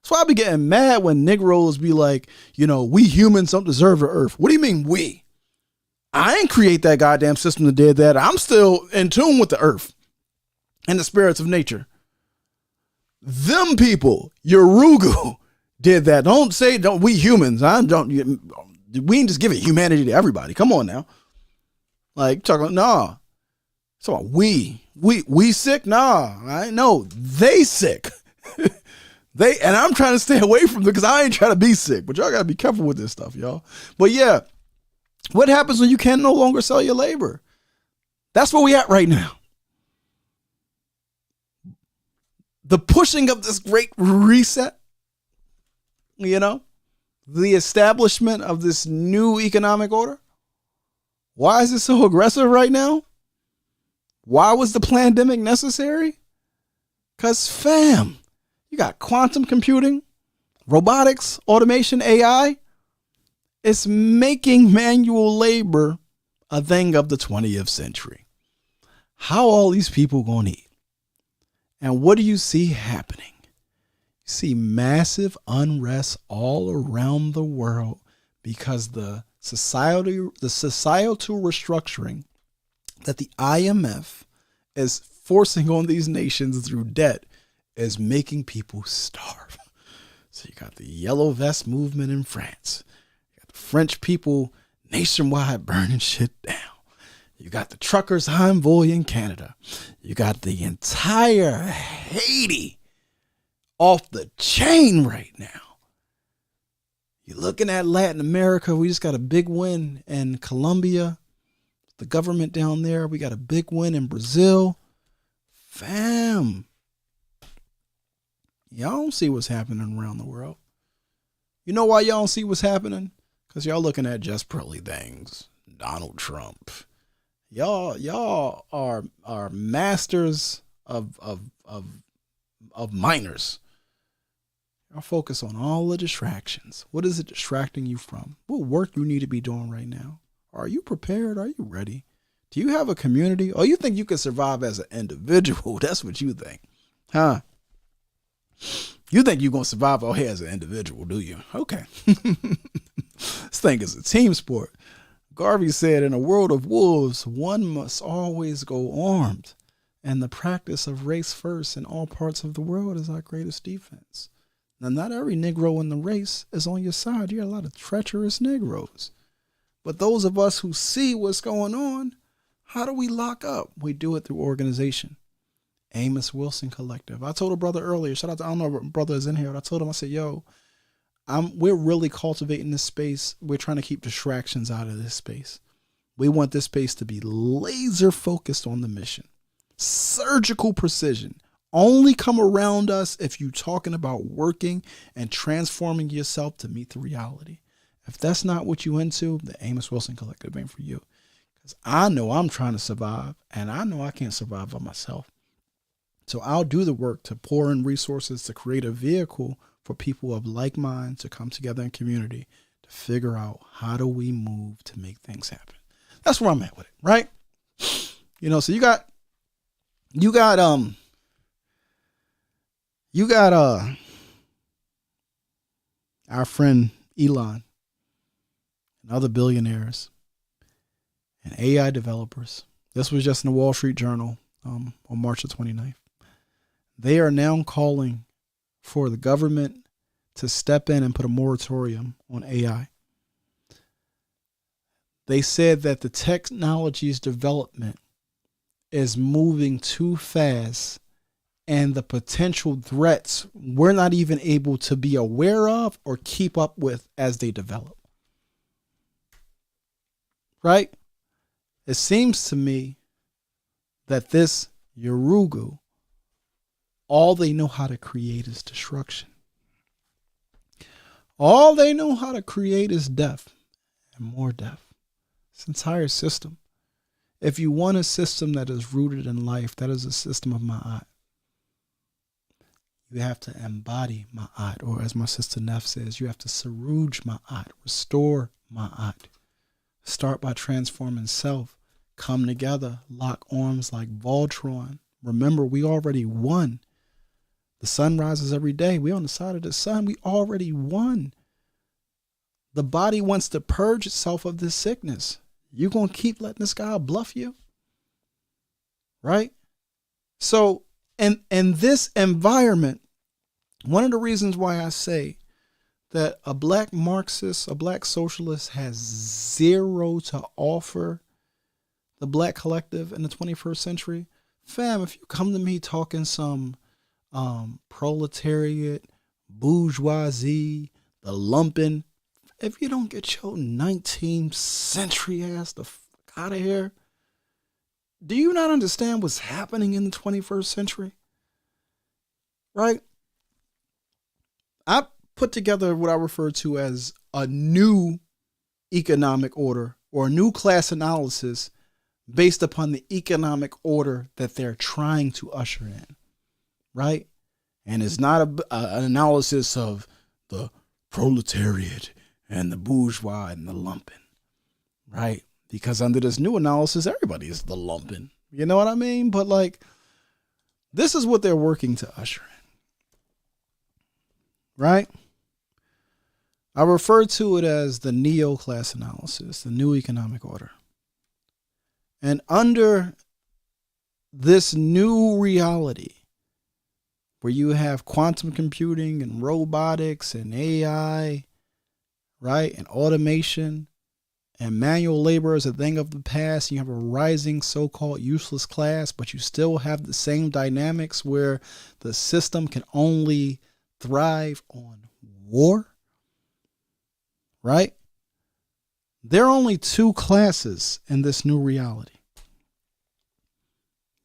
That's why I be getting mad when Negroes be like, we humans don't deserve the earth. What do you mean we? I ain't create that goddamn system that did that. I'm still in tune with the earth and the spirits of nature. Them people, Yorugu, did that. Don't we humans. We ain't just give it humanity to everybody. Come on now. Like, talking, nah. So we sick? Nah, I know they sick. And I'm trying to stay away from it because I ain't trying to be sick. But y'all gotta be careful with this stuff, y'all. But yeah, what happens when you can no longer sell your labor? That's where we at right now. The pushing of this great reset, the establishment of this new economic order. Why is it so aggressive right now? Why was the pandemic necessary? Because, fam, you got quantum computing, robotics, automation, AI. It's making manual labor a thing of the 20th century. How all these people gonna eat? And what do you see happening? see massive unrest all around the world because the societal restructuring that the IMF is forcing on these nations through debt is making people starve. So you got the yellow vest movement in France. You got the French people nationwide burning shit down. You got the truckers envoy in Canada. You got the entire Haiti off the chain right now. You're looking at Latin America. We just got a big win in Colombia. The government down there. We got a big win in Brazil. Fam. Y'all don't see what's happening around the world. You know why y'all don't see what's happening? Because y'all looking at just pearly things. Donald Trump. Y'all are masters of minors. Y'all focus on all the distractions. What is it distracting you from? What work you need to be doing right now? Are you prepared? Are you ready? Do you have a community? Or you think you can survive as an individual? That's what you think. Huh? You think you're going to survive out here as an individual, do you? Okay. This thing is a team sport. Garvey said, in a world of wolves, one must always go armed. And the practice of race first in all parts of the world is our greatest defense. Now, not every Negro in the race is on your side. You got a lot of treacherous Negroes. But those of us who see what's going on, how do we lock up? We do it through organization. Amos Wilson Collective. I told a brother earlier, shout out to, I don't know if brother is in here, but I told him, I said, yo, we're really cultivating this space. We're trying to keep distractions out of this space. We want this space to be laser focused on the mission. Surgical precision. Only come around us if you're talking about working and transforming yourself to meet the reality. If that's not what you into, the Amos Wilson Collective ain't for you. Because I know I'm trying to survive, and I know I can't survive by myself. So I'll do the work to pour in resources to create a vehicle for people of like mind to come together in community to figure out how do we move to make things happen. That's where I'm at with it, right? You know, so you got our friend Elon and other billionaires and AI developers. This was just in the Wall Street Journal on March the 29th. They are now calling for the government to step in and put a moratorium on AI. They said that the technology's development is moving too fast and the potential threats we're not even able to be aware of or keep up with as they develop. Right? It seems to me that this Yurugu, all they know how to create is destruction. All they know how to create is death and more death. This entire system. If you want a system that is rooted in life, that is a system of Ma'at. You have to embody Ma'at, or as my sister Neff says, you have to Saruj Ma'at, restore Ma'at. Start by transforming self. Come together, lock arms like Voltron. Remember, we already won. The sun rises every day. We're on the side of the sun. We already won. The body wants to purge itself of this sickness. You going to keep letting this guy bluff you? Right? So, in this environment, one of the reasons why I say that a black Marxist, a black socialist has zero to offer the black collective in the 21st century. Fam, if you come to me talking some proletariat, bourgeoisie, the lumpen, if you don't get your 19th century ass the fuck out of here, do you not understand what's happening in the 21st century? Right? I put together what I refer to as a new economic order or a new class analysis based upon the economic order that they're trying to usher in. Right? And it's not an analysis of the proletariat and the bourgeois and the lumpen, right? Because under this new analysis, everybody is the lumpen. You know what I mean? But like, this is what they're working to usher right? I refer to it as the neo-class analysis, the new economic order. And under this new reality, where you have quantum computing and robotics and AI, right, and automation, and manual labor is a thing of the past, and you have a rising so-called useless class, but you still have the same dynamics where the system can only thrive on war, right? There are only two classes in this new reality.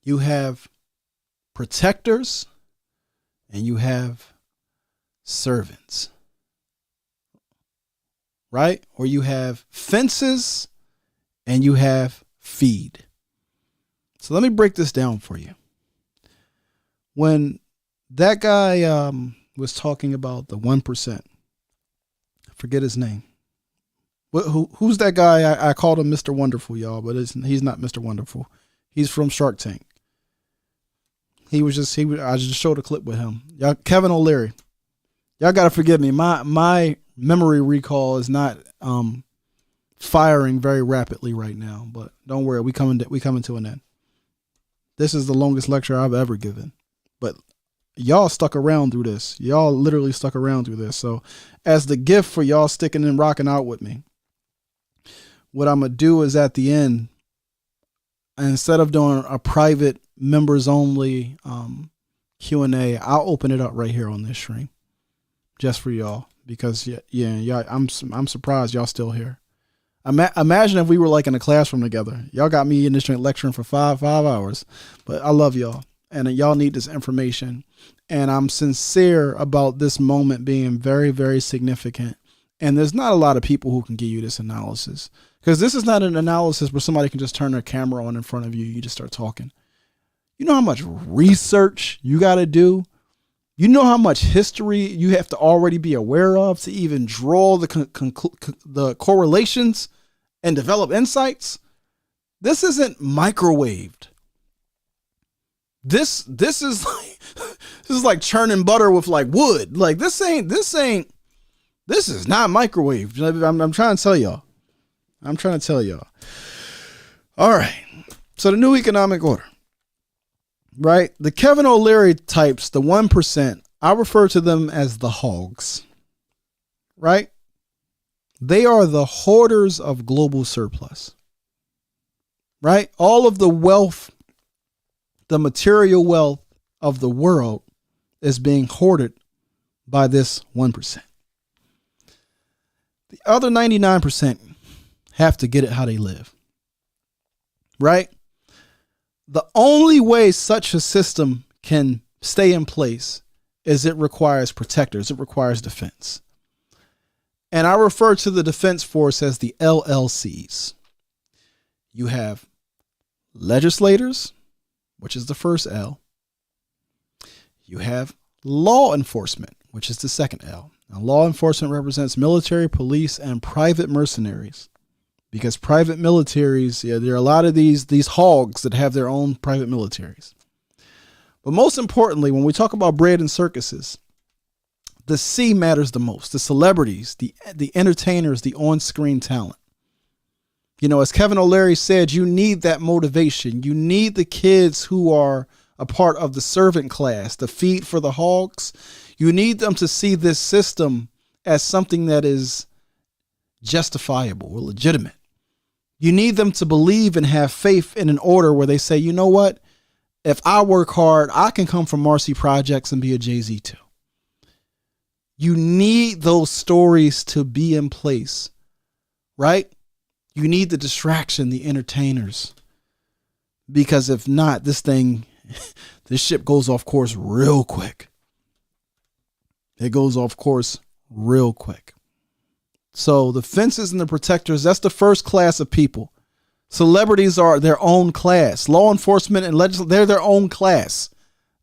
You have protectors and you have servants, right? Or you have fences and you have feed. So let me break this down for you. When that guy was talking about the 1%, I forget his name. Who's that guy? I called him Mr. Wonderful, y'all, but he's not Mr. Wonderful. He's from Shark Tank. I just showed a clip with him. Y'all, Kevin O'Leary. Y'all gotta forgive me. My memory recall is not firing very rapidly right now, but don't worry, we coming to an end. This is the longest lecture I've ever given, but y'all stuck around through this. Y'all literally stuck around through this. So as the gift for y'all sticking and rocking out with me, what I'm gonna do is at the end, instead of doing a private members only Q&A, I'll open it up right here on this stream just for y'all, because yeah, I'm surprised y'all still here. Imagine if we were like in a classroom together. Y'all got me in this joint lecturing for five hours, but I love y'all and y'all need this information. And I'm sincere about this moment being very, very significant. And there's not a lot of people who can give you this analysis, because this is not an analysis where somebody can just turn their camera on in front of you. You just start talking. You know how much research you got to do? You know how much history you have to already be aware of to even draw the correlations and develop insights? This isn't microwaved. This is like churning butter with like wood. Like this is not microwaved. I'm trying to tell y'all. All right. So the new economic order, right? The Kevin O'Leary types, the 1%, I refer to them as the hogs, right? They are the hoarders of global surplus, right? All of the wealth, the material wealth of the world is being hoarded by this 1%. The other 99% have to get it how they live, right? The only way such a system can stay in place is it requires protectors. It requires defense. And I refer to the defense force as the LLCs. You have legislators, which is the first L. You have law enforcement, which is the second L. Now, law enforcement represents military, police, and private mercenaries. Because private militaries, there are a lot of these hogs that have their own private militaries. But most importantly, when we talk about bread and circuses, the C matters the most. The celebrities, the entertainers, the on-screen talent. You know, as Kevin O'Leary said, you need that motivation. You need the kids who are a part of the servant class, the feed for the hogs. You need them to see this system as something that is justifiable or legitimate. You need them to believe and have faith in an order where they say, you know what? If I work hard, I can come from Marcy Projects and be a Jay-Z too. You need those stories to be in place, right? You need the distraction, the entertainers, because if not, this ship goes off course real quick. It goes off course real quick. So the fences and the protectors, that's the first class of people. Celebrities are their own class. Law enforcement and legislature, they're their own class.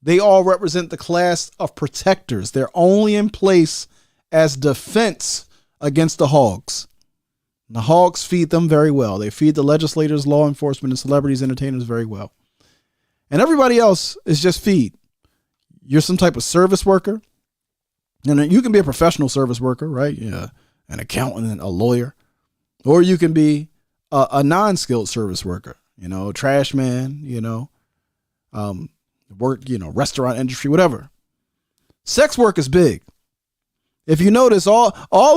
They all represent the class of protectors. They're only in place as defense against the hogs. And the hogs feed them very well. They feed the legislators, law enforcement, and celebrities, entertainers very well. And everybody else is just feed. You're some type of service worker. And you can be a professional service worker, right? Yeah, an accountant, a lawyer, or you can be a non-skilled service worker, trash man, work, restaurant industry, whatever. Sex work is big. If you notice, all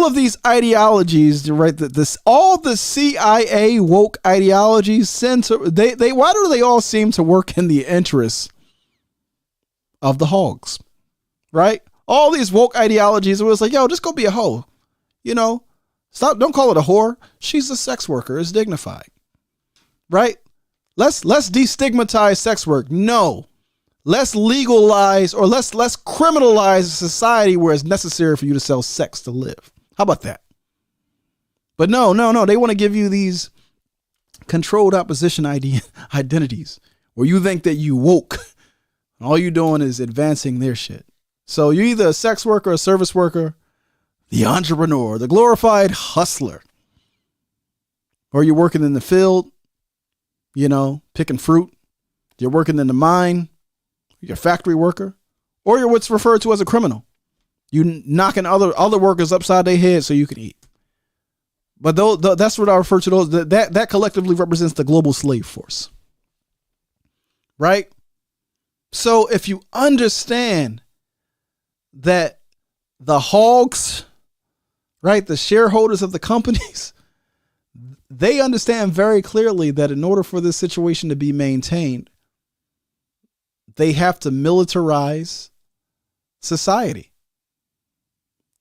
of these ideologies, right? All the CIA woke ideologies why do they all seem to work in the interests of the hogs, right? All these woke ideologies, it was like, yo, just go be a hoe, Stop. Don't call it a whore. She's a sex worker. It's dignified, right? Let's destigmatize sex work. No, let's legalize or let's criminalize a society where it's necessary for you to sell sex to live. How about that? But no. They want to give you these controlled opposition identities where you think that you woke. All you're doing is advancing their shit. So you're either a sex worker, a service worker, the entrepreneur, the glorified hustler, or you're working in the field, picking fruit. You're working in the mine, you're a factory worker, or you're what's referred to as a criminal. You knocking other workers upside their head so you can eat. But that's what I refer to those. That collectively represents the global slave force, right? So if you understand that the hogs, right, the shareholders of the companies, they understand very clearly that in order for this situation to be maintained, they have to militarize society.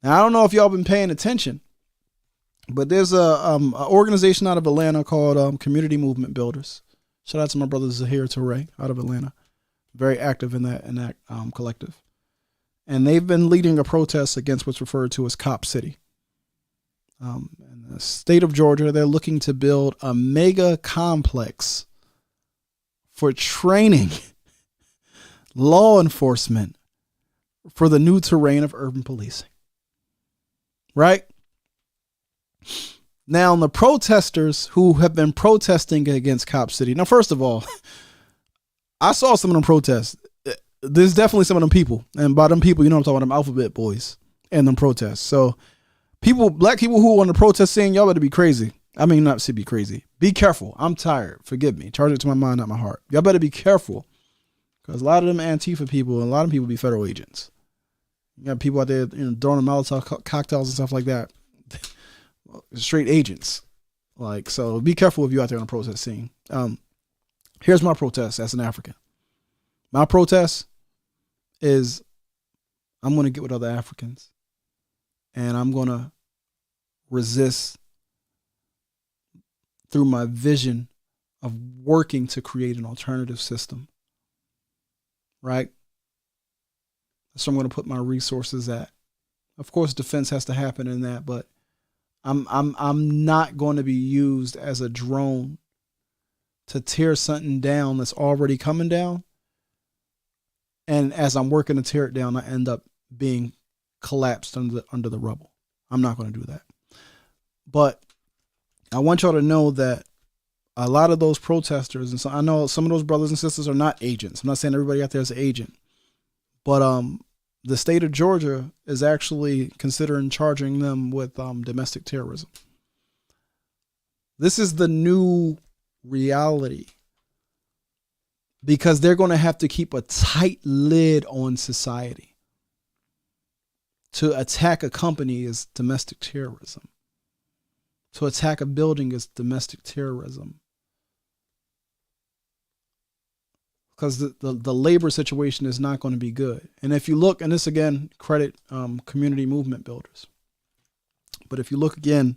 Now, I don't know if y'all been paying attention, but there's a organization out of Atlanta called Community Movement Builders. Shout out to my brother Zahir Toure out of Atlanta, very active in that collective. And they've been leading a protest against what's referred to as Cop City. In the state of Georgia, they're looking to build a mega complex for training law enforcement for the new terrain of urban policing. Right? Now, the protesters who have been protesting against Cop City. Now, first of all, I saw some of them protests. There's definitely some of them people. And by them people, I'm talking about them alphabet boys and them protests. So black people who want to protest saying, y'all better be crazy. I mean, not to be crazy. Be careful. I'm tired. Forgive me. Charge it to my mind, not my heart. Y'all better be careful. Because a lot of them Antifa people, and a lot of people be federal agents. You got people out there throwing Molotov cocktails and stuff like that. Straight agents. So be careful if you're out there on a protest scene. Here's my protest as an African. My protest is I'm going to get with other Africans and I'm going to resist through my vision of working to create an alternative system. Right? So I'm going to put my resources at. Of course, defense has to happen in that, but I'm not going to be used as a drone to tear something down that's already coming down. And as I'm working to tear it down, I end up being collapsed under the rubble. I'm not going to do that. But I want y'all to know that a lot of those protesters, and so I know some of those brothers and sisters are not agents. I'm not saying everybody out there is an agent, but the state of Georgia is actually considering charging them with domestic terrorism. This is the new reality because they're going to have to keep a tight lid on society. To attack a company is domestic terrorism. To attack a building is domestic terrorism. Because the labor situation is not going to be good. And if you look, and this again, credit Community Movement Builders. But if you look again,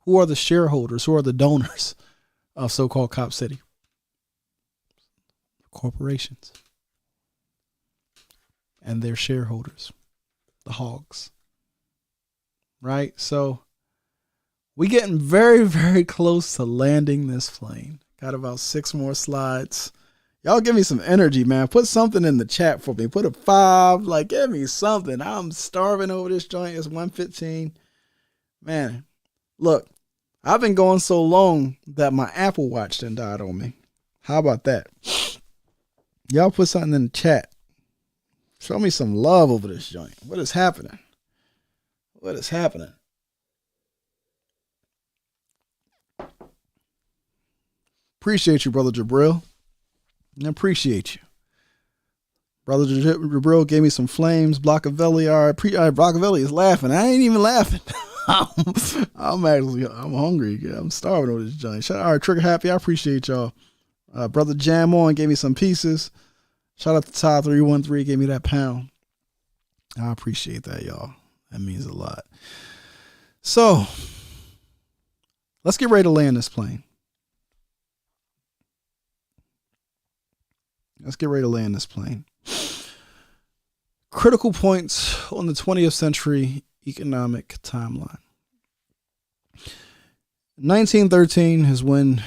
who are the shareholders? Who are the donors of so-called Cop City? Corporations. And their shareholders. The hogs. Right? So we getting very, very close to landing this plane. Got about 6 more slides. Y'all give me some energy, man. Put something in the chat for me. Put a 5. Give me something. I'm starving over this joint. It's 1:15. Man, look, I've been going so long that my Apple Watch done died on me. How about that? Y'all put something in the chat. Show me some love over this joint. What is happening? What is happening? Appreciate you, Brother Jabril. I appreciate you. Brother Jabril gave me some flames. Blockavelli, all right. Blockavelli is laughing. I ain't even laughing. I'm hungry. I'm starving over this joint. Shout out, all right, Trigger Happy. I appreciate y'all. Brother Jam On gave me some pieces. Shout out to Todd 313, gave me that pound. I appreciate that, y'all. That means a lot. So let's get ready to land this plane. Let's get ready to land this plane. Critical points on the 20th century economic timeline. 1913 is when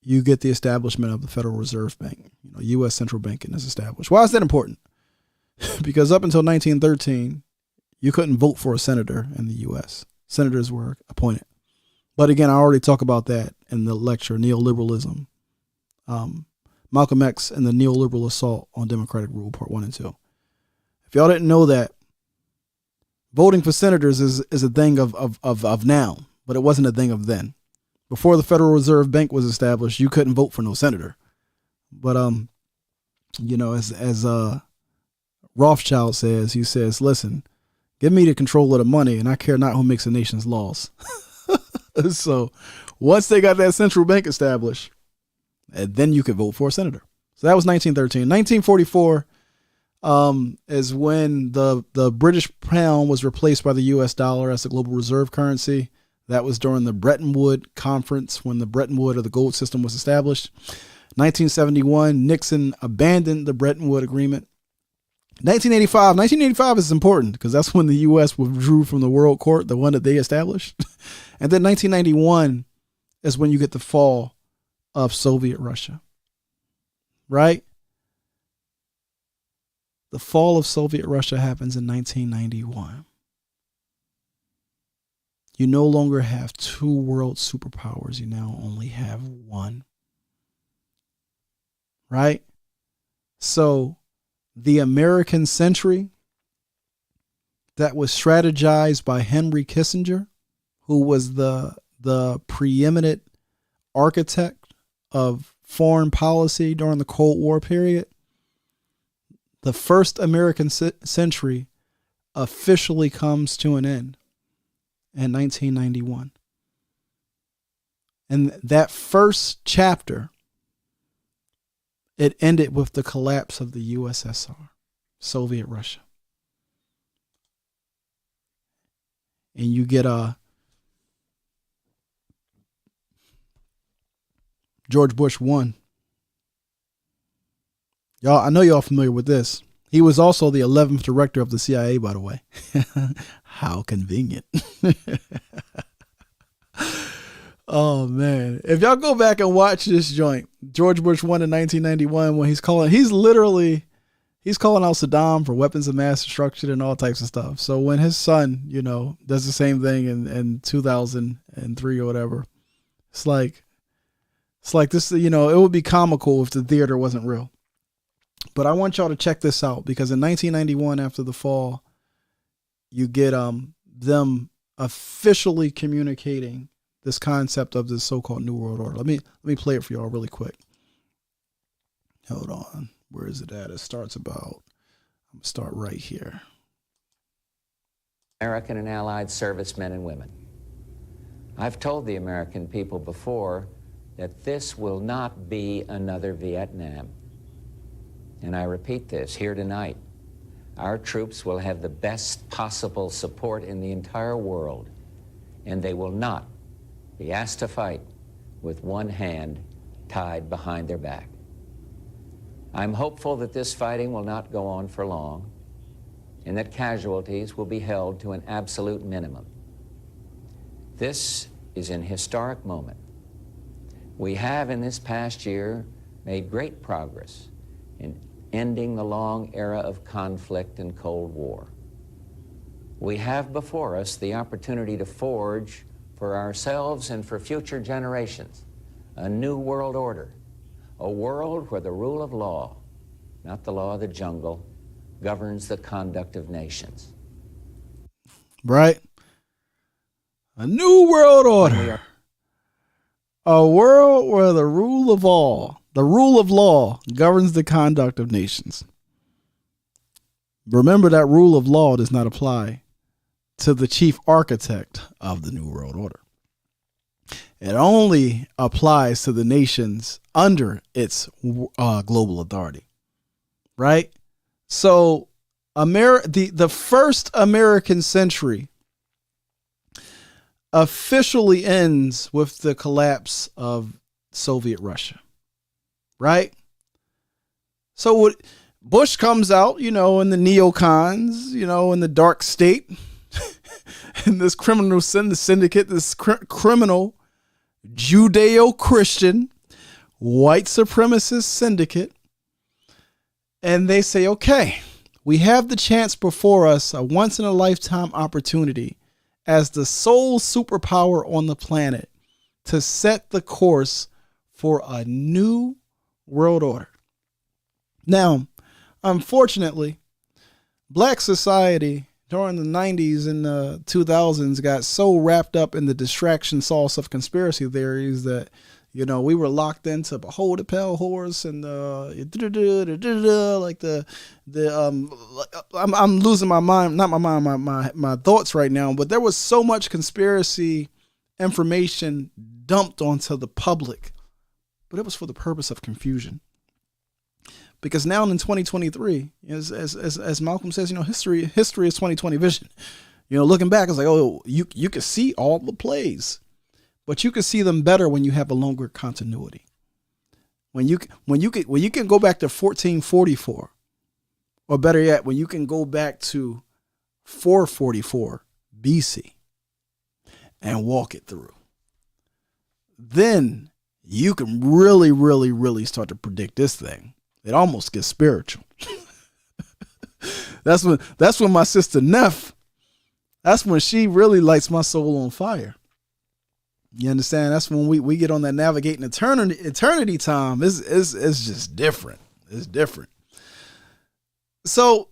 you get the establishment of the Federal Reserve Bank. U.S. central banking is established. Why is that important? Because up until 1913, you couldn't vote for a senator in the U.S. Senators were appointed. But again, I already talked about that in the lecture, Neoliberalism. Malcolm X and the Neoliberal Assault on Democratic Rule, Part 1 and 2. If y'all didn't know that, voting for senators is a thing of now, but it wasn't a thing of then. Before the Federal Reserve Bank was established, you couldn't vote for no senator. But as Rothschild says, he says, listen, give me the control of the money and I care not who makes the nation's laws. So once they got that central bank established, and then you could vote for a senator. So that was 1913. 1944 is when the British pound was replaced by the U.S. dollar as the global reserve currency. That was during the Bretton Woods Conference when the Bretton Woods or the gold system was established. 1971, Nixon abandoned the Bretton Woods Agreement. 1985 is important because that's when the U.S. withdrew from the World Court, the one that they established. And then 1991 is when you get the fall of Soviet Russia, right? The fall of Soviet Russia happens in 1991. You no longer have two world superpowers. You now only have one, right? So the American century that was strategized by Henry Kissinger, who was the preeminent architect of foreign policy during the Cold War period, the first American century officially comes to an end in 1991. And that first chapter, it ended with the collapse of the USSR, Soviet Russia. And you get George Bush 1. Y'all, I know y'all familiar with this. He was also the 11th director of the CIA, by the way. How convenient. Oh, man. If y'all go back and watch this joint, George Bush 1 in 1991, when he's calling out Saddam for weapons of mass destruction and all types of stuff. So when his son, does the same thing in 2003 or whatever, it's like this, it would be comical if the theater wasn't real. But I want y'all to check this out because in 1991, after the fall, you get them officially communicating this concept of this so-called New World Order. Let me play it for y'all really quick. Hold on. Where is it at? It starts about, I'm going to start right here. American and Allied servicemen and women. I've told the American people before that this will not be another Vietnam. And I repeat this here tonight. Our troops will have the best possible support in the entire world, and they will not be asked to fight with one hand tied behind their back. I'm hopeful that this fighting will not go on for long, and that casualties will be held to an absolute minimum. This is an historic moment. We have, in this past year, made great progress in ending the long era of conflict and Cold War. We have before us the opportunity to forge for ourselves and for future generations a new world order, a world where the rule of law, not the law of the jungle, governs the conduct of nations. right? A new world order. A world where the rule of law governs the conduct of nations. Remember that rule of law does not apply to the chief architect of the New World Order. It only applies to the nations under its global authority, right? So the first American century officially ends with the collapse of Soviet Russia, right? So what Bush comes out, in the neocons, in the dark state, in this criminal syndicate, this criminal Judeo-Christian white supremacist syndicate. And they say, okay, we have the chance before us, a once in a lifetime opportunity as the sole superpower on the planet to set the course for a new world order. Now, unfortunately, black society during the 90s and the 2000s got so wrapped up in the distraction sauce of conspiracy theories that, we were locked into Behold the Pale Horse and I'm losing my mind, not my mind, my thoughts right now, but there was so much conspiracy information dumped onto the public, but it was for the purpose of confusion. Because now in 2023, as Malcolm says, history is 2020 vision. Looking back, it's like, oh, you can see all the plays, but you can see them better when you have a longer continuity. When you can go back to 1444, or better yet, when you can go back to 444 BC and walk it through, then you can really, really, really start to predict this thing. It almost gets spiritual. That's when my sister Neff, that's when she really lights my soul on fire. You understand? That's when we get on that navigating eternity time. It's just different. It's different. So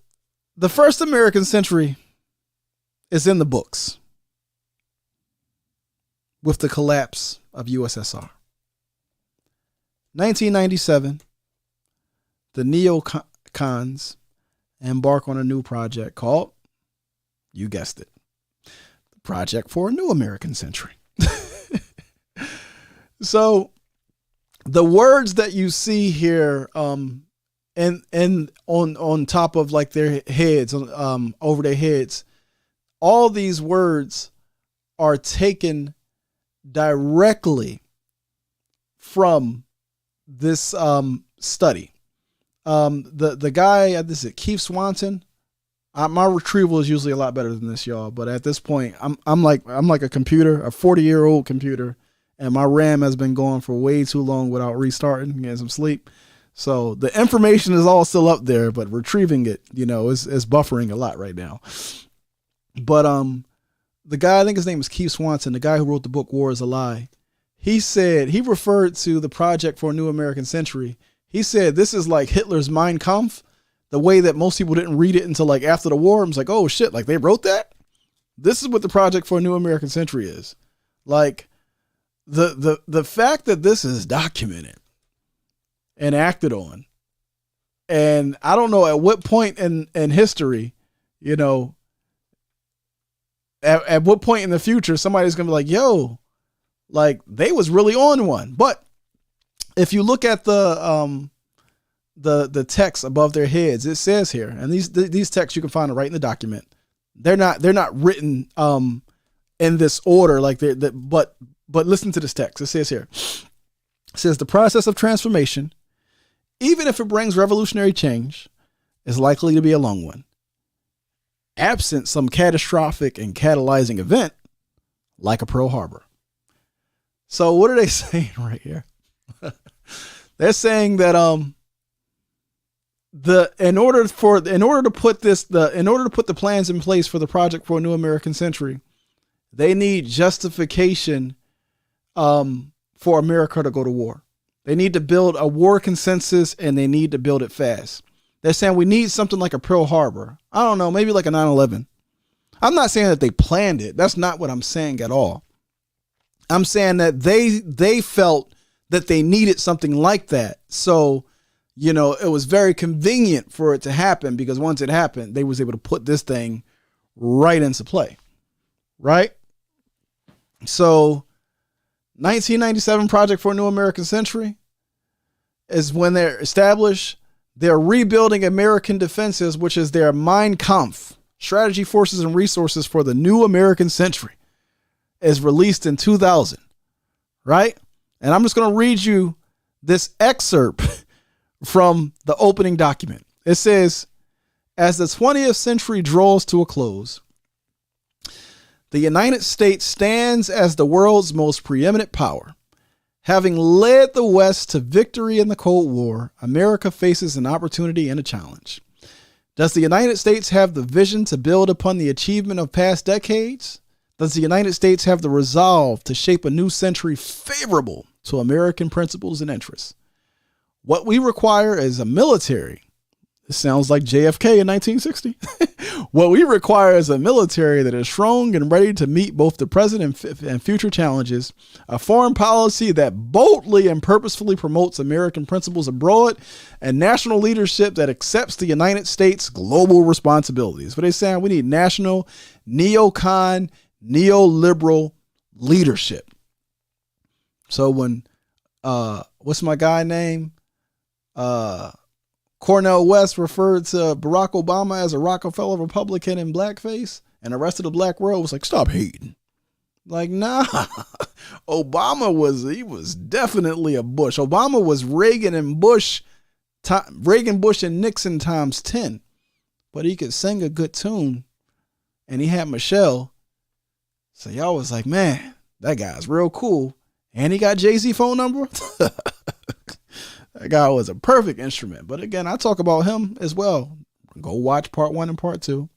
the first American century is in the books with the collapse of USSR. 1997. The neocons embark on a new project called, you guessed it, the Project for a New American Century. So the words that you see here, and on top of like their heads, over their heads, all these words are taken directly from this study. The guy, this is Keith Swanson. My retrieval is usually a lot better than this, y'all. But at this point, I'm like a computer, a 40-year-old computer, and my RAM has been going for way too long without restarting, getting some sleep. So the information is all still up there, but retrieving it, is buffering a lot right now. But the guy, I think his name is Keith Swanson, the guy who wrote the book War is a Lie. He said, he referred to the Project for a New American Century. He said, this is like Hitler's Mein Kampf, the way that most people didn't read it until like after the war. I'm like, oh shit, like they wrote that? This is what the Project for a New American Century is. Like the fact that this is documented and acted on, and I don't know at what point in history, at what point in the future, somebody's going to be like, yo, like they was really on one. But if you look at the text above their heads, it says here, and these texts you can find it right in the document. They're not written in this order like but listen to this text. It says here. It says the process of transformation, even if it brings revolutionary change, is likely to be a long one. Absent some catastrophic and catalyzing event like a Pearl Harbor. So what are they saying right here? They're saying that in order to put the plans in place for the Project for a New American Century, they need justification for America to go to war. They need to build a war consensus, and they need to build it fast. They're saying we need something like a Pearl Harbor. I don't know, maybe like a 9/11, I'm not saying that they planned it. That's not what I'm saying at all. I'm saying that they felt that they needed something like that. So, you know, it was very convenient for it to happen because once it happened, they was able to put this thing right into play. Right? So 1997 Project for a New American Century is when they're established. They're rebuilding American defenses, which is their Mein Kampf, Strategy, Forces, and Resources for the New American Century, is released in 2000, right? And I'm just going to read you this excerpt from the opening document. It says, as the 20th century draws to a close, the United States stands as the world's most preeminent power. Having led the West to victory in the Cold War, America faces an opportunity and a challenge. Does the United States have the vision to build upon the achievement of past decades? Does the United States have the resolve to shape a new century favorable to American principles and interests? What we require is a military. This sounds like JFK in 1960. What we require is a military that is strong and ready to meet both the present and future challenges, a foreign policy that boldly and purposefully promotes American principles abroad, and national leadership that accepts the United States' global responsibilities. What they're saying, we need national, neocon, neoliberal leadership. So when, what's my guy name? Cornel West referred to Barack Obama as a Rockefeller Republican in blackface, and the rest of the black world was like, stop hating. Like, nah, Obama was definitely a Bush. Obama was Reagan and Bush and Nixon times 10, but he could sing a good tune, and he had Michelle. So y'all was like, man, that guy's real cool. And he got Jay-Z phone number. That guy was a perfect instrument. But again, I talk about him as well. Go watch part 1 and part 2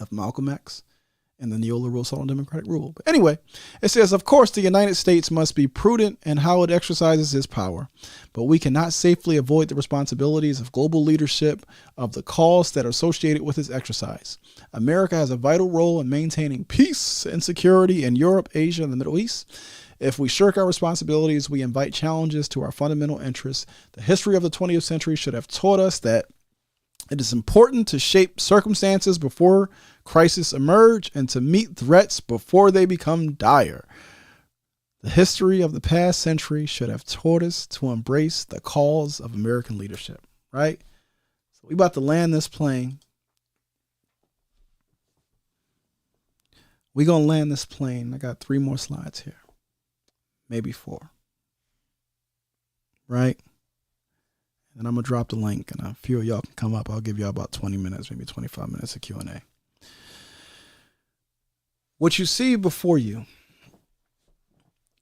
of Malcolm X and the neoliberal Southern Democratic rule. But anyway, it says, of course, the United States must be prudent in how it exercises its power, but we cannot safely avoid the responsibilities of global leadership of the costs that are associated with its exercise. America has a vital role in maintaining peace and security in Europe, Asia, and the Middle East. If we shirk our responsibilities, we invite challenges to our fundamental interests. The history of the 20th century should have taught us that it is important to shape circumstances before crises emerge and to meet threats before they become dire. The history of the past century should have taught us to embrace the cause of American leadership, right? So we about to land this plane. We're going to land this plane. I got 3 more slides here. Maybe 4. Right? And I'm going to drop the link, and a few of y'all can come up. I'll give y'all about 20 minutes, maybe 25 minutes of Q&A. What you see before you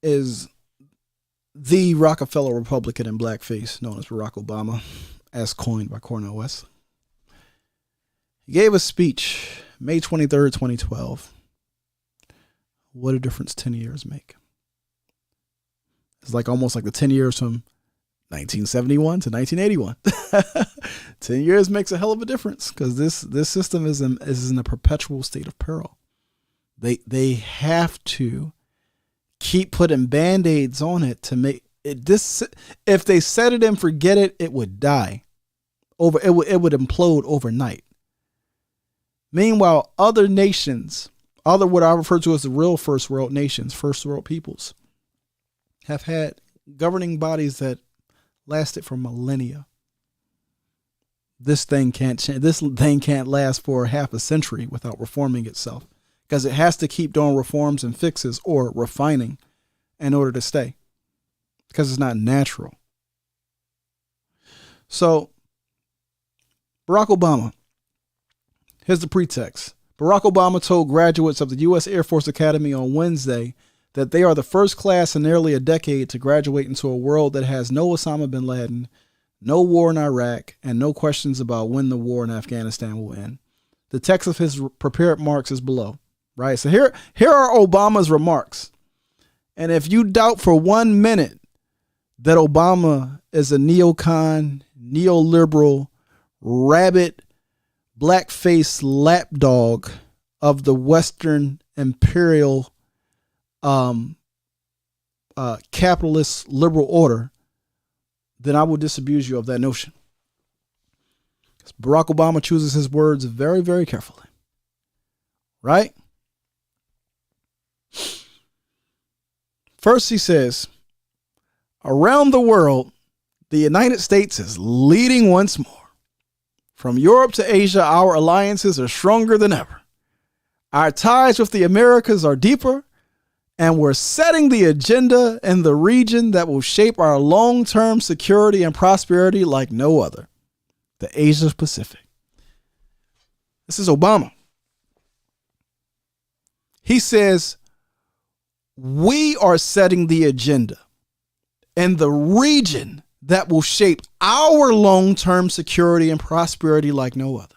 is the Rockefeller Republican in blackface, known as Barack Obama, as coined by Cornel West. He gave a speech May 23rd, 2012. What a difference 10 years make. It's like almost like the 10 years from 1971 to 1981. 10 years makes a hell of a difference because this system is in a perpetual state of peril. They have to keep putting Band-Aids on it to make it this. If they set it and forget it, it would die. It would implode overnight. Meanwhile, other nations, what I refer to as the real first world nations, first world peoples, have had governing bodies that lasted for millennia. This thing can't change. This thing can't last for half a century without reforming itself, because it has to keep doing reforms and fixes or refining in order to stay, because it's not natural. So Barack Obama, here's the pretext. Barack Obama told graduates of the U.S. Air Force Academy on Wednesday that they are the first class in nearly a decade to graduate into a world that has no Osama bin Laden, no war in Iraq, and no questions about when the war in Afghanistan will end. The text of his prepared remarks is below, right? So here are Obama's remarks. And if you doubt for 1 minute that Obama is a neocon, neoliberal, rabid, blackface lapdog of the Western imperial capitalist liberal order, then I will disabuse you of that notion. Barack Obama chooses his words very, very carefully. Right? First, he says, around the world, the United States is leading once more. From Europe to Asia, our alliances are stronger than ever. Our ties with the Americas are deeper, and we're setting the agenda in the region that will shape our long-term security and prosperity like no other. The Asia Pacific. This is Obama. He says, we are setting the agenda in the region that will shape our long-term security and prosperity like no other.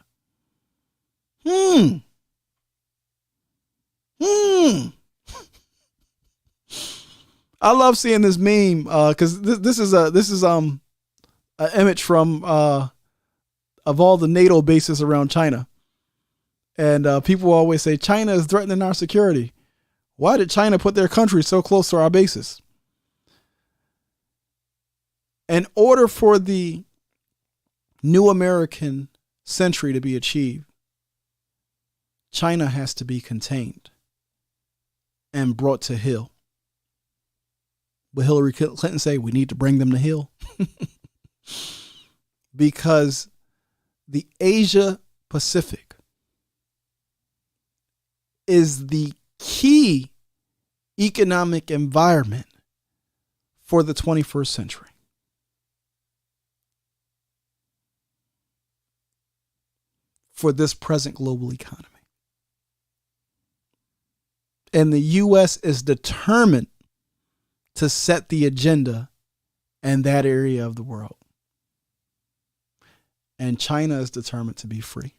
I love seeing this meme because this is an image from of all the NATO bases around China, and people always say China is threatening our security. Why did China put their country so close to our bases? In order for the new American century to be achieved, China has to be contained and brought to heel. But Hillary Clinton say we need to bring them to heel because the Asia Pacific is the key economic environment for the 21st century. For this present global economy. And the U.S. is determined to set the agenda in that area of the world. And China is determined to be free.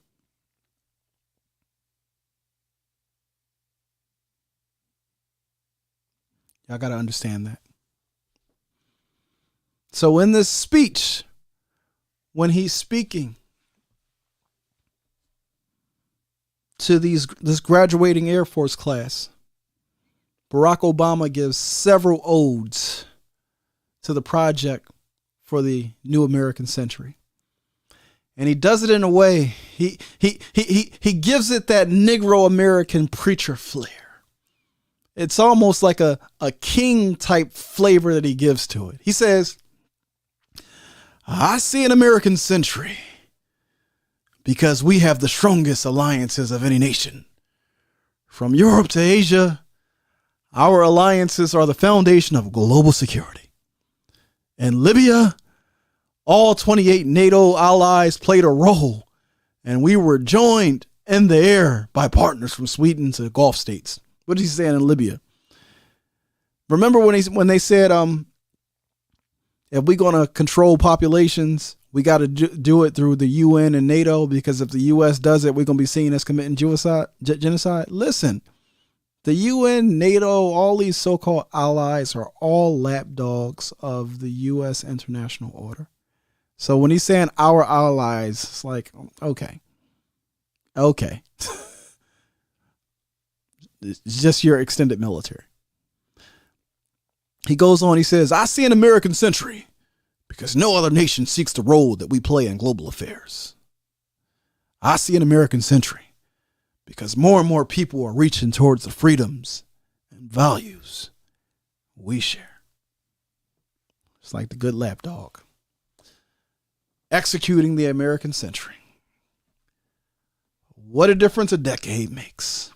Y'all got to understand that. So in this speech, when he's speaking to this graduating Air Force class, Barack Obama gives several odes to the project for the new American century. And he does it in a way, he gives it that Negro American preacher flair. It's almost like a king type flavor that he gives to it. He says, I see an American century because we have the strongest alliances of any nation. From Europe to Asia, our alliances are the foundation of global security. In Libya, all 28 NATO allies played a role, and we were joined in the air by partners from Sweden to the Gulf states. What is he saying in Libya? Remember when they said, if we're going to control populations, we got to do it through the UN and NATO, because if the U.S. does it, we're going to be seen as committing genocide. Listen, the UN, NATO, all these so-called allies are all lapdogs of the U.S. international order. So when he's saying our allies, it's like, okay. It's just your extended military. He goes on, he says, I see an American century because no other nation seeks the role that we play in global affairs. I see an American century because more and more people are reaching towards the freedoms and values we share. It's like the good lapdog executing the American century. What a difference a decade makes.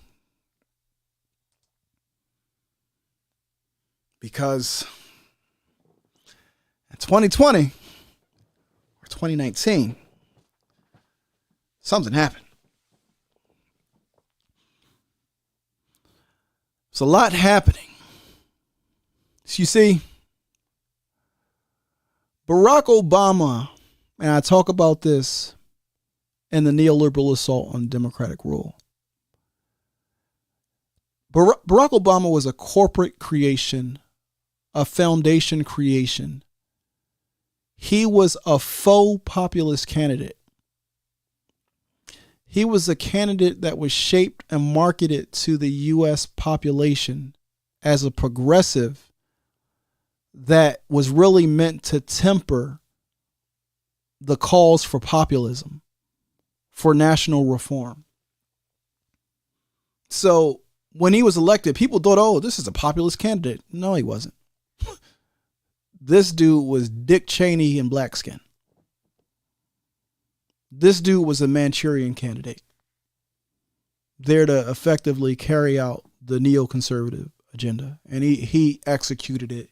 Because in 2020 or 2019, something happened. There's a lot happening. So you see, Barack Obama, and I talk about this in the neoliberal assault on democratic rule. Barack Obama was a corporate creation, a foundation creation. He was a faux populist candidate. He was a candidate that was shaped and marketed to the U.S. population as a progressive that was really meant to temper the calls for populism, for national reform. So when he was elected, people thought, oh, this is a populist candidate. No, he wasn't. This dude was Dick Cheney in black skin. This dude was a Manchurian candidate, there to effectively carry out the neoconservative agenda. And he executed it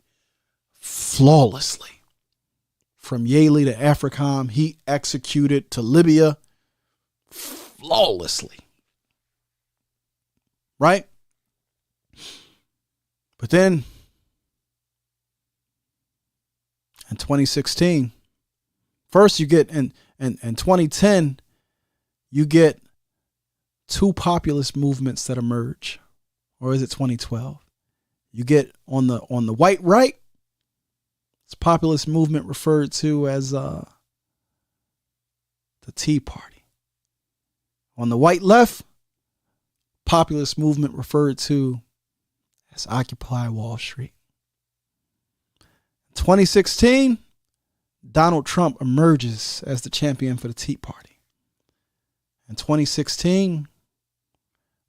flawlessly. From Yale to AFRICOM, he executed to Libya flawlessly. Right? But then in 2016, first you get in 2010, you get two populist movements that emerge. Or is it 2012? You get on the white right, it's a populist movement referred to as the Tea Party. On the white left, populist movement referred to as Occupy Wall Street. 2016, Donald Trump emerges as the champion for the Tea Party. In 2016,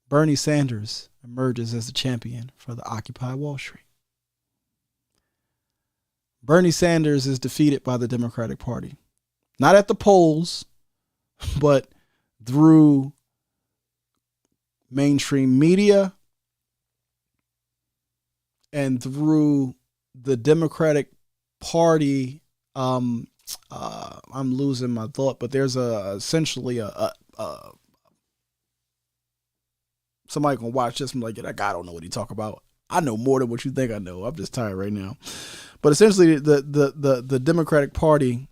Bernie Sanders emerges as the champion for the Occupy Wall Street. Bernie Sanders is defeated by the Democratic Party. Not at the polls, but through mainstream media and through the Democratic Party. I'm losing my thought, but there's essentially somebody gonna watch this and be like, that guy don't know what he talk about. I know more than what you think I know. I'm just tired right now. But essentially, the Democratic Party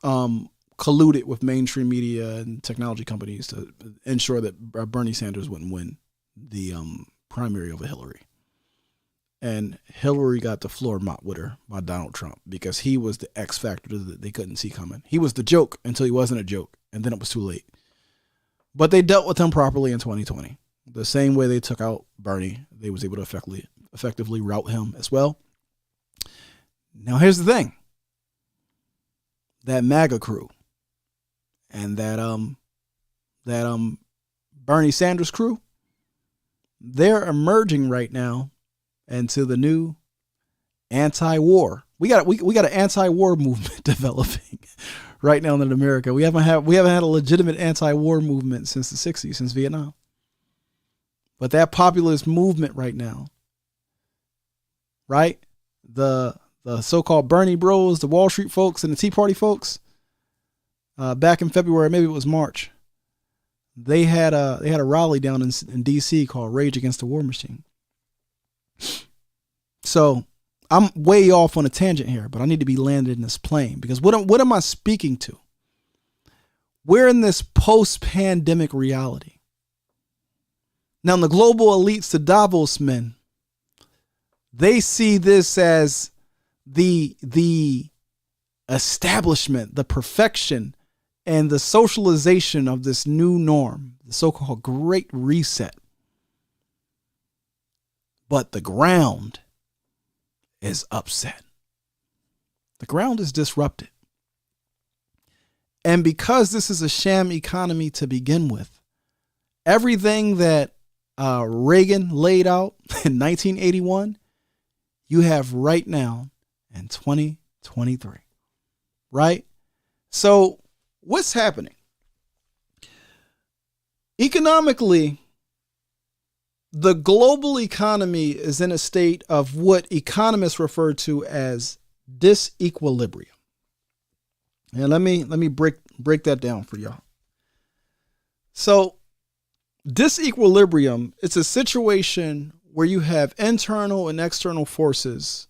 colluded with mainstream media and technology companies to ensure that Bernie Sanders wouldn't win the primary over Hillary. And Hillary got the floor mopped with her by Donald Trump because he was the X factor that they couldn't see coming. He was the joke until he wasn't a joke, and then it was too late. But they dealt with him properly in 2020. The same way they took out Bernie, they was able to effectively rout him as well. Now here's the thing. That MAGA crew and that Bernie Sanders crew, they're emerging right now into the new anti-war. We got an anti-war movement developing right now in America. We haven't had a legitimate anti-war movement since the 60s, since Vietnam. But that populist movement right now, right? The so-called Bernie bros, the Wall Street folks, and the Tea Party folks, back in February, maybe it was March, they had a rally down in D.C. called Rage Against the War Machine. So I'm way off on a tangent here, but I need to be landed in this plane because what am I speaking to? We're in this post-pandemic reality. Now, the global elites, the Davos men, they see this as the establishment, the perfection, and the socialization of this new norm, the so-called Great Reset. But the ground is upset. The ground is disrupted. And because this is a sham economy to begin with, everything that Reagan laid out in 1981, you have right now in 2023, right? So what's happening? Economically, the global economy is in a state of what economists refer to as disequilibrium. And let me break that down for y'all. So disequilibrium, it's a situation where you have internal and external forces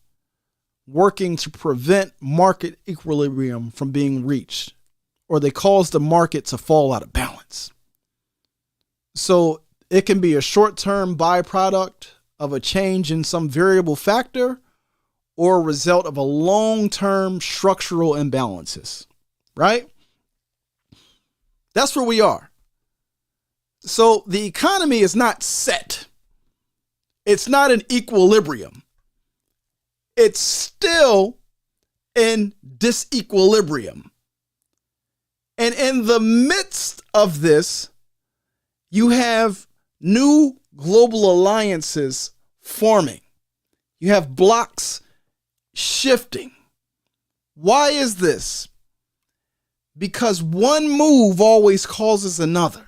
working to prevent market equilibrium from being reached, or they cause the market to fall out of balance. So it can be a short-term byproduct of a change in some variable factor or a result of a long-term structural imbalances, right? That's where we are. So the economy is not set. It's not in equilibrium. It's still in disequilibrium. And in the midst of this, you have new global alliances forming. You have blocks shifting. Why is this? Because one move always causes another.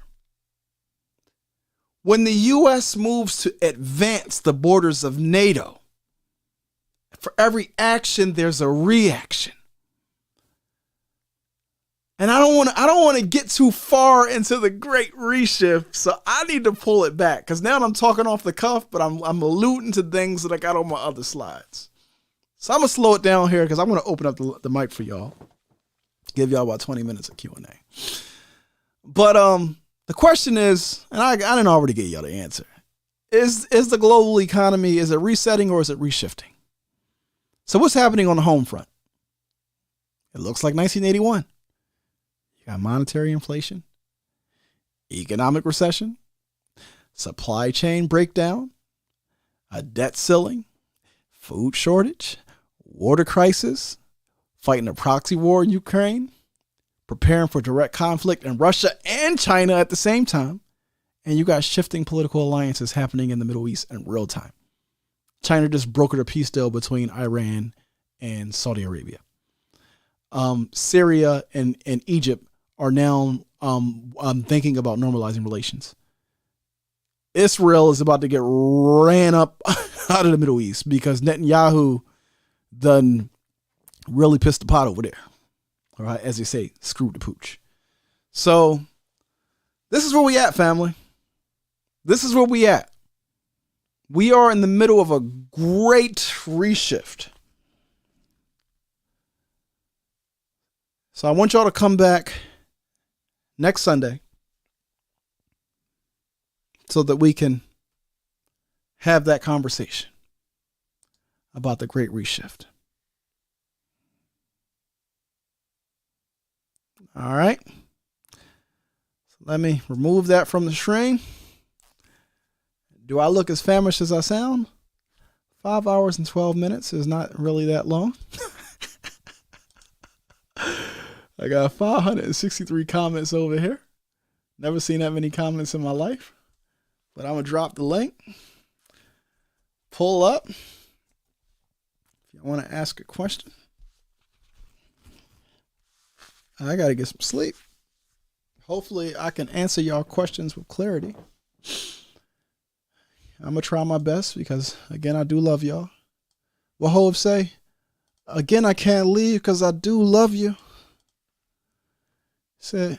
When the U.S. moves to advance the borders of NATO, for every action, there's a reaction. And I don't want to get too far into the great reshift, so I need to pull it back because now I'm talking off the cuff, but I'm alluding to things that I got on my other slides. So I'm gonna slow it down here because I'm gonna open up the mic for y'all, give y'all about 20 minutes of Q&A. But the question is, and I didn't already get y'all the answer: is the global economy, is it resetting or is it reshifting? So what's happening on the home front? It looks like 1981. Got monetary inflation, economic recession, supply chain breakdown, a debt ceiling, food shortage, water crisis, fighting a proxy war in Ukraine, preparing for direct conflict in Russia and China at the same time, and you got shifting political alliances happening in the Middle East in real time. China just brokered a peace deal between Iran and Saudi Arabia. Syria and Egypt are now thinking about normalizing relations. Israel is about to get ran up out of the Middle East because Netanyahu done really pissed the pot over there. All right, as they say, screwed the pooch. So this is where we at, family. This is where we at. We are in the middle of a great reshift. So I want y'all to come back next Sunday so that we can have that conversation about the great reshift. All right. So let me remove that from the screen. Do I look as famished as I sound? 5 hours and 12 minutes is not really that long. I got 563 comments over here. Never seen that many comments in my life. But I'm going to drop the link. Pull up. If you want to ask a question. I got to get some sleep. Hopefully I can answer y'all questions with clarity. I'm going to try my best because, again, I do love y'all. What Hov say? Again, I can't leave because I do love you. Said,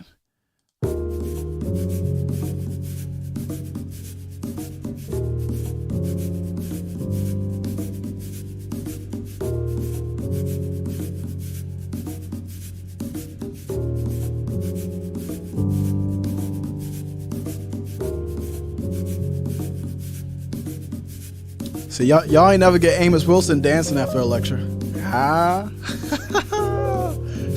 so y'all ain't never get Amos Wilson dancing after a lecture. Ah.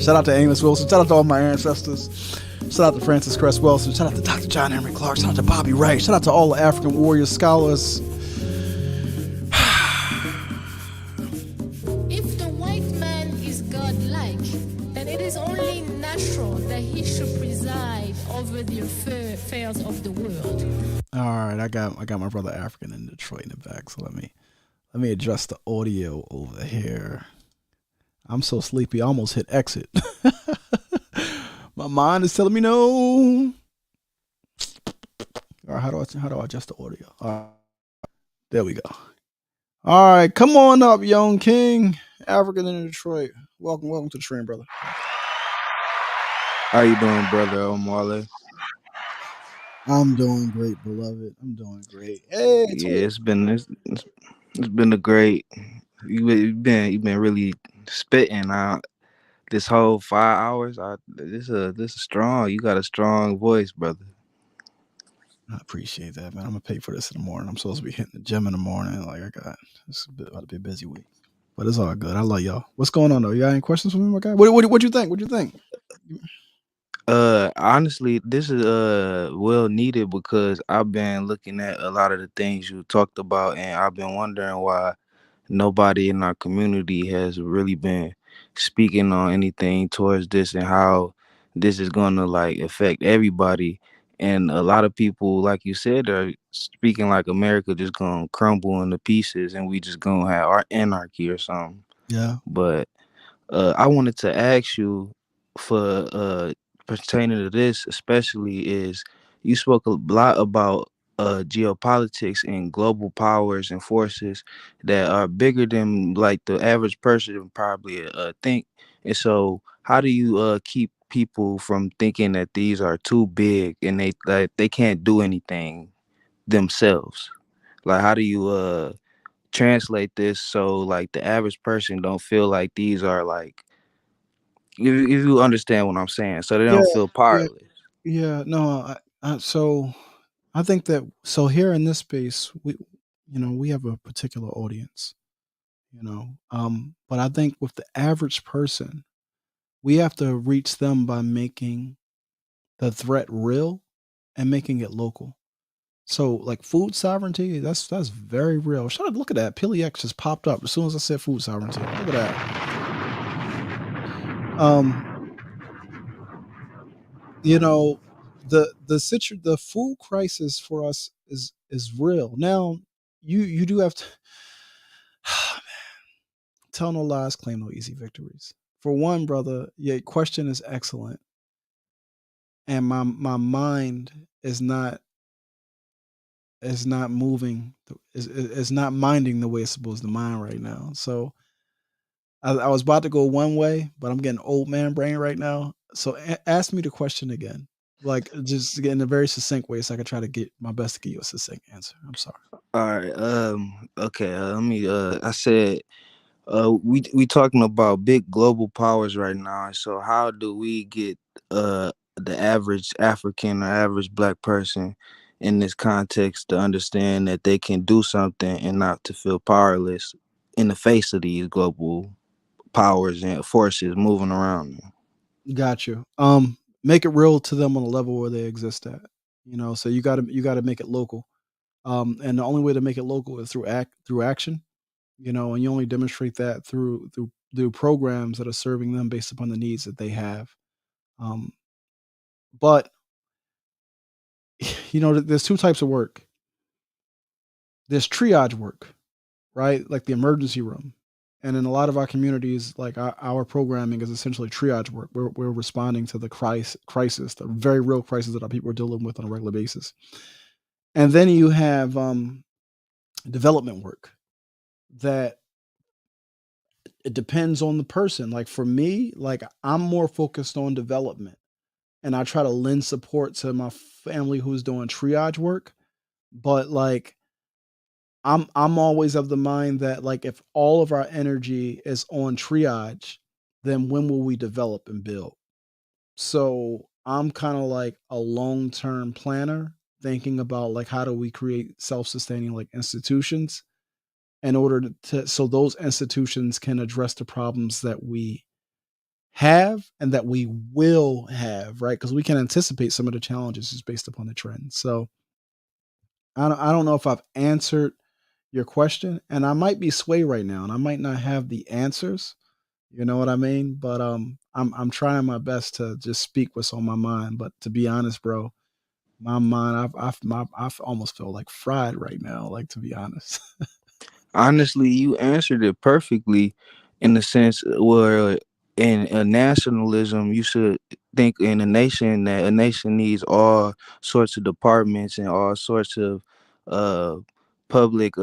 Shout out to Amos Wilson. Shout out to all my ancestors. Shout out to Francis Cress Wilson. Shout out to Dr. John Henry Clark. Shout out to Bobby Wright. Shout out to all the African warrior scholars. If the white man is godlike, then it is only natural that he should preside over the affairs of the world. All right, I got my brother African in Detroit in the back, so let me adjust the audio over here. I'm so sleepy, I almost hit exit. My mind is telling me no. All right, how do I adjust the audio? There we go. All right, come on up, Young King, African in Detroit. Welcome to the stream, brother. How you doing, brother Omwale? I'm doing great, beloved. I'm doing great. Hey, yeah, it's been a great. You've been really spitting out this whole 5 hours. This is strong. You got a strong voice, brother. I appreciate that, man. I'm gonna pay for this in the morning. I'm supposed to be hitting the gym in the morning. It's about to be a busy week, but it's all good. I love y'all. What's going on though? You got any questions for me, my guy? What you think? What you think? Honestly, this is well needed because I've been looking at a lot of the things you talked about, and I've been wondering why nobody in our community has really been speaking on anything towards this and how this is gonna like affect everybody. And a lot of people, like you said, are speaking like America just gonna crumble into pieces and we just gonna have our anarchy or something. Yeah. But I wanted to ask you for pertaining to this, especially is you spoke a lot about geopolitics and global powers and forces that are bigger than like the average person probably think. And so, how do you keep people from thinking that these are too big and they can't do anything themselves? Like, how do you translate this so like the average person don't feel like these are like if you understand what I'm saying, so they Yeah. don't feel Yeah. powerless. Yeah. No. So I think that here in this space, we have a particular audience. But I think with the average person, we have to reach them by making the threat real and making it local. So, like food sovereignty, that's very real. Shout out, look at that. Pili X just popped up as soon as I said food sovereignty. Look at that. You know, the food crisis for us is real. Now, you do have to tell no lies, claim no easy victories. For one, brother, your question is excellent, and my mind is not moving, is not minding the way it's supposed to mind right now. So I was about to go one way, but I'm getting old man brain right now. So ask me the question again, like just in a very succinct way, so I can try to get my best to give you a succinct answer. I'm sorry. All right. Okay. Let me. I said. We talking about big global powers right now. So how do we get the average African or average Black person in this context to understand that they can do something and not to feel powerless in the face of these global powers and forces moving around them? Got you. Make it real to them on a level where they exist at. So you gotta make it local. And the only way to make it local is through action. And you only demonstrate that through programs that are serving them based upon the needs that they have. Um, but there's two types of work. There's triage work, right? Like the emergency room. And in a lot of our communities, like our programming is essentially triage work. We're responding to the crisis, the very real crisis that our people are dealing with on a regular basis. And then you have development work that it depends on the person. Like for me, like I'm more focused on development, and I try to lend support to my family who's doing triage work. But like I'm always of the mind that like if all of our energy is on triage, then when will we develop and build? So I'm kind of like a long-term planner thinking about like how do we create self-sustaining like institutions in order so those institutions can address the problems that we have and that we will have, right? Because we can anticipate some of the challenges just based upon the trends. So I don't know if I've answered your question, and I might be sway right now, and I might not have the answers. You know what I mean? But I'm trying my best to just speak what's on my mind. But to be honest, bro, my mind, I've almost feel like fried right now. Like to be honest. Honestly, you answered it perfectly in the sense where in a nationalism, you should think in a nation that a nation needs all sorts of departments and all sorts of uh, public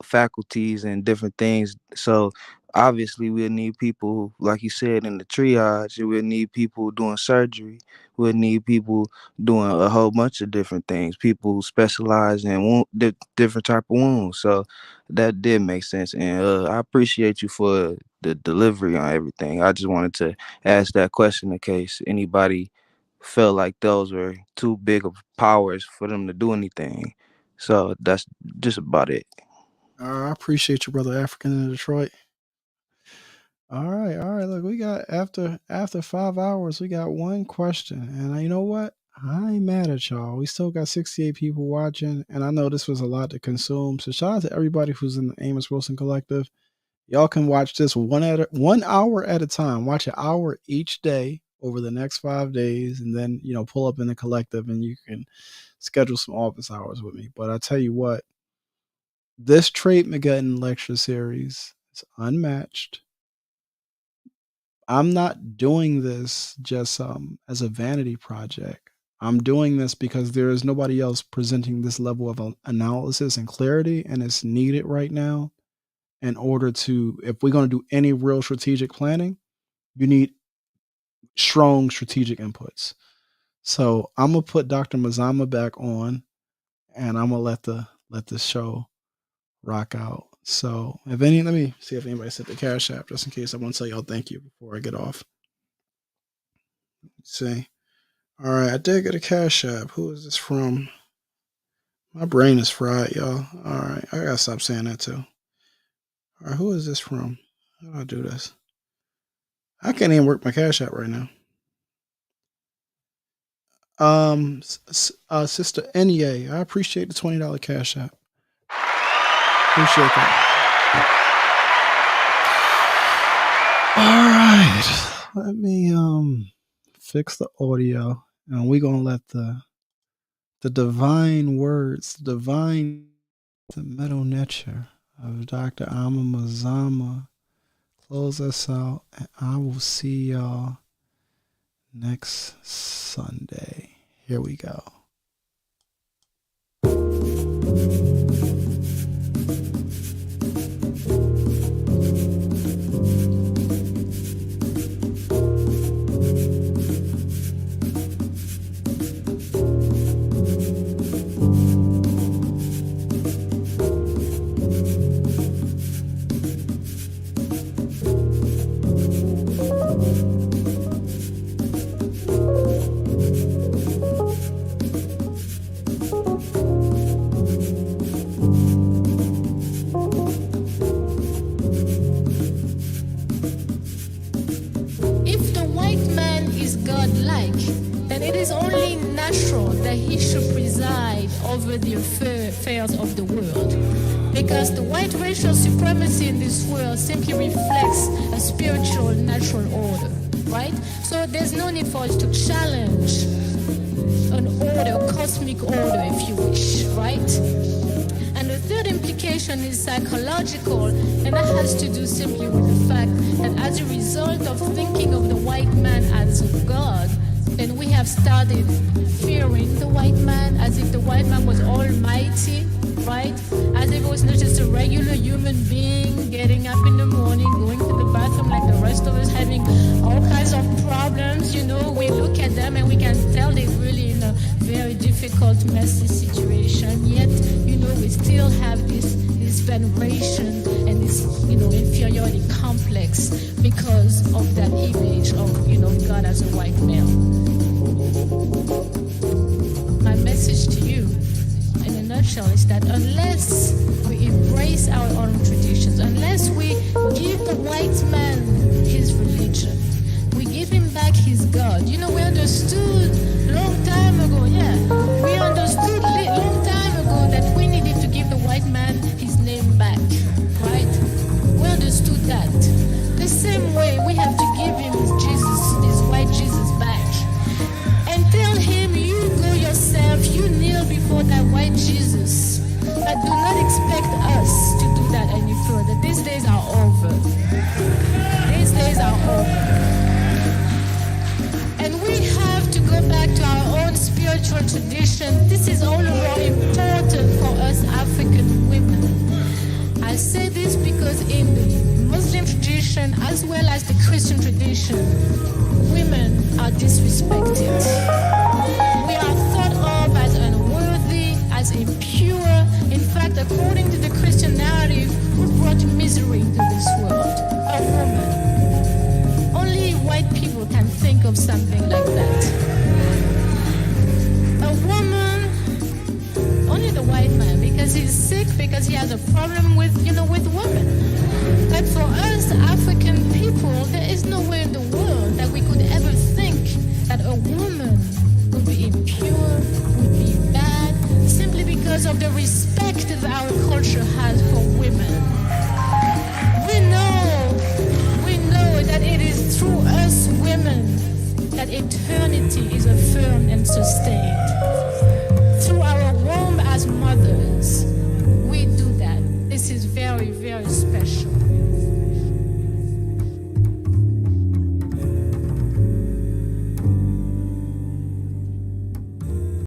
faculties and different things. So obviously, we'll need people, like you said, in the triage. We'll need people doing surgery. We'll need people doing a whole bunch of different things. People who specialize in different type of wounds. So that did make sense, and I appreciate you for the delivery on everything. I just wanted to ask that question in case anybody felt like those were too big of powers for them to do anything. So that's just about it. I appreciate you, brother African in Detroit. All right. Look, we got after 5 hours, we got one question, and you know what? I ain't mad at y'all. We still got 68 people watching, and I know this was a lot to consume. So shout out to everybody who's in the Amos Wilson Collective. Y'all can watch this 1 hour at a time. Watch an hour each day over the next 5 days, and then pull up in the collective, and you can schedule some office hours with me. But I tell you what, this Trade Mageddon lecture series is unmatched. I'm not doing this just as a vanity project. I'm doing this because there is nobody else presenting this level of analysis and clarity, and it's needed right now in order to, if we're going to do any real strategic planning, you need strong strategic inputs. So I'm going to put Dr. Mazama back on, and I'm going to let this show rock out. So let me see if anybody set the Cash App, just in case I want to tell y'all thank you before I get off. Let's see. All right, I did get a Cash App. Who is this from? My brain is fried, y'all. All right, I gotta stop saying that too. All right, who is this from? How do I do this? I can't even work my Cash App right now. Sister Nya, I appreciate the $20 Cash App. Appreciate that. All right, let me fix the audio, and we're gonna let the divine words, the middle nature of Dr. Amma Mazama close us out, and I will see y'all next Sunday. Here we go. The affairs of the world, because the white racial supremacy in this world simply reflects a spiritual natural order, right? So there's no need for us to challenge an order, cosmic order, if you wish, right? And the third implication is psychological, and that has to do simply with the fact that as a result of thinking of the white man as a god, and we have started fearing the white man as if the white man was almighty, right? As if it was not just a regular human being getting up in the morning, going to the bathroom like the rest of us, having all kinds of problems. We look at them and we can tell they're really in a very difficult, messy situation. Yet, we still have this veneration and this, inferiority complex because of that image of, God as a white male. My message to you, in a nutshell, is that unless we embrace our own traditions, unless we give the white man his religion, we give him back his God. We understood long time ago, we understood long time ago that we needed to give the white man his name back, right? We understood that. The same way we have to give him Jesus, this white Jesus back, and tell him, you go yourself, you kneel before that white Jesus. But do not expect us to do that any further. These days are over. These days are over. And we have to go back to our own spiritual tradition. This is all the more important for us African women. I say this because in the Muslim tradition, as well as the Christian tradition, women are disrespected. We are thought of as unworthy, as impure. In fact, according to the Christian narrative, who brought misery into this world? A woman. Only white people can think of something like that. A woman, only the white man, because he's sick, because he has a problem with women. But for us, African people, nowhere in the world that we could ever think that a woman would be impure, would be bad, simply because of the respect that our culture has for women. We know that it is through us women that eternity is affirmed and sustained. Through our womb as mothers, we do that. This is very, very special.